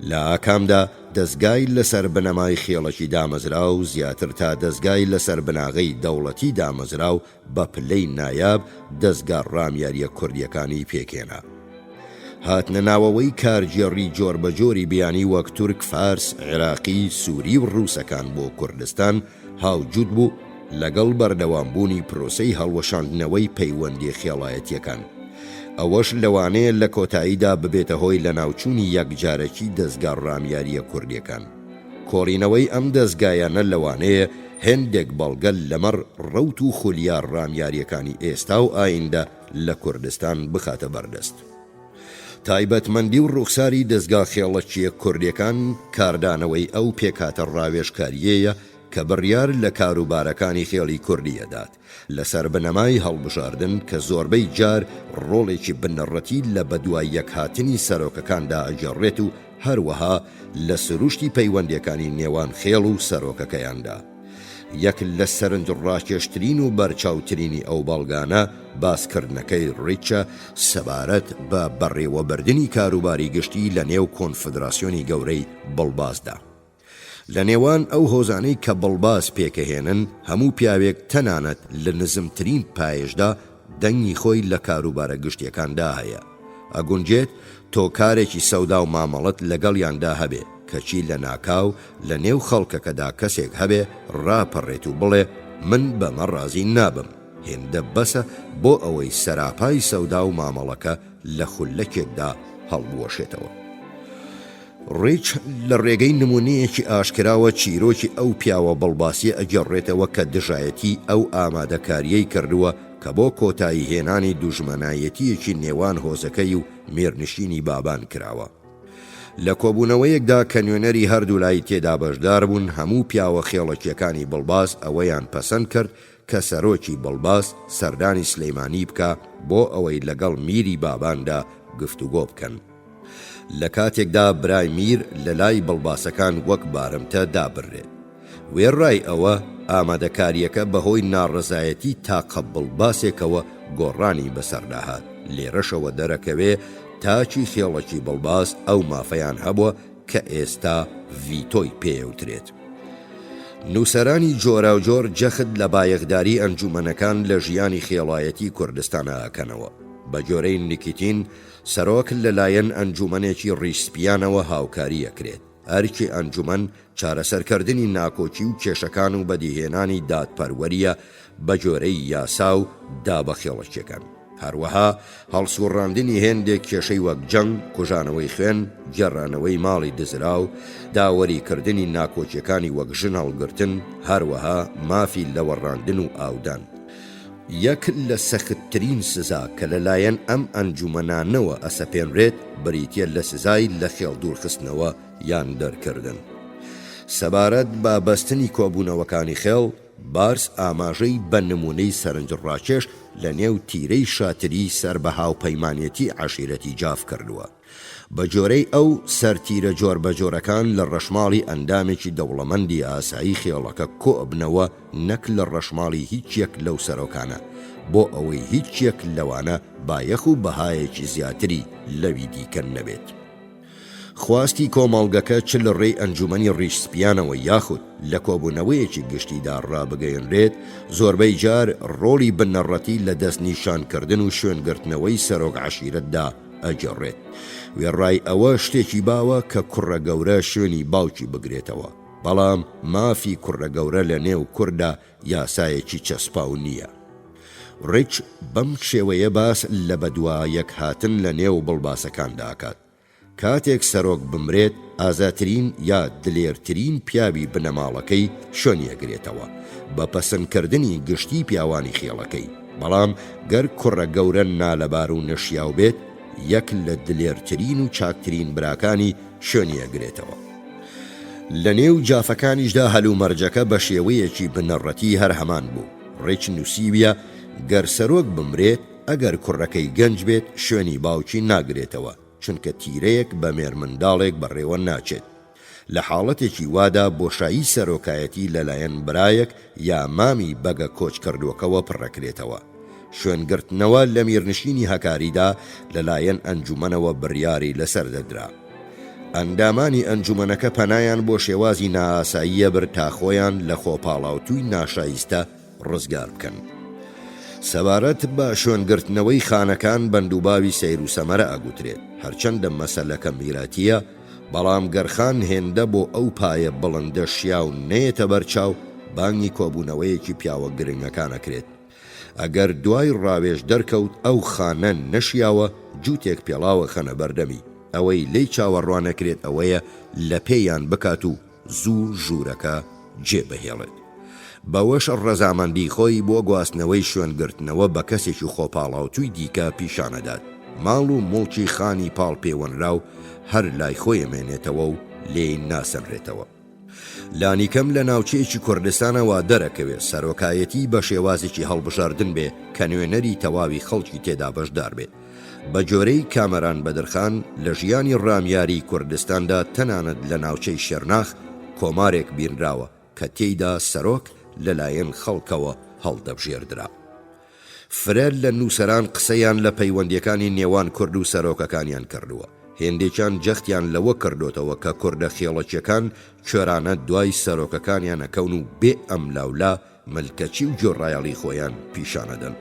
لە ئاکامدا دەستگای لەسەر بنەمای خێڵەکی دامەزرا و زیاتر تا دەستگای لەسەر بناغەی دەوڵەتی دامەزرا و بە پلەی نایاب دەستگا ڕامیاریە کوردیەکانی پێکێنا. هاتنە ناوەوەی کارگێڕی جۆربەجۆری بیانی وەک تورک، فارس، عێراقی، سووری و ڕووسەکان بۆ کوردستان هاوجود بوو لەگەڵ بەردەوامبوونی پرۆسەی هەڵوەشاندنەوەی پەیوەندی خێڵایەتیەکان. ئەوەش لەوانەیە لە کۆتاییدا ببێتە هۆی لە ناوچوونی یەکجارەکی دەستگا ڕامیاریە کوردیەکان. کۆڕینەوەی ئەم دەستگایانە لەوانەیە هێندێک بەڵگە لەمەڕ ڕەوت و خولیار ڕامیاریەکانی ئێستا و ئایندە لە کوردستان بخاتە بەردەست. تایبەتمەندی و ڕوخساری دەستگا خێڵەکیە کوردیەکان کاردانەوەی ئەو پێکاتە ڕاوێژکاریەیە کە بڕیار لە کاروبارەکانی خێڵی کوردیەدات لەسەر بنەمای هەڵبژاردن کە زۆربەی جار ڕۆڵێکی بنەڕەتی لە بەدوای یەکهاتنی سەرۆکەکاندا ئەجێڕێت و هەروەها لە سروشتی پەیوەندیەکانی نێوان خێڵ و سەرۆکەکەیاندا. یەک لە سەرنج ڕاکێشترین و بەرچاوترینی ئەو بەڵگانە باسکردنەکەی ڕیچە سەبارەت بە بەڕێوەبردننی کاروباری گشتی لە نێو کۆنفدراسیۆنی گەورەی بڵبازدا. لە نێوان ئەو هۆزانەی کە بڵباز پێکەهێنن هەموو پیاوێک تەنانەت لە نزمترین پایشدا دەنگی خۆی لە کاروبارە گشتیەکاندا هەیە. ئەگونجێت تۆ کارێکی سەودا و مامەڵەت لەگەڵیاندا هەبێ کەچی لە ناکاو لە نێو خەڵکەکەدا کەسێک هەبێ ڕاپەڕێت و بڵێ من بەمە ڕازی نابم، هێندە بەسە بۆ ئەوەی سەراپای سەودا و مامەڵەکە لە خولەکێکدا هەڵبوەشێتەوە. ڕیچ لە ڕێگەی نمونەیەکی ئاشکراوە چیرۆکی ئەو پیاوە بەڵباسیە ئەگەڕێتەوە کە دژایەتی ئەو ئامادەکاریەی کردووە کە بۆ کۆتایی هێنانی دوژمنایەتیەکی نێوان هۆزەکەی و مێرنشینی بابان کراوە. لە کۆبوونەوەیەکدا کە نوێنەری هەردوو لای تێدا بەشدار بوون هەموو پیاوە خێڵەکیەکانی بڵباز ئەوەیان پەسەند کرد کە سەرۆکی بڵباز سەردانی سلەیمانی بکە بۆ ئەوەی لەگەڵ میری باباندا گفتوگۆ بکەن. لە کاتێکدا برای میر لە لای بڵباسەکان وەک بارمتە دابڕێت. وێڕای ئەوە ئامادەکاریەکە بەهۆی ناڕزایەتی تاقە بڵباسێکەوە گۆڕانی بەسەرداهات. لێرەشەوە دەرەکەوێ تاچی خێڵەکی بڵباس ئەو مافەیان هەبووە کە ئێستا ڤیتۆی پێوترێت. نووسەرانی جۆرا و جۆر جەخت لە بایەخداری ئەنجومەنەکان لە ژیانی خێڵایەتی کوردستانە ئەکەنەوە. بە جۆرەی نیکیتین سەرۆک لەلایەن ئەنجومەنێکی ڕیسپیانەوە هاوکاری ئەکرێت. ئەرکی ئەنجومەن چارەسەرکردنی ناکۆچی و کێشەکان و بەدیهێنانی دادپەروەریە بە جۆرەی یاسا و دابەخێڵەکیەکان. هەروەها هەڵسوڕاندنی هێندێک کێشەی وەک جەنگ، کوژانەوەی خوێن، گێڕانەوەی ماڵی دزرا و داوەریکردنی ناکۆچیەکانی وەک ژن هەڵگرتن، هەروەها مافی لەوەڕاندن و ئاودان. یەک لە سەختترین سزا کە لەلایەن ئەم ئەنجومەنانەوە ئەسەپێنرێت بریتیە لە سزای لە خێڵ دوورخستنەوە یان دەرکردن. سەبارەت بە بەستنی کۆبوونەوەکانی خێڵ، بارس ئاماژەی بە نمونەی سەرنجڕاکێش لە نێو تیرەی شاتری سەر بە هاوپەیمانێتی عەشیرەتی جاف کردووە. بە جۆرەی ئەو سەرتیرە جۆر بە جۆرەکان لە ڕەشماڵی ئەندامێکی دەوڵەمەندی ئاسایی خێڵەکە کۆبنەوە نەک لە ڕەشماڵی هیچ یەک لەو سەرۆکانە، بۆ ئەوەی هیچ یەک لەوانە بایەخ و بەهایەکی زیاتری لەوی دیکە نەبێت. خواستی کۆمەڵگەکە چ لە ڕێی ئەنجومەنی ڕیشسپیانەوە یاخود لە کۆبوونەوەیەکی گشتیدا ڕابگەیەنرێت، زۆربەی جار ڕۆڵی بنەڕەتی لە دەستنیشانکردن و شوێنگرتنەوەی سەرۆک عەشیرەتدا ئەجێڕێت. وێڕای ئەوە شتێکی باوە کە کوڕە گەورە شوێنی باوکی بگرێتەوە، بەڵام مافی کوڕە گەورە لە نێو کووردا یاسایەکی چەسپاو نییە. ڕیچ بەم شێوەیە باس لە بەدوایەک هاتن لە نێو بڵباسەکاندا ئاکات. کاتێک سەرۆک بمرێت، ئازاترین یا دلێرترین پیاوی بنەماڵەکەی شوێنیەگرێتەوە بە پەسەندکردنی گشتی پیاوانی خێڵەکەی، بەڵام گەر کوڕە گەورە نالەبار و نەشیاو بێت، یەک لە دلێرترین و چاکترین براکانی شوێنیەگرێتەوە. لە نێو جافەکانیشدا هەلومەرجەکە بە شێوەیەکی بنەڕەتی هەر هەمان بوو. ڕێچ نووسیویە گەر سەرۆک بمرێت، ئەگەر کوڕەکەی گەنج بێت شوێنی باوکی ناگرێتەوە، چونکە تیرەیەک بە مێرمنداڵێک بەڕێوە ناچێت. لە حاڵەتێکی وادا بۆشایی سەرۆکایەتی لەلایەن برایەک یا مامی بەگە کۆچ کردووەکەوە پڕەکرێتەوە. شوێنگرتنەوە لە میرنشینی هەکاریدا لەلایەن ئەنجومەنەوە بڕیاری لەسەر دەدرا. ئەندامانی ئەنجومەنەکە پەنایان بۆ شێوازی نائاساییە برد تا خۆیان لە خۆپاڵاوتووی ناشایستە ڕزگار بکەن. سەبارەت بە شوێنگرتنەوەی خانەکان بەندوباوی سەیر و سەمەرە ئەگوترێت، هەرچەندە مەسەلەکە میراتیە، بەڵام گەرخان هێندە بۆ ئەو پایە بڵندە شیا و نێتە بەرچاو، بانگی کۆبوونەوەیەکی پیاوە گرنگەکانەکرێت. ئەگەر دوای ڕاوێژ دەرکەوت ئەو خانە نەشیاوە، جووتێک پێڵاوە خەنە بەردەمی، ئەوەی لی چاوەڕوانەکرێت ئەوەیە لە پێیان بکات و زوو ژوورەکە جێبەهێڵێت. بەوەش ڕەزامەندی خۆی بۆ گواستنەوەی شوێنگرتنەوە بە کەسێکی خۆپاڵاوتووی دیکە پیشانەدات. ماڵ و مڵکی خانی پاڵ پێوەنراو هەر لای خۆی ئەمێنێتەوە و لێی ناسەنرێتەوە. لانیکەم لە ناوچەیەکی کوردستانەوە دەرەکەوێت سەرۆکایەتی بە شێوازێکی هەڵبژاردن بێ کە نوێنەری تەواوی خەڵکی تێدا بەشدار بێت. بە جۆرەی کامەران بەدرخان لە ژیانی ڕامیاری کوردستاندا تەنانەت لە ناوچەی شێرناخ کۆمارێک بینراوە کە تێیدا سەرۆک لەلایەن خەڵکەوە هەڵدەبژێردرا. فرەر لە نووسەران قسەیان لە پەیوەندیەکانی نێوان کورد و سەرۆکەکانیان کردووە. هێندێکیان جەختیان لەوە کردوتەوە کە کوردە خێڵەکیەکان کوێرانە دوای سەرۆکەکانیان ئەکەون و بێ ئەملاولا ملکەچی و جۆڕایەڵی خۆیان پیشانەدەن.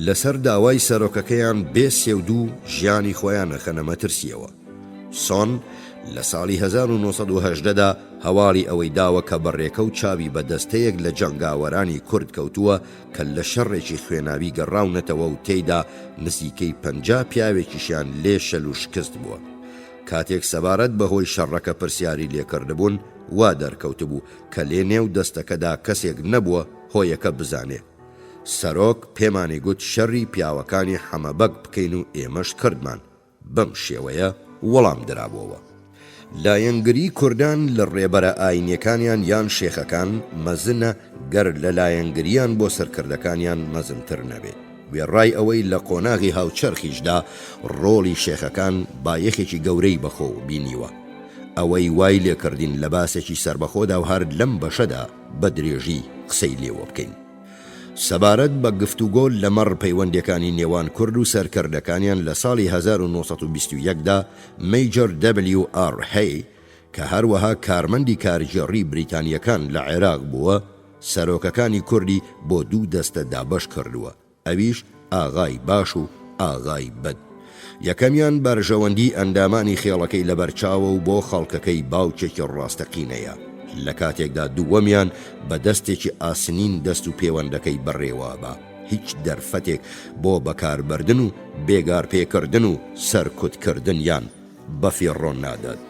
لەسەر داوای سەرۆکەکەیان بێ سێودوو ژیانی خۆیان نەخەنە مەترسیەوە. سۆن لە ساڵی 1980دا هەواڵی ئەوەی داوە کە بەڕێکە و چاوی بەدەستەیەک لە جەنگاوەرانی کورد کەوتووە کە لە شەڕێکی خوێناوی گەڕاونەتەوە و تێیدا نزیکەی 50 پیاوێکیشیان لێ شەل و شکست بووە. کاتێک سەبارەت بەهۆی شەڕەکە پرسیاری لێکردبوون، وا دەرکەوتبوو کە لێ نێو دەستەکەدا کەسێک نەبووە هۆیەکە بزانێ. سەرۆک پێمانی گوت شەڕی پیاوەکانی حەمەبەک بکەین و ئێمەش کردمان. بەم شێوەیە وەڵام درابووەوە. لایەنگری کوردان لە ڕێبەرە ئاینیەکانیان یان شێخەکان مەزنە گەر لە لایەنگریان بۆ سەرکردەکانیان مەزنتر نەبێت. وێڕای ئەوەی لە قۆناغی هاوچەرخیشدا ڕۆڵی شێخەکان بایەخێکی گەورەی بەخۆ بینیوە. ئەوەی وای لێکردین لە باسێکی سربەخۆدا و هەر لەم بەشەدا بە درێژی قسەی لێوە بکەین. سەبارەت بە گفتوگۆ لەمەڕ پەیوەندیەکانی نێوان کورد و سەرکردەکانیان لە ساڵی 1921دا مەیجەر WR هەی کە هەروەها کارمەندی کارژێڕی بریتانیەکان لە عێراق بووە، سەرۆکەکانی کوردی بۆ دوو دەستە دابەش کردووە، ئەویش ئاغای باش و ئاغای بەد. یەکەمیان بەرژەوەندی ئەندامانی خێڵەکەی لەبەرچاوە و بۆ خەڵکەکەی باوچێکی ڕاستەقینەیە. لە کاتێکدا دووەمیان بە دەستێکی ئاسنین دەست و پەیوەندەکەی بەڕێوە بە هیچ دەرفەتێک بۆ بەکاربردن و بێگار پێکردن و سەرکوتکردن یان بەفێڕۆ نادات.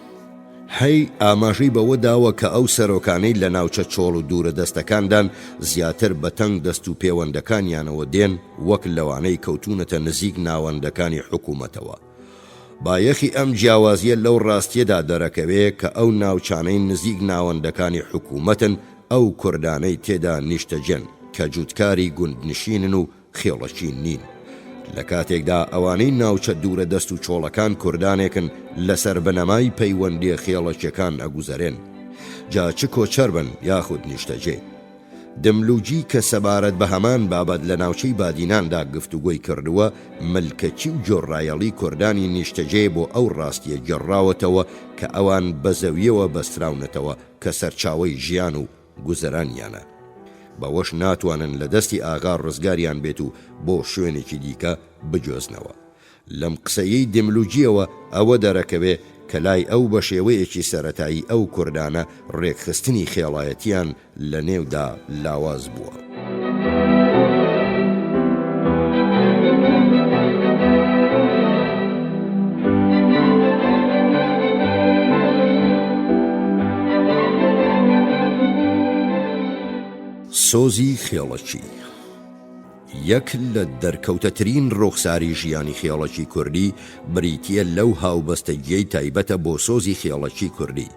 هەی ئاماژەی بەوە داوە کە ئەو سەرۆکانەی لە ناوچە چۆڵ و دوورە دەستەکاندان زیاتر بە تەنگ دەست و پەیوەندەکانیانەوە دێن وەک لەوانەی کەوتونەتە نزیک ناوەندەکانی حکوومەتەوە. بایەخی ئەم جیاوازیە لەو ڕاستیەدا دەرەکەوێ کە ئەو ناوچانەی نزیک ناوەندەکانی حکوومەتن ئەو کوردانەی تێدا نیشتەجێن کە جووتکاری گوندنشینن و خێڵەچین نین. لە کاتێکدا ئەوانەی ناوچە دوورە دەست و چۆڵەکان کوردانێکن لەسەر بنەمای پەیوەندی خێڵەکیەکان ئەگوزەرێن، جا چ کۆچەر بن یاخود نیشتەجێ. دملوجی کە سەبارەت بە هەمان بابەت لە ناوچەی بادیناندا گفتوگۆی کردووە، ملکەچی و جۆڕایەڵی کوردانی نیشتەجێ بۆ ئەو ڕاستیە گەڕاوەتەوە کە ئەوان بە زەویەوە بەستراونەتەوە کە سەرچاوەی ژیان و گوزەرانیانە. بەوەش ناتوانن لە دەستی ئاغا ڕزگاریان بێت و بۆ شوێنێکی دیکە بجۆزنەوە. لەم قسەیەی دملوجیەوە ئەوە دەرەکەوێ کە لای ئەو بە شێوەیەکی سەرەتایی ئەو کوردانە ڕێکخستنی خێڵایەتیان لە نێودا لاواز بووە. سۆزی خێڵەکی یەک لە دەرکەوتەترین ڕۆخساری ژیانی خێڵەکی کوردی بریتیە لەو هاوبەستەگیەی تایبەتە بۆ سۆزی خێڵەکی کوردی.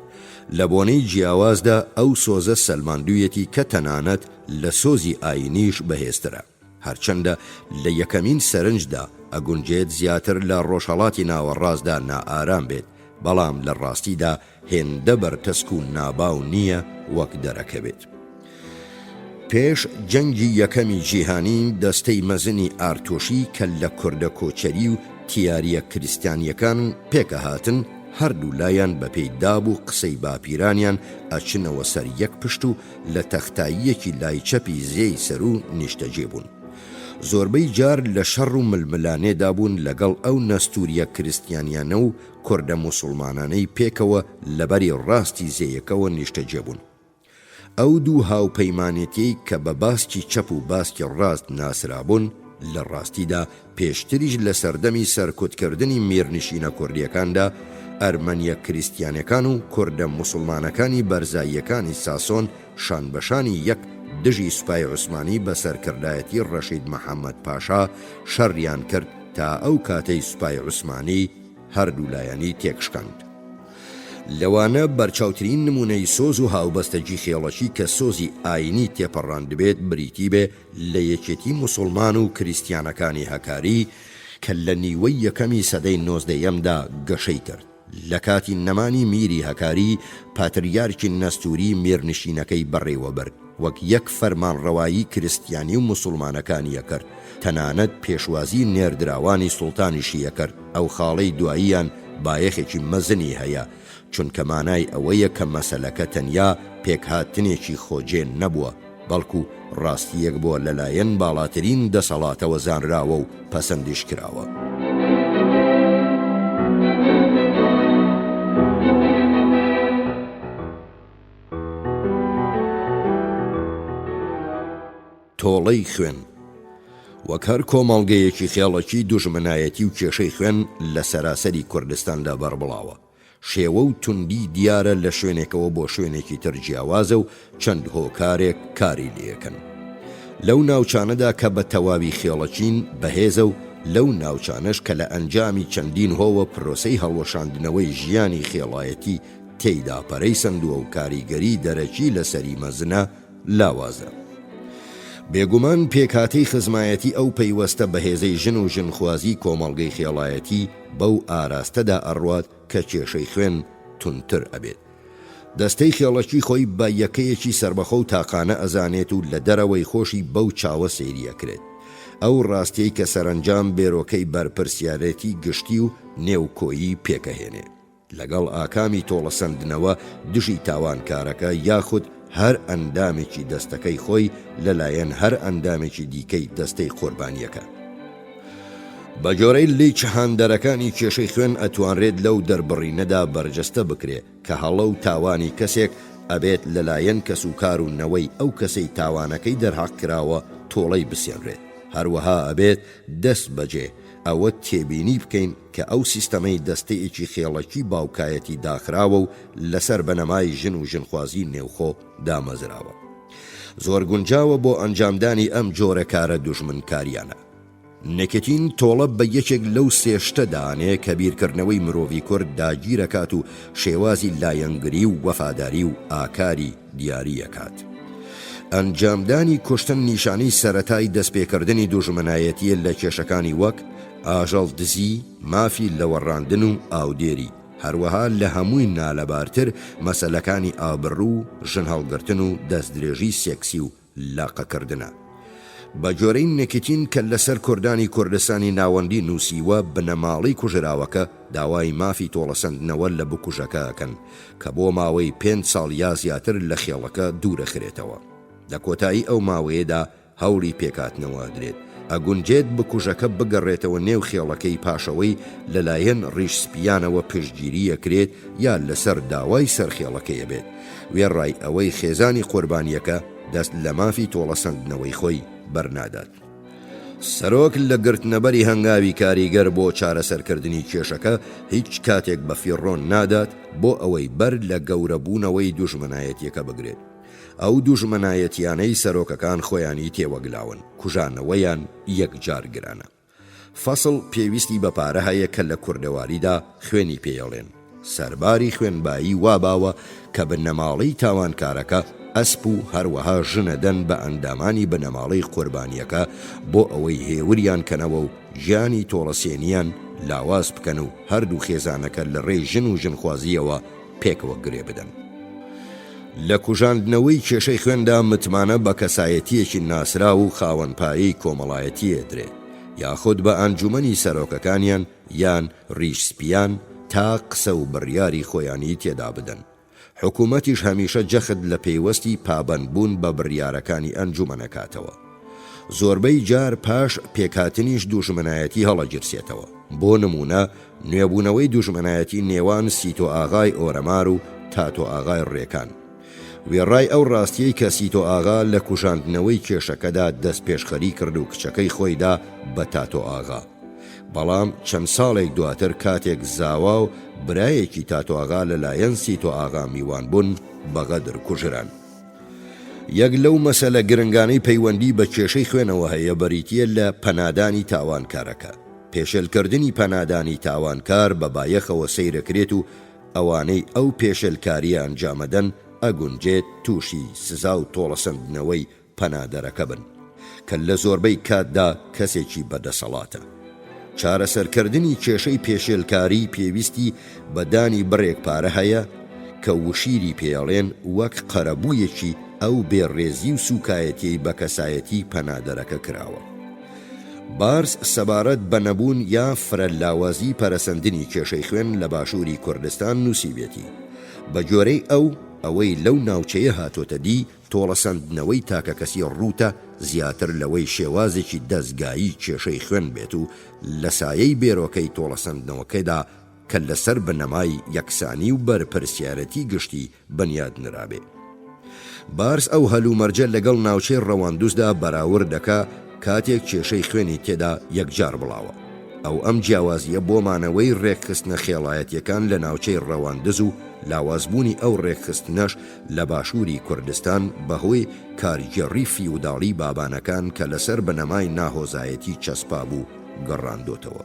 لە بۆنەی جیاوازدا ئەو سۆزە سەلماندوویەتی کە تەنانەت لە سۆزی ئاینیش بەهێزترە، هەرچەندە لە یەکەمین سەرنجدا ئەگونجێت زیاتر لە ڕۆژهەڵاتی ناوەڕاستدا نائارام بێت، بەڵام لە ڕاستیدا هێندە بەرتەسک و ناباو نییە وەک دەرەکەوێت. پێش جەنگی یەکەمی جیهانی دەستەی مەزنی ئارتۆشی کە لە کوردە کۆچەری و تیاریە کریستیانیەکان پێکە هاتن، هەردوو لایەن بەپێی دابوو قسەی باپیرانیان ئەچنەوە سەر یەک پشت و لە تەختاییەکی لای چەپی زێی سەر و نیشتەجێ بوون. زۆربەی جار لە شەڕ و ململانێدا بوون لەگەڵ ئەو نەستوریە کریستیانیانە و کوردە موسڵمانانەی پێکەوە لەبەری ڕاستی زێیەکەوە نیشتەجێ بوون. ئەو دوو هاوپەیمانێتی کە بە باسکی چەپ و باسکی ڕاست ناسرابوون، لە ڕاستیدا پێشتریش لە سەردەمی سەرکوتکردنی میرنشینە کوردیەکاندا ئەرمەنیە کریستیانەکان و کوردە موسڵمانەکانی بەرزاییەکانی ساسۆن شان بەشانی یەک دژی سوپای عوسمانی بە سەرکردایەتی ڕەشید مەحەممەد پاشا شەڕیان کرد تا ئەو کاتەی سوپای عوسمانی هەردوو لایەنی تێکشکاند. لەوانە بەرچاوترین نمونەی سۆز و هاوبەستەجی خێڵەکی کە سۆزی ئاینی تێپەڕاندبێت بریتی بێ لە یەکێتی موسڵمان و کریستیانەکانی هەکاری کە لە نیوەی یەکەمی سەدەی 19دا گەشەی کرد. لە کاتی نەمانی میری هەکاری پاتریارکی نەستوری میرنشینەکەی بەڕێوە برد، وەک یەک فەرمانڕەوایی کریستیانی و موسڵمانەکانیە کرد، تەنانەت پێشوازی نێردراوانی سوڵتانیشیە کرد. ئەو خاڵەی دواییان بایەخێکی مەزنی هەیە، چونکە مانای ئەوەیە کە مەسەلەکە تەنیا پێکهاتنێکی خۆجێن نەبووە، بەڵکو ڕاستیەک بووە لەلایەن باڵاترین دەسەڵاتەوە زانراوە و پەسەندیش کراوە. تۆڵەی خوێن وەک هەر کۆمەڵگەیەکی خێڵەکی دوژمنایەتی و کێشەی خوێن لە سەراسەری کوردستاندا بەربڵاوە. شێوە و توندی دیارە لە شوێنێکەوە بۆ شوێنێکی تر جیاوازە و چەند هۆکارێک کاری لێکن. لەو ناوچانەدا کە بە تەواوی خێڵەچین بەهێزە و لەو ناوچانەش کە لە ئەنجامی چەندین هۆوە پرۆسەی هەڵوەشاندنەوەی ژیانی خێڵایەتی تێیدا پەرەیسەندووە و کاریگەری دەرەکی لەسەری مەزنە لاوازە. بێگومان پێکهاتەی خزمایەتی ئەو پەیوەستە بەهێزەی ژن و ژنخوازی کۆمەڵگەی خێڵایەتی بەو ئاراستەدا ئەڕوات کە کێشەی خوێن تونتر ئەبێت. دەستەی خێڵەکی خۆی بە یەکەیەکی سربەخۆ و تاقانە ئەزانێت و لە دەرەوەی خۆشی بەو چاوە سەیریەکرێت. ئەو ڕاستیەی کە سەرنجام بێرۆکەی بەرپرسیارەتی گشتی و نێوکۆیی پێکەهێنێ، لەگەڵ ئاکامی تۆڵەسەندنەوە دژی تاوانکارەکە یاخود هەر ئەندامێکی دەستەکەی خۆی لەلایەن هەر ئەندامێکی دیکەی دەستەی قوربانیەکە. بە جۆرەی لی چەهاندەرەکانی کێشەی خوێن ئەتوانرێت لەو دەربڕینەدا بەرجەستە بکرێ کە هەڵە و تاوانی کەسێک ئەبێت لەلایەن کەسوکار و نەوەی ئەو کەسەی تاوانەکەی دەرحەق کراوە تۆڵەی بسێنرێت. هەروەها ئەبێت دەست بەجێ ئەوە تێبینی بکەین کە ئەو سیستەمەی دەستەیەکی خێڵەکی باوکایەتی داخراوە و لەسەر بەنەمای ژن و ژنخوازی نێوخۆ دامەزراوە. زۆر گونجاوە بۆ ئەنجامدانی ئەم جۆرە کارە دوژمنکاریانە. نێکێتین تۆڵە بە یەکێک لەو سێشتەدانێ کە بیرکردنەوەی مرۆڤی کورد داگیرەکات و شێوازی لایەنگری و وەفاداری و ئاکاری دیاریەکات. ئەنجامدانی کوشتن نیشانەی سەرەتای دەستپێکردنی دوژمنایەتیە لە کێشەکانی وەک ئاژەڵ دزی، مافی لەوەڕاندن و ئاودێری، هەروەها لە هەمووی نالەبارتر مەسەلەکانی ئابڕوو، ژن هەڵگرتن و دەستدرێژی سێکسی و لاقەکردنە. بە جۆرەی نێکیتین کە لەسەر کوردانی کوردستانی ناوەندی نووسیوە بنەماڵی کوژراوەکە داوای مافی تۆڵەسەندنەوە لە بکوژەکەکەن کە بۆ ماوەی 5 ساڵ یا زیاتر لە خێڵەکە دوورەخرێتەوە. لە کۆتایی ئەو ماوەیەدا هەوڵی پێکاتنەوە درێت ئەگونجێت بکوژەکە بگەڕێتەوە نێو خێڵەکەی پاشەوەی لەلایەن ڕیشسپیانەوە پشتگیریەکرێت یا لەسەر داوای سەرخێڵەکەیە بێت. وێڕای ئەوەی خێزانی قوربانیەکە دەست لە مافی تۆڵەسەندنەوەی خۆی بەرنادات. سەرۆک لە گرتنەبەری هەنگاوی کاریگەر بۆ چارەسەرکردنی کێشەکە هیچ کاتێک بە فیڕۆن نادات بۆ ئەوەی بەر لە گەورەبوونەوەی دوژمنایەتیەکە بگرێت. ئەو دوژمنایەتیانەی سەرۆکەکان خۆیانی تێوەگلاون، کوژانەوەیان یەکجار گرانە. فەسڵ پێویستی بە پارە هەیە کە لە کوردەواریدا خوێنی پێڵێن. سەرباری خوێنبایی واباوە کە بنەماڵی تاوانکارەکە ئەسپ و هەروەها ژنەدەن بە ئەندامانی بنەماڵی قوربانیەکە بۆ ئەوەی هێوریان کەنەوە و ژیانی تۆڵەسێنیان لاواز بکەن و هەردوو خێزانەکە لە ڕێی ژن و ژنخوازیەوە پێکەوە گرێ بدەن. لە کوژاندنەوەی کێشەی خوێندا متمانە بە کەسایەتیەکی ناسرا و خاوەنپایی کۆمەڵایەتیە درێت، یاخود بە ئەنجومەنی سەرۆکەکانیان یان ڕیشسپیان تا قسە و بڕیاری خۆیانی تێدا بدەن. حکوومەتیش هەمیشە جەخت لە پێیوەستی پابەندبوون بە بڕیارەکانی ئەنجومەنەکاتەوە. زۆربەی جار پاش پێکهاتنیش دوژمنایەتی هەڵەگیرسێتەوە. بۆ نمونە نوێبوونەوەی دوژمنایەتی نێوان سیتۆ ئاغای ئۆرەمار و تاتۆ ئاغای ڕێکان. وێڕای ئەو ڕاستیەی کە سیتۆ ئاغا لە کوژاندنەوەی کێشەکەدا دەست پێشخەری کرد و کچەکەی خۆیدا بە تاتۆ ئاغا. بەڵام چەند ساڵێک دواتر کاتێک زاوا و برایەکی تاتۆ ئاغا لەلایەن سیتۆ ئاغا میوان بوون بەغەدر کوژران. یەک لەو مەسەلە گرنگانەی پەیوەندی بە کێشەی خوێنەوە هەیە بەریتیە لە پەنادانی تاوانکارەکە. پێشێلکردنی پەنادانی تاوانکار بە بایەخەوە سەیرەکرێت و ئەوانەی ئەو پێشێلکاریە ئەنجامەدەن ئەگونجێت تووشی سزا و تۆڵەسەندنەوەی پەنادەرەکە بن کە لە زۆربەی کاتدا کەسێکی بەدەسەڵاتە. چارەسەرکردنی کێشەی پێشێلکاری پێویستی بەدانی بڕێک پارە هەیە کە وشیری پێڵێن وەک قەرەبوویەکی ئەو بێڕێزی و سوکایەتی بە کەسایەتی پەنادەرەکە کراوە. بارس سەبارەت بە نەبوون یا فرەلاوازی پەرەسەندنی کێشەی خوێن لە باشووری کوردستان نووسیبێتی. بە جۆرەی ئەوەی لەو ناوچەیە هاتۆتە دی تۆڵەسەندنەوەی تاکە کەسی ڕوتە زیاتر لەوەی شێوازێکی دەستگایی کێشەی خوێن بێت و لە سایەی بێرۆکەی تۆڵەسەندنەوەکەیدا کە لەسەر بنەمای یەکسانی و بەرپرسیارەتی گشتی بەنیاد نرابێ. بارس ئەو هەلومەرجە لەگەڵ ناوچەی ڕەواندوزدا بەراورد دەکا کاتێک کێشەی خوێنی تێدا یەکجار بڵاوە. ئەو ئەم جیاوازیە بۆمانەوەی ڕێکخستنە خێڵایەتیەکان لە ناوچەی ڕەواندز و لاوازبوونی ئەو ڕێکخستنەش لە باشووری کوردستان بەهۆی کارگێڕی فیوداڵی بابانەکان کە لەسەر بنەمای ناهۆزایەتی چەسپا بوو گەڕاندۆتەوە.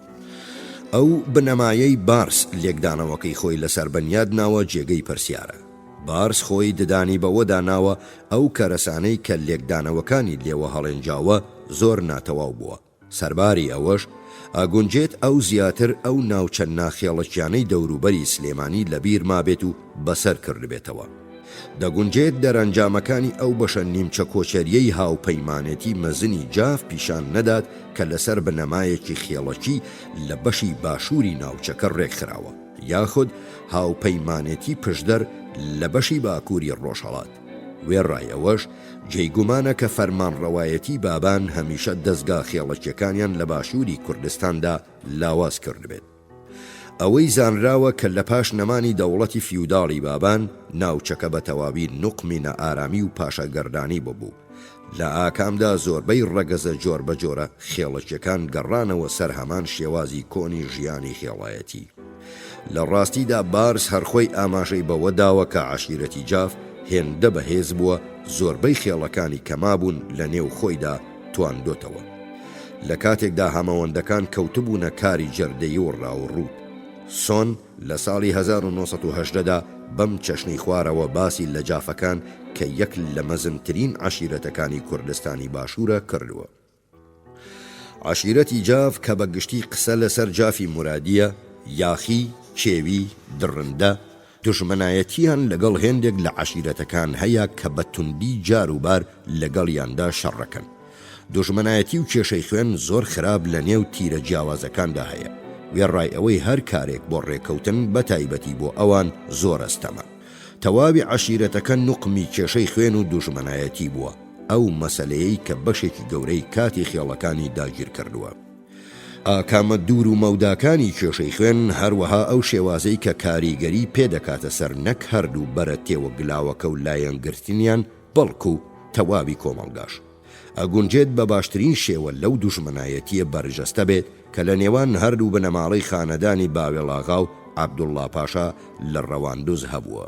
ئەو بنەمایەی بارس لێکدانەوەکەی خۆی لەسەر بەنیاد ناوە جێگەی پرسیارە. بارس خۆی ددانی بەوەدا ناوە ئەو کەرەسانەی کە لێکدانەوەکانی لێوە هەڵێنجاوە زۆر ناتەواو بووە. سەرباری ئەوەش ئاگونجێت ئەو زیاتر ئەو ناوچە ناخێڵەکیانەی دەوروبەری سلێمانی لەبیر مابێت و بەسەر کردبێتەوە. دەگونجێت دەرەنجامەکانی ئەو بەشە نیمچە کۆچەریەی هاوپەیمانێتی مەزنی جاف پیشان نەدات کە لەسەر بنەمایەکی خێڵەکی لە بەشی باشووری ناوچەکە ڕێکخراوە، یاخود هاوپەیمانێتی پشدەر لە بەشی باکووری ڕۆژهەڵات. وێڕایەوەش جێیگومانە کە فەرمانڕەوایەتی بابان هەمیشە دەستگا خێڵەکیەکانیان لە باشووری کوردستاندا لاواز کردبێت. ئەوەی زانراوە کە لە پاش نەمانی دەوڵەتی فیوداڵی بابان ناوچەکە بە تەواوی نوقمی نەئارامی و پاشەگەردانی ببوو لە ئاکامدا زۆربەی ڕەگەزە جۆر بە جۆرە خێڵەکیەکان گەڕانەوە سەر هەمان شێوازی کۆنی ژیانی خێڵایەتی. لە ڕاستیدا بارس هەرخۆی ئاماژەی بەوە داوە کە عەشیرەتی جاف هێندە بەهێز بووە زۆربەی خێڵەکانی کەمابوون لە نێو خۆیدا تواندۆتەوە. لە کاتێکدا هەمەوەندەکان کەوتبوونە کاری جەردەیی و ڕاوڕوود. سۆن لە ساڵی 1980دا بەم چەشنی خوارەوە باسی لە جافەکان کە یەک لە مەزنترین عەشیرەتەکانی کوردستانی باشوورە کردووە. عەشیرەتی جاف کە بە گشتی قسە لەسەر جافی مرادیە، یاخی، کێوی، درڕندە، دوژمنایەتیان لەگەڵ هێندێک لە عەشیرەتەکان هەیە کە بە توندی جاروبار لەگەڵیاندا شەڕەکەن. دوژمنایەتی و کێشەی خوێن زۆر خراپ لە نێو تیرە جیاوازەکاندا هەیە. وێڕای ئەوەی هەر کارێک بۆ ڕێکەوتن بە تایبەتی بۆ ئەوان زۆر ئەستەمە. تەواوی عەشیرەتەکە نوقمی کێشەی خوێن و دوژمنایەتی بووە، ئەو مەسەلەیەی کە بەشێکی گەورەی کاتی خێڵەکانی داگیر کردووە. ئاکامە دوور و مەوداکانی کێشەی خوێن هەروەها ئەو شێوازەی کە کاریگەری پێدەکاتە سەر نەک هەردوو بەرە تێوە گلاوەکە و لایەنگرتنیان بەڵکو تەواوی کۆمەڵگاش. ئەگونجێت بە باشترین شێوە لەو دوژمنایەتیە بەرجەستە بێت کە لە نێوان هەردوو بنەماڵەی خانەدانی باوێڵاغا و عەبدوڵڵا پاشا لە ڕەواندوز هەبووە.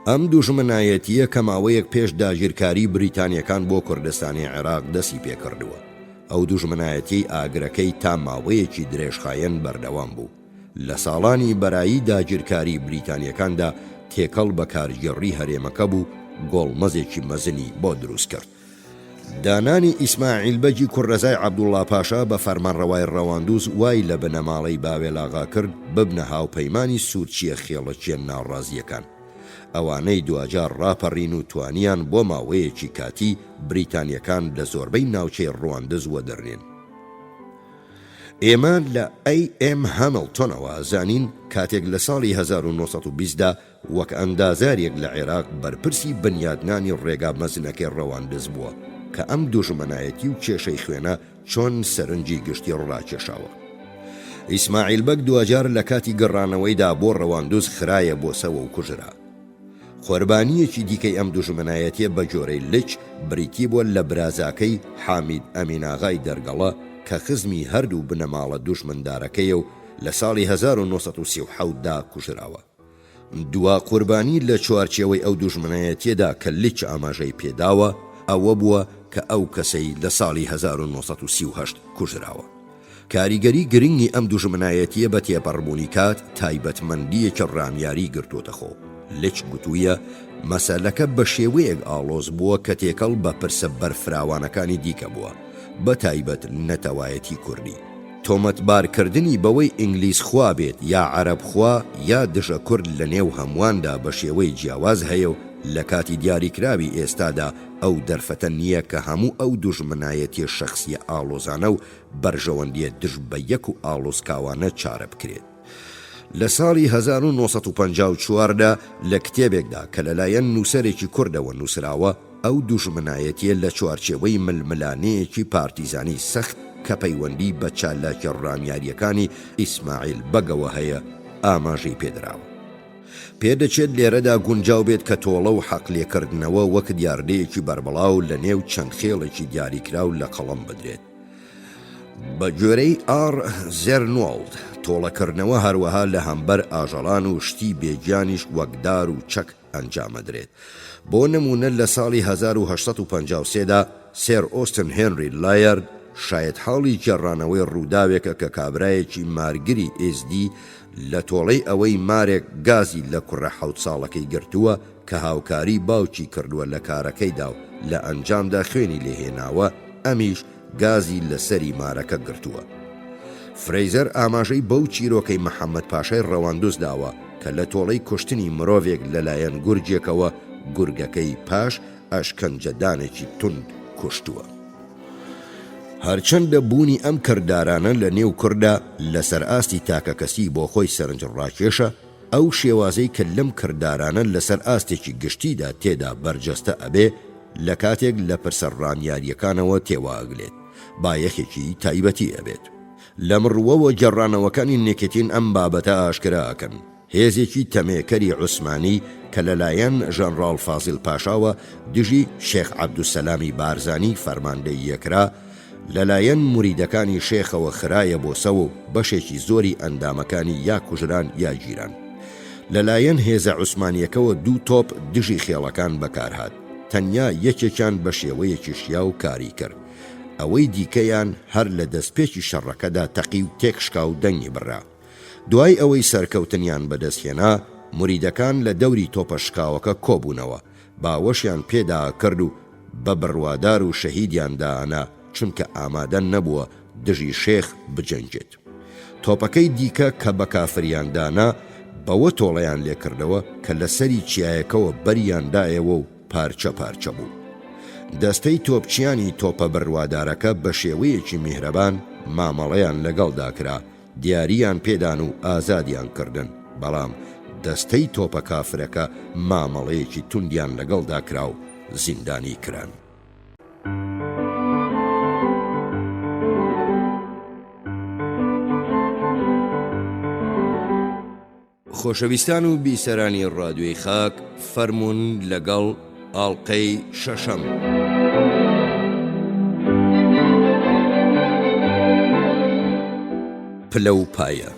ئەم دوژمنایەتیە کە ماوەیەک پێش داگیرکاری بریتانیەکان بۆ کوردستانی عێراق دەستی پێکردووە. ئەو دوژمنایەتی ئاگرەکەی تا ماوەیەکی درێژخایەن بەردەوام بوو. لە ساڵانی بەرایی داگیرکاری بریتانیەکاندا تێکەڵ بە کارگێڕی هەرێمەکە بوو گۆڵمەزێکی مەزنی بۆ دروست کرد. دانانی ئیسماعیل بەگی کوڕەزای عەبدوڵڵا پاشا بە فەرمانڕەوای ڕەواندوز وای لە بنەماڵەی باوێڵاغا کرد ببنە هاوپەیمانی سوورچیە خێڵەکیە ناڕازیەکان. ئەوانەی دوجار ڕاپەڕین و توانیان بۆ ماوەیەکی کاتی بریتانیەکان لە زۆربەی ناوچەی ڕەواندز وەدەڕنێن. ئێمە لە ئەم هەمڵتۆنەوە زانین کاتێک لە ساڵی 1920دا وەک ئەندازارێک لە عێراق بەرپرسی بنیادنانی ڕێگا مەزنەکەی ڕەواندز بووە کە ئەم دوژمنایەتی و کێشەی خوێنە چۆن سەرنجی گشتی ڕاکێشاوە. ئیسماعیل بەگ دوجار لە کاتی گەڕانەوەیدا بۆ ڕەواندوز خرایە بۆ سەوە و کوژرا. خۆربانیەکی دیکەی ئەم دوژمنایەتیە بە جۆرەی لچ بریتی بووە لە برازاکەی حامید ئەمیناغای دەرگەڵە کە خزمی هەردوو بنەماڵە دوژمندارەکەیە و لە ساڵی 1937دا کوژراوە. دوا قوربانی لە چوارچێوەی ئەو دوژمنایەتیەدا کە لچ ئاماژەی پێداوە ئەوە بووە کە ئەو کەسەی لە ساڵی 1938 کوژراوە. کاریگەری گرنگی ئەم دوژمنایەتیە بە تێپەڕبوونی کات تایبەتمەندیەکی ڕامیاری گرتوۆتە خۆ. لچ گوتوویە مەسەلەکە بە شێوەیەک ئاڵۆز بووە کە تێکەڵ بە پرسە بەرفراوانەکانی دیکە بووە، بە تایبەت نەتەوایەتی کوردی. تۆمەتبارکردنی بەوەی ئینگلیز خوا بێت یا عەرەب خوا یا دژە کورد لە نێو هەموواندا بە شێوەی جیاواز هەیە و لە کاتی دیاریکراوی ئێستادا ئەو دەرفەتە نییە کە هەموو ئەو دوژمنایەتی شەخسیە ئاڵۆزانە و بەرژەوەندیە دژ بە یەک و ئاڵۆزکاوانە چارە بکرێت. لە ساڵی 1954دا لە کتێبێکدا کە لەلایەن نووسەرێکی کوردەوە نووسراوە ئەو دوژمنایەتیە لە چوارچێوەی ململانەیەکی پارتیزانی سەخت کە پەیوەندی بە چالاکی ڕامیاریەکانی ئیسماعیل بەگەوە هەیە ئاماژەی پێدراوە. پێدەچێت لێرەدا گونجاو بێت کە تۆڵە و حەقلێکردنەوە وەک دیاردەیەکی بربڵاو لە نێو چەند خێڵێکی دیاریکراو لە قەڵەم بدرێت. بە گوێرەی زێرنۆڵد تۆڵەکردنەوە هەروەها لە هەمبەر ئاژەڵان و شتی بێگیانیش وەکدار و چەک ئەنجامەدرێت. بۆ نمونە لە ساڵی 1853دا سێر ئۆستن هێنری لایەرد شاید حاڵی گێڕانەوەی ڕووداوێکە کە کابرایەکی مارگری ئێزدی لە تۆڵەی ئەوەی مارێک گازی لە کوڕە 7 ساڵەکەی گرتووە کە هاوکاری باوکی کردووە لە کارەکەیدا و لە ئەنجامدا خوێنی لێهێناوە ئەمیش گازی لەسەری مارەکە گرتووە. فرەیزەر ئاماژەی بەو چیرۆکەی محەممەد پاشای ڕەواندوز داوە کە لە تۆڵەی کوشتنی مرۆڤێک لەلایەن گورجێکەوە گورگەکەی پاش ئەشکەنجەدانێکی تند کوشتووە. هەرچەندە بوونی ئەم کردارانە لە نێو کووردا لەسەر ئاستی تاکە کەسی بۆ خۆی سەرنج ڕاکێشە، ئەو شێوازەی کە لەم کردارانە لەسەر ئاستێکی گشتیدا تێدا بەرجەستە ئەبێ لە کاتێک لە پرسە ڕامیاریەکانەوە تێواگلێت با یەکێکی تایبەتی ئەبێت. لە مڕووەوە گەڕانەوەکانی نێکێتین ئەم بابەتە ئاشکراکەن. هێزێکی تەمێکەری عوسمانی کە لەلایەن ژەنڕاڵ فازڵ پاشاوە دژی شێخ عەبدوسەلامی بارزانی فەرماندەی یەکرا، لەلایەن موریدەکانی شێخەوە خرایە بۆ سەوە و بەشێکی زۆری ئەندامەکانی یا کوژران یا گیران. لەلایەن هێزە عوسمانیەکەوە 2 تۆپ دژی خێڵەکان بەکارهات، تەنیا یەکێکیان بە شێوەیەکی شیا و کاری کرد، ئەوەی دیکەیان هەر لە دەستپێکی شەڕەکەدا تەقی و تێکشکا و دەنگی بڕا. دوای ئەوەی سەرکەوتنیان بەدەستهێنا، موریدەکان لە دەوری تۆپەشکاوەکە کۆبوونەوە، باوەشیان پێدا کرد و بە بڕوادار و شەهیدیان دانا، چونکە ئامادە نەبووە دژی شێخ بجەنجێت. تۆپەکەی دیکە کە بە کافریان دانا بەوە تۆڵەیان لێکردەوە کە لەسەری چیایەکەوە بەریاندایەوە و پارچە پارچە بوو. دەستەی تۆپچیانی تۆپە بڕوادارەکە بە شێوەیەکی میهرەبان مامەڵەیان لەگەڵدا کرا، دیاریان پێدان و ئازادیان کردن، بەڵام دەستەی تۆپە کافرەکە مامەڵەیەکی توندیان لەگەڵدا کرا و زیندانی کران. خۆشەویستان و بیسەرانی ڕادیۆی خاک، فەرموون لەگەڵ ئاڵلقەی شەشەم. پلە و پایە.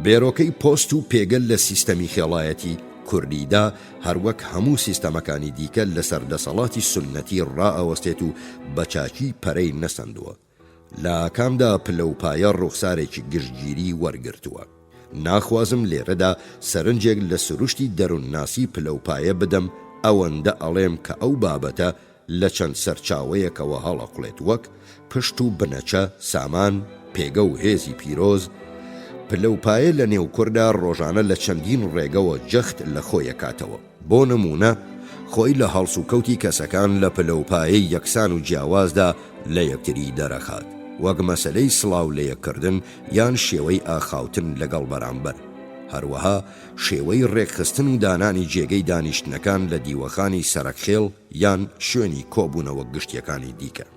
بێرۆکەی پۆست و پێگەل لە سیستەمی خێڵایەتی کوردیدا هەروەک هەموو سیستەمەکانی دیکە لەسەر دەسەڵاتی سنەتی ڕائەوەستێت و بەچاکی پەرەی نەسەندووە. لە ئاکامدا پلە و پایە ڕوخسارێکی گشتگیری وەرگرتووە. ناخوازم لێرەدا سەرنجێک لە سروشتی دەروونناسی پلە و پایە بدەم، ئەوەندە ئەڵێم کە ئەو بابەتە لە چەند سەرچاوەیەکەوە هەڵەقڵێت، وەک پشت و بنەچە، سامان، پێگە و هێزی پیرۆز. پلە و پایە لە نێو کووردا ڕۆژانە لە چەندین ڕێگەوە جەخت لە خۆیە کاتەوە. بۆ نمونە، خۆی لە هەڵس و کەوتی کەسەکان لە پلە و پایەی یەکسان و جیاوازدا لە یەکتری دەرەخات، وەک مەسەلەی سڵاو لە یەککردن یان شێوەی ئاخاوتن لەگەڵ بەرامبەر. هەروەها شێوەی ڕێکخستن و دانانی جێگەی دانیشتنەکان لە دیوەخانی سەرەکخێڵ یان شوێنی کۆبوونەوە گشتیەکانی دیکە.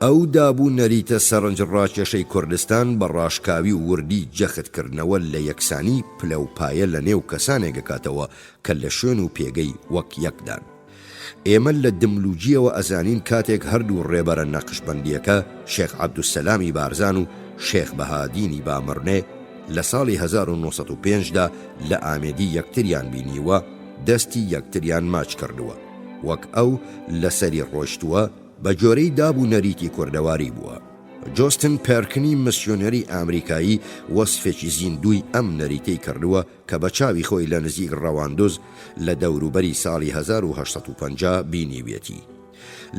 ئەو دابوو نەریتە سەرنج ڕاکێشەی کوردستان بە ڕاشکاوی و وردی جەختکردنەوە لە یەکسانی پلە و پایە لە نێو کەسانێکەکاتەوە کە لە شوێن و پێگەی وەک یەکدان. ئێمە لە دملوجیەوە ئەزانین کاتێک هەردوو ڕێبەرە نەقشبەندیەکە شێخ عەبدوسەلامی بارزان و شێخ بەهادینی بامڕنێ لە ساڵی 1905دا لە ئامێدی یەکتریان بینیوە، دەستی یەکتریان ماچ کردووە، وەک ئەو لەسەری ڕۆشتووە بە جۆرەی دابوو نەریتی کوردەواری بووە. جۆستن پێرکنی مسیۆنەری ئامریکایی وەسفێکی زیندوی ئەم نەریتەی کردووە کە بە چاوی خۆی لە نزیک ڕەواندۆز لە دەوروبەری ساڵی 1850 بینیوێتی.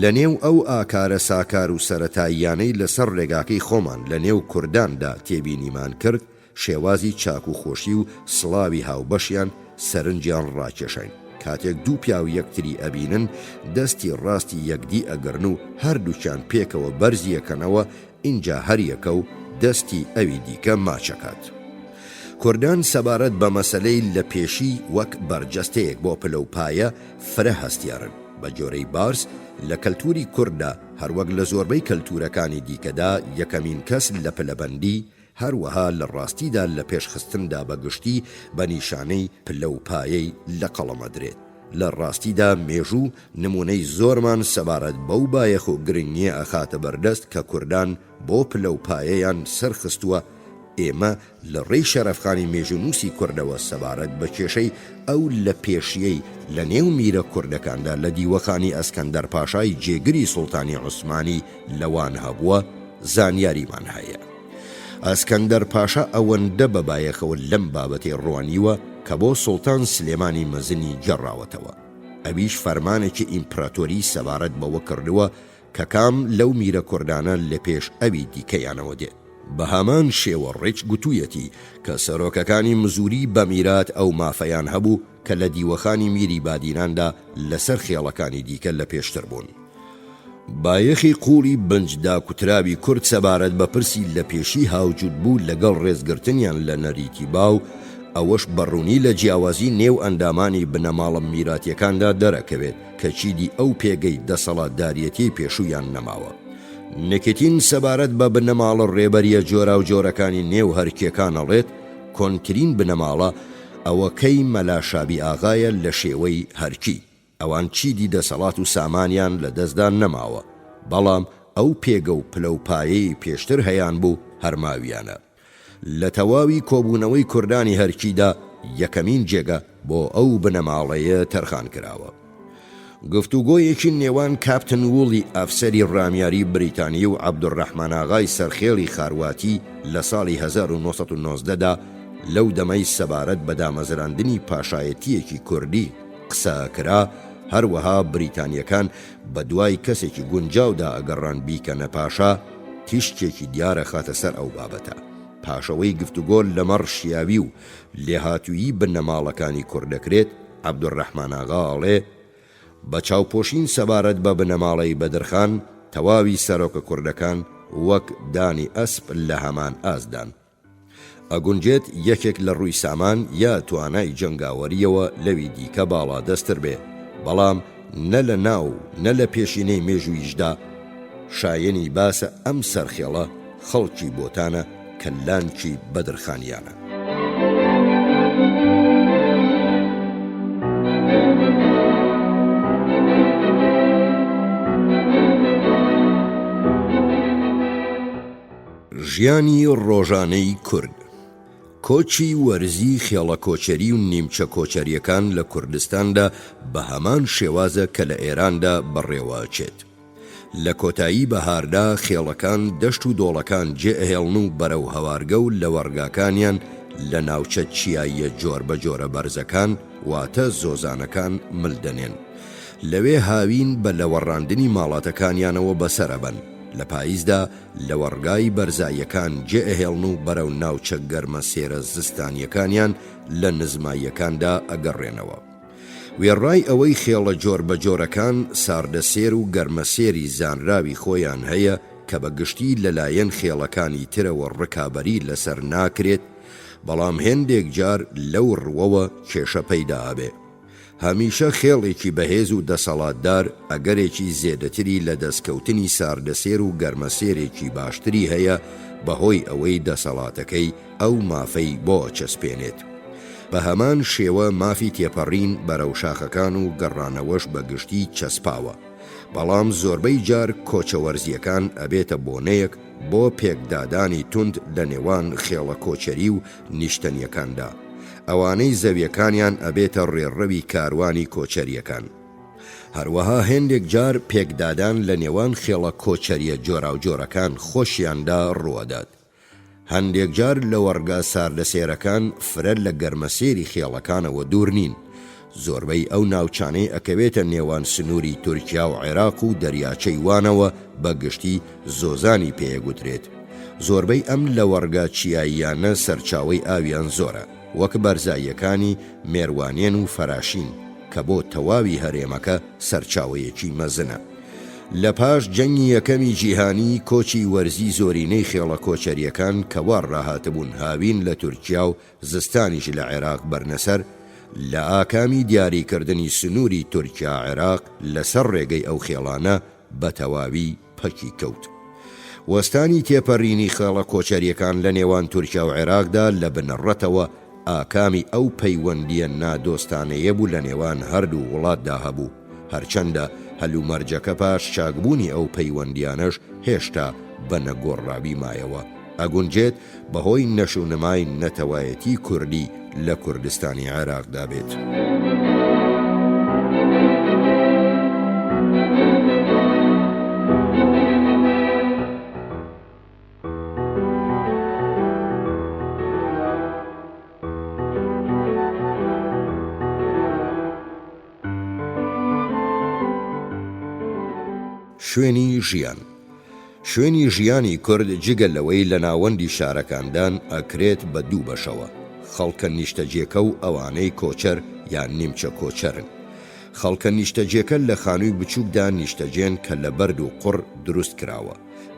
لە نێو ئەو ئاکارە ساکار و سەرەتاییانەی لەسەر ڕێگاکەی خۆمان لە نێو کورداندا تێبینیمان کرد، شێوازی چاک و خۆشی و سڵاوی هاوبەشیان سەرنجیان ڕاکێشین. کاتێک دوو پیاو یەکتری ئەبینن، دەستی ڕاستی یەکدی ئەگرن و هەردووچیان پێکەوە بەرزیەکەنەوە، اینجا هەریەکە و دەستی ئەوی دیکە ماچەکات. کوردان سەبارەت بە مەسەلەی لە پێشی وەک بەرجەستەیەک بۆ پلە و پایە فرە هەستیارن. بە جۆرەی بارس لە کەلتوری کووردا هەروەک لە زۆربەی کەلتورەکانی دیکەدا یەکەمین کەس لە پلەبەندی، هەروەها لە ڕاستیدا لە پێشخستندا بەگشتی بە نیشانەی پلە و پایەی لە قەڵەمەدرێت. لە ڕاستیدا مێژوو نمونەی زۆرمان سەبارەت بەو بایەخ و گرنگیە ئەخاتە بەردەست کە کوردان بۆ پلە و پایەیان سەرخستووە. ئێمە لە ڕێی شەرەفخانی مێژونووسی کوردەوە سەبارەت بە کێشەی ئەو لە پێشیەی لە نێو میرە کوردەکاندا لە دیوەخانی ئەسکەندەر پاشای جێگری سوڵتانی عوسمانی لەوان هەبووە زانیاریمان هەیە. ئەسکەندەر پاشا ئەوەندە بەبایەخەوە لەم بابەتێ ڕوانیوە کە بۆ سوڵتان سلێمانی مەزنی گەڕاوەتەوە. ئەویش فەرمانێکی ئیمپراتۆری سەبارەت بەوە کردووە کە کام لەو میرە کوردانە لە پێش ئەوی دیکەیانەوە دێت. بە هەمان شێوە ڕێچ گوتوویەتی کە سەرۆکەکانی مزوری بە میرات ئەو مافەیان هەبوو کە لە دیوەخانی میری بادیناندا لەسەر خێڵەکانی دیکە لە پێشتر بوون. بایەخی قوڵی بنجدا کوترابی کورد سەبارەت بە پرسی لە پێشی هاوجود بوو لەگەڵ ڕێزگرتنیان لە نەریتی باو، ئەوەش بەڕوونی لە جیاوازی نێو ئەندامانی بنەماڵە میراتیەکاندا دەرەکەوێت کە چیدی ئەو پێگەی دەسەڵاتداریەتی پێشویان نەماوە. نکتین سەبارەت بە بنەماڵە ڕێبەریە جۆرا و جۆرەکانی نێو هەرکیەکانەڵێت کۆنترین بنەماڵە ئەوەکەی مەلاشابی ئاغایە لە شێوەی هەرکی. ئەوان چیدی دەسەڵات و سامانیان لە دەستدا نەماوە، بەڵام ئەو پێگە و پلەپایەی پێشتر هەیان بوو هەرماویانە. لە تەواوی کۆبوونەوەی کوردانی هەرکیدا یەکەمین جێگە بۆ ئەو بنەماڵەیە تەرخان کراوە. گفتوگۆیەکی نێوان کاپتن ووڵی ئەفسەری ڕامیاری بریتانی و عەبدوڕەحمان ئاغای سەرخێڵی خارواتی لە ساڵی 1990دا لەو دەمەی سەبارەت بە دامەزراندنی پاشایەتیەکی کوردی قسەکرا. هەروەها بریتانیەکان بە دوای کەسێکی گونجاودا ئەگەڕان بیکەنە پاشا، تیشتێکی دیارە خاتە سەر ئەو بابەتە. پاشەوەی گفتوگۆ لەمەڕ شیاوی و لێهاتوویی بنەماڵەکانی کوورد دەکرێت. عەبدوڕەحمان ئاغا ئەڵێ بە چاوپۆشین سەبارەت بە بنەماڵەی بەدرخان تەواوی سەرۆکە کوردەکان وەک دانی ئەسپ لە هەمان ئازدان. ئەگونجێت یەکێک لە ڕووی سامان یا توانای جەنگاوەریەوە لەوی دیکە باڵا دەستتر بێ، بەڵام نە لە ناو نە لە پێشینەی مێژوویشدا شایەنی باسە ئەم سەرخێڵە خەڵکی بۆتانە کەلانکی بەدرخانیانە. ژیانی ڕۆژانەی کورد. کۆچی وەرزی خێڵە کۆچەری و نیمچە کۆچەریەکان لە کوردستاندا بە هەمان شێوازە کە لە ئێراندا بەڕێوەچێت. لە کۆتایی بەهاردا خێڵەکان دەشت و دۆڵەکان جێئهێڵن و بەرەو هەوارگە و لە وەرگاکانیان لە ناوچە چیاییە جۆر بە جۆرە بەرزەکان واتە زۆزانەکان ملدەنێن. لەوێ هاوین بە لەوەڕاندنی ماڵاتەکانیانەوە بەسەرەبەن. لە پاییزدا لە وەرگای بەرزاییەکان جێئهێڵن و بەرەو ناوچە گەرمە سێرە زستانیەکانیان لە نزماییەکاندا ئەگەڕێنەوە. وێڕای ئەوەی خێڵە جۆر بە جۆرەکان ساردەسێر و گەرمەسێری زانراوی خۆیان هەیە کە بە گشتی لەلایەن خێڵەکانی ترەوە ڕکابەری لەسەر ناکرێت، بەڵام هێندێک جار لەو ڕوەوە کێشە پەیدا ئەبێ. هەمیشە خێڵێکی بەهێز و دەسەڵاتدار ئەگەرێکی زێدەتری لە دەستکەوتنی ساردەسێر و گەرمەسێرێکی باشتری هەیە بەهۆی ئەوەی دەسەڵاتەکەی ئەو مافەی بۆ چەسپێنێت. بە هەمان شێوە مافی تێپەڕین بەرەو شاخەکان و گەڕانەوەش بە گشتی چەسپاوە، بەڵام زۆربەی جار کۆچەوەرزیەکان ئەبێتە بۆنەیەک بۆ پێکدادانی توند لە نێوان خێڵە کۆچەری و نیشتەنیەکاندا. ئەوانەی زەویەکانیان ئەبێتە ڕێڕەوی کاروانی کۆچەریەکان. هەروەها هێندێک جار پێکدادان لە نێوان خێڵە کۆچەریە جۆراوجۆرەکان خۆشیاندا ڕوەدات. هەندێک جار لە وەرگا ساردەسێرەکان فرە لە گەرمەسێری خێڵەکانەوە دوور نین. زۆربەی ئەو ناوچانەی ئەکەوێتە نێوان سنووری تورکیا و عێراق و دەریاچەی وانەوە بە گشتی زۆزانی پێیەگوترێت. زۆربەی ئەم لە وەرگا چیاییانە سەرچاوەی ئاویان زۆرە، وەک بەرزاییەکانی مێروانێن و فەراشین کە بۆ تەواوی هەرێمەکە سەرچاوەیەکی مەزنە. لە پاش جەنگی یەکەمی جیهانی کۆچی وەرزی زۆرینەی خێڵە کۆچەریەکان کە وار ڕاهاتبوون هاوین لە تورکیا و زستانیش لە عێراق بەرنەسەر، لە ئاکامی دیاریکردنی سنووری تورکیا عێراق لەسەر ڕێگەی ئەو خێڵانە بە تەواوی پەکی کەوت. وەستانی تێپەڕینی خێڵە کۆچەریەکان لە نێوان تورکیا و عێراقدا لە بنەڕەتەوە ئاکامی ئەو پەیوەندیە نادۆستانەیە بوو لە نێوان هەردوو وڵاتدا هەبوو، هەرچەندە هەلومەرجەکە پاش چاکبوونی ئەو پەیوەندیانەش هێشتا بە نەگۆڕابی مایەوە. ئەگونجێت بەهۆی نەشونەمای نەتەوایەتی کوردی لە کوردستانی عێراقدا بێت. شوێنی ژیان. شوێنی ژیانی کورد جگەل لەوەی لە ناوەندی شارەکاندان ئەکرێت بە دوو بەشەوە: خەڵکە نیشتەجێکە و ئەوانەی کۆچەر یان نیمچە کۆچەرن. خەڵکە نیشتەجێکە لە خانووی بچووکدا نیشتەجێن کە لە بەرد و قوڕ دروست کراوە.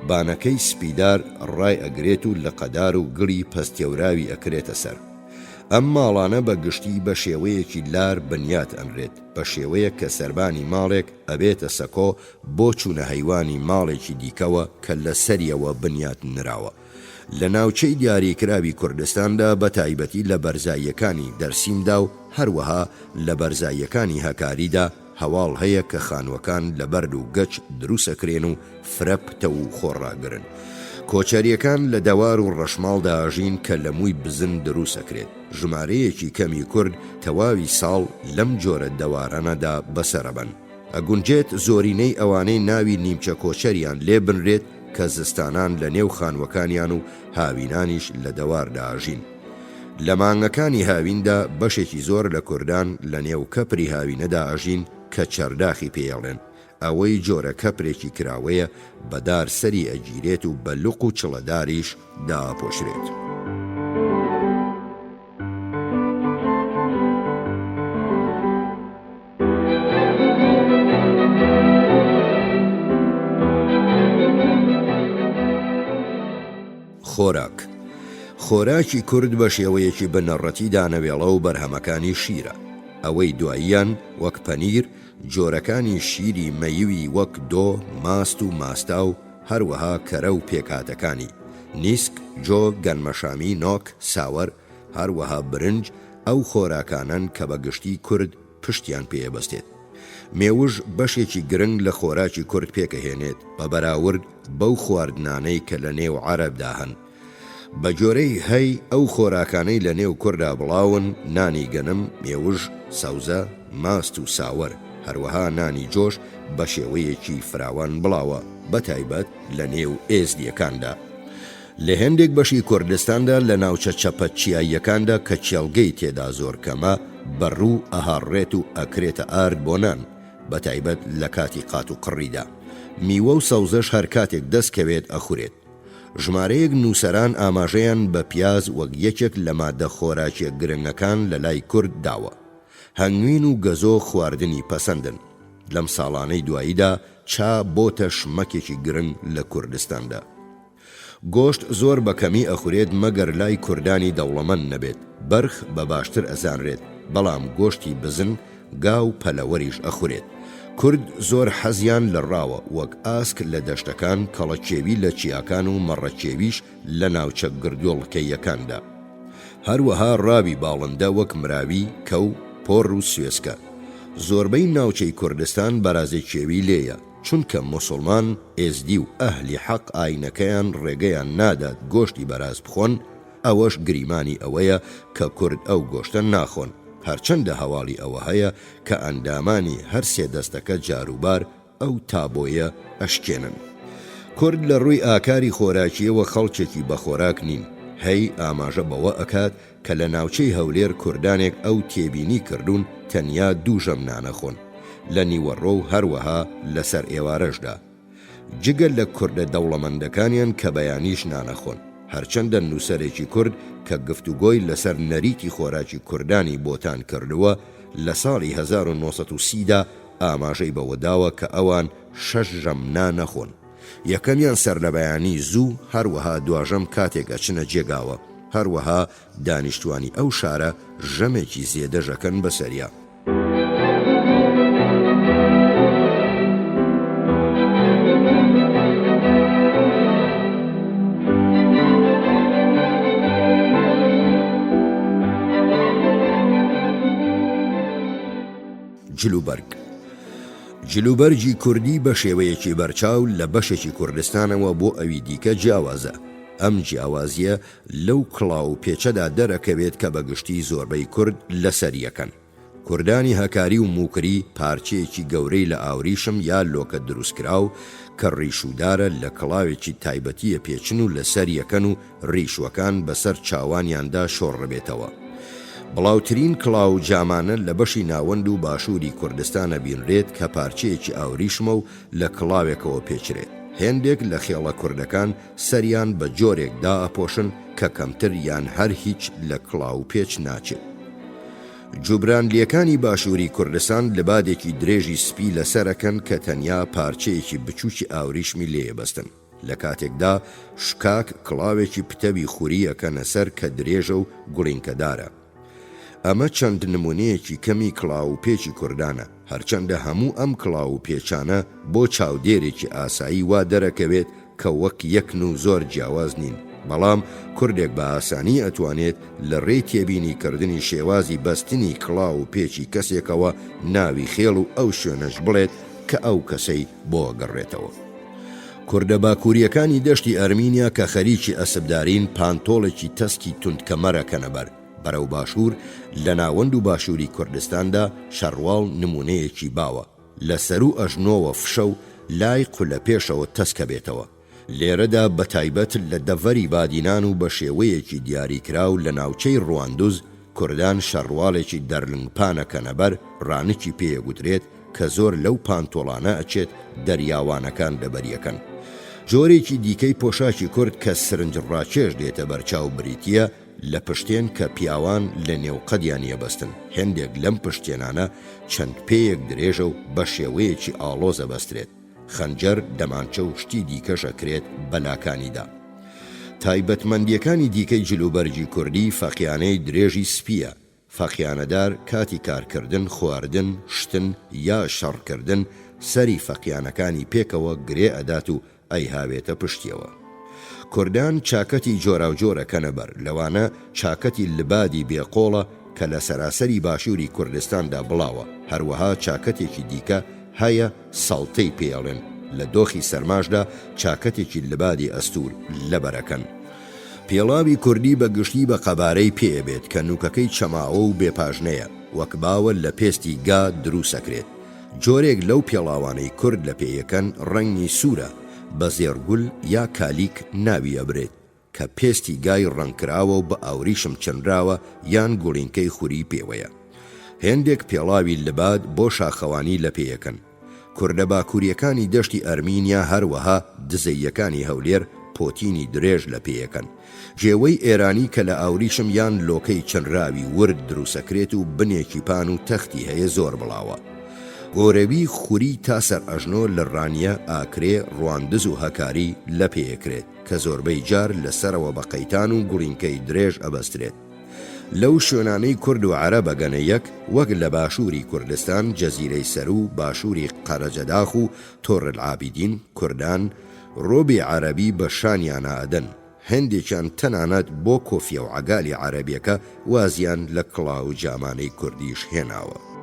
بانەکەی سپیدار ڕای ئەگرێت و لە قەدار و گڵی پەستێوراوی ئەکرێتە سەر. ئەم ماڵانە بە گشتی بە شێوەیەکی لار بنیات ئەنرێت، بە شێوەیە کە سەربانی ماڵێک ئەبێتە سەکۆ بۆ چوونە هەیوانی ماڵێکی دیکەوە کە لە سەریەوە بنیات نراوە. لە ناوچەی دیاریکراوی کوردستاندا بە تایبەتی لە بەرزاییەکانی دەرسیمدا و هەروەها لە بەرزاییەکانی هەکاریدا هەواڵ هەیە کە خانووەکان لە بەرد و گەچ دروسەکرێن و فرە پتە و خۆڕاگرن. کۆچەریەکان لە دەوار و ڕەشماڵدا ئاژین کە لە مووی بزن دروسەکرێت. ژمارەیەکی کەمی کورد تەواوی ساڵ لەم جۆرە دەوارانەدا بەسەرەبەن. ئەگونجێت زۆرینەی ئەوانەی ناوی نیمچە کۆچەریان لێ بنرێت کە زستانان لە نێو خانووەکانیان و هاوینانیش لە دەواردا ئاژین. لە مانگەکانی هاویندا بەشێکی زۆر لە کوردان لە نێو کەپری هاوینەدا ئاژین کە چەرداخی پێڵێن. ئەوەی جۆرە کەپرێکی کراوەیە بەدار سەری ئەگیرێت و بە لوق و چڵەداریش داپۆشرێت. خۆراک. خۆراکی کورد بە شێوەیەکی بنەڕەتی دانەوێڵە و بەرهەمەکانی شیرە. ئەوەی دواییان وەک پەنیر، جۆرەکانی شیری مەیوی وەک دۆ، ماست و ماستا و هەروەها کەرە و پێکاتەکانی نیسک، جۆ، گەنمەشامی، نۆک، ساوەر، هەروەها برنج ئەو خۆراکانن کە بە گشتی کورد پشتیان پێبەستێت. مێوژ بەشێکی گرنگ لە خۆراکی کورد پێکەهێنێت بە بەراورد بەو خواردنانەی کە لە نێو عەرەبدا هەن. بە جۆرەی هەی ئەو خۆراکانەی لە نێو کووردا بڵاون نانی گەنم، مێوژ، سەوزە، ماست و ساوەر، هەروەها نانی جۆش بە شێوەیەکی فراوان بڵاوە بە تایبەت لە نێو ئێزدیەکاندا. لە هەندێک بەشی کوردستاندا لە ناوچە چەپەتچیاییەکاندا کە چێڵگەی تێدا زۆر کەمە بەڕوو ئەهاڕێت و ئەکرێتە ئارد بۆ نان بە تایبەت لە کاتی قات و قڕیدا. میوە و سەوزەش هەر کاتێک دەستکەوێت ئەخورێت. ژمارەیەک نووسەران ئاماژەیان بە پیاز وەک یەکێک لە مادە خۆراکیە گرنگەکان لە لای کورد داوە. هەنگوین و گەزۆ خواردنی پەسەندن. لەم ساڵانەی دواییدا چا بۆتە شمەکێکی گرنگ لە کوردستاندا. گۆشت زۆر بەکەمی ئەخورێت مەگەر لای کوردانی دەوڵەمەند نەبێت. بەرخ بە باشتر ئەزانرێت، بەڵام گۆشتی بزن، گا و پەلەوەریش ئەخورێت. کورد زۆر حەزیان لە ڕاوە وەک ئاسک لە دەشتەکان، کەڵەچێوی لە چیاکان و مەڕەچێویش لە ناوچە گردۆڵکەیەکاندا. هەروەها ڕاوی باڵندە وەک مراوی، کەو، پۆڕ و سوێسکە. زۆربەی ناوچەی کوردستان بەرازەی چێوی لێیە، چونکە موسڵمان ئێزدی و ئەهلی حەق ئاینەکەیان ڕێگەیان نادات گۆشتی بەراز بخۆن. ئەوەش گریمانی ئەوەیە کە کورد ئەو گۆشتە ناخۆن، هەرچەندە هەواڵی ئەوە هەیە کە ئەندامانی هەر سێ دەستەکە جاروبار ئەو تابۆیە ئەشکێنن. کورد لە ڕووی ئاکاری خۆراکیەوە خەڵکێکی بە خۆراک نین. هەی ئاماژە بەوە ئەکات کە لە ناوچەی هەولێر کوردانێک ئەو تێبینی کردوون تەنیا دوو ژەم نانەخۆن، لە نیوەڕۆ و هەروەها لەسەر ئێوارەشدا. جگە لە کوردە دەوڵەمەندەکانیان کە بەیانیش نانەخۆن. هەرچەندە نووسەرێکی کورد کە گفتوگۆی لەسەر نەریتی خۆراکی کوردانی بۆتان کردووە لە ساڵی 1930دا ئاماژەی بەوەداوە کە ئەوان 6 ژەم نانەخۆن. یەکەمیان سەر لە بەیانی زوو، هەروەها دواژەم کاتێک ئەچنە جێگاوە. هەروەها دانیشتوانی ئەو شارە ژەمێکی زێدەژەکەن بەسەریا. جلوبەرگ. جلوبەرگی کوردی بە شێوەیەکی بەرچاو لە بەشێکی کوردستانەوە بۆ ئەوی دیکە جیاوازە. ئەم جیاوازیە لەو کڵاو پێچەدا دەرەکەوێت کە بەگشتی زۆربەی کورد لەسەر یەکەن. کوردانی هەکاری و موکری پارچەیەکی گەورەی لە ئاوریشم یا لۆکە دروستکراو کە ڕیشودارە لە کڵاوێکی تایبەتیە پێچن و لەسەر یەکەن و ڕیشوەکان بەسەر چاوانیاندا شۆڕبێتەوە. بڵاوترین کڵاو جامانە لە بەشی ناوەند و باشووری کوردستانە بینرێت کە پارچەیەکی ئاوریشمە و لە کڵاوێکەوە پێچرێت. هێندێک لە خێڵە کوردەکان سەریان بە جۆرێکدا ئەپۆشن کە کەمتر یان هەر هیچ لە کڵاو پێچ ناچێت. جوبرانلیەکانی باشووری کوردستان لە بادێکی درێژی سپی لەسەرەکەن کە تەنیا پارچەیەکی بچووکی ئاوریشمی لێبەستن. لە کاتێکدا شکاک کڵاوێکی پتەوی خوریەکەنە سەر کە درێژە و گوڵینکەدارە. ئەمە چەند نمونەیەکی کەمی کڵاو پێچی کوردانە، هەرچەندە هەموو ئەم کڵاو پێچانە بۆ چاودێرێکی ئاسایی وا دەرەکەوێت کە وەک یەکن و زۆر جیاواز نین. بەڵام کوردێک بە ئاسانی ئەتوانێت لە ڕێی تێبینی کردنی شێوازی بەستنی کڵاو و پێچی کەسێکەوە ناوی خێڵ و ئەو شوێنەش بڵێت کە ئەو کەسەی بۆ گەڕێتەوە. کوردە باکووریەکانی دەشتی ئەرمینیا کە خەریکی ئەسبدارین پانتۆڵێکی تەسکی توندکەمەرەکەنەبەر بەرەو باشوور لە ناوەند و باشووری کوردستاندا شەڕواڵ نمونەیەکی باوە لە سەر و ئەژنۆوە فشە و لای قولە پێشەوە تەسکە بێتەوە. لێرەدا بە تایبەت لە دەڤەری بادینان و بە شێوەیەکی دیاریکراو لە ناوچەی ڕواندوز کوردان شەڕواڵێکی دەرلنگپانەکەنەبەر ڕانکی پێیەگوترێت کە زۆر لەو پانتۆڵانە ئەچێت دەریاوانەکان لەبەریەکەن. جۆرێکی دیکەی پۆشاکی کورد کە سرنجڕاکێش دێتە بەرچاو بریتیە لە پشتێن کە پیاوان لە نێوقەدیان یەبەستن. هێندێک لەم پشتێنانە چەند پێیەک درێژە و بە شێوەیەکی ئاڵۆزە بەسترێت. خەنجەر دەمانچە و شتی دیکەشەکرێت بەلاکانیدا. تایبەتمەندیەکانی دیکەی جلوبەرجی کوردی فەقیانەی درێژی سپیە. فەقیانەدار کاتی کارکردن، خواردن، شتن یا شەڕکردن سەری فەقیانەکانی پێکەوە گرێ ئەدات و ئەی هاوێتە پشتیەوە. کوردان چاکەتی جۆراوجۆرەکەنەبەر لەوانە چاکەتی لبادی بێقۆڵە کە لە سەراسەری باشووری کوردستاندا بڵاوە. هەروەها چاکەتێکی دیکە هەیە سەڵتەی پێڵێن لە دۆخی سەرماشدا چاکەتێکی لبادی ئەستور لەبەرەکەن. پێڵاوی کوردی بە گشتی بە قەبارەی پێبێت کە نوکەکەی چەماوە و بێپاژنەیە وەک باوە لە پێستی گا دروسەکرێت. جۆرێک لەو پێڵاوانەی کورد لە پێیەکەن ڕەنگی سوورە بە زێڕگول یا کالیک ناوی ئەبرێت کە پێستی گای ڕەنکراوە و بە ئاوریشم چەندراوە یان گوڵینکەی خوری پێوەیە. هێندێک پێڵاوی لباد بۆ شاخەوانی لە پێیەکەن. کوردە باکووریەکانی دەشتی ئەرمینیا هەروەها دزەیەکانی هەولێر پۆتینی درێژ لە پێیەکەن. ژێوەی ئێرانی کە لە ئاوریشم یان لۆکەی چەنراوی ورد دروسەکرێت و بنێکی پان و تەختی هەیە زۆر بڵاوە. گۆرەوی خوری تا سەر ئەژنۆ لە ڕانیە ئاکرێ ڕواندز و هەکاری لە پێیەکرێت کە زۆربەی جار لەسەرەوە بە قەیتان و گوڵینکەی درێژ ئەبەسترێت. لەو شوێنانەی کورد و عەرەبە گەنەیەک وەک لە باشووری کوردستان، جەزیرەی سەر و باشووری قەرەجەداخ و تۆڕەلعابیدین کوردان ڕۆبی عەرەبی بە شانیانە ئەدەن. هەندێکیان تەنانەت بۆ کۆفیە و عەگالی عەرەبیەکە وازیان لە کڵاو و جامانەی کوردیش هێناوە.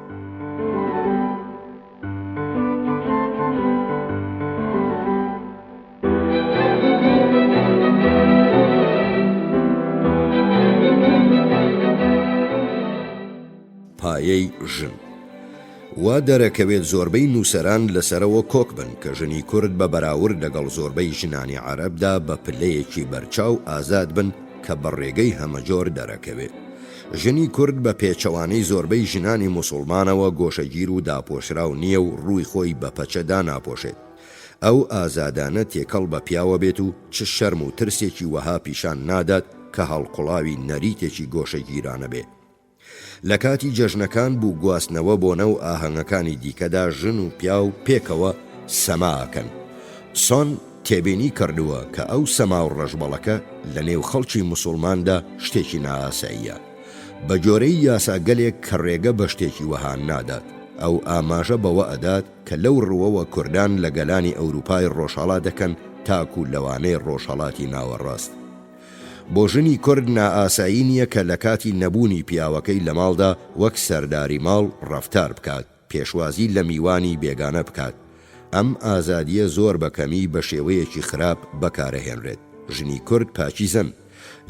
پایەی ژن وا دەرەکەوێت زۆربەی نووسەران لەسەرەوە کۆک بن کە ژنی کورد بە بەراورد لەگەڵ زۆربەی ژنانی عەرەبدا بە پلەیەکی بەرچاو ئازاد بن کە بە ڕێگەی هەمەجۆر دەرەکەوێت. ژنی کورد بە پێچەوانەی زۆربەی ژنانی موسڵمانەوە گۆشەگیر و داپۆشراو نییە و ڕووی خۆی بە پەچەدا ناپۆشێت. ئەو ئازادانە تێکەڵ بە پیاوە بێت و چ شەرم و ترسێکی وەها پیشان نادات کە هەڵقوڵاوی نەریتێکی گۆشەگیرانە بێت. لە کاتی جەژنەکان بوو گواستنەوە بۆ نەو ئاهەنگەکانی دیکەدا ژن و پیاو پێکەوە سەماکەن. سۆن تێبینی کردووە کە ئەو سەما و ڕەشبەڵەکە لە نێو خەڵکی موسڵماندا شتێکی نائاساییە. بە جۆرەی یاساگەلێک کە ڕێگە بە شتێکی وەهان نادات. ئەو ئاماژە بەوە ئەدات کە لەو ڕووەوە کوردان لە گەلانی ئەوروپای ڕۆژهەڵا دەکەن تاکو لەوانەی ڕۆژهەڵاتی ناوەڕاست. بۆ ژنی کورد نائاسایی نییە کە لە کاتی نەبوونی پیاوەکەی لە ماڵدا وەک سەرداری ماڵ ڕەفتار بکات، پێشوازی لە میوانی بێگانە بکات. ئەم ئازادیە زۆر بەکەمی بە شێوەیەکی خراپ بەکارەهێنرێت. ژنی کورد پاچیزن،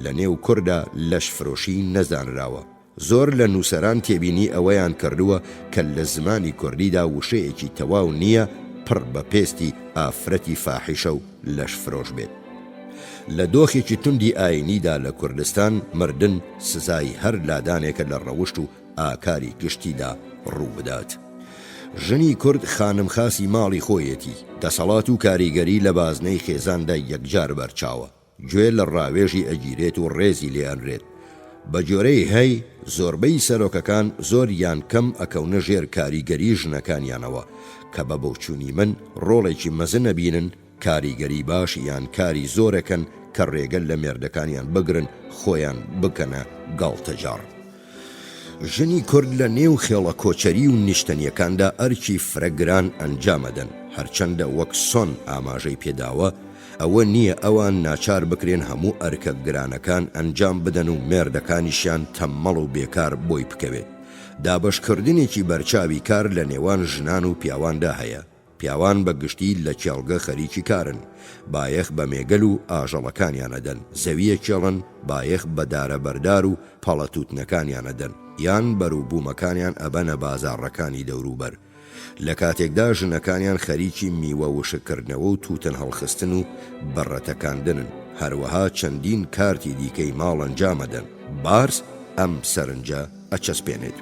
لە نێو کووردا لەشفرۆشی نەزانراوە. زۆر لە نووسەران تێبینی ئەوەیان کردووە کە لە زمانی کوردیدا وشەیەکی تەواو نییە پڕ بە پێستی ئافرەتی فاحیشە و لەشفرۆش بێت. لە دۆخێکی توندی ئاینیدا لە کوردستان مردن سزای هەر لادانێکە لە ڕەوشت و ئاکاری گشتیدا ڕوو بدات. ژنی کورد خانم خاسی ماڵی خۆیەتی، دەسەڵات و کاریگەری لە بازنەی خێزاندا یەکجار بەرچاوە، گوێ لە ڕاوێژی ئەگیرێت و ڕێزی لێئەنرێت. بە جۆرەی هەی زۆربەی سەرۆکەکان زۆر یان کەم ئەکەونە ژێر کاریگەری ژنەکانیانەوە کە بە بەوچوونی من ڕۆڵێکی مەزن ئەبینن کاریگەری باش یان کاری زۆرەکەن کە ڕێگەل لە مێردەکانیان بگرن خۆیان بکەنە گاڵتەجار. ژنی کورد لە نێو خێڵە کۆچەری و نیشتەنیەکاندا ئەرکی فرەگران ئەنجامەدەن، هەرچەندە وەک سۆن ئاماژەی پێداوە ئەوە نییە ئەوان ناچار بکرێن هەموو ئەرکە گرانەکان ئەنجام بدەن و مێردەکانیشیان تەممەڵ و بێکار بۆی بکەوێت. دابشکردنێکی بەرچاوی کار لە نێوان ژنان و پیاواندا هەیە. پیاوان بە گشتی لە کێڵگە خەریکی کارن، بایەخ بە مێگەل و ئاژەڵەکانیانەدەن، زەویە کێڵن، بایەخ بە دارە بەردار و پەڵەتوتنەکانیانەدەن، یان بەرووبوومەکانیان ئەبەنە بازاڕەکانی دەوروبەر. لە کاتێکدا ژنەکانیان خەریکی میوە وشکردنەوە و توتن هەڵخستن و بەڕەتەکاندنن، هەروەها چەندین کارتی دیکەی ماڵ ئەنجامەدەن. بارس ئەم سەرنجە ئەچەسپێنێت.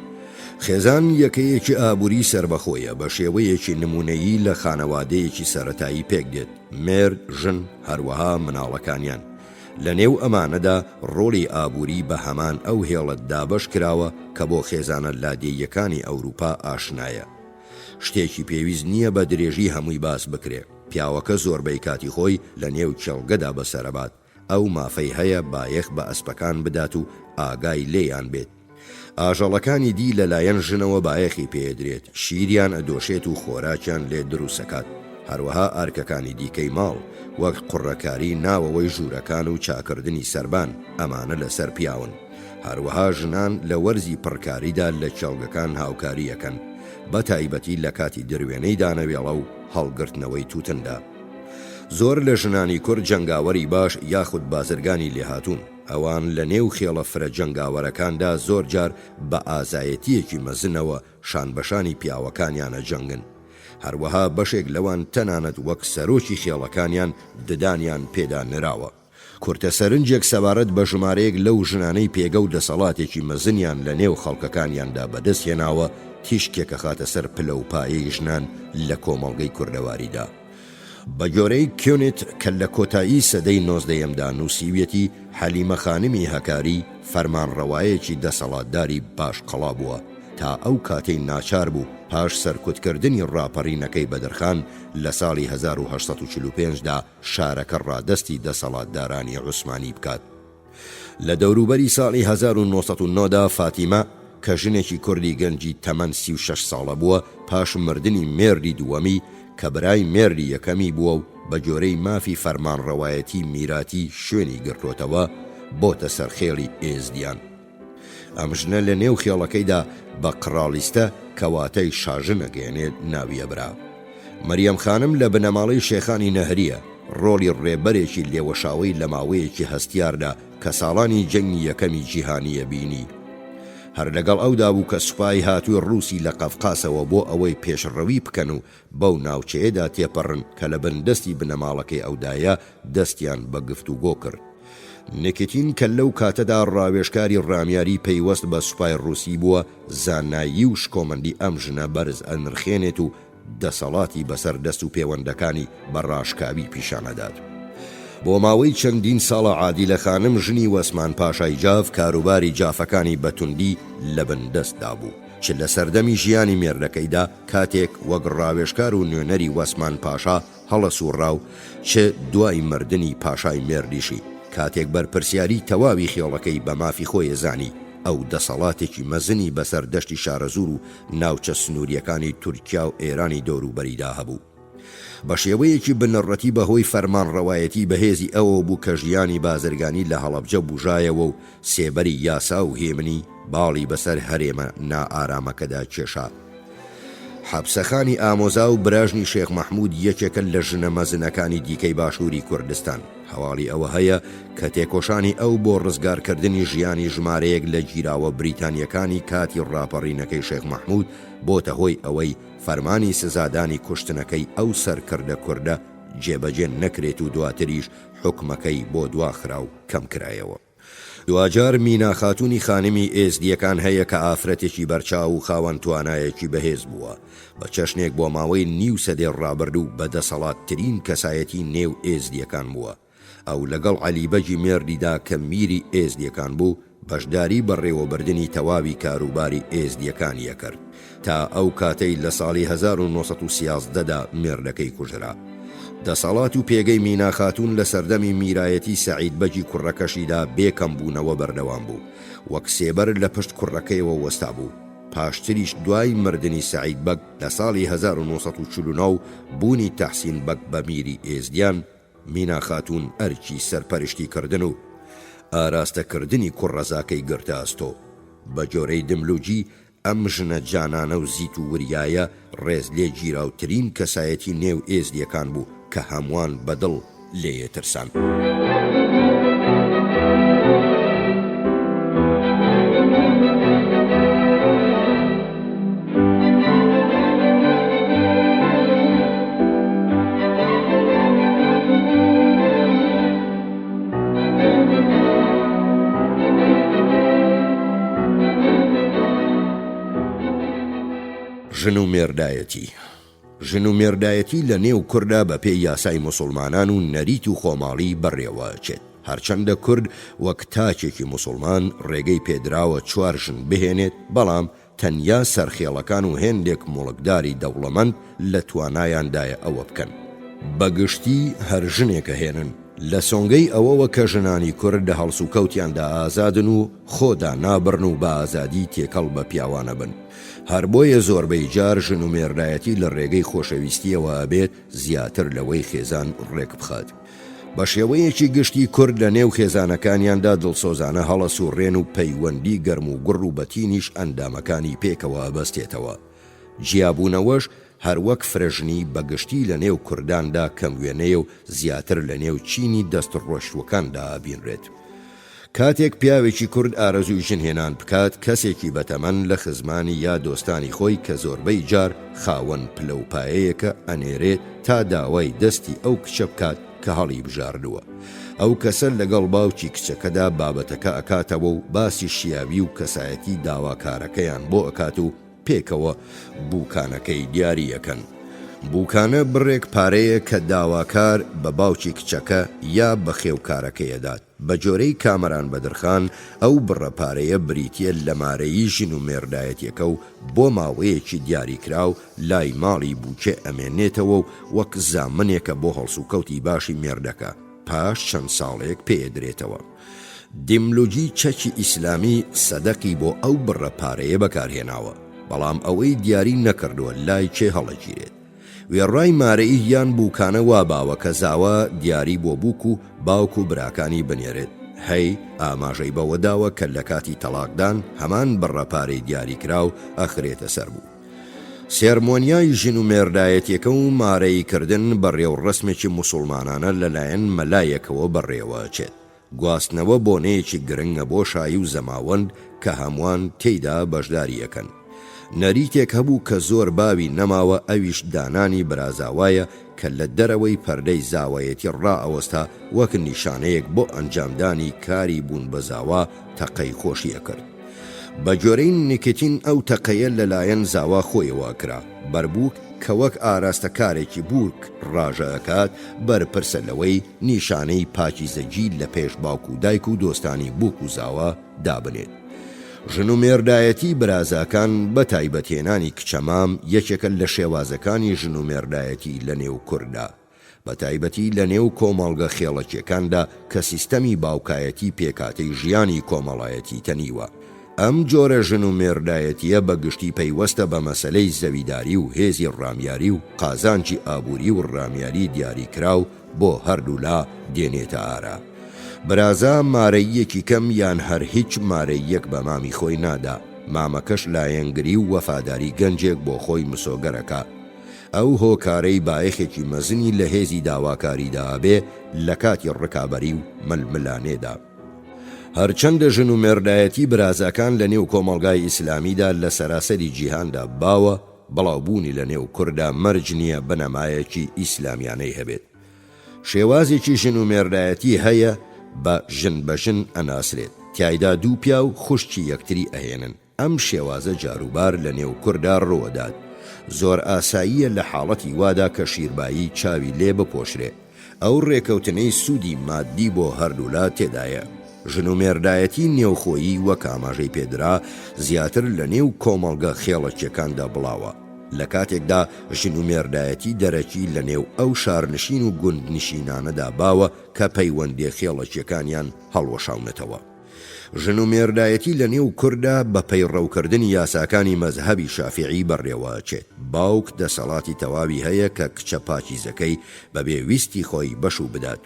خێزان یەکەیەکی ئابووری سربەخۆیە، بە شێوەیەکی نمونەیی لە خانەوادەیەکی سەرەتایی پێک دێت، مێرد، ژن، هەروەها مناڵەکانیان. لە نێو ئەمانەدا ڕۆڵی ئابووری بە هەمان ئەو هێڵت دابەش کراوە کە بۆ خێزانە لادێیەکانی ئەوروپا ئاشنایە. شتێکی پێویست نییە بە درێژی هەمووی باس بکرێ. پیاوەکە زۆربەی کاتی خۆی لە نێو کێڵگەدا بەسەرەبات، ئەو مافەی هەیە بایەخ بە ئەسپەکان بدات و ئاگای لێیان بێت. ئاژەڵەکانی دی لەلایەن ژنەوە بایەخی پێدرێت، شیریان ئەدۆشێت و خۆراکیان لێ دروسەکات. هەروەها ئارکەکانی دیکەی ماڵ وەک قوڕەکاری ناوەوەی ژوورەکان و چاکردنی سەربان ئەمانە لەسەر پیاون. هەروەها ژنان لە وەرزی پڕکاریدا لە کێڵگەکان هاوکاریەکەن، بە تایبەتی لە کاتی دروێنەی دانەوێڵە و هەڵگرتنەوەی تووتندا. زۆر لە ژنانی کورد جەنگاوەری باش یاخود بازرگانی لێهاتوون. ئەوان لە نێو خێڵە فرە جەنگاوەرەکاندا زۆر جار بە ئازایەتیەکی مەزنەوە شانبەشانی پیاوەکانیانە جەنگن. هەروەها بەشێک لەوان تەنانەت وەک سەرۆکی خێڵەکانیان ددانیان پێدا نراوە. کورتە سەرنجێک سەبارەت بە ژمارەیەک لەو ژنانەی پێگە و دەسەڵاتێکی مەزنیان لە نێو خەڵکەکانیاندا بەدەست هێناوە تیشکێکە خاتە سەر پلە و پایەی ژنان لە کۆمەڵگەی کوردەواریدا. بە گۆرەی کیۆنێت کە لە کۆتایی سەدەی 19دا نووسیویەتی حەلیمە خانمی هەکاری فەرمانڕەوایەکی دەسەڵاتداری باش قەڵا بووە، تا ئەو کاتەی ناچار بوو پاش سەرکوتکردنی ڕاپەڕینەکەی بەدرخان لە ساڵی 1845دا شارەکە ڕادەستی دەسەڵاتدارانی عوسمانی بکات. لە دەوروبەری ساڵی 1909دا فاتیمە کە ژنێکی کوردی گەنجی تەمەن 36 ساڵە بووە، پاش مردنی مێردی دووەمی کە برای مێردی یەکەمی بووە و بە جۆرەی مافی فەرمانڕەوایەتی میراتی شوێنی گرتوتەوە بۆتە سەرخێڵی ئێزدیان. ئەم ژنە لە نێو خێڵەکەیدا بە قڕاڵیستە کەواتەی شاژنەگەێنێت ناویەبرا. مەریەم خانم لە بنەماڵەی شێخانی نەهریە، ڕۆڵی ڕێبەرێکی لێوەشاوی لە ماوەیەکی هەستیاردا کە ساڵانی جەنگی یەکەمی جیهانیە بینی. هەر لەگەڵ ئەودا بوو کە سوپای هاتووی ڕووسی لە قەفقاسەوە بۆ ئەوەی پێشڕەوی بکەن و بەو ناوچەیەدا تێپەڕن کە لە بندستی بنەماڵەکەی ئەودایە دەستیان بە گفتوگۆ کرد. نکتین کە لەو کاتەدا ڕاوێژکاری ڕامیاری پەیوەست بە سوپای ڕووسی بووە، زانایی و شکۆمەندی ئەم ژنە بەرز ئەنرخێنێت و دەسەڵاتی بەسەر دەست و پەیوەندەکانی بە ڕاشکاوی پیشانەدات. بۆ ماوەی چەندین ساڵە عادیلە خانم ژنی وەسمان پاشای جاف کاروباری جافەکانی بەتوندی لە بندەستدا بوو، چ لە سەردەمی ژیانی مێردەکەیدا کاتێک وەک ڕاوێژکار و نوێنەری وەسمان پاشا هەڵە سوڕاو، چ دوای مردنی پاشای مێردیشی کاتێک بەرپرسیاری تەواوی خێڵەکەی بە مافی خۆی زانی، ئەو دەسەڵاتێکی مەزنی بەسەر دەشتی شارەزور و ناوچە سنووریەکانی تورکیا و ئێرانی دەوروبەریدا هەبوو. بە شێوەیەکی بنەڕەتی بەهۆی فەرمان ڕەوایەتی بەهێزی ئەوە بوو کە ژیانی بازرگانی لە هەڵەبجە بوژایەوە و سێبەری یاسا و هێمنی باڵی بەسەر هەرێمە نائارامەکەدا کێشا. حەبسەخانی ئامۆزا و براژنی شێخ مەحموود یەکێکە لە ژنە مەزنەکانی دیکەی باشووری کوردستان. هەواڵی ئەوە هەیە کە تێکۆشانی ئەو بۆ ڕزگارکردنی ژیانی ژمارەیەک لە گیراوە بریتانیەکانی کاتی ڕاپەڕینەکەی شێخ مەحموود بۆتە هۆی ئەوەی فەرمانی سزادانی کوشتنەکەی ئەو سەرکردە کوردە جێبەجێ نەکرێت و دواتریش حکمەکەی بۆ دواخرا و کەم کرایەوە. دوجار مینا خاتوونی خانمی ئێزدیەکان هەیە کە ئافرەتێکی بەرچاو و خاوەن توانایەکی بەهێز بووە، بە چەشنێک بۆ ماوەی نیو سەدەی ڕابرد و بەدەسەڵاتترین کەسایەتی نێو ئێزدیەکان بووە. ئەو لەگەڵ عەلیبەجی مێردیدا کە میری ئێزدیەکان بوو بەشداری بەڕێوەبردننی تەواوی کاروباری ئێزدیەکانیە کرد، تا ئەو کاتەی لە ساڵی 1913دا مێردەکەی کوژرا. دەسەڵات و پێگەی مینا خاتوون لە سەردەمی میرایەتی سەعید بەجی کوڕەکەشیدا بێکەم بوونەوە بەردەوام بوو، وەک سێبەر لە پشت کوڕەکەیەوە وەستا بوو. پاشتریش دوای مردنی سەعید بەگ لە ساڵی 1949 بوونی تەحسین بەگ بە میری ئێزدیان مینا خاتوون ئەرکی سەرپەرشتی کردن و ئاراستەکردنی کوڕڕەزاکەی گرتە ئەستۆ. بە جۆرەی دملوجی ئەم ژنە جانانە و زیت و وریایە ڕێز لێ گیراوترین کەسایەتی نێو ئێزدیەکان بوو کە هەمووان بەدڵ لێیە ترسان. ژن و مێردایەتی لە نێو کووردا بە پێی یاسای موسڵمانان و نەریت و خۆماڵی بەڕێوەچێت. هەرچەندە کورد وەک تاچێکی موسڵمان ڕێگەی پێدراوە 4 ژن بهێنێت، بەڵام تەنیا سەرخێڵەکان و هێندێک مڵکداری دەوڵەمەند لە توانایاندایە ئەوە بکەن. بەگشتی هەر ژنێکە هێنن لە سۆنگەی ئەوەوە کە ژنانی کورد لە هەڵس و کەوتیاندا ئازادن و خۆدا نابڕن و بە ئازادی تێکەڵ بە پیاوانە بن. هەر بۆیە زۆربەی جار ژن و مێردایەتی لە ڕێگەی خۆشەویستیەوە ئەبێت زیاتر لەوەی خێزان ڕێک بخات. بە شێوەیەکی گشتی کورد لە نێو خێزانەکانیاندا دڵسۆزانە هەڵە سوڕێن و پەیوەندی گەرم و گوڕ و بەتینیش ئەندامەکانی پێکەوە ئەبەستێتەوە. جیابوونەوەش هەروەک فرەژنی بەگشتی لە نێو کورداندا کەم وێنەیە و زیاتر لە نێو چینی دەست ڕۆشتوەکاندا ئابینرێت. کاتێک پیاوێکی کورد ئارەزوی ژنهێنان بکات، کەسێکی بەتەمەن لە خزمانی یا دۆستانی خۆی کە زۆربەی جار خاوەن پلەپایەیەکە ئەنێرێت تا داوای دەستی ئەو کچە بکات کە هەڵی بژاردووە. ئەو کەسە لەگەڵ باوکی کچەکەدا بابەتەکە ئەکاتەوە و باسی شیاوی و کەسایەتی داواکارەکەیان بۆ ئەکات و پێکەوە بووکانەکەی دیاری یەکەن. بووکانە بڕێک پارەیە کە داواکار بە باوکی کچەکە یا بە خێوکارەکەیەدات. بە جۆرەی کامەران بەدرخان ئەو بڕەپارەیە بریتیە لە مارەیی ژن و مێردایەتیەکە و بۆ ماوەیەکی دیاریکراو لای ماڵی بووکێ ئەمێنێتەوە و وەک زامنێکە بۆ هەڵس و کەوتی باشی مێردەکە، پاش چەند ساڵێک پێدرێتەوە. دیملوجی چەکی ئیسلامی سەدەقی بۆ ئەو بڕەپارەیە بەکارهێناوە، بەڵام ئەوەی دیاری نەکردووە لای چێ هەڵەگیرێت. وێڕای مارەی یان بووکانە واباوە کە زاوە دیاری بۆ بووک و باوک و براکانی بنێرێت. هەی ئاماژەی بەوەداوە کە لە کاتی تەلاقدان هەمان بڕەپارەی دیاریکراو ئەخرێتە سەر بوو. سێرمۆنیای ژن و مێردایەتیەکە و مارەیکردن بەڕێو ڕسمێکی موسڵمانانە لەلایەن مەلایەکەوە بەڕێوەچێت. گواستنەوە بۆنەیەکی گرنگە بۆ شایی و زەماوەند کە هەمووان تێیدا بەشداریەکەن. نەریتێک هەبوو کە زۆر باوی نەماوە، ئەویش دانانی برازاوایە کە لە دەرەوەی پەردەی زاوایەتی ڕائەوەستا وەک نیشانەیەک بۆ ئەنجامدانی کاری بوون بە زاوا تەقەی خۆشیە کرد. بە جۆرەی نکتین ئەو تەقەیە لەلایەن زاوا خۆیەوە کرا. بەربووک کە وەک ئاراستەکارێکی بورک ڕاژەکات بەرپرسە لەوەی نیشانەی پاکیزەجی لە پێش باوک و دایک و دۆستانی بووک و زاوا دابنێت. ژن و مێردایەتی برازاکان بە تایبەتهێنانی کچەمام یەکێکە لە شێوازەکانی ژن و مێردایەتی لە نێو کووردا، بە تایبەتی لە نێو کۆمەڵگە خێڵەکیەکاندا کە سیستەمی باوکایەتی پێکاتەی ژیانی کۆمەڵایەتی تەنیوە. ئەم جۆرە ژن و مێردایەتیە بەگشتی پەیوەستە بە مەسەلەی زەویداری و هێزی ڕامیاری و قازانجی ئابووری و ڕامیاری دیاریکراو بۆ هەردوولا دێنێتە ئارا. برازا مارەیەکی کەم یان هەر هیچ مارەیەک بە مامی خۆی نادا، مامەکەش لایەنگری و وەفاداری گەنجێک بۆ خۆی مسۆگەرەکە. ئەو هۆکارەی بایەخێکی مەزنی لە هێزی داواکاریدا بێ لە کاتی ڕکابەری و ململانێدا. هەرچەندە ژن و مێردایەتی برازەکان لە نێو کۆمەڵگای ئیسلامیدا لە سەراسەری جیهاندا باوە، بەڵاوبوونی لە نێو کووردا مەرج نییە بنەمایەکی ئیسلامیانەی هەبێت. شێوازێکی ژن و مێردایەتی هەیە بە ژن بە ژن ئەناسرێت، تایدا دوو پیا و خوشتی یەکتری ئەهێنن. ئەم شێوازە جاروبار لە نێو کووردا ڕۆدات. زۆر ئاساییە لە حاڵەتی وادا کە شیربایی چاوی لێ بپۆشرێ. ئەو ڕێکەوتنەی سوودی مادی بۆ هەردوولا تێدایە. ژن و مێردایەتی نێوخۆیی وەک ئاماژەی پێدرا زیاتر لە نێو کۆمەڵگە خێڵەکیەکاندا بڵاوە. لە کاتێکدا ژن و مێردایەتی دەرەکی لە نێو ئەو شارنشین و گوندنشینانەدا باوە کە پەیوەندی خێڵەکیەکانیان هەڵوەشاونەتەوە. ژن و مێردایەتی لە نێو کووردا بە پەیڕەوکردنی یاساکانی مەزهەبی شافعی بەڕێوەچێت. باوک دەسەڵاتی تەواوی هەیە کە کچە پاکیزەکەی بەبێ ویستی خۆی بەشوو بدات،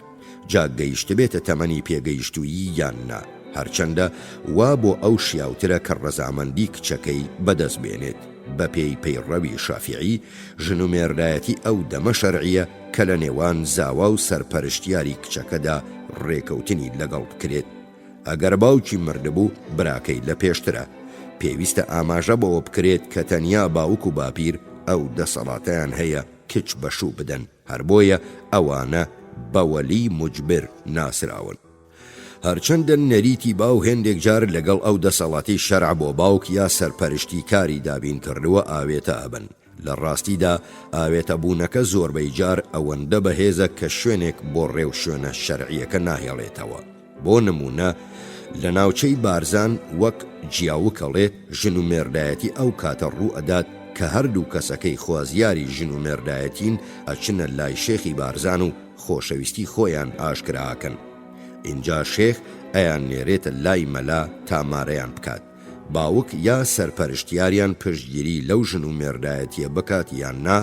جا گەیشت بێتە تەمەنی پێگەیشتوویی یان نا، هەرچەندە وا بۆ ئەو شیاوترە کە ڕەزامەندی کچەکەی بەدەست بێنێت. بە پێی پەیڕەوی شافعی ژن و مێردایەتی ئەو دەمە شەرعیە کە لە نێوان زاوا و سەرپەرشتیاری کچەکەدا ڕێکەوتنی لەگەڵ بکرێت. ئەگەر باوکی مردبوو براکەی لە پێشترە، پێویستە ئاماژە بەوە بکرێت کە تەنیا باوک و باپیر ئەو دەسەڵاتیان هەیە کچ بەشوو بدەن، هەر بۆیە ئەوانە بەوەلی موجبر ناسراون. هەرچەندە نەریتی باو هێندێک جار لەگەڵ ئەو دەسەڵاتی شەرع بۆ باوک یا سەرپەرشتی کاری دابین کردووە ئاوێتە ئەبن. لە ڕاستیدا ئاوێتە بوونەکە زۆربەی جار ئەوەندە بەهێزە کە شوێنێک بۆ ڕێو شوێنە شەرعیەکە ناهێڵێتەوە. بۆ نمونە لە ناوچەی بارزان وەک جیاوکەڵێت ژن و مێردایەتی ئەو کاتە ڕوو ئەدات کە هەردوو کەسەکەی خوازیاری ژن و مێردایەتین ئەچنە لای شێخی بارزان و خۆشەویستی خۆیان ئاشکراکەن. اینجا شێخ ئەیان نێرێتە لای مەلا تا مارەیان بکات. باوک یا سەرپەرشتیاریان پشتگیری لەو ژن و مێردایەتیە بکات یان نا،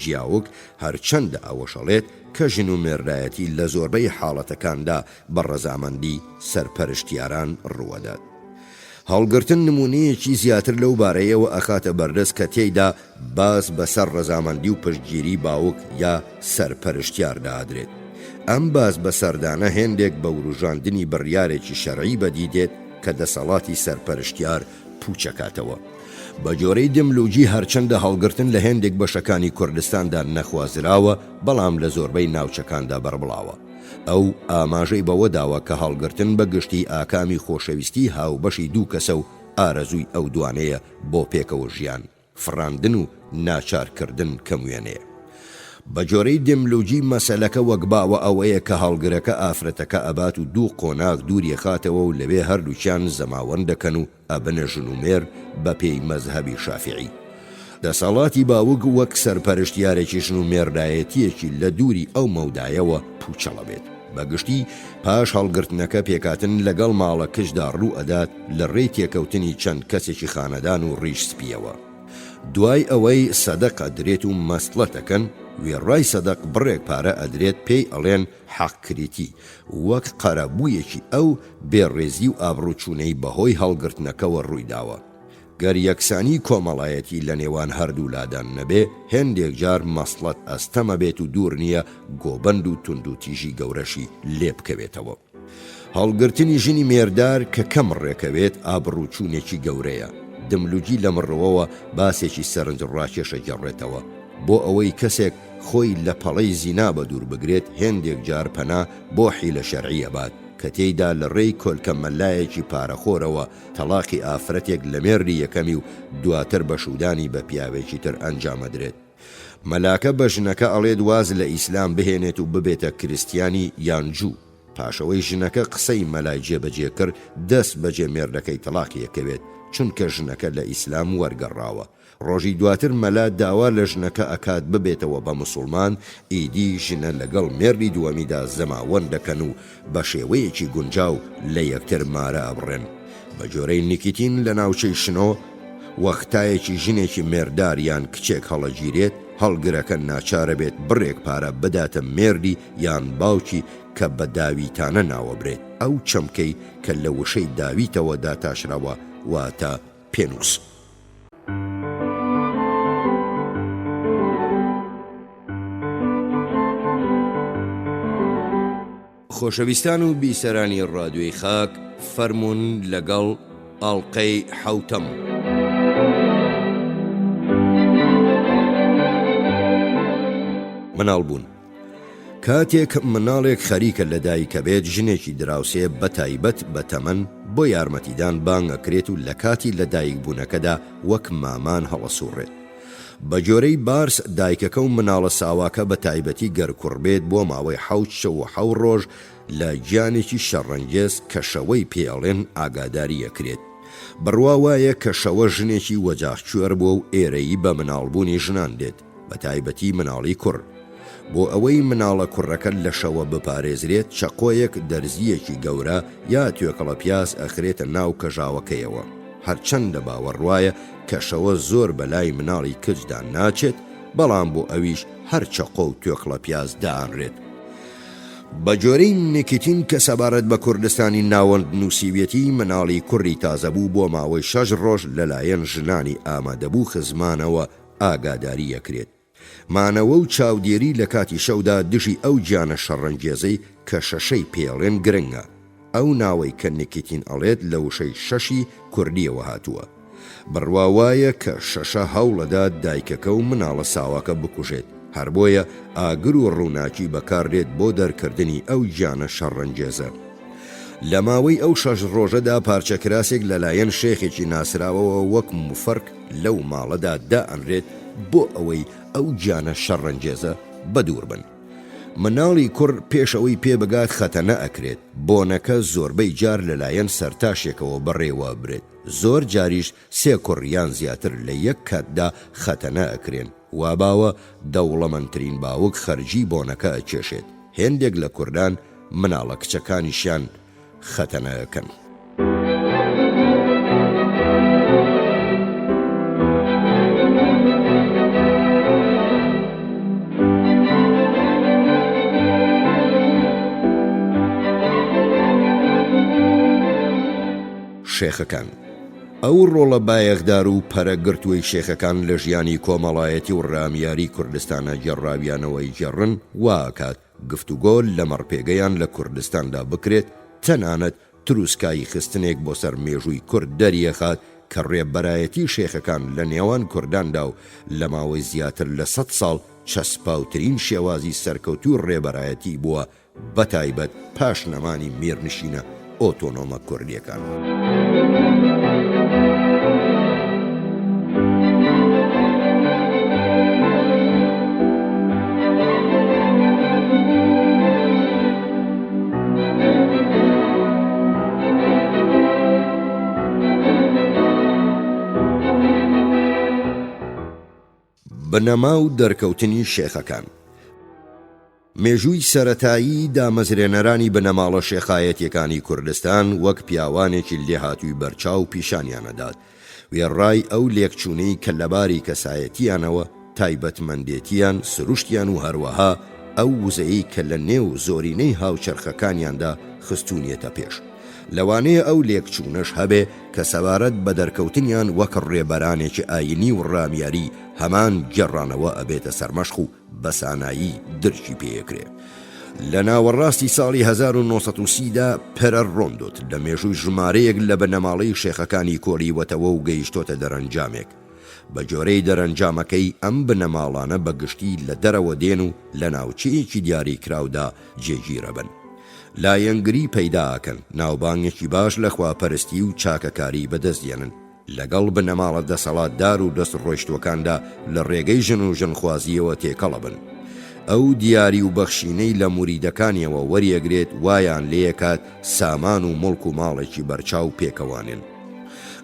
جیاوک هەرچەندە ئەوەشەڵێت کە ژن و مێردایەتی لە زۆربەی حاڵەتەکاندا بە ڕەزامەندی سەرپەرشتیاران ڕوەدات. هەڵگرتن نمونەیەکی زیاتر لەو بارەیەوە ئەخاتە بەردەست کە تێیدا باس بەسەر ڕەزامەندی و پشتگیری باوک یا سەرپەرشتیاردا ئەدرێت. ئەم باس بەسەردانە هێندێک بە وروژاندنی بڕیارێکی شەرعی بەدیدێت کە دەسەڵاتی سەرپەرشتیار پوچەکاتەوە. بە جۆرەی دملوجی هەرچەندە هەڵگرتن لە هێندێک بەشەکانی کوردستاندا نەخوازراوە، بەڵام لە زۆربەی ناوچەکاندا بەربڵاوە. ئەو ئاماژەی بەوە داوە کە هەڵگرتن بە گشتی ئاکامی خۆشەویستی هاوبەشی دوو کەسە و ئارەزووی ئەو دوانەیە بۆ پێکەوە ژیان، فڕاندن و ناچارکردن کەموێنەیە. بە جۆرەی دملوجی مەسەلەکە وەک باوە ئەوەیە کە هەڵگرەکە ئافرەتەکە ئەبات و دوو قۆناغ دووری خاتەوە و لەوێ هەردووچیان زەماوەند دەکەن و ئەبنە ژن و مێر بە پێی مەزهەبی شافعی. دەسەڵاتی باوک وەک سەرپەرشتیارێکی ژن و مێردایەتیەکی لە دووری ئەو مەودایەوە پوچەڵە بێت. بەگشتی پاش هەڵگرتنەکە پێکاتن لەگەڵ ماڵە کشدا ڕوو ئەدات لە ڕێی تێکەوتنی چەند کەسێکی خانەدان و ڕیش سپیەوە. دوای ئەوەی سەدەق ئەدرێت و مەسڵەتەکەن، وێڕای سەدەق بڕێک پارە ئەدرێت، پێی ئەڵێن حەقکریتی، وەک قەرەبوویەکی ئەو بێڕێزی و ئابڕوچوونەی بەهۆی هەڵگرتنەکەوە ڕوویداوە. گەر یەکسانی کۆمەڵایەتی لە نێوان هەردوو لادان نەبێ، هێندێک جار مەسڵەت ئەستەمە بێت و دوور نییە گۆبەند و تونند و تیژی گەورەشی لێ بکەوێتەوە. هەڵگرتنی ژنی مێردار کە کەم ڕێکەوێت ئابڕوچوونێکی گەورەیە. دملوجی لە مڕەوەوە باسێکی سەرنج ڕاکێشە گەڕێتەوە. بۆ ئەوەی کەسێک خۆی لە پەڵەی زینا بە دوور بگرێت، هێندێک جار پەنا بۆ حیلە شەرعیە بات کە تێیدا لە ڕێی کۆلکە مەلایەکی پارەخۆرەوە تەلاقی ئافرەتێک لە مێردی یەکەمی و دواتر بە شودانی بە پیاوێکی تر ئەنجامەدرێت. مەلاکە بە ژنەکە ئەڵێت واز لە ئیسلام بهێنێت و ببێتە کریسیانی یانجوو. پاشەوەی ژنەکە قسەی مەلای جێبەجێ کرد، دەست بەجێ مێردەکەی تەلاقی یەکەوێت چونکە ژنەکە لە ئیسلام وەرگەڕاوە. ڕۆژی دواتر مەلا داوا لە ژنەکە ئەکات ببێتەوە بە موسڵمان، ئیدی ژنە لەگەڵ مێردی دووەمیدا زەماوەند دەکەن و بە شێوەیەکی گونجاو لە یەکتر مارە ئەبڕێن. بە جۆرەی نیکیتین لە ناوچەی شنۆ، وەختایەکی ژنێکی مێردار یان کچێک هەڵەگیرێت، هەڵگرەکە ناچارە بێت بڕێک پارە بداتە مێردی یان باوکی کە بە داویتانە ناوەبرێت. ئەو چەمکەی کە لە وشەی داویتەوە داتاشراوە واتە پێنووس. خۆشەویستان و بیسەرانی ڕادیۆی خاک، فەرموون لەگەڵ ئاڵقەی حەوتەم. مناڵبوون. کاتێک مناڵێک خەریکە لە دایکە بێت، ژنێکی دراوسێ بە تایبەت بە تەمەن بۆ یارمەتیدان بانگ ئەکرێت و لە کاتی لە دایک بوونەکەدا وەک مامان هەڵەسوڕێت. بە جۆرەی بارس دایکەکە و مناڵە ساواکە بە تایبەتی گەرکوڕبێت بۆ ماوەی 7 شەو و 7 ڕۆژ لە گیانێکی شەڕەنگێز کە شەوەی پێڵێن ئاگاداری ئەکرێت. بڕوا وایە کە شەوە ژنێکی وەجاهچوێر بووە و ئێرەیی بە مناڵبوونی ژنان دێت، بە تایبەتی مناڵی کوڕ. بۆ ئەوەی مناڵە کوڕەکە لە شەوە بپارێزرێت چەقۆیەک دەرزیەکی گەورە یا توێکەڵە پیاس ئەخرێتە ناو کەژاوەکەیەوە. هەرچەندە باوەڕوایە کە شەوە زۆر بەلای مناڵی کچدا ناچێت، بەڵام بۆ ئەویش هەر چەقۆ و توێکڵە پیاز دائەنرێت. بە جۆرەی نکتین کە سەبارەت بە کوردستانی ناوەند نووسیویەتی مناڵی کوڕی تازەبوو بۆ ماوەی 6 ڕۆژ لەلایەن ژنانی ئامادەبوو خزمانەوە ئاگاداری ئەکرێت. مانەوە و چاودێری لە کاتی شەودا دژی ئەو گیانە شەڕەنگێزەی کە شەشەی پێڵێن گرنگە. ئەو ناوەی کە نکتین ئەڵێت لە وشەی 6 کوردیەوە هاتووە. بڕواوایە کە شەشە هەوڵەدا دایکەکە و مناڵە ساواکە بکوژێت، هەر بۆیە ئاگر و ڕووناکی بەکاردێت بۆ دەرکردنی ئەو گیانە شەڕەنگێزە. لە ماوەی ئەو 6 ڕۆژەدا پارچەکراسێک لەلایەن شێخێکی ناسراوەوە وەک مفەرک لەو ماڵەدا دائەنرێت بۆ ئەوەی ئەو گیانە شەڕەنگێزە بەدوور بن. مناڵی کوڕ پێشەوەی پێبگات خەتەنە ئەکرێت، بۆنەکە زۆربەی جار لەلایەن سەرتاشێکەوە بەڕێوە برێت، زۆر جاریش 3 کوڕیان زیاتر لە یەک کاتدا خەتەنە ئەکرێن. واباوە دەوڵەمەندترین باوک خەرجی بۆنەکە ئەکێشێت. هێندێک لە کوردان مناڵە کچەکانیشیان خەتەنەکەن. شێخەکان ئەو ڕۆڵە بایەخدار و پەرەگرتووی شێخەکان لە ژیانی کۆمەڵایەتی و ڕامیاری کوردستانە گەڕاویانەوەی گەڕن واکات گفتوگۆ لە مەڕپێگەیان لە کوردستاندا بکرێت، تەنانەت تروسکایی خستنێک بۆ سەر مێژووی کورد دەریەخات کە ڕێبەرایەتی شێخەکان لە نێوان کورداندا و لە ماوەی زیاتر لە 100 ساڵ چەسپاوترین شێوازی سەرکەوتوی ڕێبەرایەتی بووە، بەتایبەت پاش نەمانی میرنشینە ئۆتۆنۆمە کوردیەکان. بنەما و دەرکەوتنی شێخەکان. مێژووی سەرەتایی دامەزرێنەرانی بنەماڵە شێخایەتیەکانی کوردستان وەک پیاوانێکی لێهاتووی بەرچاو پیشانیانەدات. وێڕای ئەو لێکچوونەی کە لەباری کەسایەتیانەوە تایبەتمەندێتیان سروشتیان و هەروەها ئەو وزەیەی کە لە نێو زۆرینەی هاوچەرخەکانیاندا خستونیەتە پێش. لەوانەیە ئەو لێکچوونەش هەبێ کە سەبارەت بە دەرکەوتنیان وەک ڕێبەرانێکی ئاینی و ڕامیاری هەمان گەڕانەوە ئەبێتە سەرمەشق و بەسانایی درکی پێیەکرێ. لە ناوەڕاستی ساڵی 1930دا پەرە ڕۆندۆت لە مێژووی ژمارەیەک لە بنەماڵەی شێخەکانی کۆڵیوەتەوە و گەیشتۆتە دەرەنجامێک. بە جۆرەی دەرەنجامەکەی ئەم بنەماڵانە بەگشتی لە دەرەوە دێن و لە ناوچەیەکی دیاری کراودا جێگیرە بن. لایەنگری پەیداکەن، ناوبانگێکی باش لە خواپەرستی و چاکەکاری بەدەستێنن. لەگەڵ بنەماڵە دەسەڵاتدار و دەست ڕۆیشتوەکاندا لە ڕێگەی ژن و ژنخوازیەوە تێکەڵە بن. ئەو دیاری و بەخشینەی لە موریدەکانیەوە وەریەگرێت وایان لێکات سامان و مڵک و ماڵێکی بەرچاو پێکەوانن.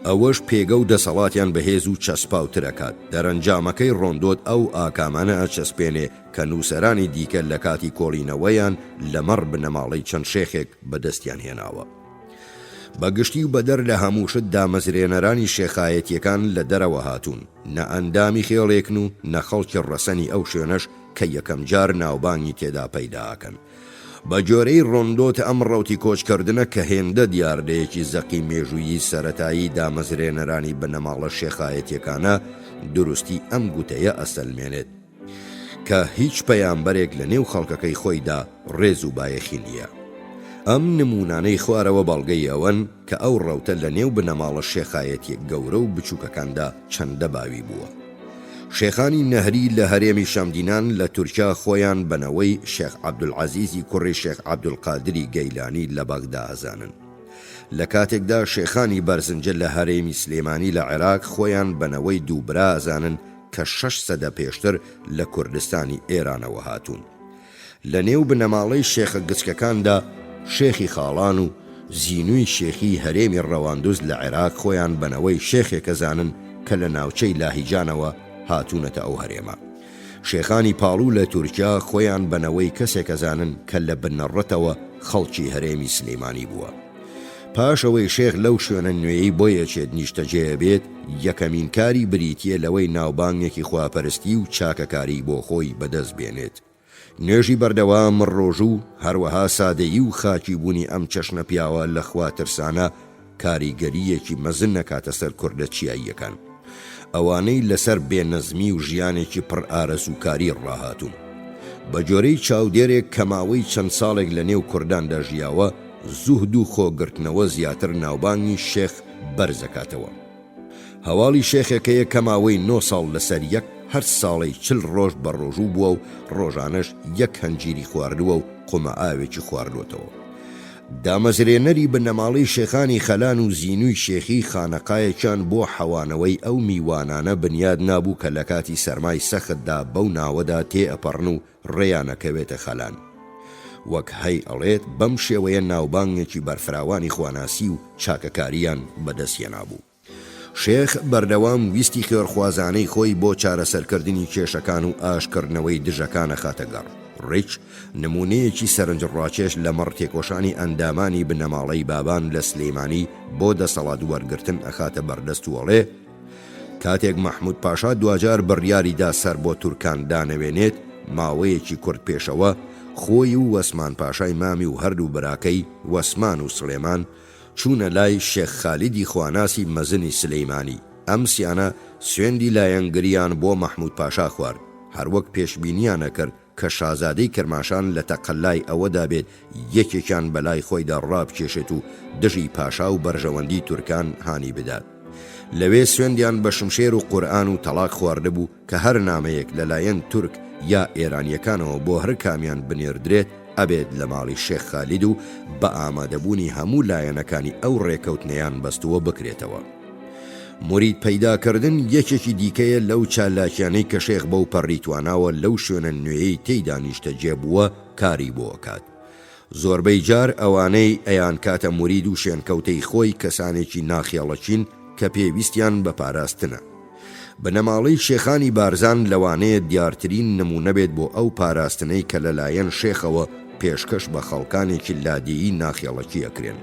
ئەوەش پێگە و دەسەڵاتیان بەهێز و چەسپاوترەکات. دەرەنجامەکەی ڕۆندۆت ئەو ئاکامانە ئەچەسپێنێ کە نووسەرانی دیکە لە کاتی کۆڵینەوەیان لەمەڕ بنەماڵەی چەند شێخێک بەدەستیان هێناوە. بەگشتی و بەدەر لە هەمووشت دامەزرێنەرانی شێخایەتیەکان لە دەرەوە هاتوون، نە ئەندامی خێڵێکن و نە خەڵکی ڕەسەنی ئەو شوێنەش کە یەکەم جار ناوبانگی تێدا پەیداکەن. بە جۆرەی ڕۆندۆت ئەم ڕەوتی کۆچکردنە کە هێندە دیاردەیەکی زەقی مێژوویی سەرەتایی دامەزرێنەرانی بنەماڵە شێخایەتیەکانە دروستی ئەم گوتەیە ئەسەلمێنێت کە هیچ پەیامبەرێک لە نێو خەڵکەکەی خۆیدا ڕێز و بایەخی نییە. ئەم نمونانەی خوارەوە باڵگەی ئەوەن کە ئەو ڕەوتە لە نێو بنەماڵە شێخایەتیەک گەورە و بچووکەکاندا چەندە باوی بووە. شێخانی نەهری لە هەرێمی شەمدینان لە تورکیا خۆیان بنەوەی شێخ عەبدولعەزیزی کوڕی شێخ عەبدولقادری گەیلانی لە بەغدا ئەزانن. لە کاتێکدا شێخانی بەرزنجە لە هەرێمی سلێمانی لە عێراق خۆیان بنەوەی دووبرا ئەزانن کە 6 سەدە پێشتر لە کوردستانی ئێرانەوە هاتوون. لە نێو بنەماڵەی شێخە گچکەکاندا شێخی خاڵان و زینووی شێخی هەرێمی ڕەواندوز لە عێراق خۆیان بنەوەی شێخێکە زانن کە لە ناوچەی لاهیجانەوە هاتوونەتە ئەو هەرێمە. شێخانی پاڵوو لە تورکیا خۆیان بنەوەی کەسێک ئەزانن کە لە بنەڕەتەوە خەڵکی هەرێمی سلەیمانی بووە. پاشەوەی شێخ لەو شوێنە نوێیی بۆ یەکێت نیشتەجێ بێت، یەکەمین کاری بریتیە لەوەی ناوبانگێکی خواپەرستی و چاکەکاری بۆ خۆی بەدەست بێنێت. نوێژی بەردەوام ڕۆژوو هەروەها سادەیی و خاکی بوونی ئەم چەشنە پیاوە لە خواترسانە کاریگەریەکی مەزن نەکاتە سەر کوردە چیاییەکان، ئەوانەی لەسەر بێنەزمی و ژیانێکی پڕ ئارەسوکاری ڕاهاتوون. بە جۆرەی چاودێرێک کە ماوەی چەند ساڵێک لە نێو کورداندا ژیاوە، زوهد و خۆگرتنەوە زیاتر ناوبانگی شێخ بەرزەکاتەوە. هەواڵی شێخێکەیە کە ماوەی 9 ساڵ لەسەر یەک هەر ساڵی 40 ڕۆژ بە ڕۆژوو بووە و ڕۆژانەش یەک هەنجیری خواردووە و قومە ئاوێکی خواردوێتەوە. دامەزرێنەری بنەماڵەی شێخانی خەلان و زینووی شێخی خانەقایەکیان بۆ حەوانەوەی ئەو میوانانە بنیاد نابوو کە لە کاتی سەرمای سەختدا بەو ناوەدا تێئەپەڕن و ڕێیانەکەوێتە خەلان. وەک هەی ئەڵێت بەم شێوەیە ناوبانگێکی بەرفراوانی خواناسی و چاکەکاریان بەدەستیە نابوو. شێخ بەردەوام ویستی خێرخوازانەی خۆی بۆ چارەسەرکردنی کێشەکان و ئاشکردنەوەی دژەکانە خاتەگەڕ. ڕیچ نمونەیەکی سەرنجڕاکێش لە مەڕ تێکۆشانی ئەندامانی بنەماڵەی بابان لە سلەیمانی بۆ دەسەڵات وەرگرتن ئەخاتە بەردەست و ئەڵێ کاتێک مەحموود پاشا دوجار بڕیاریدا سەر بۆ تورکان دانەوێنێت، ماوەیەکی کورت پێشەوە خۆی و وەسمان پاشای مامی و هەردوو براکەی وەسمان و سلێمان چوونە لای شێخ خالیدی خواناسی مەزنی سلەیمانی. ئەم سیانە سوێندی لایەنگریان بۆ مەحموود پاشا خوارد، هەروەک پێشبینیانە کرد کە شازادەی کرماشان لە تەقەلای ئەوەدا بێت یەکێکیان بەلای خۆیدا ڕابکێشێت و دژی پاشا و بەرژەوەندی تورکان هانی بدات. لەوێ سوێندیان بە شمشێر و قورئان و تەلاق خواردە بوو کە هەر نامەیەک لەلایەن تورک یا ئێرانیەکانەوە بۆ هەر کامیان بنێردرێت ئەبێت لە ماڵی شێخ خالید و بە ئامادەبوونی هەموو لایەنەکانی ئەو ڕێکەوتنەیان بەستووە بکرێتەوە. مرید پەیداکردن یەکێکی دیکەیە لەو چالاکیانەی کە شێخ بەو پەڕیتواناوە لەو شوێنە نوێیەی تێیدا نیشتەجێ بووە کاری بۆ ئەکات. زۆربەی جار ئەوانەی ئەیان کاتە مرید و شوێنکەوتەی خۆی کەسانێکی ناخیاڵەچین کە پێویستیان بە پاراستنە. بنەماڵەی شێخانی بارزان لەوانەیە دیارترین نمونە بێت بۆ ئەو پاراستنەی کە لەلایەن شێخەوە پێشکەش بە خەڵکانێکی لادێیی ناخیاڵەکی ئەکرێن.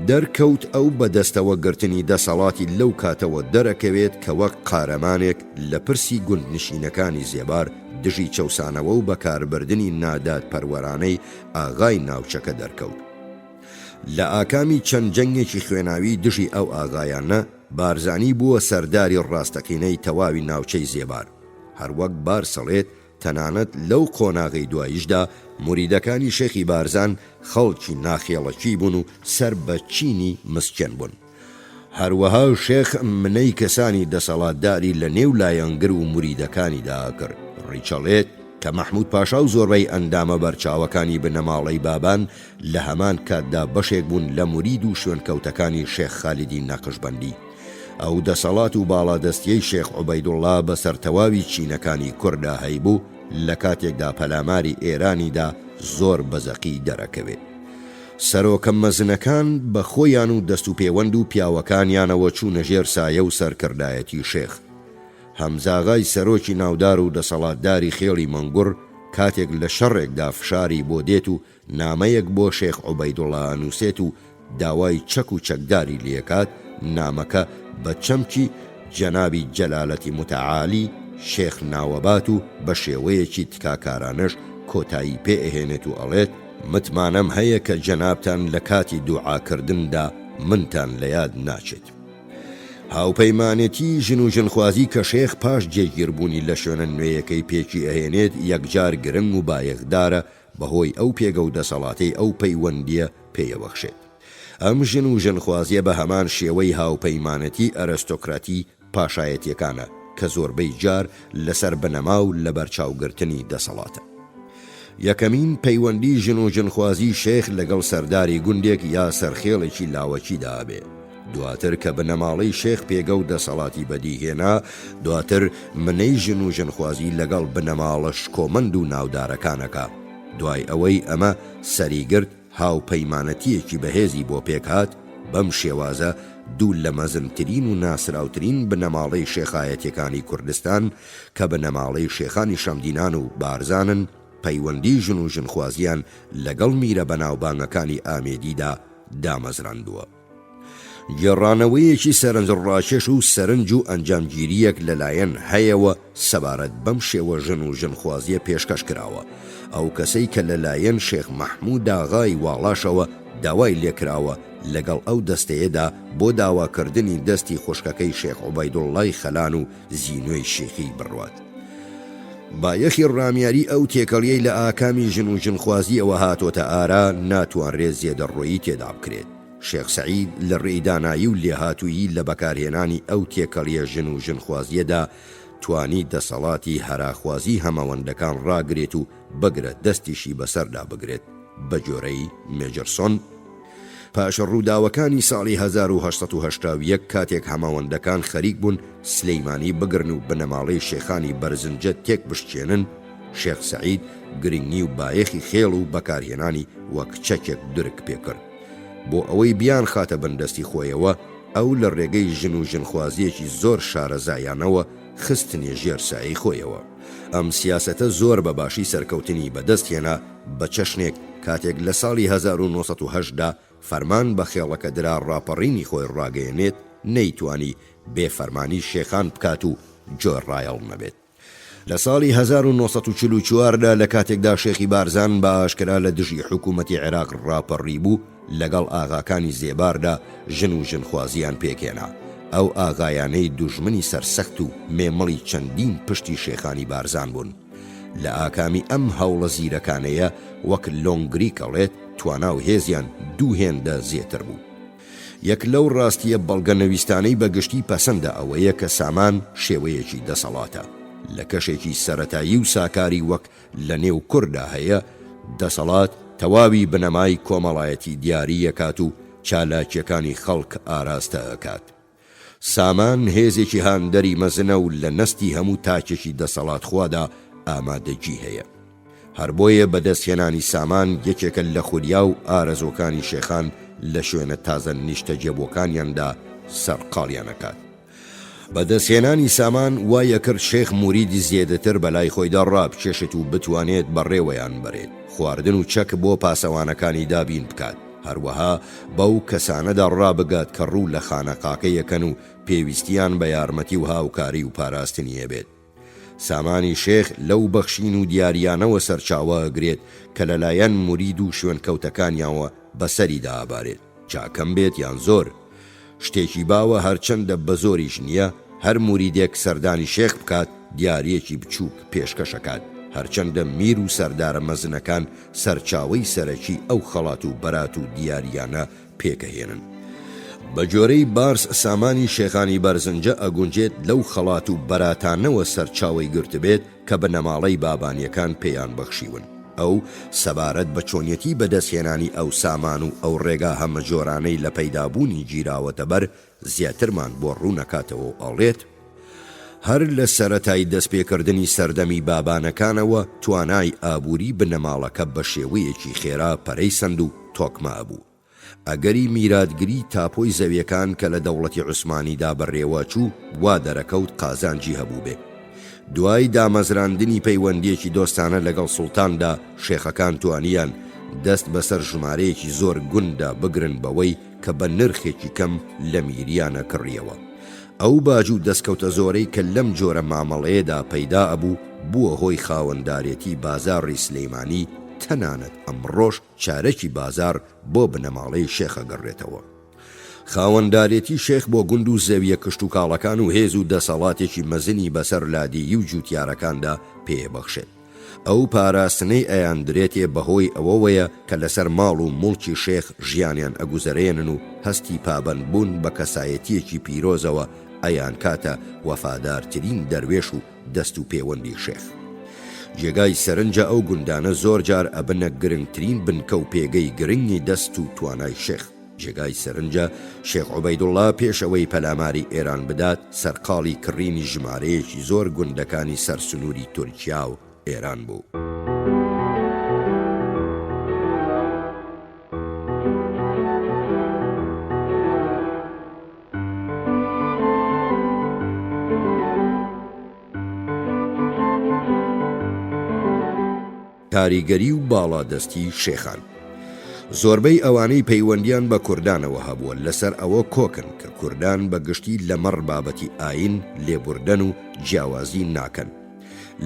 دەرکەوت ئەو بەدەستەوە گرتنی دەسەڵاتی لەو کاتەوە دەرەکەوێت کە وەک قارەمانێک لە پرسی گوندنشینەکانی زێبار دژی چەوسانەوە و بەکاربردنی نادات پەروەرانەی ئاغای ناوچەکە دەرکەوت. لە ئاکامی چەند جەنگێکی خوێناوی دژی ئەو ئاغایانە بارزانی بووە سەرداری ڕاستەقینەی تەواوی ناوچەی زێبار. هەروەک بارسەڵێت تەنانەت لەو قۆناغی دواییشدا موریدەکانی شێخی بارزان خەڵکی ناخێڵەکی بوون و سەر بە چینی مسکێن بوون. هەروەها شێخ منەی کەسانی دەسەڵاتداری لە نێو لایەنگر و موریدەکانیدا کرد. ڕیچەڵێت کە مەحموود پاشا و زۆربەی ئەندامە بەرچاوەکانی بنەماڵەی بابان لە هەمان کاتدا بەشێک بوون لە مرید و شوێنکەوتەکانی شێخ خالیدی نەقشبەندی. ئەو دەسەڵات و باڵادەستیەی شێخ عوبەیدوڵڵا بەسەر تەواوی چینەکانی کووردا هەیبوو لە کاتێکدا پەلاماری ئێرانیدا زۆر بەزەقی دەرەکەوێت. سەرۆکە مەزنەکان بە خۆیان و دەست و پەیوەند و پیاوەکانیانەوە چوونە ژێر سایە و سەرکردایەتی شێخ. هەمزاغای سەرۆکی ناودار و دەسەڵاتداری خێڵی مەنگوڕ کاتێک لە شەڕێکدا فشاری بۆ دێت و نامەیەک بۆ شێخ عوبەیدوڵڵا نووسێت و داوای چەک و چەکداری لێکات، نامەکە بە چەمکی جەنابی جەلالەتی متعالی شێخ ناوەبات و بە شێوەیەکی تکاکارانەش کۆتایی پێ ئەهێنێت و ئەڵێت متمانەم هەیە کە جەنابتان لە کاتی دوعاکردندا منتان لە یاد ناچێت. هاوپەیمانێتی ژن و ژنخوازی کە شێخ پاش جێگیربوونی لە شوێنە نوێیەکەی پێکی ئەهێنێت یەکجار گرنگ و بایەخدارە بەهۆی ئەو پێگە و دەسەڵاتەی ئەو پەیوەندیە پێیەوەخشێت. ئەم ژن و ژنخوازیە بە هەمان شێوەی هاوپەیمانەتی ئەرستۆکراتی پاشایەتیەکانە کە زۆربەی جار لەسەر بنەما و لە بەرچاوگرتنی دەسەڵاتە. یەکەمین پەیوەندی ژن و ژنخوازی شێخ لەگەڵ سەرداری گوندێک یا سەرخێڵێکی لاوەچیدا بێ. دواتر کە بنەماڵەی شێخ پێگە و دەسەڵاتی بەدیهێنا، دواتر منەی ژن و ژنخوازی لەگەڵ بنەماڵە شکۆمەند و ناودارەکانەکە. دوای ئەوەی ئەمە سەریگرت هاوپەیمانەتیەکی بەهێزی بۆ پێکهات، بەم شێوازە دوو لە مەزنترین و ناسراوترین بنەماڵەی شێخایەتیەکانی کوردستان کە بنەماڵەی شێخانی شەمدینان و بارزانن پەیوەندی ژن و ژنخوازیان لەگەڵ میرە بەناوبانگەکانی ئامێدیدا دامەزراندووە. گێڕانەوەیەکی سەرنجڕاکێش و سەرنج و ئەنجامگیریەک لەلایەن هەیەوە سەبارەت بەم شێوە ژن و ژنخوازیە پێشکەش کراوە. ئەو کەسەی کە لەلایەن شێخ مەحموود ئاغای واڵاشەوە داوای لێکراوە لەگەڵ ئەو دەستەیەدا بۆ داواکردنی دەستی خوشکەکەی شێخ عوبەیدوڵڵای خەلان و زینوەی شێخی بڕوات. بایەخی ڕامیاری ئەو تێکەڵیەی لە ئاکامی ژن و ژنخوازی ئەوە هاتۆتە ئارا ناتوانرێت زێدەڕۆیی تێدا بکرێت. شێخ سەعید لە ڕێدانایی و لێهاتوویی لە بەکارهێنانی ئەو تێکەڵیە ژن و ژنخوازیەدا توانی دەسەڵاتی هەراخوازی هەماوەندەکان ڕاگرێت و بگرێت دەستیشی بەسەردا بگرێت بە جۆرەی مێجرسۆن. پاشە ڕووداوەکانی ساڵی 1970 کاتێک هەماوەندەکان خەریک بوون سلەیمانی بگرن و بنەماڵەی شێخانی بەرزنجە تێک بشکێنن، شێخ سەعید گرنگی و بایەخی خێڵ و بەکارهێنانی وەک چەکێک درک پێکرد. بۆ ئەوەی بیان خاتە بەندەستی خۆیەوە ئەو لە ڕێگەی ژن و ژنخوازیەکی زۆر شارەزایانەوە خستنی ژێرسایی خۆیەوە. ئەم سیاسەتە زۆر بە باشی سەرکەوتنی بەدەستهێنا بە چەشنێک کاتێک لە ساڵی 1970دا فەرمان بە خێڵەکە درا ڕاپەڕینی خۆی ڕاگەیەنێت نەیتوانی بێفەرمانی شێخان بکات و جۆڕایەڵ نەبێت. لە ساڵی 1944دا لە کاتێکدا شێخی بارزان بە ئاشکرا لە دژی حکوومەتی عێراق ڕاپەڕی بوو لەگەڵ ئاغاکانی زێباردا ژن و ژنخوازیان پێکێنا. ئەو ئاغایانەی دوژمنی سەرسەخت و مێمەڵی چەندین پشتی شێخانی بارزان بوون. لە ئاکامی ئەم هەوڵە زیرەکانەیە وەک لۆنگری کەڵێت توانا و هێزیان دوو هێندە زێتر بوو. یەک لەو ڕاستیە بەڵگەنەویستانەی بەگشتی پەسەندە ئەوەیە کە سامان شێوەیەکی دەسەڵاتە. لە کەشێکی سەرەتایی و ساکاری وەک لە نێو کووردا هەیە دەسەڵات تەواوی بنەمای کۆمەڵایەتی دیاری یەکات و چالاکیەکانی خەڵک ئاراستە ئەکات. سامان هێزێکی هاندەری مەزنە و لە نەستی هەموو تاکێکی دەسەڵات خوادا ئامادەجی هەیە. هەر بۆیە بەدەستهێنانی سامان یەکێکە لە خولیا و ئارەزۆکانی شێخان لە شوێنە تازە نیشتە جێبۆکانیاندا سەرقاڵیانەکات. بەدەستهێنانی سامان وایە کرد شێخ موریدی زیێدەتر بەلای خۆیدا ڕابکێشێت و بتوانێت بەڕێوەیان بڕێت، خواردن و چەک بۆ پاسەوانەکانی دابین بکات، هەروەها بەو کەسانەدا ڕابگات کە ڕوو لە خانەقاکە یەکەن و پێویستیان بە یارمەتی و هاوکاری و پاراستنی هەبێت. سامانی شێخ لەو بەخشین و دیاریانەوە سەرچاوە ئەگرێت کە لەلایەن مورید و شوێنکەوتەکانیانەوە بەسەریدا ئابارێت، چاکەم بێت یان زۆر. شتێکی باوە هەرچەندە بە زۆریش نییە هەر موریدێک سەردانی شێخ بکات دیارەکی بچووک پێشکەشەکات، هەرچەندە میر و سەردارە مەزنەکان سەرچاوەی سەرەکی ئەو خەڵات و بەرات و دیاریانە پێکەهێنن. بە جۆرەی بارس سامانی شێخانی بەرزنجە ئەگونجێت لەو خەڵات و بەراتانەوە سەرچاوەی گرتبێت کە بە نەماڵەی بابانیەکان پێیان بەخشیون. ئەو سەبارەت بە چۆنیەتی بەدەستهێنانی ئەو سامان و ئەو ڕێگا هەمە جۆرانەی لە پەیدابوونی گیراوەتە بەر زیاترمان بۆ ڕوونەکاتەوە ئەڵێت هەر لە سەرەتای دەستپێکردنی سەردەمی بابانەکانەوە توانای ئابووری بنەماڵەکە بە شێوەیەکی خێرا پەرەیسەند و تۆکمە بوو. ئەگەری میراتگری تاپۆی زەویەکان کە لە دەوڵەتی عوسمانیدا بەڕێوە چوو وا دەرەکەوت قازانجی هەبوو بێ. دوای دامەزراندنی پەیوەندیەکی دۆستانە لەگەڵ سوڵتاندا شێخەکان توانیان دەست بەسەر ژمارەیەکی زۆر گوندا بگرن بەوەی کە بە نرخێکی کەم لە میریانە کڕیەوە. ئەو باج و دەستکەوتە زۆرەی کە لەم جۆرە مامەڵەیەدا پەیدا ئەبوو بووە هۆی خاوەندارێتی بازاڕی سلەیمانی، تەنانەت ئەمڕۆژ چارەکی بازار بۆ بنەماڵەی شێخە گەڕێتەوە. خاوەندارێتی شێخ بۆ گوند و زەویە کشت و کاڵەکان و هێز و دەسەڵاتێکی مەزنی بەسەر لادی و جووتیارەکاندا پێبەخشێت. ئەو پاراستنەی ئەیاندرێتێ بەهۆی ئەوەوەیە کە لەسەر ماڵ و موڵکی شێخ ژیانیان ئەگوزەرێنن و هەستی پابەندبوون بە کەسایەتیەکی پیرۆزەوە ئەیان کاتە وەفادارترین دەروێش و دەست و پەیوەندی شێخ. جێگای سەرنجە ئەو گوندانە زۆر جار ئەبنە گرنگترین بنکە و پێگەی گرنگی دەست و توانای شێخ. جێگای سەرنجە شێخ عوبەیدوڵڵا پێشەوەی پەلاماری ئێران بدات سەرقاڵی کڕینی ژمارەیەکی زۆر گوندەکانی سەرسنووری تورکیا و ئێران بوو. کاریگەری و باڵادەستی شێخان. زۆربەی ئەوانەی پەیوەندیان بە کوردانەوە هەبووە لەسەر ئەوە کۆکن کە کوردان بەگشتی لەمەڕ بابەتی ئاین لێبوردن و جیاوازی ناکەن،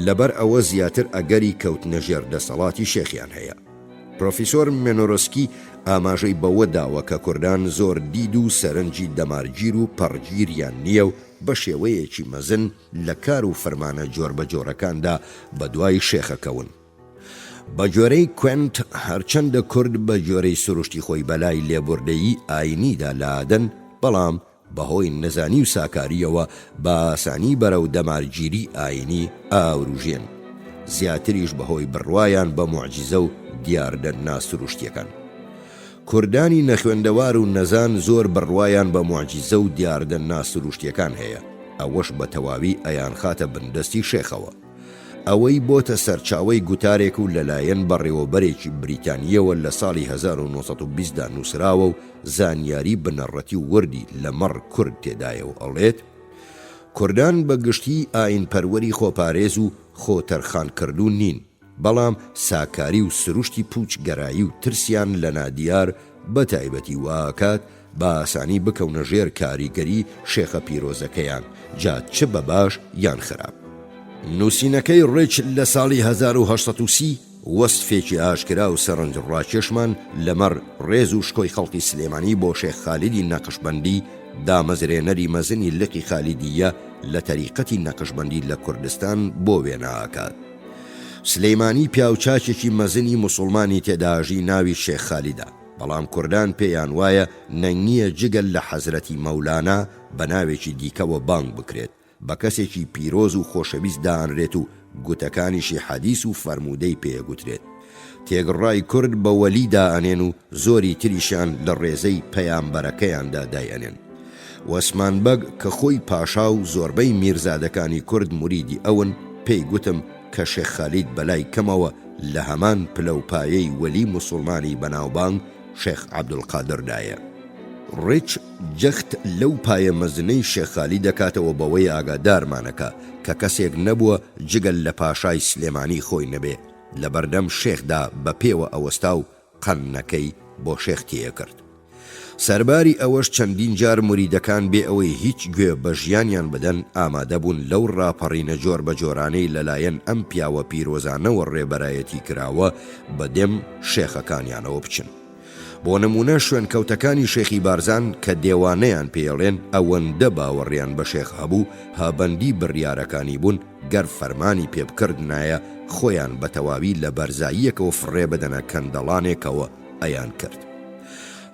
لەبەر ئەوە زیاتر ئەگەری کەوتنەژێر دەسەڵاتی شێخیان هەیە. پرۆفیسۆر مێنۆرۆسکی ئاماژەی بەوە داوە کە کوردان زۆر دید و سەرنجی دەمارگیر و پەڕگیریان نییە و بە شێوەیەکی مەزن لە کار و فەرمانە جۆر بە جۆرەکاندا بە دوای شێخەکەون. بە جۆرەی کوێنت هەرچەندە کورد بە جۆرەی سروشتی خۆی بەلای لێبوردەیی ئاینیدا لادەن، بەڵام بەهۆی نەزانی و ساکاریەوە بە ئاسانی بەرەو دەمارگیری ئاینی ئاوروژێن، زیاتریش بەهۆی بڕوایان بە موعجیزە و دیاردەنا سروشتیەکان. کوردانی نەخوێندەوار و نەزان زۆر بڕوایان بە موعجیزە و دیاردەنا سروشتیەکان هەیە، ئەوەش بە تەواوی ئەیان خاتە بندەستی شێخەوە. ئەوەی بۆتە سەرچاوەی گوتارێک و لەلایەن بەڕێوەبەرێکی بریتانیەوە لە ساڵی 1920دا نووسراوە و زانیاری بنەڕەتی و وردی لەمەڕ کورد تێدایەوە ئەڵێت: کوردان بە گشتی ئاین پەروەری خۆپارێز و خۆتەرخانکردو نین، بەڵام ساکاری و سروشتی پوچ گەرایی و ترسیان لە نادیار بە تایبەتی واکات بە ئاسانی بکەونە ژێر کاریگەری شێخە پیرۆزەکەیان، جا چ بە باش یان خراپ. نووسینەکەی ڕێچ لە ساڵی 1930 وەسفێکی ئاشکرا و سەرنج ڕاکێشمان لەمەڕ ڕێز و شکۆی خەڵکی سلێمانی بۆ شێخ خالیدی نەقشبەندی، دامەزرێنەری مەزنی لقی خالیدیە لە تەریقەتی نەقشبەندی لە کوردستان بۆ وێنەئاکات. سلەیمانی پیاوچاکێکی مەزنی موسڵمانی تێداژی ناوی شێخ خالیدە، بەڵام کوردان پێیان وایە نەنگیە جگەل لە حەزرەتی مەولانا بە ناوێکی دیکەوە بانگ بکرێت، بە کەسێکی پیرۆز و خۆشەویست دانرێت و گوتەکانیشی حەدیث و فەرمودەی پێگوترێت. تێگڕای کورد بە وەلیدا ئەنێن و زۆری تریشیان لە ڕێزەی پەیامبەرەکەیاندا دایئەنێن. وەسمان بەگ کە خۆی پاشا و زۆربەی میرزادەکانی کورد موریدی ئەون، پێی گوتم کە شێخ خالید بەلای کەمەوە لە هەمان پلەپایەی وەلی موسڵمانی بەناوبانگ شێخ عەبدولقادردایە. ڕێچ جەخت لەو پایە مەزنەی شێخ خالید دەکاتەوە بەوەی ئاگادارمانەکە کە کەسێک نەبووە جگەل لە پاشای سلێمانی خۆی نەبێ، لە بەردەم شێخدا بە پێوە ئەوەستا و قەننەکەی بۆ شێخ تێیە کرد. سەرباری ئەوەش چەندین جار موریدەکان بێ ئەوەی هیچ گوێ بە ژیانیان بدەن ئامادەبوون لەو ڕاپەڕینە جۆر بە جۆرانەی لەلایەن ئەم پیاوە پیرۆزانەوە ڕێبەرایەتی کراوە بەدێم شێخەکانیانەوە بچن. بۆ نمونە شوێنکەوتەکانی شێخی بارزان کە دێوانەیان پێڵێن ئەوەندە باوەڕیان بە شێخ هەبوو هابەندی بڕیارەکانی بوون گەر فەرمانی پێبکردنایە خۆیان بە تەواوی لە بەرزاییەکەوە فڕێ بدەنە کەندەڵانێکەوە ئەیان کرد.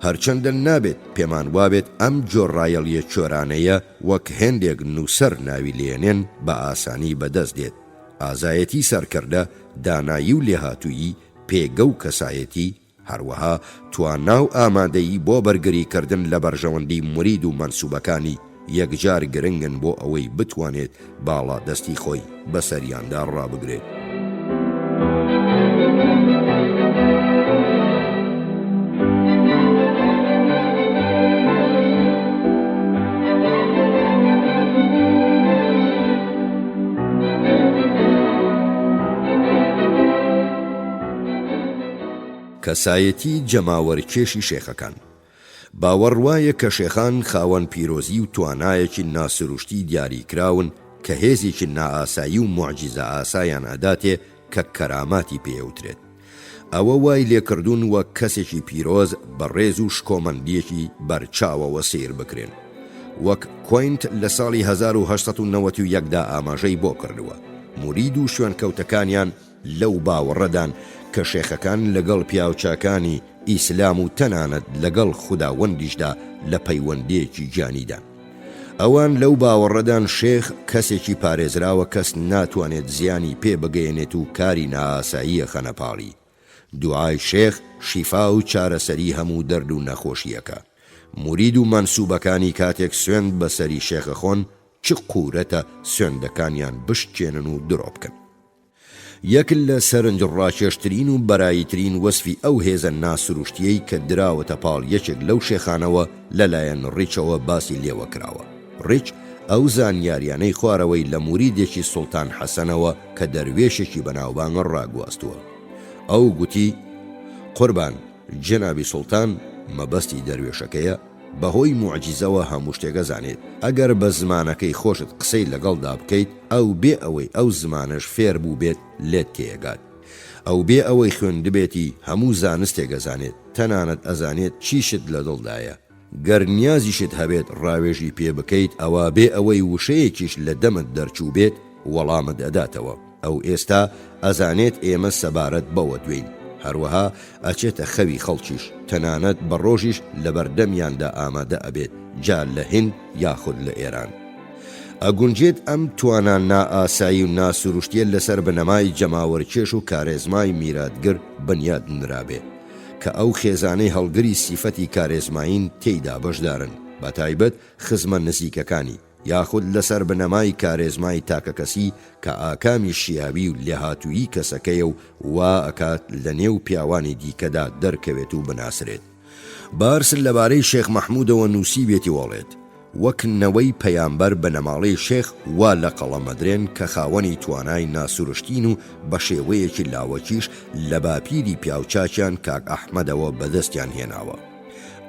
هەرچەندە نابێت پێمان وابێت ئەم جۆڕایەڵیە چۆرانەیە وەک هێندێک نووسەر ناوی لێنێن بە ئاسانی بەدەست دێت. ئازایەتی سەرکردە، دانایی و لێهاتوویی، پێگە و کەسایەتی، هەروەها توانا و ئامادەیی بۆ بەرگریکردن لە بەرژەوەندی مرید و مەنسوبەکانی یەکجار گرنگن بۆ ئەوەی بتوانێت باڵا دەستی خۆی بەسەریاندا ڕابگرێت. کەسایەتی جەماوەرکێشی شێخەکان. باوەڕوایە کە شێخان خاوەن پیرۆزی و توانایەکی ناسروشتی دیاریکراون کە هێزێکی نائاسایی و موعجیزە ئاسایان ئەداتێ کە کەراماتی پێوترێت. ئەوە وای لێکردوون وەک کەسێکی پیرۆز بە ڕێز و شکۆمەندیەکی بەرچاوەوە سیر بکرێن. وەک کوێنت لە ساڵی 1991دا ئاماژەی بۆ کردووە. مورید و شوێنکەوتەکانیان لەو باوەڕەدان کە شێخەکان لەگەڵ پیاوچاکانی ئیسلام و تەنانەت لەگەڵ خوداوەندیشدا لە پەیوەندیەکی جانیدا. ئەوان لەو باوەڕەدان شێخ کەسێکی پارێزراوە کەس ناتوانێت زیانی پێ بگەێنێت و کاری نائاساییە خەنەپاڵی. دوعای شێخ شیفا و چارەسەری هەموو دەرد و نەخۆشیەکە. مورید و مەنسوبەکانی کاتێک سوێند بەسەری شێخە خۆن چ قورەتە سوێندەکانیان بشکێنن و درۆ بکەن. یەک لە سەرنج ڕاکێشترین و بەراییترین وەسفی ئەو هێزە ناسروشتیەی کە دراوەتە پاڵ یەکێک لەو شێخانەوە لەلایەن ڕیچەوە باسی لێوە کراوە. ڕیچ ئەو زانیاریانەی خوارەوەی لە موریدێکی سوڵتان حەسەنەوە کە دەروێشێکی بەناوبانگە ڕاگواستووە. ئەو گوتی قوربان جەنابی سوڵتان مەبەستی دەروێشەکەیە بەهۆی موعجیزەوە هەموو شتێکە زانێت ئەگەر بە زمانەکەی خۆشت قسەی لەگەڵدا بکەیت ئەو بێ ئەوەی ئەو زمانەش فێر بوو بێت لێت تێگات ئەو بێ ئەوەی خوێندبێتی هەموو زانستێک ئەزانێت تەنانەت ئەزانێت چیشت لە دڵدایە گەر نیازیشت هەبێت ڕاوێژی پێ بکەیت ئەوە بێ ئەوەی وشەیەکیش لە دەمت دەرچوو بێت وەڵامت ئەداتەوە ئەو ئێستا ئەزانێت ئێمە سەبارەت بەوە دوین هەروەها ئەچێتە خەوی خەڵکیش تەنانەت بە ڕۆژیش لە بەردەمیاندا ئامادە ئەبێت جا لە هند یاخود لە ئێران ئەگونجێت ئەم توانان نائاسایی و ناسروشتیە لەسەر بنەمای جەماوەرکێش و کارێزمای میراتگر بنیاد نرابێ کە ئەو خێزانەی هەڵگری سیفەتی کارێزماین تێیدا بەشدارن بە تایبەت خزمە نزیکەکانی یاخود لەسەر بنەمای کارێزمای تاکەکەسی کە ئاکامی شیاوی و لێهاتووی کەسەکەیە و وا ئەکات لە نێو پیاوانی دیکەدا دەرکەوێت و بناسرێت بارس لەبارەی شێخ مەحموودەوە نووسی بێتی وەڵێت وەک نەوەی پەیامبەر بە نەماڵەی شێخ وا لە قەڵەمەدرێن کە خاوەنی توانای ناسروشتین و بە شێوەیەکی لاوەکیش لە باپیری پیاوچاکیان کاک ئەحمەدەوە بەدەستیان هێناوە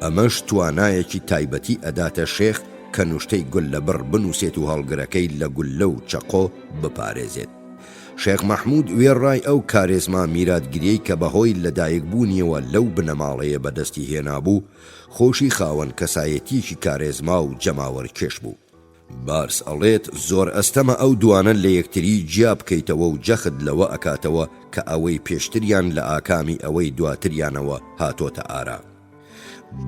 ئەمەش توانایەکی تایبەتی ئەداتە شێخ کە نوشتەی گول لە بڕ بنووسێت و هەڵگرەکەی لە گولە و چەقۆ بپارێزێت شێخ مەحموود وێڕای ئەو کارێزما میراتگریەی کە بەهۆی لەدایکبوونیەوە لەو بنەماڵەیە بەدەستی هێنابوو خۆشی خاوەن کەسایەتیەکی کارێزما و جەماوەرکێش بوو بارس ئەڵێت زۆر ئەستەمە ئەو دوانە لە یەکتری جیا بکەیتەوە و جەخت لەوە ئەکاتەوە کە ئەوەی پێشتریان لە ئاکامی ئەوەی دواتریانەوە هاتۆتە ئارا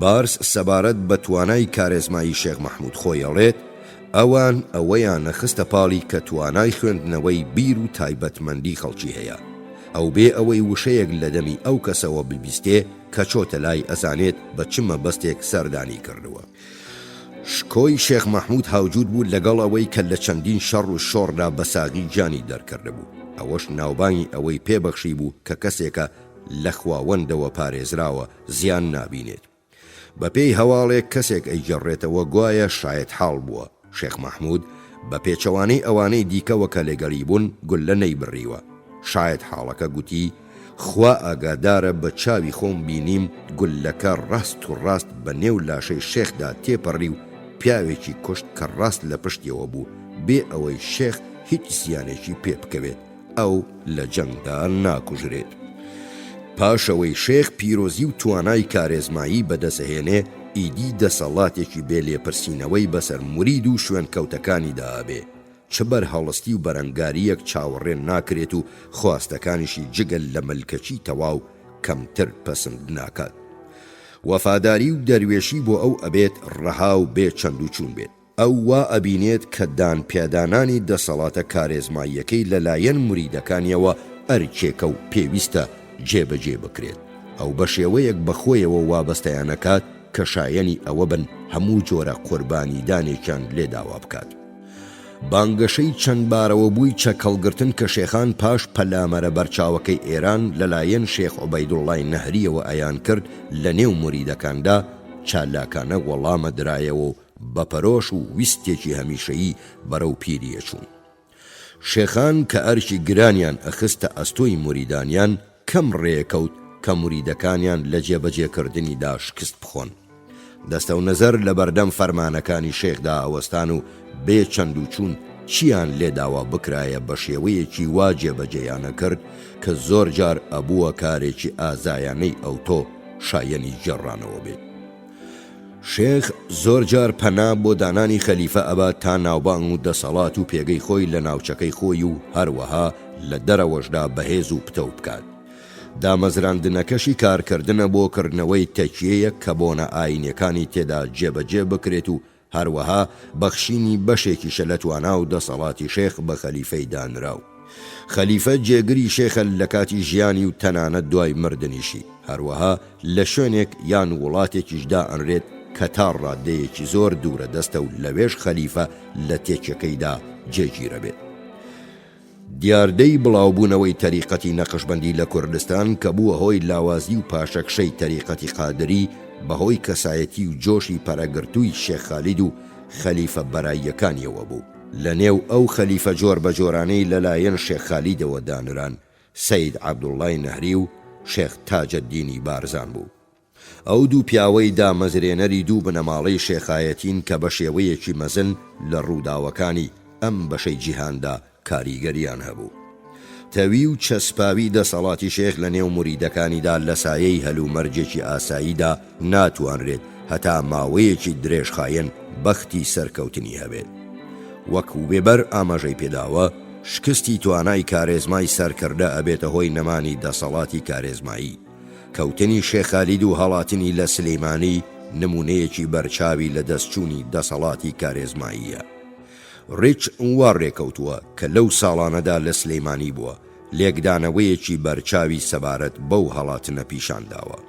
بارس سەبارەت بە توانای کارێزمایی شێخ مەحموود خۆیەڵێت ئەوان ئەوەیان نەخستە پاڵی کە توانای خوێندنەوەی بیر و تایبەتمەندی خەڵکی هەیە ئەو بێ ئەوەی وشەیەک لە دەمی ئەو کەسەوە ببیستێ کە چۆتە لای ئەزانێت بە چ مەبەستێک سەردانی کردووە شکۆی شێخ مەحموود هاوجود بوو لەگەڵ ئەوەی کە لە چەندین شەڕ و شۆڕدا بە ساغی جانی دەرکرد بوو ئەوەش ناوبانی ئەوەی پێبەخشی بوو کە کەسێکە لە خواوەندەوە پارێزراوە زیان نابینێت بەپێی هەواڵێک کەسێک ئەیجەڕێتەوە گوایە شایەت حاڵ بووە شێخ مەحموود بە پێچەوانەی ئەوانەی دیکەوە کە لێگەڵی بوون گولە نەیبڕیوە شایەت حاڵەکە گوتی خوا ئاگادارە بە چاوی خۆم بینیم گولەکە ڕاست و ڕاست بە نێو لاشەی شێخدا تێپەڕی و پیاوێکی کوشت کە ڕاست لە پشتیەوە بوو بێ ئەوەی شێخ هیچ زیانێکی پێ بکەوێت ئەو لە جەنگدا ناکوژرێت پاشەوەی شێخ پیرۆزی و توانای کارێزمایی بەدەسەهێنێ ئیدی دەسەڵاتێکی بێ لێپرسینەوەی بەسەر مرید و شوێن کەوتەکانی دابێ چبەر هەڵستی و بەرەنگاریەک چاوەڕێن ناکرێت و خواستەکانیشی جگەل لە ملکەچی تەواو کەمتر پەسند ناکات وەفاداری و دەروێشی بۆ ئەو ئەبێت ڕەها و بێ چەند و چوون بێت ئەو وا ئەبینێت کە دان پێدانانی دەسەڵاتە کارێزماییەکەی لەلایەن مریدەکانیەوە ئەرکێکە و پێویستە جێبەجێ بکرێت ئەو بە شێوەیەک بەخۆیەوە وابەستەیانەکات کە شایەنی ئەوە بن هەموو جۆرە قوربانی دانێکیان لێداوا بکات بانگەشەی چەند بارەوە بووی چەکەڵگرتن کە شێخان پاش پەلامەرە بەرچاوەکەی ئێران لەلایەن شێخ عوبەیدوڵڵای نەهریەوە ئەیان کرد لە نێو مریدەکاندا چالاکانە وەڵامە درایەوە و بەپەرۆش و ویستێکی هەمیشەیی بەرەو پیریە چوون شێخان کە ئەرکی گرانیان ئەخستە ئەستۆی مریدانیان کەم ڕێکەوت کە مریدەکانیان لە جێبەجێکردنیدا شکست بخۆن دەستە و نەزەر لە بەردەم فەرمانەکانی شێخدا ئەوەستان و بێ چەند و چوون چیان لێداوا بکرایە بە شێوەیەکی وا جێبەجێیانە کرد کە زۆر جار ئەبووە کارێکی ئازایانەی ئەو تۆ شایەنی جێڕانەوە بێت شێخ زۆر جار پەنا بۆ دانانی خەلیفە ئەبا تا ناوبانگ و دەسەڵات و پێگەی خۆی لە ناوچەکەی خۆی و هەروەها لە دەرەوەشدا بەهێز و پتە بکات دامەزراندنەکەشی کارکردنە بۆ کردنەوەی تەکیەیەک کە بۆنە ئاینەکانی تێدا جێبەجێ بکرێت و هەروەها بەخشینی بەشێکیشە لە توانا و دەسەڵاتی شێخ بە خەلیفەی دانراو خەلیفە جێگری شێخە لە کاتی ژیانی و تەنانەت دوای مردنیشی هەروەها لە شوێنێک یان وڵاتێکیشدا ئەنرێت کە تا ڕادەیەکی زۆر دوورە دەستە و لەوێش خەلیفە لە تێکەکەیدا جێگیرە بێت دیاردەی بڵاوبوونەوەی تەریقەتی نەقشبەندی لە کوردستان کە بووە هۆی لاوازی و پاشەکشەی تەریقەتی قادری بەهۆی کەسایەتی و جۆشی پەرەگرتووی شێخ خالید و خەلیفە بەراییەکانیەوە بوو لە نێو ئەو خەلیفە جۆر بە جۆرانەی لەلایەن شێخ خالیدەوە دانران سەید عەبدوڵڵای نەهری و شێخ تاجەددینی بارزان بوو. ئەو دوو پیاوەی دامەزرێنەری دوو بنەماڵەی شێخایەتین کە بە شێوەیەکی مەزن لە ڕووداوەکانی ئەم بەشەی جیهاندا کاریگەریان هەبوو. تەوی و چەسپاوی دەسەڵاتی شێخ لە نێو موریدەکانیدا لە سایەی هەلومەرجێکی ئاساییدا ناتوانرێت هەتا ماوەیەکی درێژخایەن بەختی سەرکەوتنی هەبێت. وەکو وێبەر ئاماژەی پێداوە، شکستی توانای کارێزمای سەرکردە ئەبێتە هۆی نەمانی دەسەڵاتی کارێزمایی. کەوتنی شێخ خالید و هەڵاتنی لە سلەیمانی نمونەیەکی بەرچاوی لە دەستچوونی دەسەڵاتی کارێزماییە. ڕیچ وا ڕێکەوتووە کە لەو ساڵانەدا لە سلەیمانی بووە، لێکدانەوەیەکی بەرچاوی سەبارەت بەو هەڵاتنە پیشانداوە.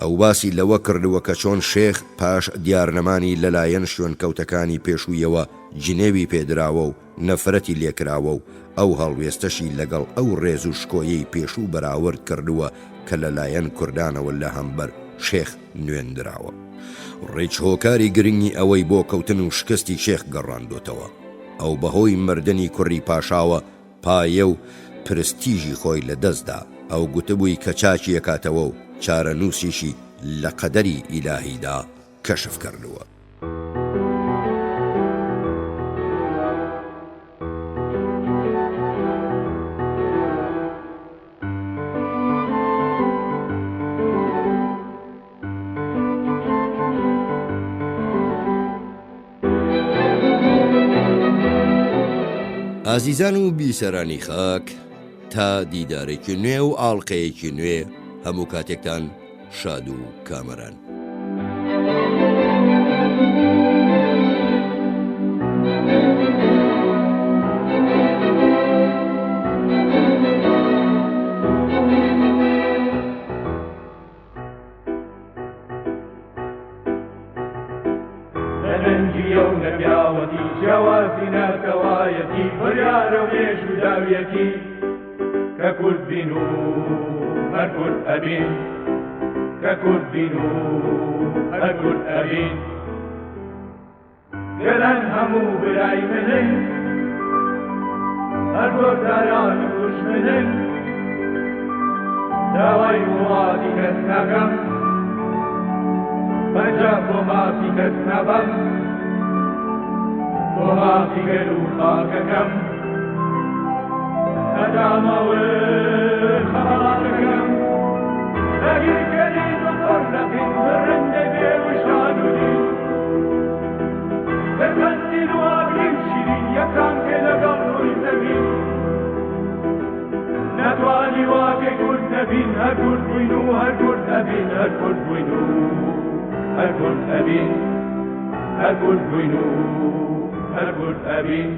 ئەو باسی لەوە کردووە کە چۆن شێخ پاش دیارنەمانی لەلایەن شوێنکەوتەکانی پێشوویەوە جنێوی پێدراوە و نەفرەتی لێکراوە و ئەو هەڵوێستەشی لەگەڵ ئەو ڕێز و شکۆیەی پێشوو بەراورد کردووە کە لەلایەن کوردانەوە لە هەمبەر شێخ نوێندراوە. ڕێچ هۆکاری گرنگی ئەوەی بۆ کەوتن و شکستی شێخ گەڕاندوتەوە. ئەو بەهۆی مردنی کوڕی پاشاوە پایە و پرستیژی خۆی لە دەستدا. ئەو گوتبووی کە چاکی یەکاتەوە و چارە نووسیشی لە قەدەری ئیلاهیدا کەشف کردووە. ئازیزان و بیسەرانی خاک، تا دیدارێکی نوێ و ئاڵلقەیەکی نوێ هەموو کاتێکتان شاد و کامەران. لەنجیە و نەپیاوەتی جیاوازی ناتەوایەتی بڕیارە و مێژ و داویەتی کە کورد بین و هەر کورد ئەبین، کە کورد بین و هەر کورد ئەبین. گەلەن هەموو برای منن، هەر گۆرداران و دوژمنن، داوای وڵاتی کەس ناکەم، پەنجاب بۆ مافی کەس نەبەم، بۆ مافی گەل و خاکەکەم، هەدامەوە خەڵاتەکەم. ئەگیرکەری بەقڕ نەبین بڕن دەبێ وشان و دین، دەربەندین و ئاگرین شیرین یەکان پێ لەگەڵ ڕووی زەمین. نەتوانی واکەی کورد نەبین، هەر کورد بووین و هەر کورد ئەبین، هەر کورد بووین و هەر کورد ئەبین، هەر کورد بووین و هەر کورد ئەبین.